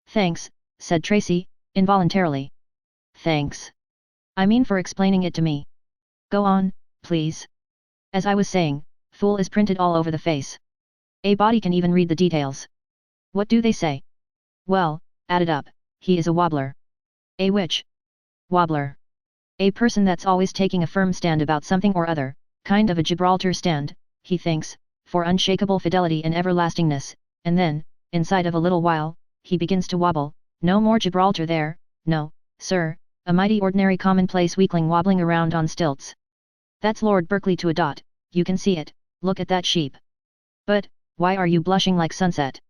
"Thanks," said Tracy, involuntarily. "Thanks. I mean for explaining it to me. Go on, please." "As I was saying, fool is printed all over the face. A body can even read the details. What do they say? Well, add it up, he is a wobbler." "A which?" "Wobbler. A person that's always taking a firm stand about something or other, kind of a Gibraltar stand, he thinks, for unshakable fidelity and everlastingness, and then, inside of a little while, he begins to wobble. No more Gibraltar there, no, sir, a mighty ordinary commonplace weakling wobbling around on stilts. That's Lord Berkeley to a dot, you can see it, look at that sheep. But, why are you blushing like sunset?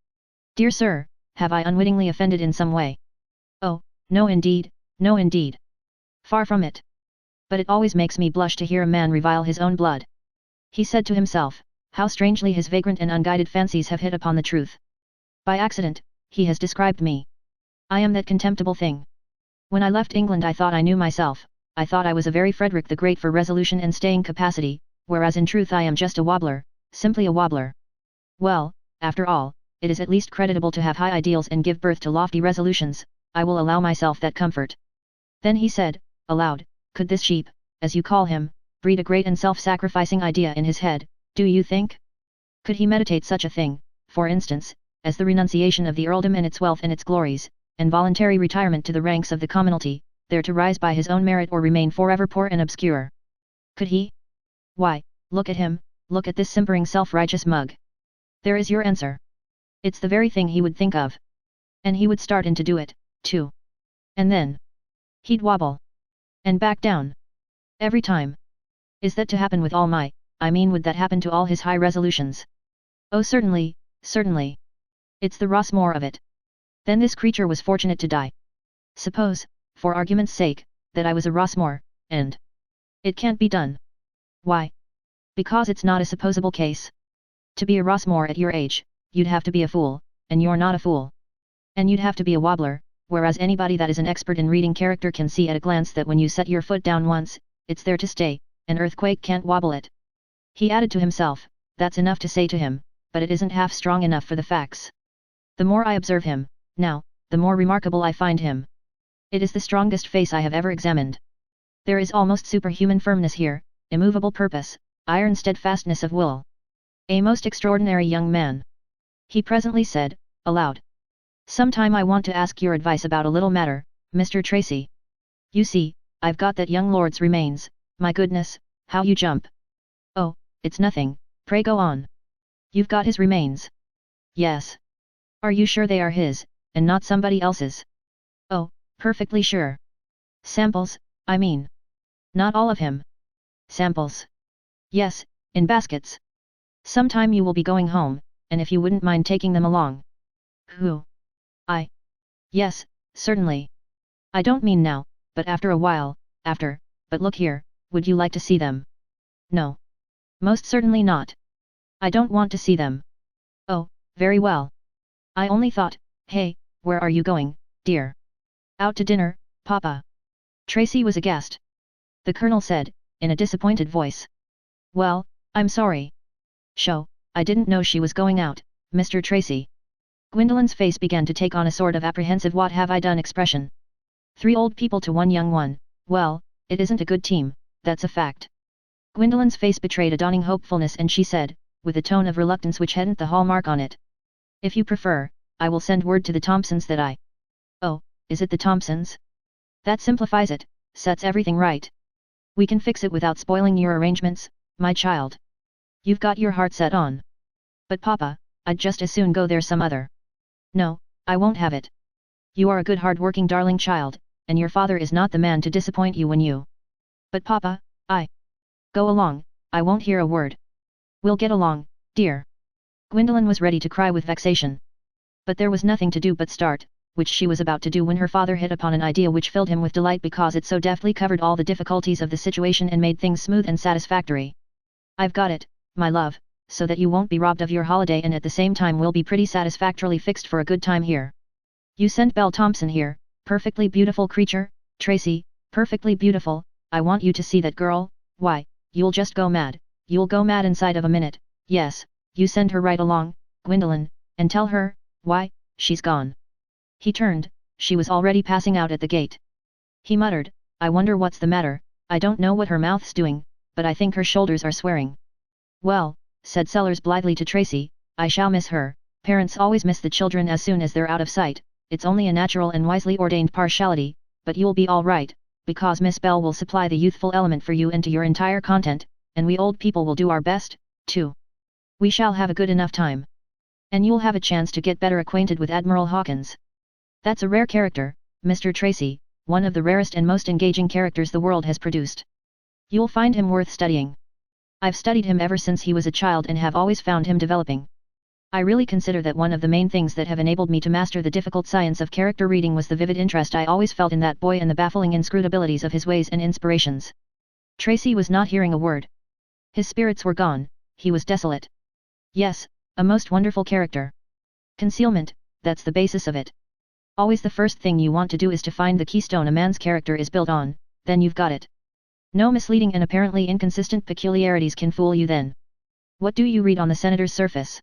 Dear sir, have I unwittingly offended in some way?" "Oh, no indeed, no indeed. Far from it. But it always makes me blush to hear a man revile his own blood." He said to himself, how strangely his vagrant and unguided fancies have hit upon the truth. By accident, he has described me. I am that contemptible thing. When I left England I thought I knew myself, I thought I was a very Frederick the Great for resolution and staying capacity, whereas in truth I am just a wobbler, simply a wobbler. Well, after all, it is at least creditable to have high ideals and give birth to lofty resolutions, I will allow myself that comfort." Then he said, aloud, "Could this sheep, as you call him, breed a great and self-sacrificing idea in his head, do you think? Could he meditate such a thing, for instance, as the renunciation of the earldom and its wealth and its glories, and voluntary retirement to the ranks of the commonalty, there to rise by his own merit or remain forever poor and obscure? Could he? Why, look at him, look at this simpering self-righteous mug. There is your answer. It's the very thing he would think of. And he would start in to do it, too. And then he'd wobble. And back down. Every time. Is that to happen with all I mean would that happen to all his high resolutions? Oh certainly, certainly. It's the Rossmore of it. Then this creature was fortunate to die. Suppose, for argument's sake, that I was a Rossmore, and it can't be done. Why? Because it's not a supposable case. To be a Rossmore at your age, you'd have to be a fool, and you're not a fool. And you'd have to be a wobbler, whereas anybody that is an expert in reading character can see at a glance that when you set your foot down once, it's there to stay, an earthquake can't wobble it. He added to himself, that's enough to say to him, but it isn't half strong enough for the facts. The more I observe him, now, the more remarkable I find him. It is the strongest face I have ever examined. There is almost superhuman firmness here, immovable purpose, iron steadfastness of will. A most extraordinary young man. He presently said, aloud. Sometime I want to ask your advice about a little matter, Mr. Tracy. You see, I've got that young lord's remains, my goodness, how you jump. Oh, it's nothing, pray go on. You've got his remains. Yes. Are you sure they are his, and not somebody else's? Oh, perfectly sure. Samples, I mean. Not all of him. Samples. Yes, in baskets. Sometime you will be going home, and if you wouldn't mind taking them along. Who? I. Yes, certainly. I don't mean now, but after a while, but look here, would you like to see them? No. Most certainly not. I don't want to see them. Oh, very well. I only thought, hey, where are you going, dear? Out to dinner, Papa. Tracy was aghast. The Colonel said, in a disappointed voice. Well, I'm sorry. Sho, I didn't know she was going out, Mr. Tracy. Gwendolyn's face began to take on a sort of apprehensive what have I done expression. 3 old people to 1 young one, well, it isn't a good team, that's a fact. Gwendolyn's face betrayed a dawning hopefulness and she said, with a tone of reluctance which hadn't the hallmark on it. If you prefer, I will send word to the Thompsons that I... Oh, is it the Thompsons? That simplifies it, sets everything right. We can fix it without spoiling your arrangements, my child. You've got your heart set on. But Papa, I'd just as soon go there some other. No, I won't have it. You are a good hard-working darling child, and your father is not the man to disappoint you when you... But Papa, I... Go along, I won't hear a word. We'll get along, dear. Gwendolyn was ready to cry with vexation. But there was nothing to do but start, which she was about to do when her father hit upon an idea which filled him with delight because it so deftly covered all the difficulties of the situation and made things smooth and satisfactory. I've got it, my love, so that you won't be robbed of your holiday and at the same time will be pretty satisfactorily fixed for a good time here. You sent Belle Thompson here, perfectly beautiful creature, Tracy, perfectly beautiful, I want you to see that girl, why, you'll just go mad, you'll go mad inside of a minute, yes, you send her right along, Gwendolyn, and tell her, why, she's gone. He turned, she was already passing out at the gate. He muttered, I wonder what's the matter, I don't know what her mouth's doing, but I think her shoulders are swearing. Well, said Sellers blithely to Tracy, I shall miss her, parents always miss the children as soon as they're out of sight, it's only a natural and wisely ordained partiality, but you'll be all right, because Miss Bell will supply the youthful element for you into your entire content, and we old people will do our best, too. We shall have a good enough time. And you'll have a chance to get better acquainted with Admiral Hawkins. That's a rare character, Mr. Tracy, one of the rarest and most engaging characters the world has produced. You'll find him worth studying. I've studied him ever since he was a child and have always found him developing. I really consider that one of the main things that have enabled me to master the difficult science of character reading was the vivid interest I always felt in that boy and the baffling inscrutabilities of his ways and inspirations. Tracy was not hearing a word. His spirits were gone, he was desolate. Yes, a most wonderful character. Concealment, that's the basis of it. Always the first thing you want to do is to find the keystone a man's character is built on, then you've got it. No misleading and apparently inconsistent peculiarities can fool you then. What do you read on the senator's surface?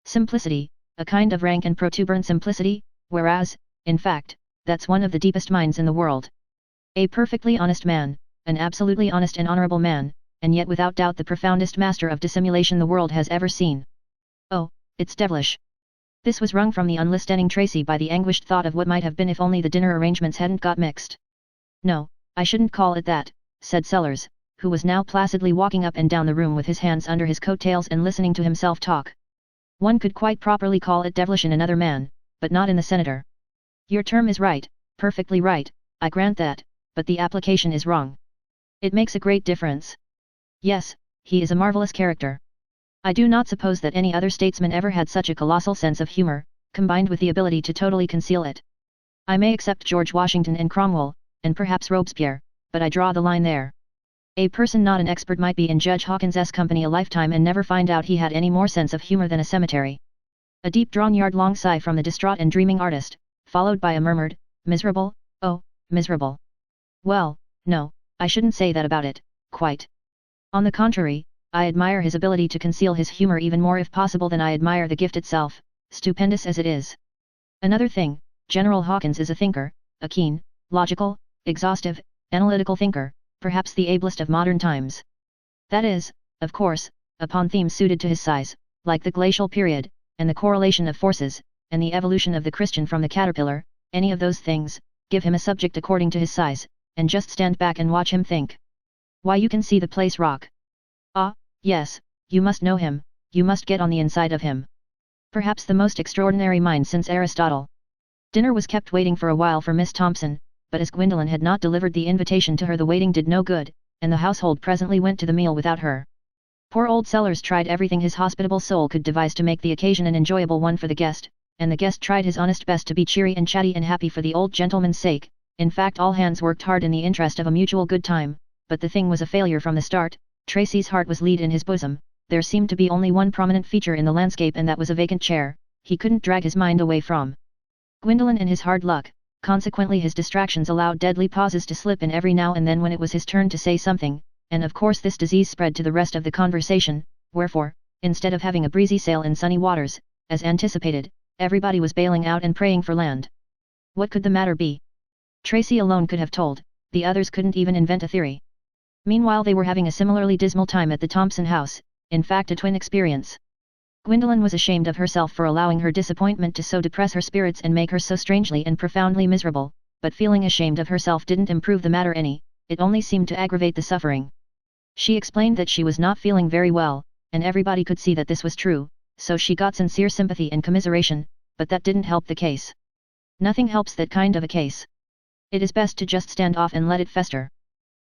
Simplicity, a kind of rank and protuberant simplicity, whereas, in fact, that's one of the deepest minds in the world. A perfectly honest man, an absolutely honest and honorable man, and yet without doubt the profoundest master of dissimulation the world has ever seen. Oh, it's devilish. This was wrung from the unlistening Tracy by the anguished thought of what might have been if only the dinner arrangements hadn't got mixed. No, I shouldn't call it that, said Sellers, who was now placidly walking up and down the room with his hands under his coat-tails and listening to himself talk. One could quite properly call it devilish in another man, but not in the senator. Your term is right, Perfectly right, I grant that, but the application is wrong. It makes a great difference. Yes, he is a marvelous character. I do not suppose that any other statesman ever had such a colossal sense of humor, combined with the ability to totally conceal it. I may accept George Washington and Cromwell, and perhaps Robespierre, but I draw the line there. A person not an expert might be in Judge Hawkins's company a lifetime and never find out he had any more sense of humor than a cemetery. A deep-drawn yard-long sigh from the distraught and dreaming artist, followed by a murmured, miserable, oh, miserable. Well, no, I shouldn't say that about it, quite. On the contrary, I admire his ability to conceal his humor even more if possible than I admire the gift itself, stupendous as it is. Another thing, General Hawkins is a thinker, a keen, logical, exhaustive, analytical thinker, perhaps the ablest of modern times. That is, of course, upon themes suited to his size, like the glacial period, and the correlation of forces, and the evolution of the Christian from the caterpillar, any of those things, give him a subject according to his size, and just stand back and watch him think. Why, you can see the place rock. Ah, yes, you must know him, you must get on the inside of him. Perhaps the most extraordinary mind since Aristotle. Dinner was kept waiting for a while for Miss Thompson, but as Gwendolen had not delivered the invitation to her, the waiting did no good, and the household presently went to the meal without her. Poor old Sellers tried everything his hospitable soul could devise to make the occasion an enjoyable one for the guest, and the guest tried his honest best to be cheery and chatty and happy for the old gentleman's sake. In fact, all hands worked hard in the interest of a mutual good time, but the thing was a failure from the start. Tracy's heart was lead in his bosom. There seemed to be only one prominent feature in the landscape, and that was a vacant chair. He couldn't drag his mind away from Gwendolen and his hard luck. Consequently his distractions allowed deadly pauses to slip in every now and then when it was his turn to say something, and of course this disease spread to the rest of the conversation, wherefore, instead of having a breezy sail in sunny waters, as anticipated, everybody was bailing out and praying for land. What could the matter be? Tracy alone could have told, the others couldn't even invent a theory. Meanwhile they were having a similarly dismal time at the Thompson house, in fact a twin experience. Gwendolen was ashamed of herself for allowing her disappointment to so depress her spirits and make her so strangely and profoundly miserable, but feeling ashamed of herself didn't improve the matter any, it only seemed to aggravate the suffering. She explained that she was not feeling very well, and everybody could see that this was true, so she got sincere sympathy and commiseration, but that didn't help the case. Nothing helps that kind of a case. It is best to just stand off and let it fester.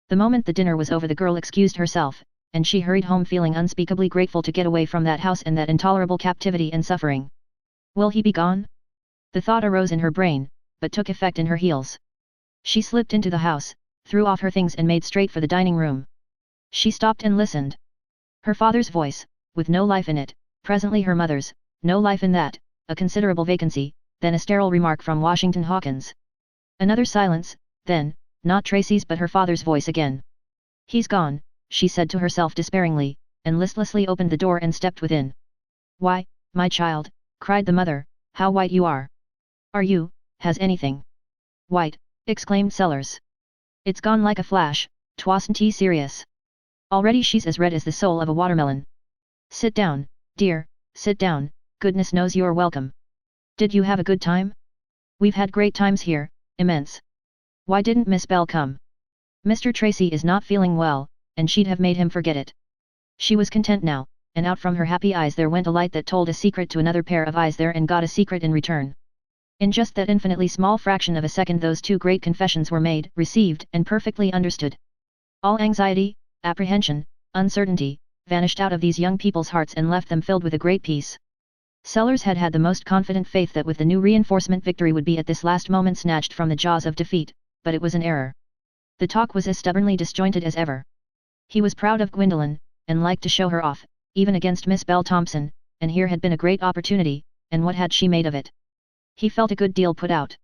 The moment the dinner was over the girl excused herself, and she hurried home feeling unspeakably grateful to get away from that house and that intolerable captivity and suffering. Will he be gone? The thought arose in her brain, but took effect in her heels. She slipped into the house, threw off her things and made straight for the dining room. She stopped and listened. Her father's voice, with no life in it, presently her mother's, no life in that, a considerable vacancy, then a sterile remark from Washington Hawkins. Another silence, then, not Tracy's but her father's voice again. He's gone, she said to herself despairingly, and listlessly opened the door and stepped within. Why, my child, cried the mother, how white you are. Are you, has anything? White, exclaimed Sellers. It's gone like a flash, 'twasn't he serious? Already she's as red as the soul of a watermelon. Sit down, dear, sit down, goodness knows you're welcome. Did you have a good time? We've had great times here, immense. Why didn't Miss Bell come? Mr. Tracy is not feeling well, and she'd have made him forget it. She was content now, and out from her happy eyes there went a light that told a secret to another pair of eyes there and got a secret in return. In just that infinitely small fraction of a second those two great confessions were made, received, and perfectly understood. All anxiety, apprehension, uncertainty, vanished out of these young people's hearts and left them filled with a great peace. Sellers had had the most confident faith that with the new reinforcement victory would be at this last moment snatched from the jaws of defeat, but it was an error. The talk was as stubbornly disjointed as ever. He was proud of Gwendolen, and liked to show her off, even against Miss Bell Thompson, and here had been a great opportunity, and what had she made of it? He felt a good deal put out.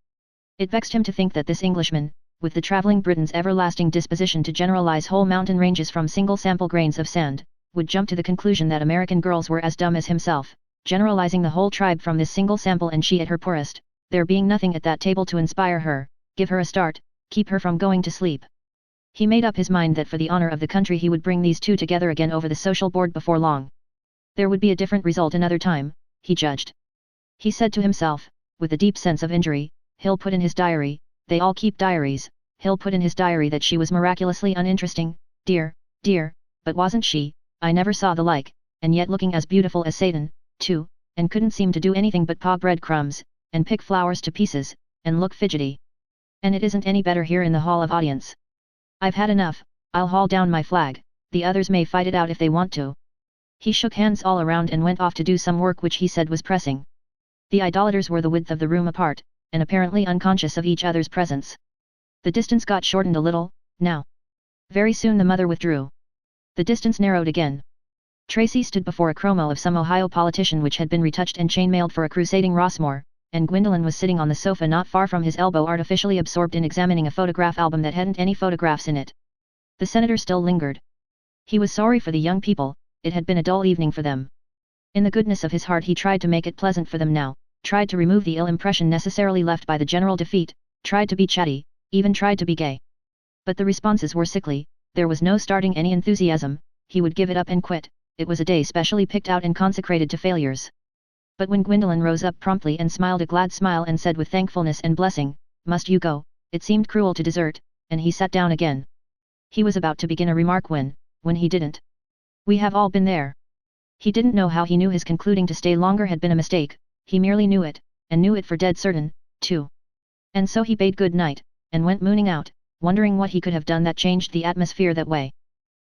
It vexed him to think that this Englishman, with the travelling Briton's everlasting disposition to generalize whole mountain ranges from single sample grains of sand, would jump to the conclusion that American girls were as dumb as himself, generalizing the whole tribe from this single sample, and she at her poorest, there being nothing at that table to inspire her, give her a start, keep her from going to sleep. He made up his mind that for the honor of the country he would bring these two together again over the social board before long. There would be a different result another time, he judged. He said to himself, with a deep sense of injury, he'll put in his diary, they all keep diaries, he'll put in his diary that she was miraculously uninteresting, dear, but wasn't she, I never saw the like, and yet looking as beautiful as Satan, too, and couldn't seem to do anything but paw bread crumbs, and pick flowers to pieces, and look fidgety. And it isn't any better here in the Hall of Audience. I've had enough, I'll haul down my flag, the others may fight it out if they want to. He shook hands all around and went off to do some work which he said was pressing. The idolaters were the width of the room apart, and apparently unconscious of each other's presence. The distance got shortened a little, now. Very soon the mother withdrew. The distance narrowed again. Tracy stood before a chromo of some Ohio politician which had been retouched and chainmailed for a crusading Rossmore, and Gwendolyn was sitting on the sofa not far from his elbow artificially absorbed in examining a photograph album that hadn't any photographs in it. The senator still lingered. He was sorry for the young people, it had been a dull evening for them. In the goodness of his heart he tried to make it pleasant for them now, tried to remove the ill impression necessarily left by the general defeat, tried to be chatty, even tried to be gay. But the responses were sickly, there was no starting any enthusiasm, he would give it up and quit, it was a day specially picked out and consecrated to failures. But when Gwendolyn rose up promptly and smiled a glad smile and said with thankfulness and blessing, "Must you go?" it seemed cruel to desert, and he sat down again. He was about to begin a remark when he didn't. "We have all been there." He didn't know how he knew his concluding to stay longer had been a mistake, he merely knew it, and knew it for dead certain, too. And so he bade good night, and went mooning out, wondering what he could have done that changed the atmosphere that way.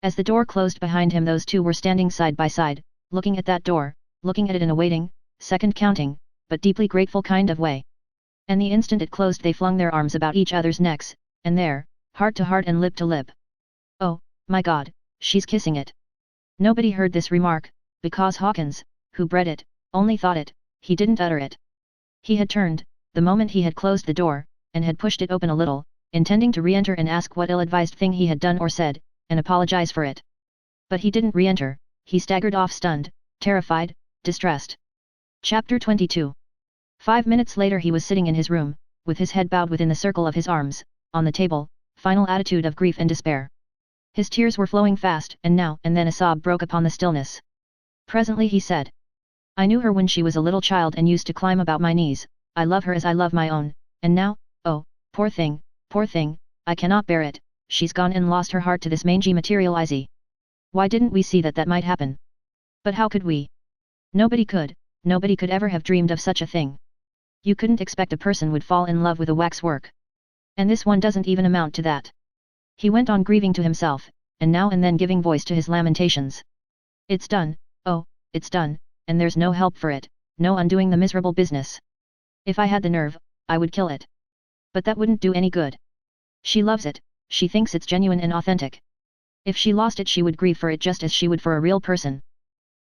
As the door closed behind him those two were standing side by side, looking at that door, looking at it in a waiting, second counting, but deeply grateful kind of way. And the instant it closed they flung their arms about each other's necks, and there, heart to heart and lip to lip. "Oh, my God, she's kissing it." Nobody heard this remark, because Hawkins, who bred it, only thought it, he didn't utter it. He had turned, the moment he had closed the door, and had pushed it open a little, intending to re-enter and ask what ill-advised thing he had done or said, and apologize for it. But he didn't re-enter, he staggered off stunned, terrified, distressed. Chapter 22. 5 minutes later he was sitting in his room, with his head bowed within the circle of his arms, on the table, final attitude of grief and despair. His tears were flowing fast, and now and then a sob broke upon the stillness. Presently he said, "I knew her when she was a little child and used to climb about my knees, I love her as I love my own, and now, oh, poor thing, I cannot bear it, she's gone and lost her heart to this mangy materializy. Why didn't we see that might happen? But how could we? Nobody could ever have dreamed of such a thing. You couldn't expect a person would fall in love with a waxwork. And this one doesn't even amount to that." He went on grieving to himself, and now and then giving voice to his lamentations. "It's done, oh, it's done, and there's no help for it, no undoing the miserable business. If I had the nerve, I would kill it. But that wouldn't do any good. She loves it, she thinks it's genuine and authentic. If she lost it she would grieve for it just as she would for a real person.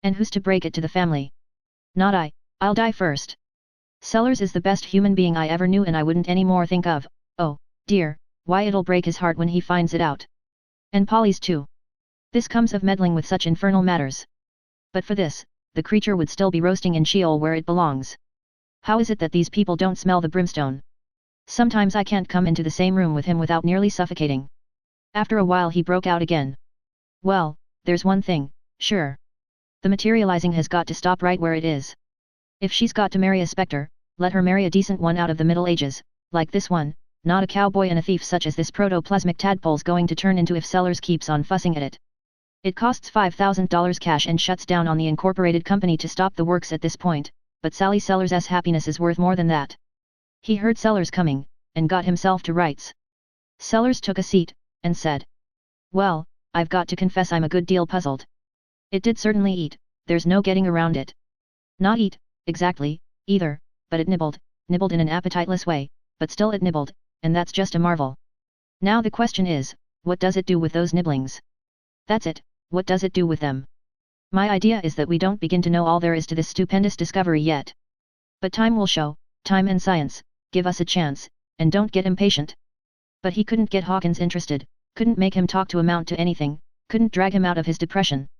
And who's to break it to the family? Not I, I'll die first. Sellers is the best human being I ever knew and I wouldn't any more think of, oh, dear, why it'll break his heart when he finds it out. And Polly's too. This comes of meddling with such infernal matters. But for this, the creature would still be roasting in Sheol where it belongs. How is it that these people don't smell the brimstone? Sometimes I can't come into the same room with him without nearly suffocating." After a while he broke out again. "Well, there's one thing, sure. The materializing has got to stop right where it is. If she's got to marry a spectre, let her marry a decent one out of the Middle Ages, like this one, not a cowboy and a thief such as this protoplasmic tadpole's going to turn into if Sellers keeps on fussing at it. It costs $5,000 cash and shuts down on the incorporated company to stop the works at this point, but Sally Sellers' happiness is worth more than that." He heard Sellers coming, and got himself to rights. Sellers took a seat, and said, "Well, I've got to confess I'm a good deal puzzled. It did certainly eat, there's no getting around it. Not eat, exactly, either, but it nibbled in an appetiteless way, but still it nibbled, and that's just a marvel. Now the question is, what does it do with those nibblings? That's it, what does it do with them? My idea is that we don't begin to know all there is to this stupendous discovery yet. But time will show, time and science, give us a chance, and don't get impatient." But he couldn't get Hawkins interested, couldn't make him talk to amount to anything, couldn't drag him out of his depression.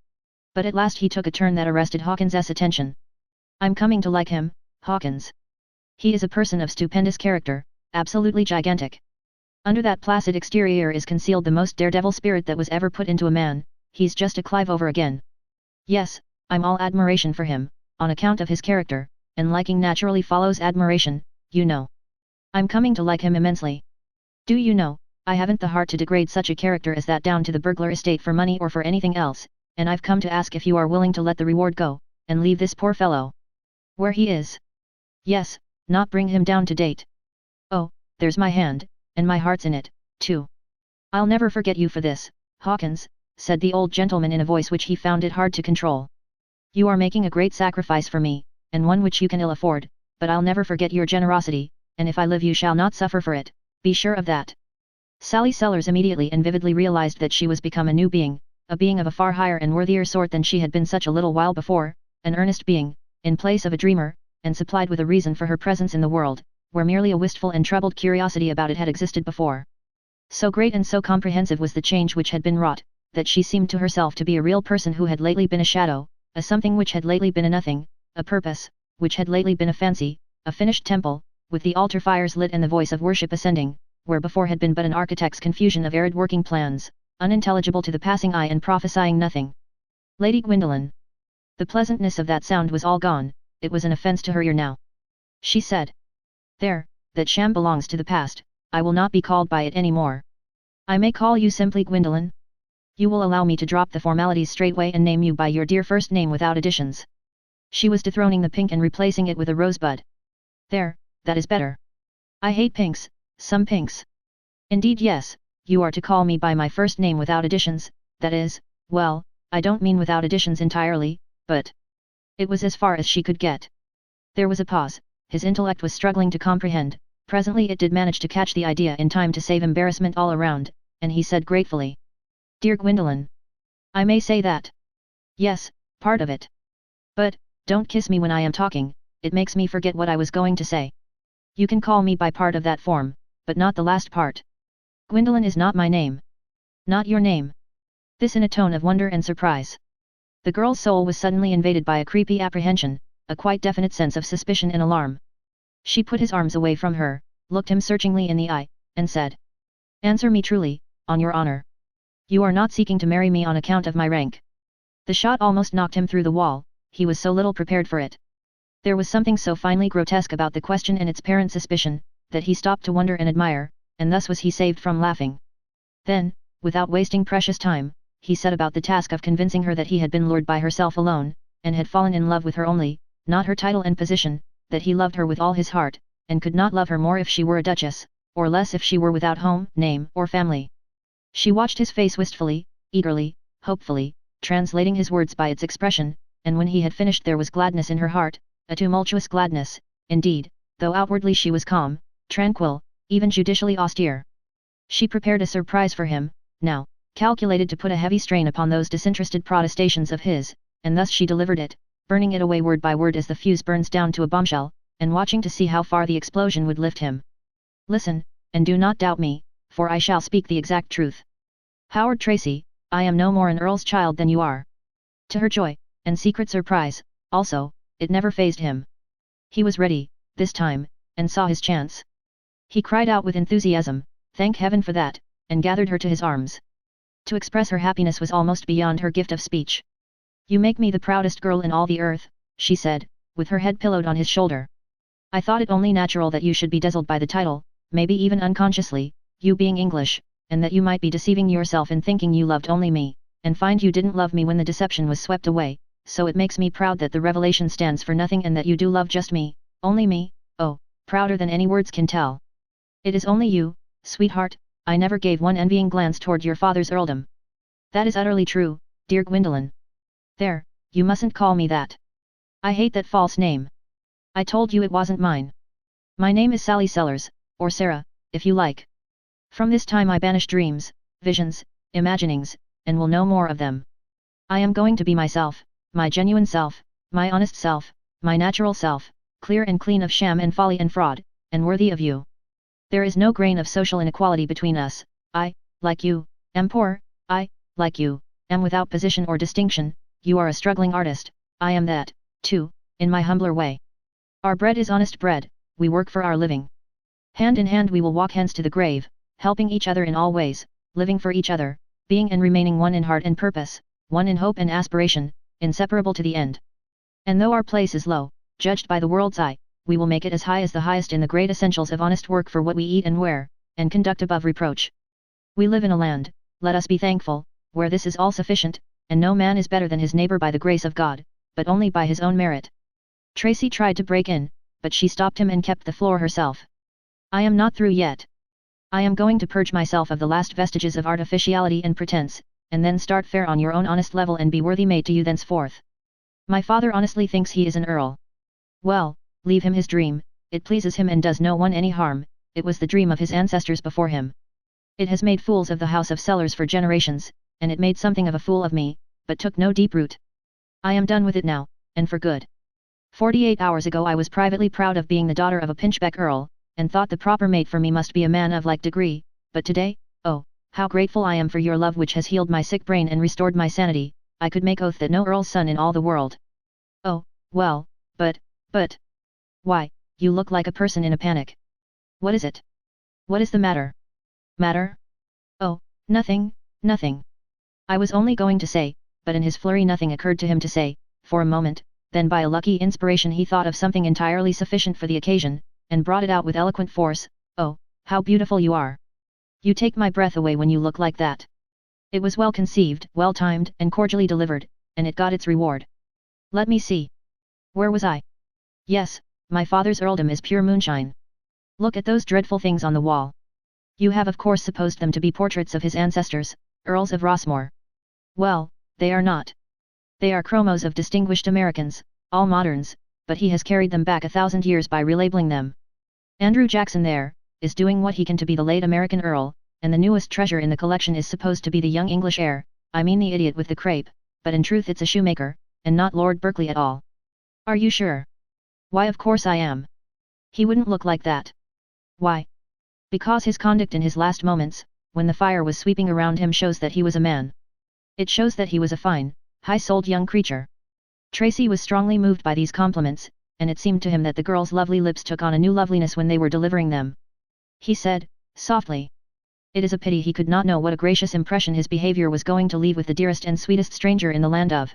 But at last he took a turn that arrested Hawkins's attention. "I'm coming to like him, Hawkins. He is a person of stupendous character, absolutely gigantic. Under that placid exterior is concealed the most daredevil spirit that was ever put into a man, he's just a Clive over again. Yes, I'm all admiration for him, on account of his character, and liking naturally follows admiration, you know. I'm coming to like him immensely. Do you know, I haven't the heart to degrade such a character as that down to the burglar estate for money or for anything else, and I've come to ask if you are willing to let the reward go, and leave this poor fellow where he is. Yes, not bring him down to date. Oh, there's my hand, and my heart's in it, too. I'll never forget you for this, Hawkins, said the old gentleman in a voice which he found it hard to control. You are making a great sacrifice for me, and one which you can ill afford, but I'll never forget your generosity, and if I live you shall not suffer for it, be sure of that. Sally Sellers immediately and vividly realized that she was become a new being, a being of a far higher and worthier sort than she had been such a little while before, an earnest being, in place of a dreamer, and supplied with a reason for her presence in the world, where merely a wistful and troubled curiosity about it had existed before. So great and so comprehensive was the change which had been wrought, that she seemed to herself to be a real person who had lately been a shadow, a something which had lately been a nothing, a purpose, which had lately been a fancy, a finished temple, with the altar fires lit and the voice of worship ascending, where before had been but an architect's confusion of arid working plans, unintelligible to the passing eye and prophesying nothing. Lady Gwendolen. The pleasantness of that sound was all gone, it was an offence to her ear now. She said. There, that sham belongs to the past, I will not be called by it any more. I may call you simply Gwendolen? You will allow me to drop the formalities straightway and name you by your dear first name without additions. She was dethroning the pink and replacing it with a rosebud. There, that is better. I hate pinks, some pinks. Indeed yes, you are to call me by my first name without additions, that is, well, I don't mean without additions entirely, but... It was as far as she could get. There was a pause, his intellect was struggling to comprehend, presently it did manage to catch the idea in time to save embarrassment all around, and he said gratefully. Dear Gwendolen. I may say that. Yes, part of it. But, don't kiss me when I am talking, it makes me forget what I was going to say. You can call me by part of that form, but not the last part. Gwendolen is not my name. Not your name. This in a tone of wonder and surprise. The girl's soul was suddenly invaded by a creepy apprehension, a quite definite sense of suspicion and alarm. She put his arms away from her, looked him searchingly in the eye, and said. Answer me truly, on your honor. You are not seeking to marry me on account of my rank. The shot almost knocked him through the wall, he was so little prepared for it. There was something so finely grotesque about the question and its parent suspicion, that he stopped to wonder and admire, and thus was he saved from laughing. Then, without wasting precious time, he set about the task of convincing her that he had been lured by herself alone, and had fallen in love with her only, not her title and position, that he loved her with all his heart, and could not love her more if she were a duchess, or less if she were without home, name, or family. She watched his face wistfully, eagerly, hopefully, translating his words by its expression, and when he had finished there was gladness in her heart, a tumultuous gladness, indeed, though outwardly she was calm, tranquil, even judicially austere. She prepared a surprise for him, now, calculated to put a heavy strain upon those disinterested protestations of his, and thus she delivered it, burning it away word by word as the fuse burns down to a bombshell, and watching to see how far the explosion would lift him. Listen, and do not doubt me, for I shall speak the exact truth. Howard Tracy, I am no more an earl's child than you are. To her joy, and secret surprise, also, it never fazed him. He was ready, this time, and saw his chance. He cried out with enthusiasm, thank heaven for that, and gathered her to his arms. To express her happiness was almost beyond her gift of speech. You make me the proudest girl in all the earth, she said, with her head pillowed on his shoulder. I thought it only natural that you should be dazzled by the title, maybe even unconsciously, you being English, and that you might be deceiving yourself in thinking you loved only me, and find you didn't love me when the deception was swept away, so it makes me proud that the revelation stands for nothing and that you do love just me, only me, oh, prouder than any words can tell. It is only you, sweetheart, I never gave one envying glance toward your father's earldom. That is utterly true, dear Gwendolen. There, you mustn't call me that. I hate that false name. I told you it wasn't mine. My name is Sally Sellers, or Sarah, if you like. From this time I banish dreams, visions, imaginings, and will no more of them. I am going to be myself, my genuine self, my honest self, my natural self, clear and clean of sham and folly and fraud, and worthy of you. There is no grain of social inequality between us. I, like you, am poor, I, like you, am without position or distinction, you are a struggling artist, I am that, too, in my humbler way. Our bread is honest bread, we work for our living. Hand in hand we will walk hence to the grave, helping each other in all ways, living for each other, being and remaining one in heart and purpose, one in hope and aspiration, inseparable to the end. And though our place is low, judged by the world's eye, we will make it as high as the highest in the great essentials of honest work for what we eat and wear, and conduct above reproach. We live in a land, let us be thankful, where this is all sufficient, and no man is better than his neighbor by the grace of God, but only by his own merit. Tracy tried to break in, but she stopped him and kept the floor herself. I am not through yet. I am going to purge myself of the last vestiges of artificiality and pretense, and then start fair on your own honest level and be worthy mate to you thenceforth. My father honestly thinks he is an earl. Well, leave him his dream, it pleases him and does no one any harm, it was the dream of his ancestors before him. It has made fools of the house of Sellers for generations, and it made something of a fool of me, but took no deep root. I am done with it now, and for good. 48 hours ago I was privately proud of being the daughter of a pinchbeck earl, and thought the proper mate for me must be a man of like degree, but today, oh, how grateful I am for your love which has healed my sick brain and restored my sanity, I could make oath that no earl's son in all the world. Oh, well, but... Why, you look like a person in a panic. What is it? What is the matter? Matter? Oh, nothing, nothing. I was only going to say, but in his flurry nothing occurred to him to say, for a moment, then by a lucky inspiration he thought of something entirely sufficient for the occasion, and brought it out with eloquent force, oh, how beautiful you are. You take my breath away when you look like that. It was well conceived, well timed, and cordially delivered, and it got its reward. Let me see. Where was I? Yes, my father's earldom is pure moonshine. Look at those dreadful things on the wall. You have of course supposed them to be portraits of his ancestors, Earls of Rossmore. Well, they are not. They are chromos of distinguished Americans, all moderns, but he has carried them back 1,000 years by relabeling them. Andrew Jackson there, is doing what he can to be the late American Earl, and the newest treasure in the collection is supposed to be the young English heir, I mean the idiot with the crape, but in truth it's a shoemaker, and not Lord Berkeley at all. Are you sure? Why of course I am. He wouldn't look like that. Why? Because his conduct in his last moments, when the fire was sweeping around him shows that he was a man. It shows that he was a fine, high-souled young creature. Tracy was strongly moved by these compliments, and it seemed to him that the girl's lovely lips took on a new loveliness when they were delivering them. He said, softly. It is a pity he could not know what a gracious impression his behavior was going to leave with the dearest and sweetest stranger in the land of.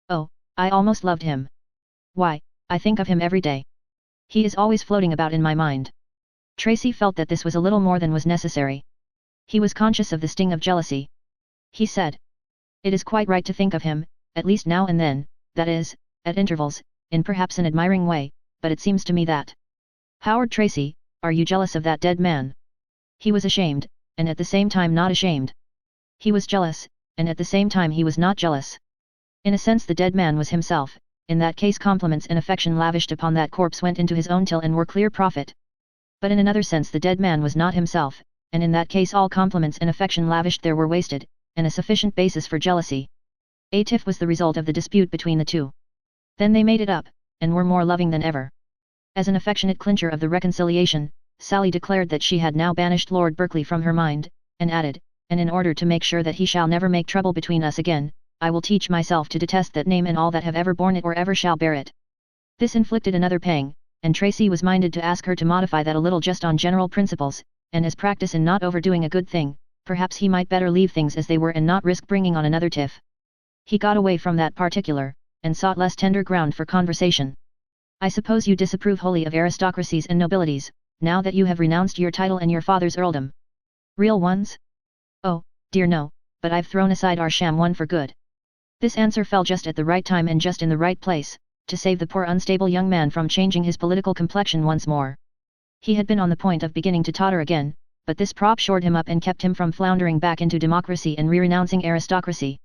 Oh, I almost loved him. Why, I think of him every day. He is always floating about in my mind. Tracy felt that this was a little more than was necessary. He was conscious of the sting of jealousy. He said. It is quite right to think of him, at least now and then, that is, at intervals, in perhaps an admiring way, but it seems to me that... Howard Tracy, are you jealous of that dead man? He was ashamed, and at the same time not ashamed. He was jealous, and at the same time he was not jealous. In a sense the dead man was himself, in that case compliments and affection lavished upon that corpse went into his own till and were clear profit. But in another sense the dead man was not himself, and in that case all compliments and affection lavished there were wasted, and a sufficient basis for jealousy. A tiff was the result of the dispute between the two. Then they made it up, and were more loving than ever. As an affectionate clincher of the reconciliation, Sally declared that she had now banished Lord Berkeley from her mind, and added, and in order to make sure that he shall never make trouble between us again, I will teach myself to detest that name and all that have ever borne it or ever shall bear it. This inflicted another pang, and Tracy was minded to ask her to modify that a little just on general principles, and as practice in not overdoing a good thing, perhaps he might better leave things as they were and not risk bringing on another tiff. He got away from that particular, and sought less tender ground for conversation. I suppose you disapprove wholly of aristocracies and nobilities, now that you have renounced your title and your father's earldom. Real ones? Oh, dear no, but I've thrown aside our sham one for good. This answer fell just at the right time and just in the right place, to save the poor unstable young man from changing his political complexion once more. He had been on the point of beginning to totter again, but this prop shored him up and kept him from floundering back into democracy and renouncing aristocracy.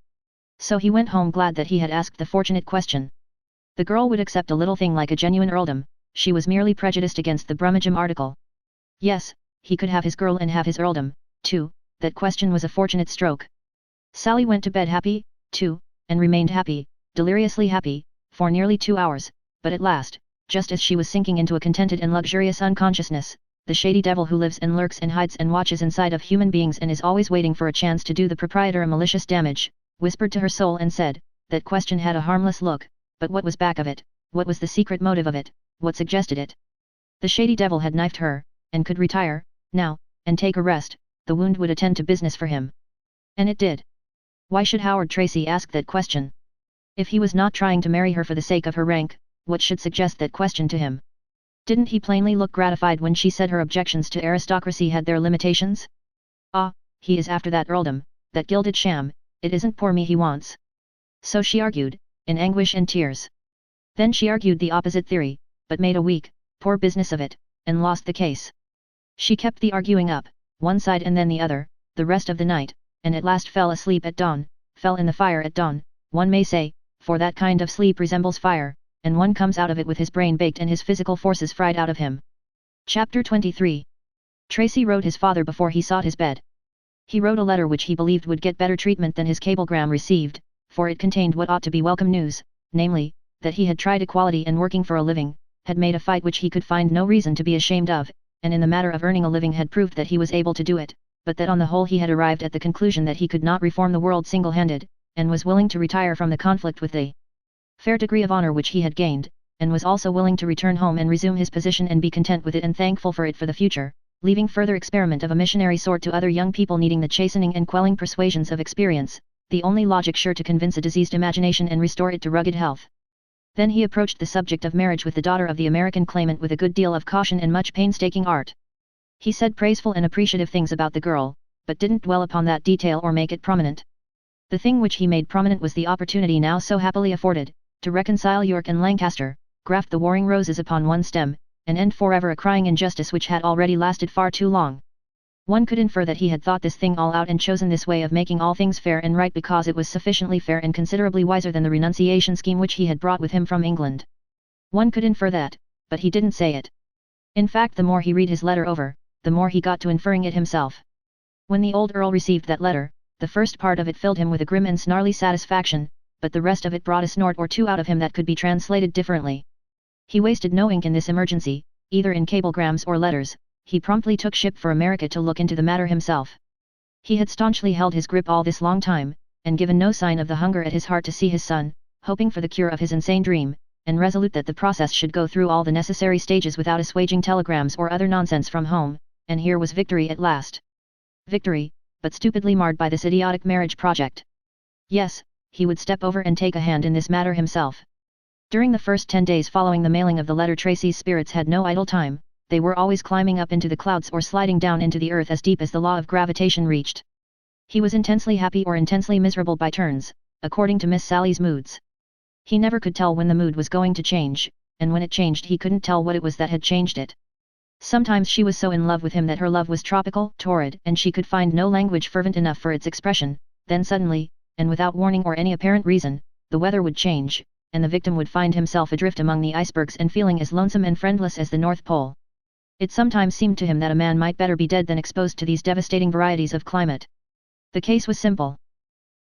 So he went home glad that he had asked the fortunate question. The girl would accept a little thing like a genuine earldom, she was merely prejudiced against the Brummagem article. Yes, he could have his girl and have his earldom, too, that question was a fortunate stroke. Sally went to bed happy, too, and remained happy, deliriously happy, for nearly 2 hours, but at last, just as she was sinking into a contented and luxurious unconsciousness, the shady devil who lives and lurks and hides and watches inside of human beings and is always waiting for a chance to do the proprietor a malicious damage, whispered to her soul and said, that question had a harmless look, but what was back of it, what was the secret motive of it, what suggested it? The shady devil had knifed her, and could retire, now, and take a rest, the wound would attend to business for him. And it did. Why should Howard Tracy ask that question? If he was not trying to marry her for the sake of her rank, what should suggest that question to him? Didn't he plainly look gratified when she said her objections to aristocracy had their limitations? Ah, he is after that earldom, that gilded sham, it isn't poor me he wants. So she argued, in anguish and tears. Then she argued the opposite theory, but made a weak, poor business of it, and lost the case. She kept the arguing up, one side and then the other, the rest of the night, and at last fell asleep at dawn, fell in the fire at dawn, one may say, for that kind of sleep resembles fire, and one comes out of it with his brain baked and his physical forces fried out of him. Chapter 23. Tracy wrote his father before he sought his bed. He wrote a letter which he believed would get better treatment than his cablegram received, for it contained what ought to be welcome news, namely, that he had tried equality and working for a living, had made a fight which he could find no reason to be ashamed of, and in the matter of earning a living had proved that he was able to do it, but that on the whole he had arrived at the conclusion that he could not reform the world single-handed, and was willing to retire from the conflict with the fair degree of honor which he had gained, and was also willing to return home and resume his position and be content with it and thankful for it for the future, leaving further experiment of a missionary sort to other young people needing the chastening and quelling persuasions of experience, the only logic sure to convince a diseased imagination and restore it to rugged health. Then he approached the subject of marriage with the daughter of the American claimant with a good deal of caution and much painstaking art. He said praiseful and appreciative things about the girl, but didn't dwell upon that detail or make it prominent. The thing which he made prominent was the opportunity now so happily afforded, to reconcile York and Lancaster, graft the warring roses upon one stem, and end forever a crying injustice which had already lasted far too long. One could infer that he had thought this thing all out and chosen this way of making all things fair and right because it was sufficiently fair and considerably wiser than the renunciation scheme which he had brought with him from England. One could infer that, but he didn't say it. In fact, the more he read his letter over, the more he got to inferring it himself. When the old Earl received that letter, the first part of it filled him with a grim and snarly satisfaction, but the rest of it brought a snort or two out of him that could be translated differently. He wasted no ink in this emergency, either in cablegrams or letters. He promptly took ship for America to look into the matter himself. He had staunchly held his grip all this long time, and given no sign of the hunger at his heart to see his son, hoping for the cure of his insane dream, and resolute that the process should go through all the necessary stages without assuaging telegrams or other nonsense from home, and here was victory at last. Victory, but stupidly marred by this idiotic marriage project. Yes, he would step over and take a hand in this matter himself. During the first 10 days following the mailing of the letter, Tracy's spirits had no idle time. They were always climbing up into the clouds or sliding down into the earth as deep as the law of gravitation reached. He was intensely happy or intensely miserable by turns, according to Miss Sally's moods. He never could tell when the mood was going to change, and when it changed he couldn't tell what it was that had changed it. Sometimes she was so in love with him that her love was tropical, torrid, and she could find no language fervent enough for its expression. Then suddenly, and without warning or any apparent reason, the weather would change, and the victim would find himself adrift among the icebergs and feeling as lonesome and friendless as the North Pole. It sometimes seemed to him that a man might better be dead than exposed to these devastating varieties of climate. The case was simple.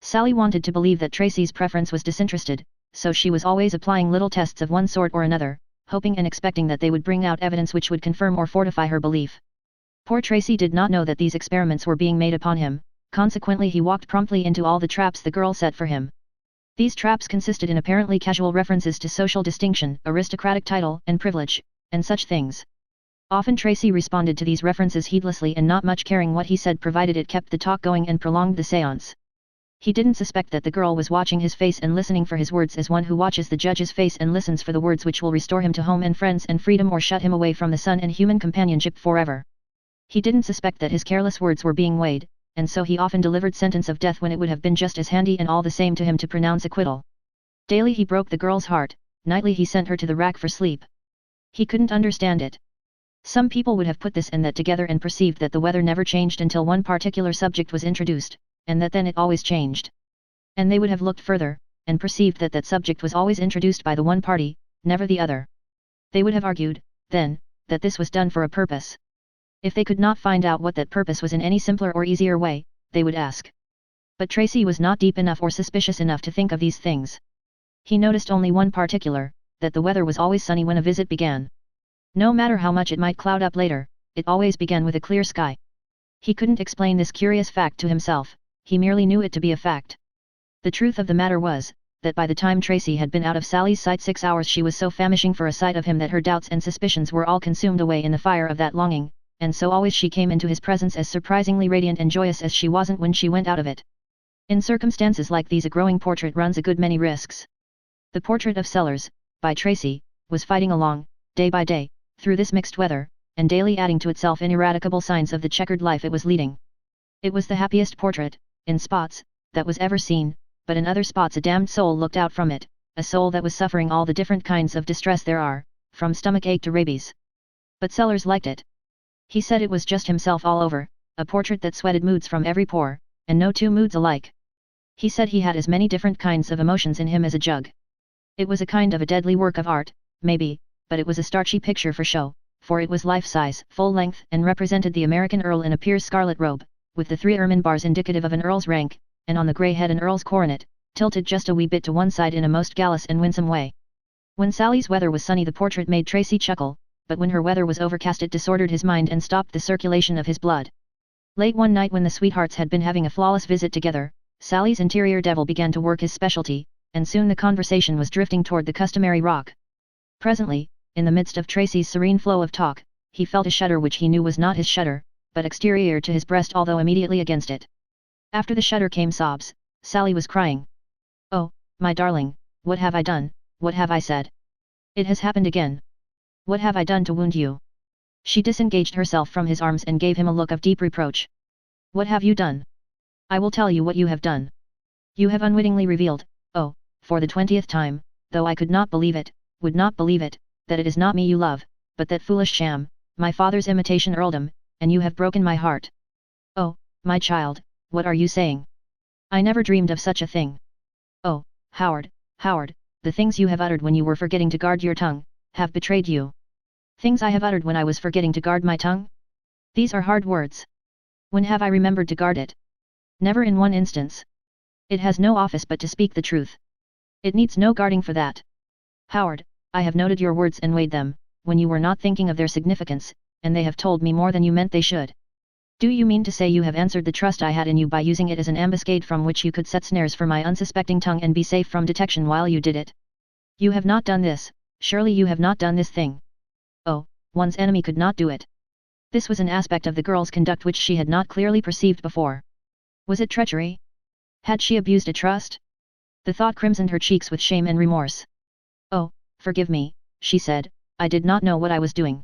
Sally wanted to believe that Tracy's preference was disinterested, so she was always applying little tests of one sort or another, hoping and expecting that they would bring out evidence which would confirm or fortify her belief. Poor Tracy did not know that these experiments were being made upon him, consequently he walked promptly into all the traps the girl set for him. These traps consisted in apparently casual references to social distinction, aristocratic title and privilege, and such things. Often Tracy responded to these references heedlessly and not much caring what he said provided it kept the talk going and prolonged the séance. He didn't suspect that the girl was watching his face and listening for his words as one who watches the judge's face and listens for the words which will restore him to home and friends and freedom or shut him away from the sun and human companionship forever. He didn't suspect that his careless words were being weighed, and so he often delivered sentence of death when it would have been just as handy and all the same to him to pronounce acquittal. Daily he broke the girl's heart, nightly he sent her to the rack for sleep. He couldn't understand it. Some people would have put this and that together and perceived that the weather never changed until one particular subject was introduced, and that then it always changed. And they would have looked further, and perceived that that subject was always introduced by the one party, never the other. They would have argued, then, that this was done for a purpose. If they could not find out what that purpose was in any simpler or easier way, they would ask. But Tracy was not deep enough or suspicious enough to think of these things. He noticed only one particular, that the weather was always sunny when a visit began. No matter how much it might cloud up later, it always began with a clear sky. He couldn't explain this curious fact to himself, he merely knew it to be a fact. The truth of the matter was, that by the time Tracy had been out of Sally's sight 6 hours she was so famishing for a sight of him that her doubts and suspicions were all consumed away in the fire of that longing, and so always she came into his presence as surprisingly radiant and joyous as she wasn't when she went out of it. In circumstances like these a growing portrait runs a good many risks. The portrait of Sellers, by Tracy, was fighting along, day by day, through this mixed weather, and daily adding to itself ineradicable signs of the checkered life it was leading. It was the happiest portrait, in spots, that was ever seen, but in other spots a damned soul looked out from it, a soul that was suffering all the different kinds of distress there are, from stomach ache to rabies. But Sellers liked it. He said it was just himself all over, a portrait that sweated moods from every pore, and no two moods alike. He said he had as many different kinds of emotions in him as a jug. It was a kind of a deadly work of art, maybe, but it was a starchy picture for show, for it was life-size, full-length, and represented the American Earl in a peer's scarlet robe, with the 3 ermine bars indicative of an earl's rank, and on the grey head an earl's coronet, tilted just a wee bit to one side in a most gallous and winsome way. When Sally's weather was sunny the portrait made Tracy chuckle, but when her weather was overcast it disordered his mind and stopped the circulation of his blood. Late one night when the sweethearts had been having a flawless visit together, Sally's interior devil began to work his specialty, and soon the conversation was drifting toward the customary rock. Presently, in the midst of Tracy's serene flow of talk, he felt a shudder which he knew was not his shudder, but exterior to his breast although immediately against it. After the shudder came sobs. Sally was crying. "Oh, my darling, what have I done, what have I said? It has happened again. What have I done to wound you?" She disengaged herself from his arms and gave him a look of deep reproach. "What have you done? I will tell you what you have done. You have unwittingly revealed, oh, for the 20th time, though I could not believe it, would not believe it, that it is not me you love, but that foolish sham, my father's imitation earldom, and you have broken my heart. Oh, my child, what are you saying? I never dreamed of such a thing. Oh, Howard, Howard, the things you have uttered when you were forgetting to guard your tongue, have betrayed you. Things I have uttered when I was forgetting to guard my tongue? These are hard words. When have I remembered to guard it? Never in one instance. It has no office but to speak the truth. It needs no guarding for that. Howard, I have noted your words and weighed them, when you were not thinking of their significance, and they have told me more than you meant they should. Do you mean to say you have answered the trust I had in you by using it as an ambuscade from which you could set snares for my unsuspecting tongue and be safe from detection while you did it? You have not done this, surely you have not done this thing. Oh, one's enemy could not do it. This was an aspect of the girl's conduct which she had not clearly perceived before. Was it treachery? Had she abused a trust? The thought crimsoned her cheeks with shame and remorse. "Oh, forgive me," she said, "I did not know what I was doing.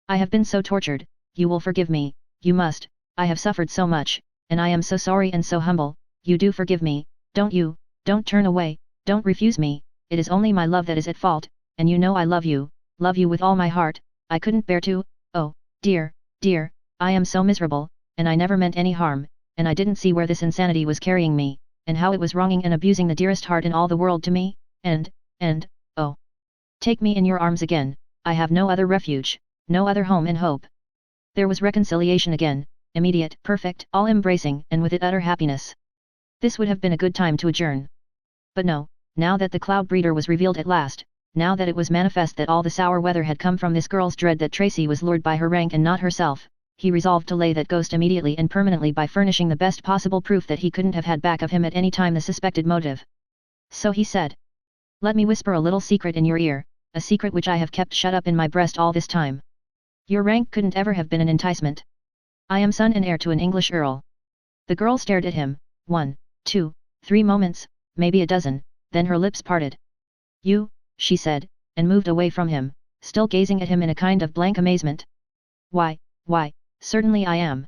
I have been so tortured, you will forgive me, you must, I have suffered so much, and I am so sorry and so humble, you do forgive me, don't you? Don't turn away, don't refuse me, it is only my love that is at fault, and you know I love you with all my heart, I couldn't bear to, oh, dear, dear, I am so miserable, and I never meant any harm, and I didn't see where this insanity was carrying me, and how it was wronging and abusing the dearest heart in all the world to me, and, oh. Take me in your arms again, I have no other refuge, no other home and hope." There was reconciliation again, immediate, perfect, all-embracing, and with it utter happiness. This would have been a good time to adjourn. But no, now that the cloud breeder was revealed at last, now that it was manifest that all the sour weather had come from this girl's dread that Tracy was lured by her rank and not herself, he resolved to lay that ghost immediately and permanently by furnishing the best possible proof that he couldn't have had back of him at any time the suspected motive. So he said, "Let me whisper a little secret in your ear, a secret which I have kept shut up in my breast all this time. Your rank couldn't ever have been an enticement. I am son and heir to an English earl." The girl stared at him, 1, 2, 3 moments, maybe a dozen, then her lips parted. "You," she said, and moved away from him, still gazing at him in a kind of blank amazement. Why, certainly I am.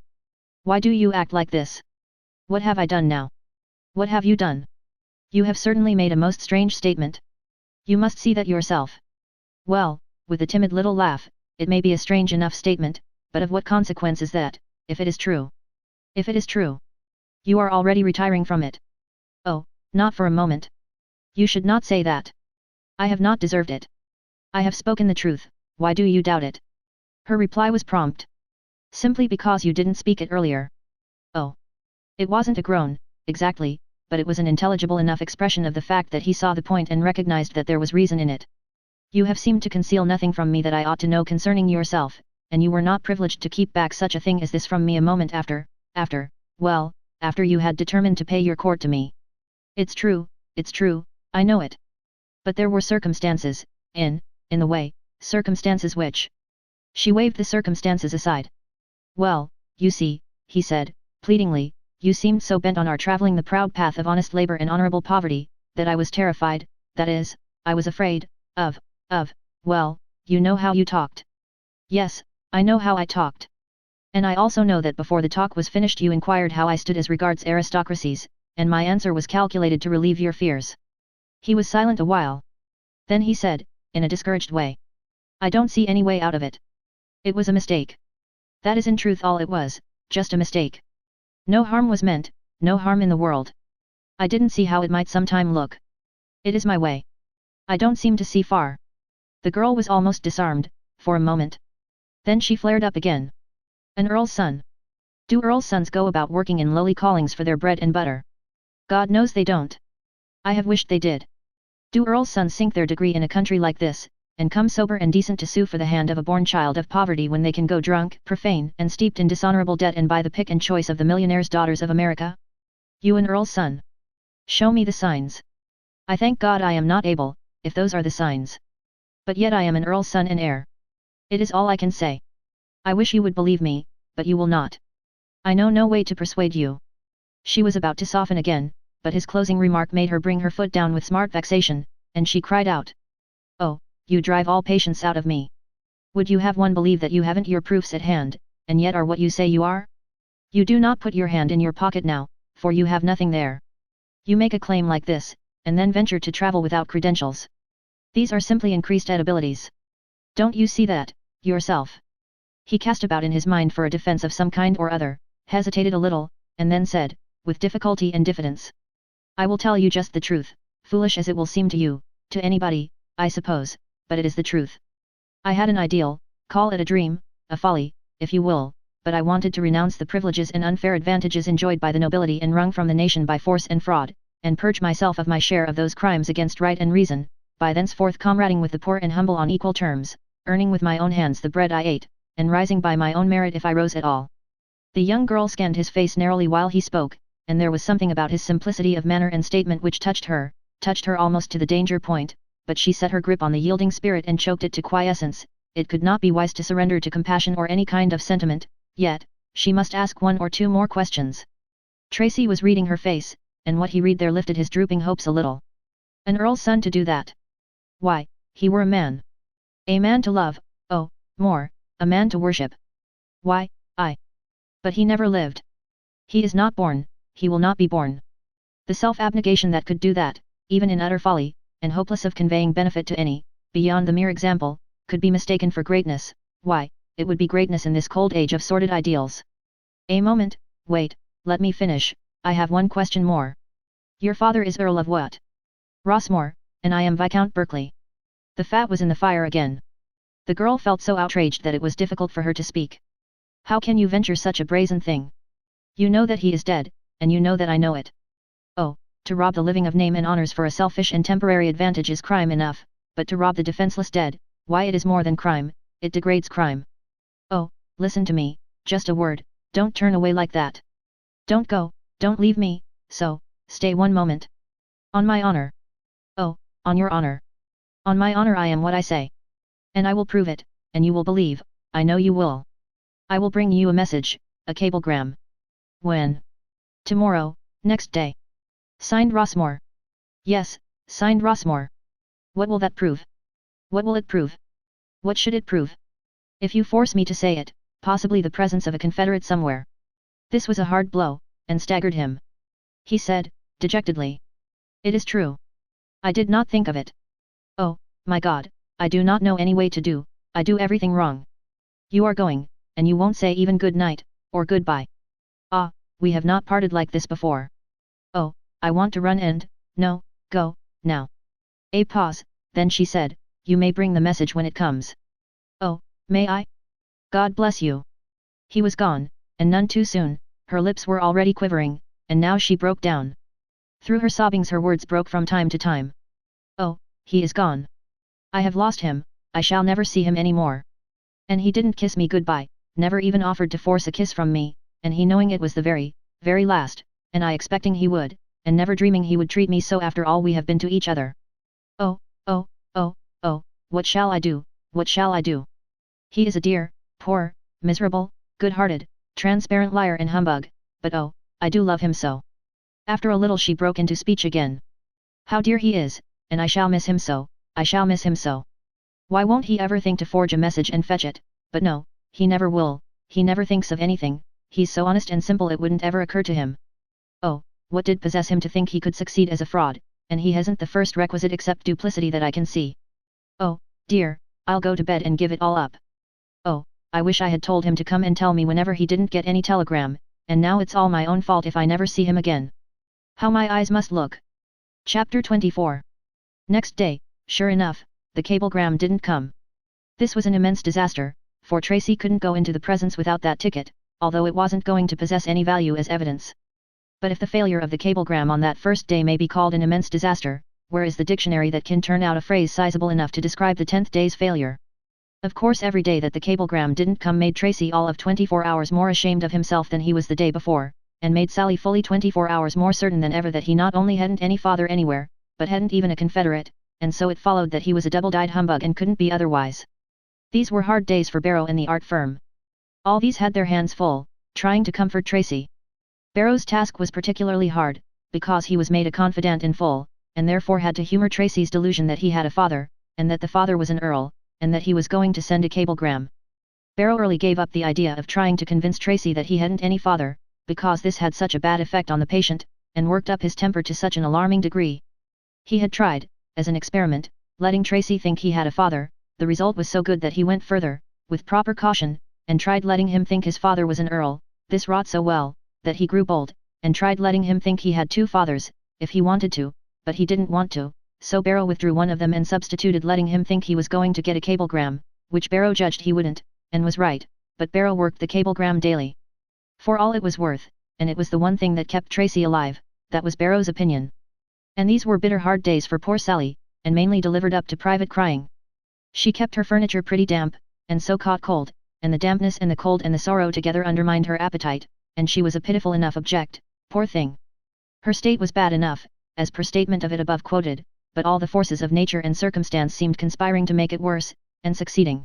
Why do you act like this? What have I done now? What have you done? You have certainly made a most strange statement. You must see that yourself." "Well," with a timid little laugh, "it may be a strange enough statement, but of what consequence is that, if it is true? If it is true, you are already retiring from it." "Oh, not for a moment. You should not say that. I have not deserved it. I have spoken the truth, why do you doubt it?" Her reply was prompt. "Simply because you didn't speak it earlier." Oh. It wasn't a groan, exactly, but it was an intelligible enough expression of the fact that he saw the point and recognized that there was reason in it. "You have seemed to conceal nothing from me that I ought to know concerning yourself, and you were not privileged to keep back such a thing as this from me a moment after you had determined to pay your court to me. It's true, I know it. But there were circumstances, in the way, circumstances which..." She waved the circumstances aside. "Well, you see," he said, pleadingly, "you seemed so bent on our traveling the proud path of honest labor and honorable poverty, that I was terrified, that is, I was afraid, well, you know how you talked." "Yes, I know how I talked. And I also know that before the talk was finished you inquired how I stood as regards aristocracies, and my answer was calculated to relieve your fears." He was silent a while. Then he said, in a discouraged way, "I don't see any way out of it. It was a mistake. That is in truth all it was, just a mistake. No harm was meant, no harm in the world. I didn't see how it might sometime look. It is my way. I don't seem to see far. The girl was almost disarmed, for a moment. Then she flared up again. An earl's son. Do earl's sons go about working in lowly callings for their bread and butter? God knows they don't. I have wished they did. Do earl's sons sink their degree in a country like this, and come sober and decent to sue for the hand of a born child of poverty when they can go drunk, profane, and steeped in dishonorable debt and buy the pick and choice of the millionaire's daughters of America? You an earl's son? Show me the signs. I thank God I am not able, if those are the signs. But yet I am an earl's son and heir. It is all I can say. I wish you would believe me, but you will not. I know no way to persuade you. She was about to soften again, but his closing remark made her bring her foot down with smart vexation, and she cried out. Oh, you drive all patience out of me. Would you have one believe that you haven't your proofs at hand, and yet are what you say you are? You do not put your hand in your pocket now, for you have nothing there. You make a claim like this, and then venture to travel without credentials. These are simply increased abilities. Don't you see that, yourself? He cast about in his mind for a defense of some kind or other, hesitated a little, and then said, with difficulty and diffidence. I will tell you just the truth, foolish as it will seem to you, to anybody, I suppose, but it is the truth. I had an ideal, call it a dream, a folly, if you will, but I wanted to renounce the privileges and unfair advantages enjoyed by the nobility and wrung from the nation by force and fraud, and purge myself of my share of those crimes against right and reason, by thenceforth comrading with the poor and humble on equal terms, earning with my own hands the bread I ate, and rising by my own merit if I rose at all. The young girl scanned his face narrowly while he spoke, and there was something about his simplicity of manner and statement which touched her almost to the danger point, but she set her grip on the yielding spirit and choked it to quiescence. It could not be wise to surrender to compassion or any kind of sentiment, yet, she must ask one or two more questions. Tracy was reading her face, and what he read there lifted his drooping hopes a little. An earl's son to do that? Why, he were a man. A man to love, oh, more, a man to worship. Why, I. But he never lived. He is not born, he will not be born. The self-abnegation that could do that, even in utter folly, and hopeless of conveying benefit to any, beyond the mere example, could be mistaken for greatness. Why, it would be greatness in this cold age of sordid ideals. A moment, wait, let me finish, I have one question more. Your father is Earl of what? Rossmore, and I am Viscount Berkeley. The fat was in the fire again. The girl felt so outraged that it was difficult for her to speak. How can you venture such a brazen thing? You know that he is dead, and you know that I know it. Oh, to rob the living of name and honors for a selfish and temporary advantage is crime enough, but to rob the defenseless dead, why it is more than crime, it degrades crime. Oh, listen to me, just a word, don't turn away like that. Don't go, don't leave me, so, stay one moment. On my honor. Oh, on your honor. On my honor I am what I say. And I will prove it, and you will believe, I know you will. I will bring you a message, a cablegram. When? Tomorrow, next day. Signed Rossmore. Yes, signed Rossmore. What will that prove? What will it prove? What should it prove? If you force me to say it, possibly the presence of a Confederate somewhere. This was a hard blow, and staggered him. He said, dejectedly. It is true. I did not think of it. Oh, my God, I do not know any way to do, I do everything wrong. You are going, and you won't say even good night, or goodbye. Ah, we have not parted like this before. Oh, I want to run and, no, go, now. A pause, then she said, you may bring the message when it comes. Oh, may I? God bless you. He was gone, and none too soon, her lips were already quivering, and now she broke down. Through her sobbings her words broke from time to time. Oh, he is gone. I have lost him, I shall never see him any more. And he didn't kiss me goodbye, never even offered to force a kiss from me, and he knowing it was the very, very last, and I expecting he would, and never dreaming he would treat me so after all we have been to each other. Oh, oh, oh, oh, what shall I do, what shall I do? He is a dear, poor, miserable, good-hearted, transparent liar and humbug, but oh, I do love him so. After a little she broke into speech again. How dear he is, and I shall miss him so, I shall miss him so. Why won't he ever think to forge a message and fetch it? But no, he never will, he never thinks of anything, he's so honest and simple it wouldn't ever occur to him. Oh, what did possess him to think he could succeed as a fraud, and he hasn't the first requisite except duplicity that I can see. Oh, dear, I'll go to bed and give it all up. Oh, I wish I had told him to come and tell me whenever he didn't get any telegram, and now it's all my own fault if I never see him again. How my eyes must look. Chapter 24. Next day, sure enough, the cablegram didn't come. This was an immense disaster, for Tracy couldn't go into the presence without that ticket, although it wasn't going to possess any value as evidence. But if the failure of the cablegram on that first day may be called an immense disaster, where is the dictionary that can turn out a phrase sizable enough to describe the 10th day's failure? Of course, every day that the cablegram didn't come made Tracy all of 24 hours more ashamed of himself than he was the day before, and made Sally fully 24 hours more certain than ever that he not only hadn't any father anywhere, but hadn't even a confederate, and so it followed that he was a double-dyed humbug and couldn't be otherwise. These were hard days for Barrow and the art firm. All these had their hands full, trying to comfort Tracy. Barrow's task was particularly hard, because he was made a confidant in full, and therefore had to humor Tracy's delusion that he had a father, and that the father was an earl, and that he was going to send a cablegram. Barrow early gave up the idea of trying to convince Tracy that he hadn't any father, because this had such a bad effect on the patient, and worked up his temper to such an alarming degree. He had tried, as an experiment, letting Tracy think he had a father. The result was so good that he went further, with proper caution, and tried letting him think his father was an earl. This wrought so well, that he grew bold, and tried letting him think he had two fathers, if he wanted to, but he didn't want to, so Barrow withdrew one of them and substituted letting him think he was going to get a cablegram, which Barrow judged he wouldn't, and was right, but Barrow worked the cablegram daily. For all it was worth, and it was the one thing that kept Tracy alive, that was Barrow's opinion. And these were bitter hard days for poor Sally, and mainly delivered up to private crying. She kept her furniture pretty damp, and so caught cold, and the dampness and the cold and the sorrow together undermined her appetite, and she was a pitiful enough object, poor thing. Her state was bad enough, as per statement of it above quoted, but all the forces of nature and circumstance seemed conspiring to make it worse, and succeeding.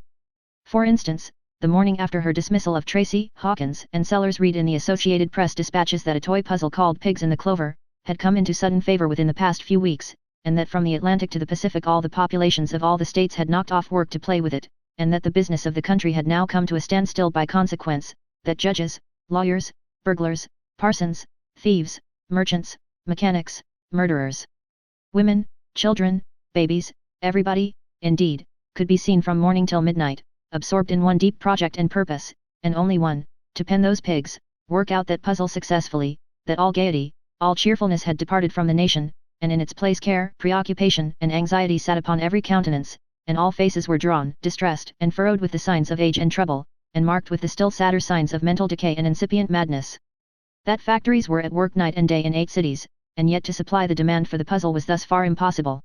For instance, the morning after her dismissal of Tracy, Hawkins and Sellers read in the Associated Press dispatches that a toy puzzle called Pigs in the Clover had come into sudden favor within the past few weeks, and that from the Atlantic to the Pacific all the populations of all the states had knocked off work to play with it, and that the business of the country had now come to a standstill by consequence, that judges, lawyers, burglars, parsons, thieves, merchants, mechanics, murderers, women, children, babies, everybody, indeed, could be seen from morning till midnight, absorbed in one deep project and purpose, and only one, to pen those pigs, work out that puzzle successfully, that all gaiety, all cheerfulness had departed from the nation, and in its place care, preoccupation and anxiety sat upon every countenance, and all faces were drawn, distressed and furrowed with the signs of age and trouble, and marked with the still sadder signs of mental decay and incipient madness. That factories were at work night and day in 8 cities, and yet to supply the demand for the puzzle was thus far impossible.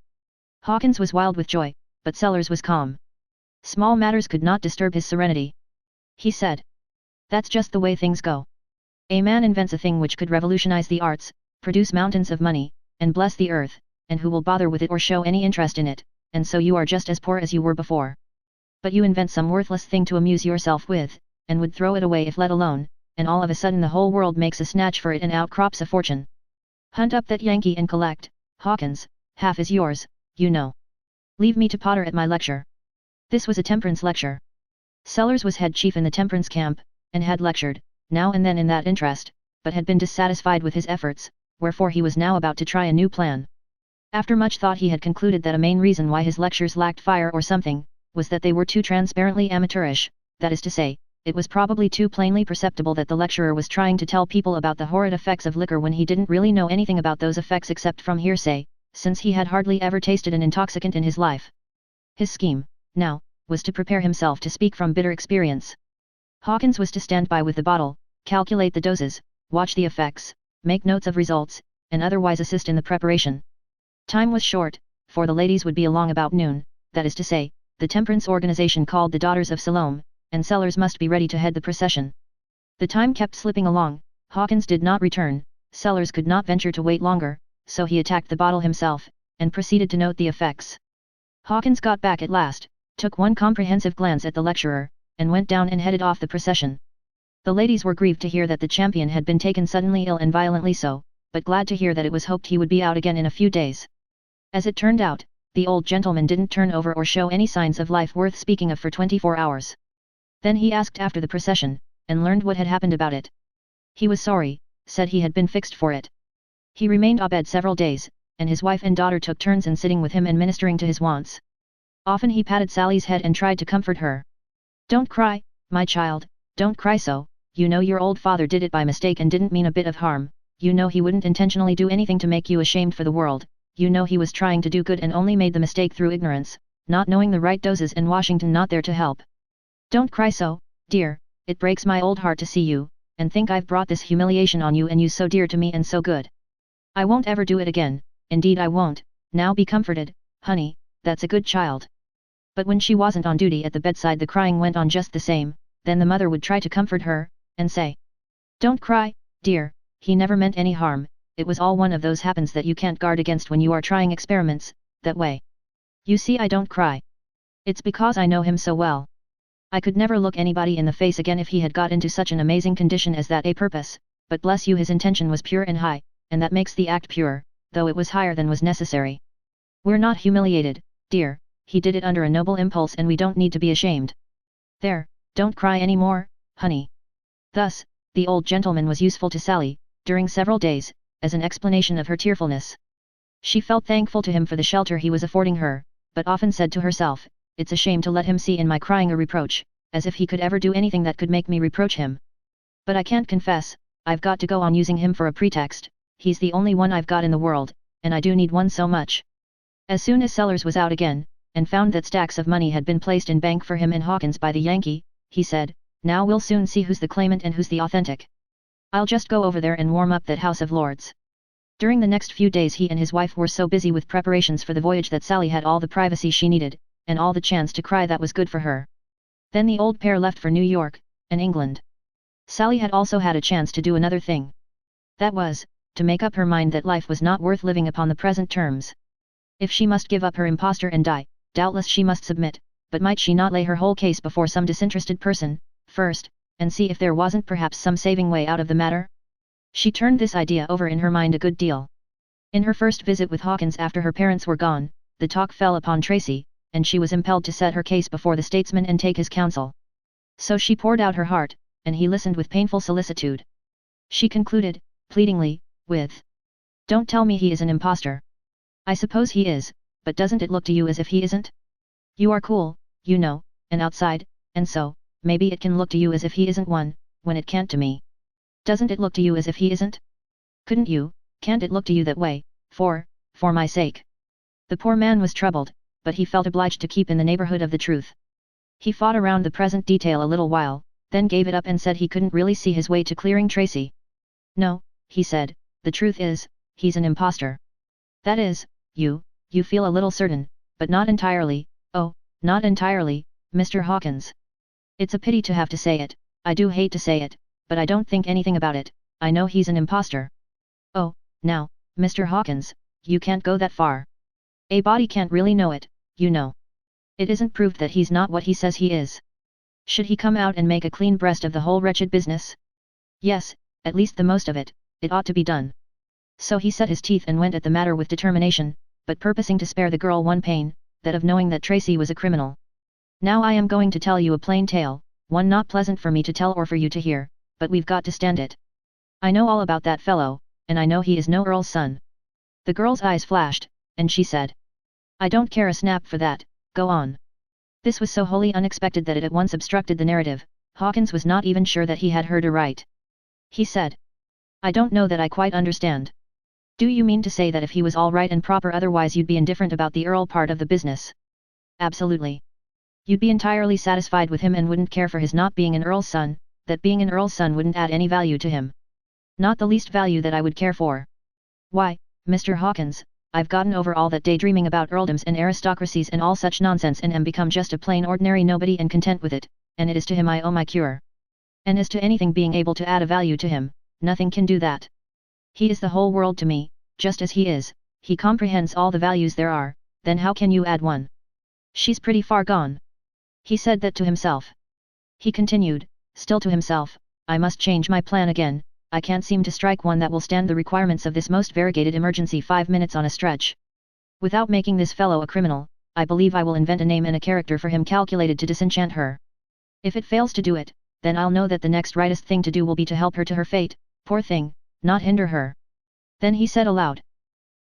Hawkins was wild with joy, but Sellers was calm. Small matters could not disturb his serenity. He said, "That's just the way things go. A man invents a thing which could revolutionize the arts, produce mountains of money, and bless the earth, and who will bother with it or show any interest in it, and so you are just as poor as you were before. But you invent some worthless thing to amuse yourself with, and would throw it away if let alone, and all of a sudden the whole world makes a snatch for it and out crops a fortune. Hunt up that Yankee and collect, Hawkins, half is yours, you know. Leave me to potter at my lecture." This was a temperance lecture. Sellers was head chief in the temperance camp, and had lectured, now and then in that interest, but had been dissatisfied with his efforts, wherefore he was now about to try a new plan. After much thought he had concluded that a main reason why his lectures lacked fire or something, was that they were too transparently amateurish, that is to say, it was probably too plainly perceptible that the lecturer was trying to tell people about the horrid effects of liquor when he didn't really know anything about those effects except from hearsay, since he had hardly ever tasted an intoxicant in his life. His scheme, now, was to prepare himself to speak from bitter experience. Hawkins was to stand by with the bottle, calculate the doses, watch the effects, make notes of results, and otherwise assist in the preparation. Time was short, for the ladies would be along about noon, that is to say, the temperance organization called the Daughters of Salome, and Sellers must be ready to head the procession. The time kept slipping along, Hawkins did not return, Sellers could not venture to wait longer, so he attacked the bottle himself, and proceeded to note the effects. Hawkins got back at last, took one comprehensive glance at the lecturer, and went down and headed off the procession. The ladies were grieved to hear that the champion had been taken suddenly ill and violently so, but glad to hear that it was hoped he would be out again in a few days. As it turned out, the old gentleman didn't turn over or show any signs of life worth speaking of for 24 hours. Then he asked after the procession, and learned what had happened about it. He was sorry, said he had been fixed for it. He remained abed several days, and his wife and daughter took turns in sitting with him and ministering to his wants. Often he patted Sally's head and tried to comfort her. "Don't cry, My child, don't cry so, you know your old father did it by mistake and didn't mean a bit of harm, you know he wouldn't intentionally do anything to make you ashamed for the world, you know he was trying to do good and only made the mistake through ignorance, not knowing the right doses and Washington not there to help. Don't cry so, dear, it breaks my old heart to see you, and think I've brought this humiliation on you and you so dear to me and so good. I won't ever do it again, indeed I won't, now be comforted, honey, that's a good child. But when she wasn't on duty at the bedside the crying went on just the same, then the mother would try to comfort her, and say, "Don't cry, dear, he never meant any harm, it was all one of those happens that you can't guard against when you are trying experiments, that way. You see I don't cry. It's because I know him so well. I could never look anybody in the face again if he had got into such an amazing condition as that a purpose, but bless you his intention was pure and high, and that makes the act pure, though it was higher than was necessary. We're not humiliated, dear, he did it under a noble impulse and we don't need to be ashamed. There, don't cry any more, honey." Thus, the old gentleman was useful to Sally, during several days, as an explanation of her tearfulness. She felt thankful to him for the shelter he was affording her, but often said to herself, "It's a shame to let him see in my crying a reproach, as if he could ever do anything that could make me reproach him. But I can't confess, I've got to go on using him for a pretext, he's the only one I've got in the world, and I do need one so much." As soon as Sellers was out again, and found that stacks of money had been placed in bank for him in Hawkins by the Yankee, he said, "Now we'll soon see who's the claimant and who's the authentic. I'll just go over there and warm up that House of Lords." During the next few days he and his wife were so busy with preparations for the voyage that Sally had all the privacy she needed, and all the chance to cry that was good for her. Then the old pair left for New York, and England. Sally had also had a chance to do another thing. That was, to make up her mind that life was not worth living upon the present terms. If she must give up her impostor and die, doubtless she must submit, but might she not lay her whole case before some disinterested person, first, and see if there wasn't perhaps some saving way out of the matter? She turned this idea over in her mind a good deal. In her first visit with Hawkins after her parents were gone, the talk fell upon Tracy, and she was impelled to set her case before the statesman and take his counsel. So she poured out her heart, and he listened with painful solicitude. She concluded, pleadingly, with, "Don't tell me he is an impostor. I suppose he is, but doesn't it look to you as if he isn't? You are cool, you know, and outside, and so, maybe it can look to you as if he isn't one, when it can't to me. Doesn't it look to you as if he isn't? Can't it look to you that way, for my sake?" The poor man was troubled, but he felt obliged to keep in the neighborhood of the truth. He fought around the present detail a little while, then gave it up and said he couldn't really see his way to clearing Tracy. "No," he said, "the truth is, he's an impostor. That is, you feel a little certain, but not entirely, oh, not entirely, Mr. Hawkins. It's a pity to have to say it, I do hate to say it, but I don't think anything about it, I know he's an impostor." "Oh, now, Mr. Hawkins, you can't go that far. A body can't really know it, you know. It isn't proved that he's not what he says he is. Should he come out and make a clean breast of the whole wretched business? Yes, at least the most of it, it ought to be done." So he set his teeth and went at the matter with determination, but purposing to spare the girl one pain, that of knowing that Tracy was a criminal. "Now I am going to tell you a plain tale, one not pleasant for me to tell or for you to hear, but we've got to stand it. I know all about that fellow, and I know he is no earl's son." The girl's eyes flashed, and she said, "I don't care a snap for that, go on." This was so wholly unexpected that it at once obstructed the narrative. Hawkins was not even sure that he had heard aright. He said, "I don't know that I quite understand. Do you mean to say that if he was all right and proper otherwise you'd be indifferent about the earl part of the business?" "Absolutely. You'd be entirely satisfied with him and wouldn't care for his not being an earl's son, that being an earl's son wouldn't add any value to him." "Not the least value that I would care for. Why, Mr. Hawkins, I've gotten over all that daydreaming about earldoms and aristocracies and all such nonsense and am become just a plain ordinary nobody and content with it, and it is to him I owe my cure. And as to anything being able to add a value to him, nothing can do that. He is the whole world to me, just as he is, he comprehends all the values there are, then how can you add one? She's pretty far gone." He said that to himself. He continued, still to himself, "I must change my plan again, I can't seem to strike one that will stand the requirements of this most variegated emergency 5 minutes on a stretch. Without making this fellow a criminal, I believe I will invent a name and a character for him calculated to disenchant her. If it fails to do it, then I'll know that the next rightest thing to do will be to help her to her fate, poor thing, not hinder her." Then he said aloud,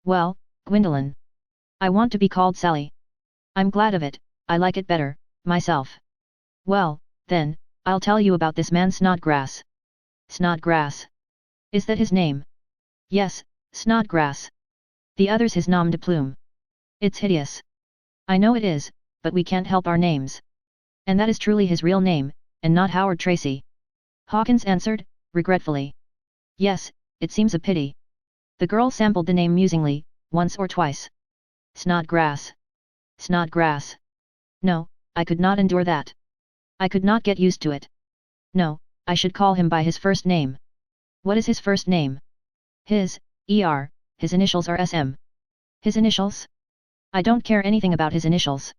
"Well, Gwendolen. I want to be called Sally. I'm glad of it, I like it better, myself. Well, then, I'll tell you about this man Snodgrass. Snodgrass. Is that his name? Yes, Snodgrass. The other's his nom de plume. It's hideous. I know it is, but we can't help our names. And that is truly his real name, and not Howard Tracy. Hawkins answered, regretfully. Yes, it seems a pity. The girl sampled the name musingly, once or twice. Snodgrass. Snodgrass. No, I could not endure that. I could not get used to it. No, I should call him by his first name. What is his first name? His initials are SM. His initials? I don't care anything about his initials.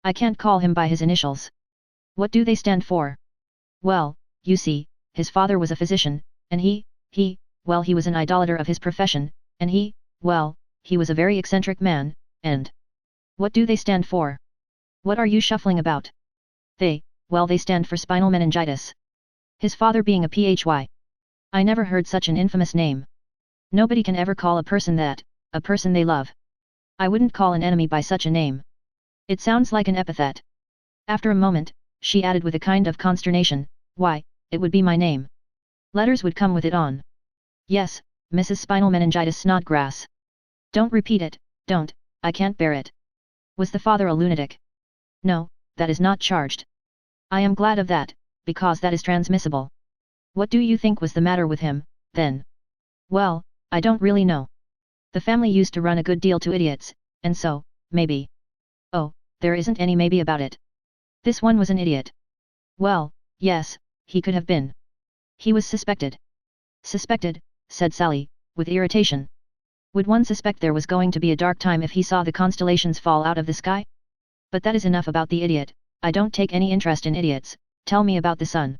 I can't call him by his initials. What do they stand for? Well, you see, his father was a physician, and he was an idolater of his profession, and he was a very eccentric man, and... What do they stand for? What are you shuffling about? They stand for spinal meningitis. His father being a PHY. I never heard such an infamous name. Nobody can ever call a person that, a person they love. I wouldn't call an enemy by such a name. It sounds like an epithet. After a moment, she added with a kind of consternation, why, it would be my name. Letters would come with it on. Yes, Mrs. Spinal Meningitis Snodgrass. Don't repeat it, don't, I can't bear it. Was the father a lunatic? No, that is not charged. I am glad of that, because that is transmissible. What do you think was the matter with him, then? Well, I don't really know. The family used to run a good deal to idiots, and so, maybe. Oh, there isn't any maybe about it. This one was an idiot. Well, yes, he could have been. He was suspected. Suspected, said Sally, with irritation. Would one suspect there was going to be a dark time if he saw the constellations fall out of the sky? But that is enough about the idiot. I don't take any interest in idiots. Tell me about the son.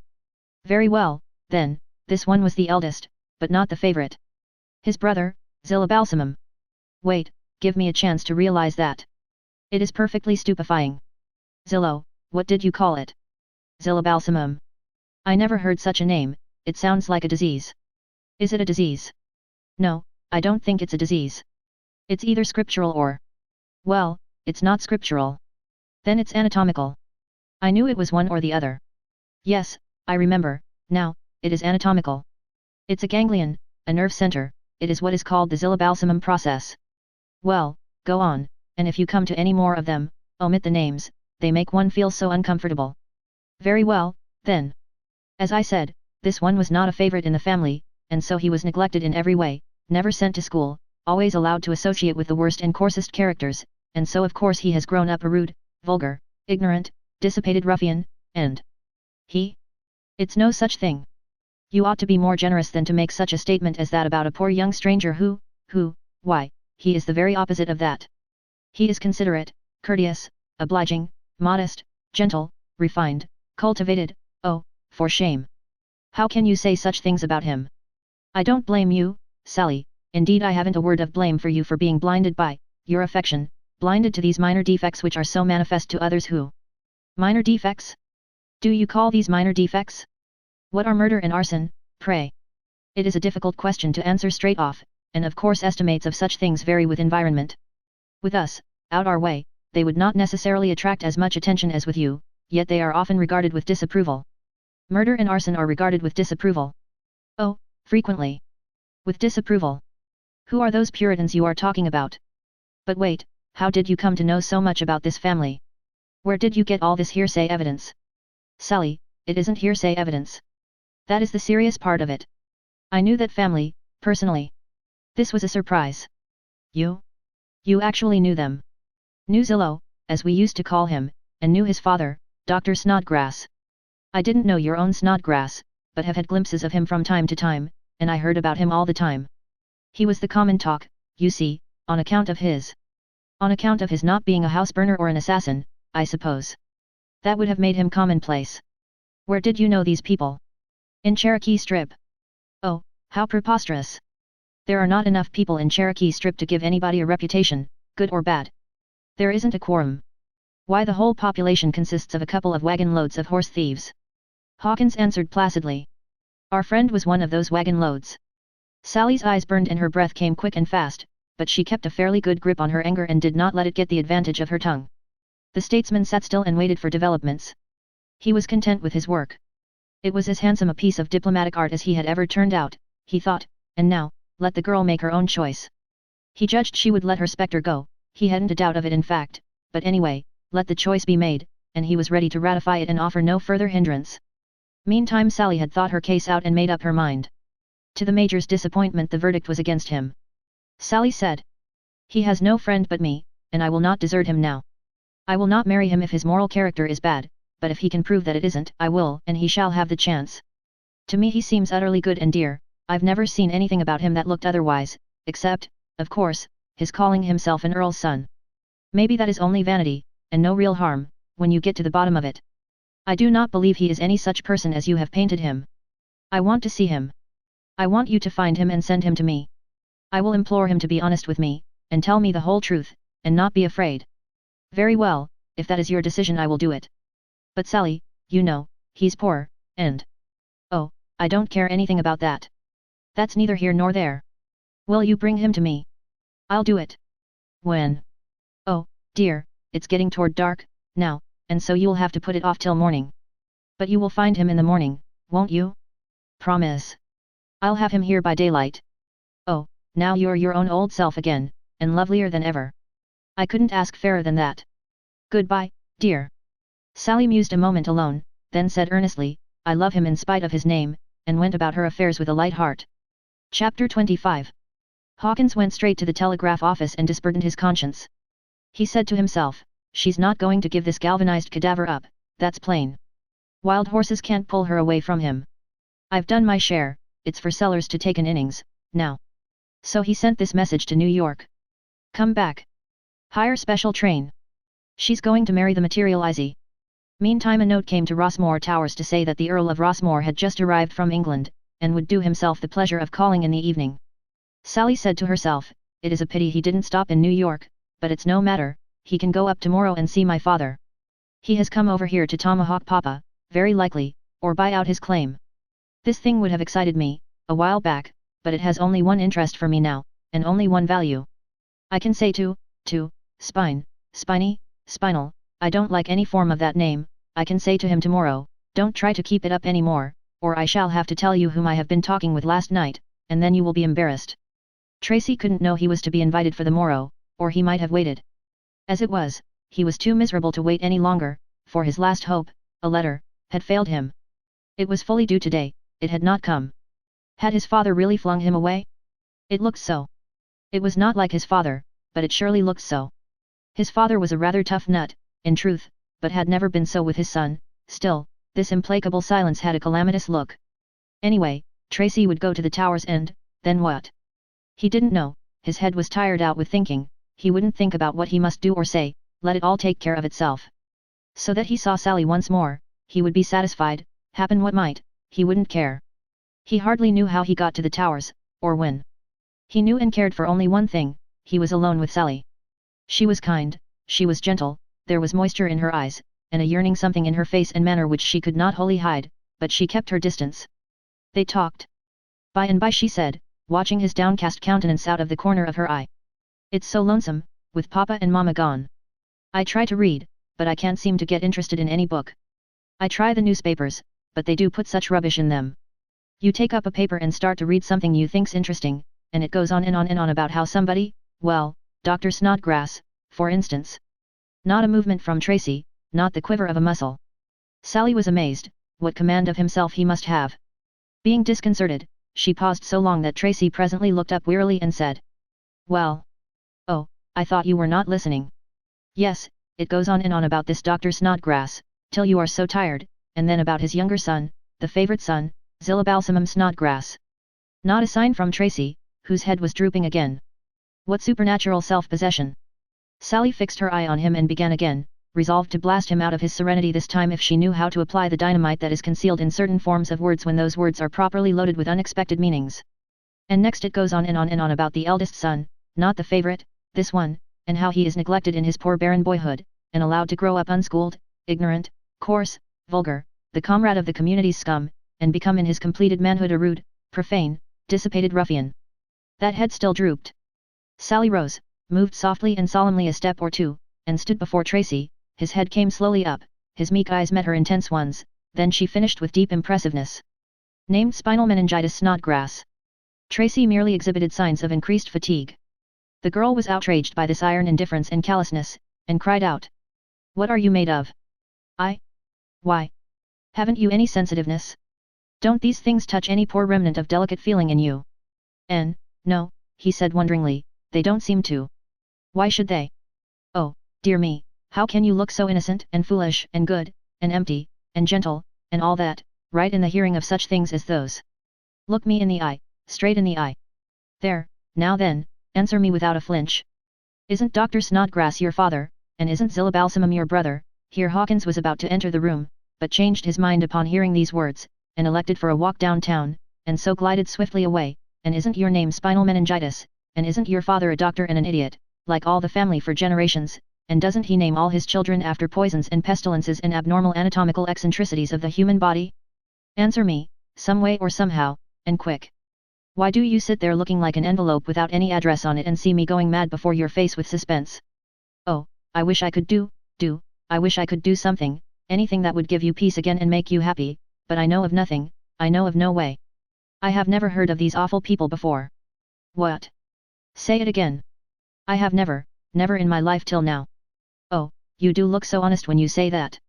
Very well, then, this one was the eldest, but not the favorite. His brother, Zillabalsamum. Wait, give me a chance to realize that. It is perfectly stupefying. Zillo, what did you call it? Zillabalsamum. I never heard such a name, it sounds like a disease. Is it a disease? No, I don't think it's a disease. It's either scriptural or... Well, it's not scriptural. Then it's anatomical. I knew it was one or the other. Yes, I remember, now, it is anatomical. It's a ganglion, a nerve center, it is what is called the Zillabalsamum process. Well, go on, and if you come to any more of them, omit the names, they make one feel so uncomfortable. Very well, then. As I said, this one was not a favorite in the family, and so he was neglected in every way, never sent to school, always allowed to associate with the worst and coarsest characters, and so of course he has grown up a rude, vulgar, ignorant, dissipated ruffian, and... It's no such thing. You ought to be more generous than to make such a statement as that about a poor young stranger why, he is the very opposite of that. He is considerate, courteous, obliging, modest, gentle, refined, cultivated, oh, for shame. How can you say such things about him? I don't blame you, Sally, indeed I haven't a word of blame for you for being blinded by your affection, blinded to these minor defects which are so manifest to others who... Minor defects? Do you call these minor defects? What are murder and arson, pray? It is a difficult question to answer straight off, and of course estimates of such things vary with environment. With us, out our way, they would not necessarily attract as much attention as with you, yet they are often regarded with disapproval. Murder and arson are regarded with disapproval. Oh, frequently. With disapproval. Who are those Puritans you are talking about? But wait, how did you come to know so much about this family? Where did you get all this hearsay evidence? Sally, it isn't hearsay evidence. That is the serious part of it. I knew that family, personally. This was a surprise. You actually knew them. Knew Zillo, as we used to call him, and knew his father, Dr. Snodgrass. I didn't know your own Snodgrass, but have had glimpses of him from time to time, and I heard about him all the time. He was the common talk, you see, on account of his not being a house burner or an assassin, I suppose. That would have made him commonplace. Where did you know these people? In Cherokee Strip. Oh, how preposterous. There are not enough people in Cherokee Strip to give anybody a reputation, good or bad. There isn't a quorum. Why, the whole population consists of a couple of wagon loads of horse thieves. Hawkins answered placidly. Our friend was one of those wagon loads. Sally's eyes burned and her breath came quick and fast, but she kept a fairly good grip on her anger and did not let it get the advantage of her tongue. The statesman sat still and waited for developments. He was content with his work. It was as handsome a piece of diplomatic art as he had ever turned out, he thought, and now, let the girl make her own choice. He judged she would let her spectre go, he hadn't a doubt of it in fact, but anyway, let the choice be made, and he was ready to ratify it and offer no further hindrance. Meantime Sally had thought her case out and made up her mind. To the Major's disappointment the verdict was against him. Sally said. He has no friend but me, and I will not desert him now. I will not marry him if his moral character is bad, but if he can prove that it isn't, I will, and he shall have the chance. To me he seems utterly good and dear, I've never seen anything about him that looked otherwise, except, of course, his calling himself an earl's son. Maybe that is only vanity, and no real harm, when you get to the bottom of it. I do not believe he is any such person as you have painted him. I want to see him. I want you to find him and send him to me. I will implore him to be honest with me, and tell me the whole truth, and not be afraid. Very well, if that is your decision I will do it. But Sally, you know, he's poor, and... Oh, I don't care anything about that. That's neither here nor there. Will you bring him to me? I'll do it. When? Oh, dear, it's getting toward dark, now, and so you'll have to put it off till morning. But you will find him in the morning, won't you? Promise. I'll have him here by daylight. Oh, now you're your own old self again, and lovelier than ever. I couldn't ask fairer than that. Goodbye, dear. Sally mused a moment alone, then said earnestly, I love him in spite of his name, and went about her affairs with a light heart. Chapter 25. Hawkins went straight to the telegraph office and disburdened his conscience. He said to himself, she's not going to give this galvanized cadaver up, that's plain. Wild horses can't pull her away from him. I've done my share, it's for Sellers to take an innings, now. So he sent this message to New York. Come back. Hire special train. She's going to marry the materializy. Meantime a note came to Rossmore Towers to say that the Earl of Rossmore had just arrived from England, and would do himself the pleasure of calling in the evening. Sally said to herself, it is a pity he didn't stop in New York, but it's no matter, he can go up tomorrow and see my father. He has come over here to tomahawk Papa, very likely, or buy out his claim. This thing would have excited me, a while back, but it has only one interest for me now, and only one value. I can say to, Spine, Spiny, Spinal, I don't like any form of that name, I can say to him tomorrow, don't try to keep it up any more, or I shall have to tell you whom I have been talking with last night, and then you will be embarrassed. Tracy couldn't know he was to be invited for the morrow, or he might have waited. As it was, he was too miserable to wait any longer, for his last hope, a letter, had failed him. It was fully due today, it had not come. Had his father really flung him away? It looked so. It was not like his father, but it surely looked so. His father was a rather tough nut, in truth, but had never been so with his son, still, this implacable silence had a calamitous look. Anyway, Tracy would go to the Towers and, then what? He didn't know, his head was tired out with thinking, he wouldn't think about what he must do or say, let it all take care of itself. So that he saw Sally once more, he would be satisfied, happen what might, he wouldn't care. He hardly knew how he got to the Towers, or when. He knew and cared for only one thing, he was alone with Sally. She was kind, she was gentle, there was moisture in her eyes, and a yearning something in her face and manner which she could not wholly hide, but she kept her distance. They talked. By and by she said, watching his downcast countenance out of the corner of her eye. It's so lonesome, with Papa and Mama gone. I try to read, but I can't seem to get interested in any book. I try the newspapers, but they do put such rubbish in them. You take up a paper and start to read something you think's interesting, and it goes on and on and on about how somebody, well, Dr. Snodgrass, for instance. Not a movement from Tracy, not the quiver of a muscle. Sally was amazed, what command of himself he must have. Being disconcerted, she paused so long that Tracy presently looked up wearily and said, well. Oh, I thought you were not listening. Yes, it goes on and on about this Dr. Snodgrass, till you are so tired, and then about his younger son, the favorite son, Zillabalsamum Snodgrass. Not a sign from Tracy, whose head was drooping again. What supernatural self-possession! Sally fixed her eye on him and began again, resolved to blast him out of his serenity this time if she knew how to apply the dynamite that is concealed in certain forms of words when those words are properly loaded with unexpected meanings. And next it goes on and on and on about the eldest son, not the favorite, this one, and how he is neglected in his poor barren boyhood, and allowed to grow up unschooled, ignorant, coarse, vulgar, the comrade of the community's scum, and become in his completed manhood a rude, profane, dissipated ruffian. That head still drooped. Sally rose, moved softly and solemnly a step or two, and stood before Tracy. His head came slowly up, his meek eyes met her intense ones, then she finished with deep impressiveness. Named spinal meningitis Snodgrass. Tracy merely exhibited signs of increased fatigue. The girl was outraged by this iron indifference and callousness, and cried out. What are you made of? Why? Haven't you any sensitiveness? Don't these things touch any poor remnant of delicate feeling in you? No, he said wonderingly, they don't seem to. Why should they? Oh, dear me, how can you look so innocent and foolish and good, and empty, and gentle, and all that, right in the hearing of such things as those? Look me in the eye, straight in the eye. There, now then, answer me without a flinch. Isn't Dr. Snodgrass your father, and isn't Zillabalsamum your brother? Here Hawkins was about to enter the room, but changed his mind upon hearing these words, and elected for a walk downtown, and so glided swiftly away. And isn't your name spinal meningitis, and isn't your father a doctor and an idiot, like all the family for generations, and doesn't he name all his children after poisons and pestilences and abnormal anatomical eccentricities of the human body? Answer me, some way or somehow, and quick. Why do you sit there looking like an envelope without any address on it and see me going mad before your face with suspense? Oh, I wish I could I wish I could do something, anything that would give you peace again and make you happy, but I know of nothing, I know of no way. I have never heard of these awful people before. What? Say it again. I have never in my life till now. Oh, you do look so honest when you say that.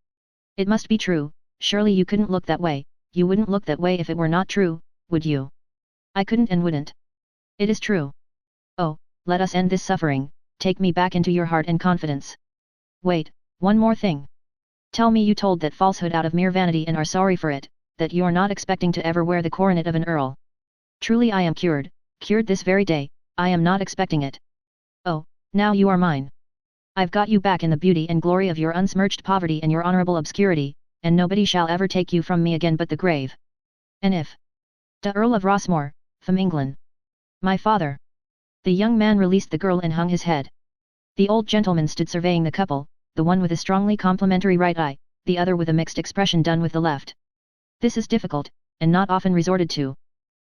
It must be true, surely you couldn't look that way, you wouldn't look that way if it were not true, would you? I couldn't and wouldn't. It is true. Oh, let us end this suffering, take me back into your heart and confidence. Wait, one more thing. Tell me you told that falsehood out of mere vanity and are sorry for it, that you're not expecting to ever wear the coronet of an earl. Truly I am cured this very day, I am not expecting it. Oh, now you are mine. I've got you back in the beauty and glory of your unsmirched poverty and your honorable obscurity, and nobody shall ever take you from me again but the grave. And if the Earl of Rossmore, from England. My father. The young man released the girl and hung his head. The old gentleman stood surveying the couple, the one with a strongly complimentary right eye, the other with a mixed expression done with the left. This is difficult, and not often resorted to.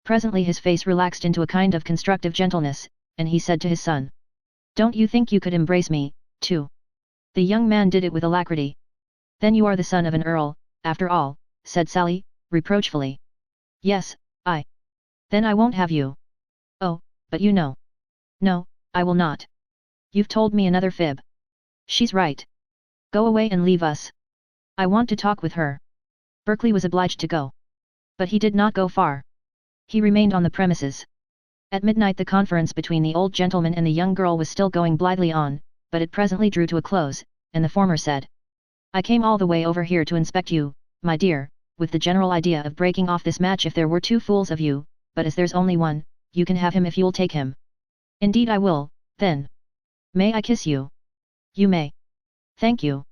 Presently his face relaxed into a kind of constructive gentleness, and he said to his son. Don't you think you could embrace me, too? The young man did it with alacrity. Then you are the son of an earl, after all, said Sally, reproachfully. Yes, I. Then I won't have you. Oh, but you know. No, I will not. You've told me another fib. She's right. Go away and leave us. I want to talk with her. Berkeley was obliged to go. But he did not go far. He remained on the premises. At midnight the conference between the old gentleman and the young girl was still going blithely on, but it presently drew to a close, and the former said. I came all the way over here to inspect you, my dear, with the general idea of breaking off this match if there were two fools of you, but as there's only one, you can have him if you'll take him. Indeed I will, then. May I kiss you? You may. Thank you.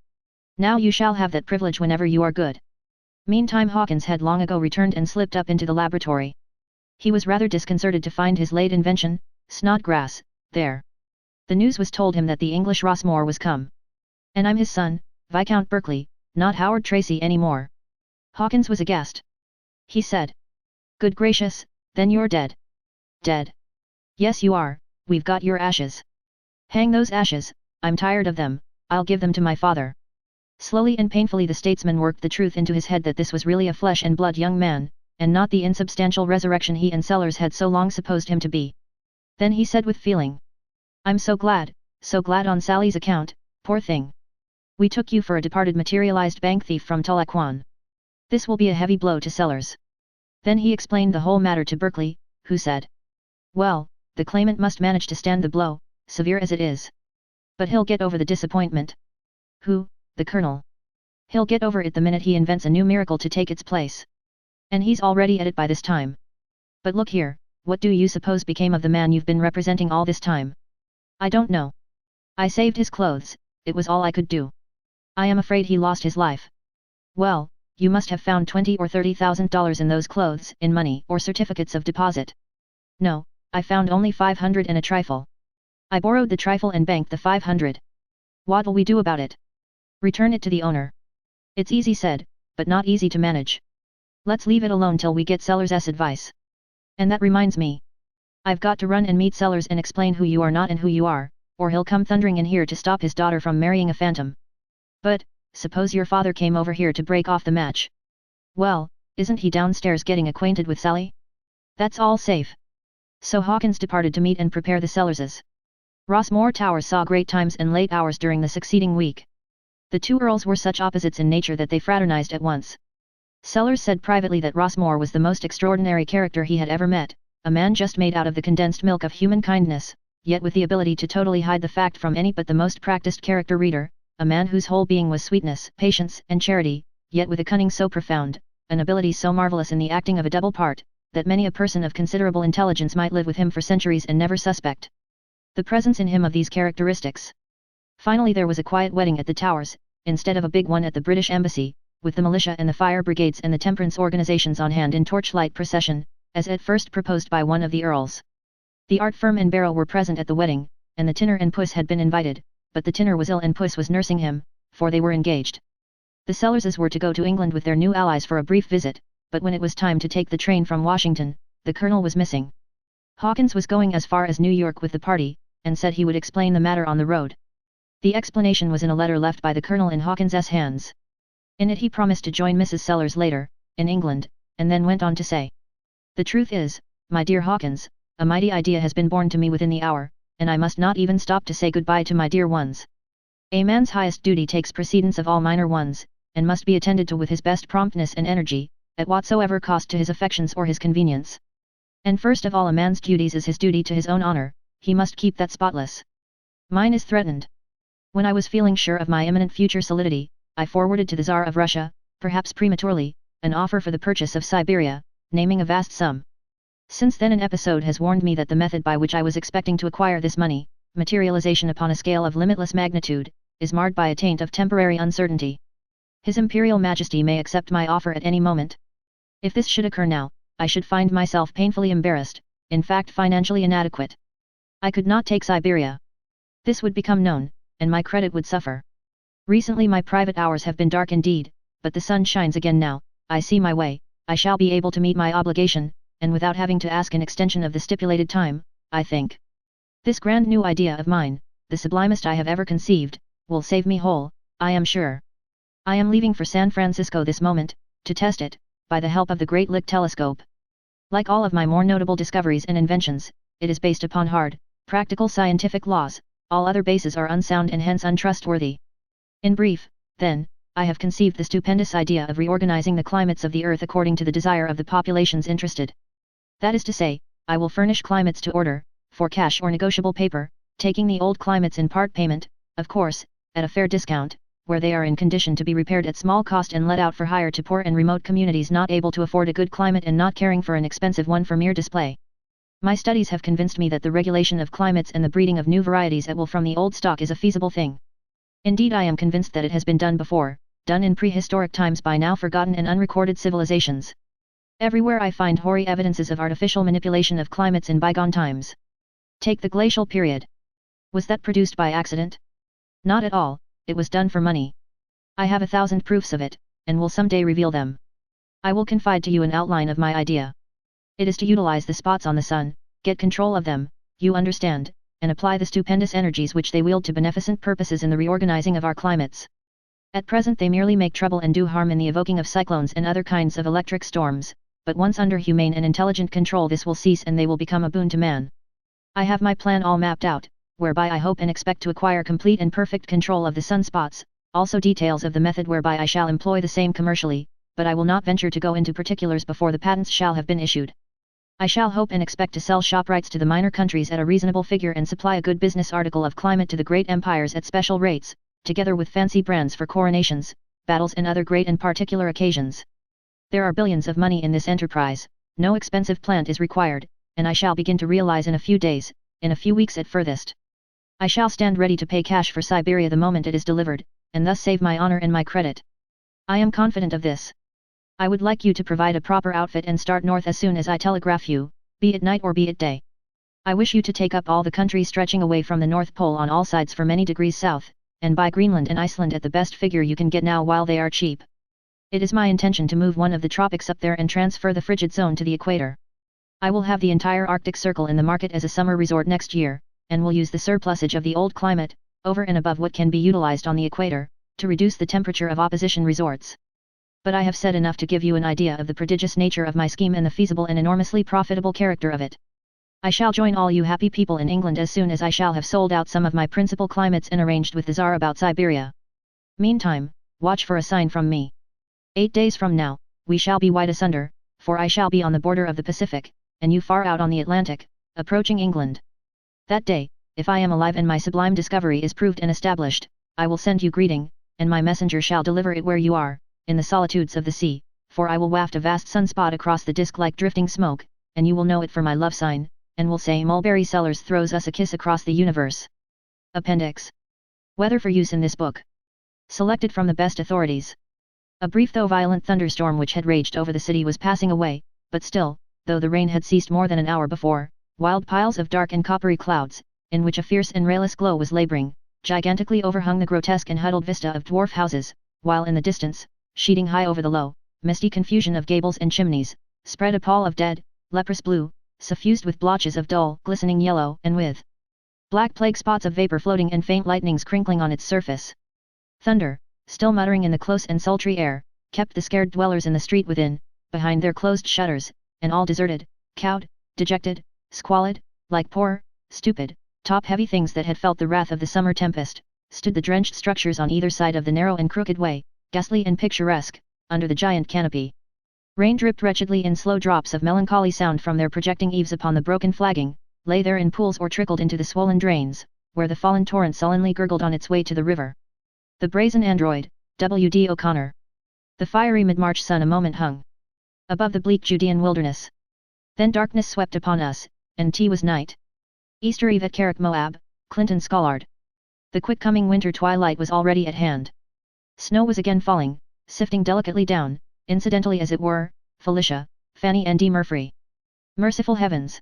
Now you shall have that privilege whenever you are good. Meantime Hawkins had long ago returned and slipped up into the laboratory. He was rather disconcerted to find his late invention, Snodgrass, there. The news was told him that the English Rossmore was come. And I'm his son, Viscount Berkeley, not Howard Tracy any more. Hawkins was aghast. He said. Good gracious, then you're dead. Dead. Yes you are, we've got your ashes. Hang those ashes, I'm tired of them, I'll give them to my father. Slowly and painfully the statesman worked the truth into his head that this was really a flesh and blood young man, and not the insubstantial resurrection he and Sellers had so long supposed him to be. Then he said with feeling. I'm so glad on Sally's account, poor thing. We took you for a departed materialized bank thief from Tulacquan. This will be a heavy blow to Sellers. Then he explained the whole matter to Berkeley, who said. Well, the claimant must manage to stand the blow, severe as it is. But he'll get over the disappointment. Who? The Colonel. He'll get over it the minute he invents a new miracle to take its place. And he's already at it by this time. But look here, what do you suppose became of the man you've been representing all this time? I don't know. I saved his clothes, it was all I could do. I am afraid he lost his life. Well, you must have found $20,000 or $30,000 in those clothes, in money or certificates of deposit. No, I found only 500 and a trifle. I borrowed the trifle and banked the 500. What'll we do about it? Return it to the owner. It's easy said, but not easy to manage. Let's leave it alone till we get Sellers' advice. And that reminds me. I've got to run and meet Sellers and explain who you are not and who you are, or he'll come thundering in here to stop his daughter from marrying a phantom. But, suppose your father came over here to break off the match. Well, isn't he downstairs getting acquainted with Sally? That's all safe. So Hawkins departed to meet and prepare the Sellerses. Rossmore Towers saw great times and late hours during the succeeding week. The two earls were such opposites in nature that they fraternized at once. Sellers said privately that Rossmore was the most extraordinary character he had ever met, a man just made out of the condensed milk of human kindness, yet with the ability to totally hide the fact from any but the most practiced character reader, a man whose whole being was sweetness, patience, and charity, yet with a cunning so profound, an ability so marvelous in the acting of a double part, that many a person of considerable intelligence might live with him for centuries and never suspect the presence in him of these characteristics. Finally there was a quiet wedding at the Towers, instead of a big one at the British Embassy, with the militia and the fire brigades and the temperance organizations on hand in torchlight procession, as at first proposed by one of the earls. The art firm and Barrow were present at the wedding, and the Tinner and Puss had been invited, but the Tinner was ill and Puss was nursing him, for they were engaged. The Sellerses were to go to England with their new allies for a brief visit, but when it was time to take the train from Washington, the Colonel was missing. Hawkins was going as far as New York with the party, and said he would explain the matter on the road. The explanation was in a letter left by the Colonel in Hawkins's hands. In it he promised to join Mrs. Sellers later, in England, and then went on to say, "The truth is, my dear Hawkins, a mighty idea has been born to me within the hour, and I must not even stop to say goodbye to my dear ones. A man's highest duty takes precedence of all minor ones, and must be attended to with his best promptness and energy, at whatsoever cost to his affections or his convenience. And first of all a man's duties is his duty to his own honor, he must keep that spotless. Mine is threatened." When I was feeling sure of my imminent future solidity, I forwarded to the Tsar of Russia, perhaps prematurely, an offer for the purchase of Siberia, naming a vast sum. Since then an episode has warned me that the method by which I was expecting to acquire this money, materialization upon a scale of limitless magnitude, is marred by a taint of temporary uncertainty. His Imperial Majesty may accept my offer at any moment. If this should occur now, I should find myself painfully embarrassed, in fact financially inadequate. I could not take Siberia. This would become known, and my credit would suffer. Recently my private hours have been dark indeed, but the sun shines again now, I see my way, I shall be able to meet my obligation, and without having to ask an extension of the stipulated time, I think. This grand new idea of mine, the sublimest I have ever conceived, will save me whole, I am sure. I am leaving for San Francisco this moment, to test it, by the help of the great Lick telescope. Like all of my more notable discoveries and inventions, it is based upon hard, practical scientific laws, all other bases are unsound and hence untrustworthy. In brief, then, I have conceived the stupendous idea of reorganizing the climates of the earth according to the desire of the populations interested. That is to say, I will furnish climates to order, for cash or negotiable paper, taking the old climates in part payment, of course, at a fair discount, where they are in condition to be repaired at small cost and let out for hire to poor and remote communities not able to afford a good climate and not caring for an expensive one for mere display. My studies have convinced me that the regulation of climates and the breeding of new varieties at will from the old stock is a feasible thing. Indeed I am convinced that it has been done before, done in prehistoric times by now forgotten and unrecorded civilizations. Everywhere I find hoary evidences of artificial manipulation of climates in bygone times. Take the glacial period. Was that produced by accident? Not at all, it was done for money. I have 1,000 proofs of it, and will someday reveal them. I will confide to you an outline of my idea. It is to utilize the spots on the sun, get control of them, you understand, and apply the stupendous energies which they wield to beneficent purposes in the reorganizing of our climates. At present they merely make trouble and do harm in the evoking of cyclones and other kinds of electric storms, but once under humane and intelligent control this will cease and they will become a boon to man. I have my plan all mapped out, whereby I hope and expect to acquire complete and perfect control of the sunspots, also details of the method whereby I shall employ the same commercially, but I will not venture to go into particulars before the patents shall have been issued. I shall hope and expect to sell shop rights to the minor countries at a reasonable figure and supply a good business article of climate to the great empires at special rates, together with fancy brands for coronations, battles and other great and particular occasions. There are billions of money in this enterprise, no expensive plant is required, and I shall begin to realize in a few days, in a few weeks at furthest. I shall stand ready to pay cash for Siberia the moment it is delivered, and thus save my honor and my credit. I am confident of this. I would like you to provide a proper outfit and start north as soon as I telegraph you, be it night or be it day. I wish you to take up all the country stretching away from the North Pole on all sides for many degrees south, and buy Greenland and Iceland at the best figure you can get now while they are cheap. It is my intention to move one of the tropics up there and transfer the frigid zone to the equator. I will have the entire Arctic Circle in the market as a summer resort next year, and will use the surplusage of the old climate, over and above what can be utilized on the equator, to reduce the temperature of opposition resorts. But I have said enough to give you an idea of the prodigious nature of my scheme and the feasible and enormously profitable character of it. I shall join all you happy people in England as soon as I shall have sold out some of my principal climates and arranged with the Tsar about Siberia. Meantime, watch for a sign from me. 8 days from now, we shall be wide asunder, for I shall be on the border of the Pacific, and you far out on the Atlantic, approaching England. That day, if I am alive and my sublime discovery is proved and established, I will send you greeting, and my messenger shall deliver it where you are, in the solitudes of the sea, for I will waft a vast sunspot across the disk like drifting smoke, and you will know it for my love sign, and will say Mulberry Sellers throws us a kiss across the universe. Appendix. Weather for use in this book. Selected from the best authorities. A brief though violent thunderstorm which had raged over the city was passing away, but still, though the rain had ceased more than an hour before, wild piles of dark and coppery clouds, in which a fierce and rayless glow was labouring, gigantically overhung the grotesque and huddled vista of dwarf houses, while in the distance, sheeting high over the low, misty confusion of gables and chimneys, spread a pall of dead, leprous blue, suffused with blotches of dull, glistening yellow, and with black plague spots of vapour floating and faint lightnings crinkling on its surface. Thunder, still muttering in the close and sultry air, kept the scared dwellers in the street within, behind their closed shutters, and all deserted, cowed, dejected, squalid, like poor, stupid, top-heavy things that had felt the wrath of the summer tempest, stood the drenched structures on either side of the narrow and crooked way, ghastly and picturesque, under the giant canopy. Rain dripped wretchedly in slow drops of melancholy sound from their projecting eaves upon the broken flagging, lay there in pools or trickled into the swollen drains, where the fallen torrent sullenly gurgled on its way to the river. The brazen android, W. D. O'Connor. The fiery mid-March sun a moment hung above the bleak Judean wilderness. Then darkness swept upon us, and 'twas night. Easter Eve at Carrick Moab, Clinton Scollard. The quick-coming winter twilight was already at hand. Snow was again falling, sifting delicately down, incidentally as it were, Felicia, Fanny and D. Murphy. Merciful heavens!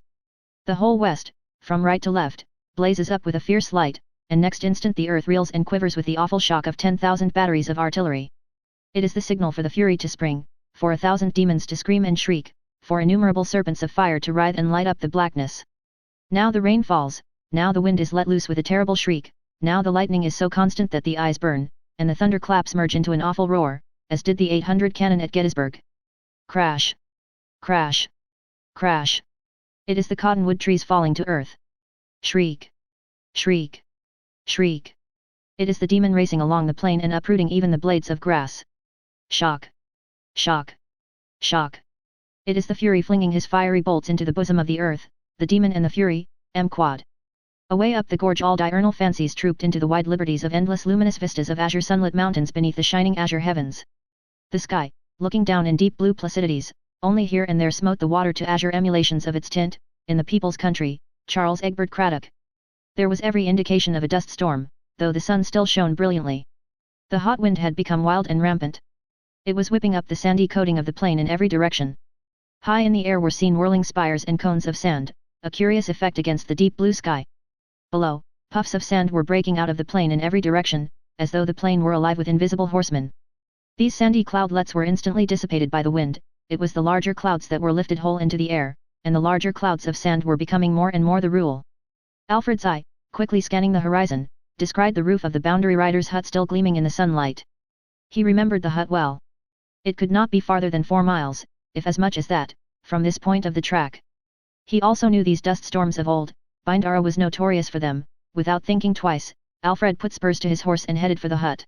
The whole west, from right to left, blazes up with a fierce light, and next instant the earth reels and quivers with the awful shock of 10,000 batteries of artillery. It is the signal for the fury to spring, for 1,000 demons to scream and shriek, for innumerable serpents of fire to writhe and light up the blackness. Now the rain falls, now the wind is let loose with a terrible shriek, now the lightning is so constant that the eyes burn, and the thunderclaps merge into an awful roar, as did the 800 cannon at Gettysburg. Crash! Crash! Crash! It is the cottonwood trees falling to earth. Shriek! Shriek! Shriek! It is the demon racing along the plain and uprooting even the blades of grass. Shock! Shock! Shock! It is the fury flinging his fiery bolts into the bosom of the earth, the demon and the fury, M-quad. Away up the gorge all diurnal fancies trooped into the wide liberties of endless luminous vistas of azure sunlit mountains beneath the shining azure heavens. The sky, looking down in deep blue placidities, only here and there smote the water to azure emulations of its tint, in the people's country, Charles Egbert Craddock. There was every indication of a dust storm, though the sun still shone brilliantly. The hot wind had become wild and rampant. It was whipping up the sandy coating of the plain in every direction. High in the air were seen whirling spires and cones of sand, a curious effect against the deep blue sky. Below, puffs of sand were breaking out of the plain in every direction, as though the plain were alive with invisible horsemen. These sandy cloudlets were instantly dissipated by the wind. It was the larger clouds that were lifted whole into the air, and the larger clouds of sand were becoming more and more the rule. Alfred's eye, quickly scanning the horizon, descried the roof of the boundary rider's hut still gleaming in the sunlight. He remembered the hut well. It could not be farther than 4 miles, if as much as that, from this point of the track. He also knew these dust storms of old. Bindara was notorious for them. Without thinking twice, Alfred put spurs to his horse and headed for the hut.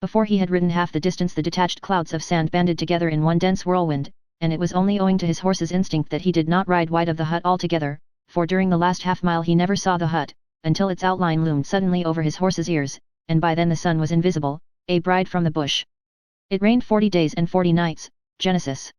Before he had ridden half the distance the detached clouds of sand banded together in one dense whirlwind, and it was only owing to his horse's instinct that he did not ride wide of the hut altogether, for during the last half-mile he never saw the hut, until its outline loomed suddenly over his horse's ears, and by then the sun was invisible, a bride from the bush. It rained 40 days and 40 nights, Genesis.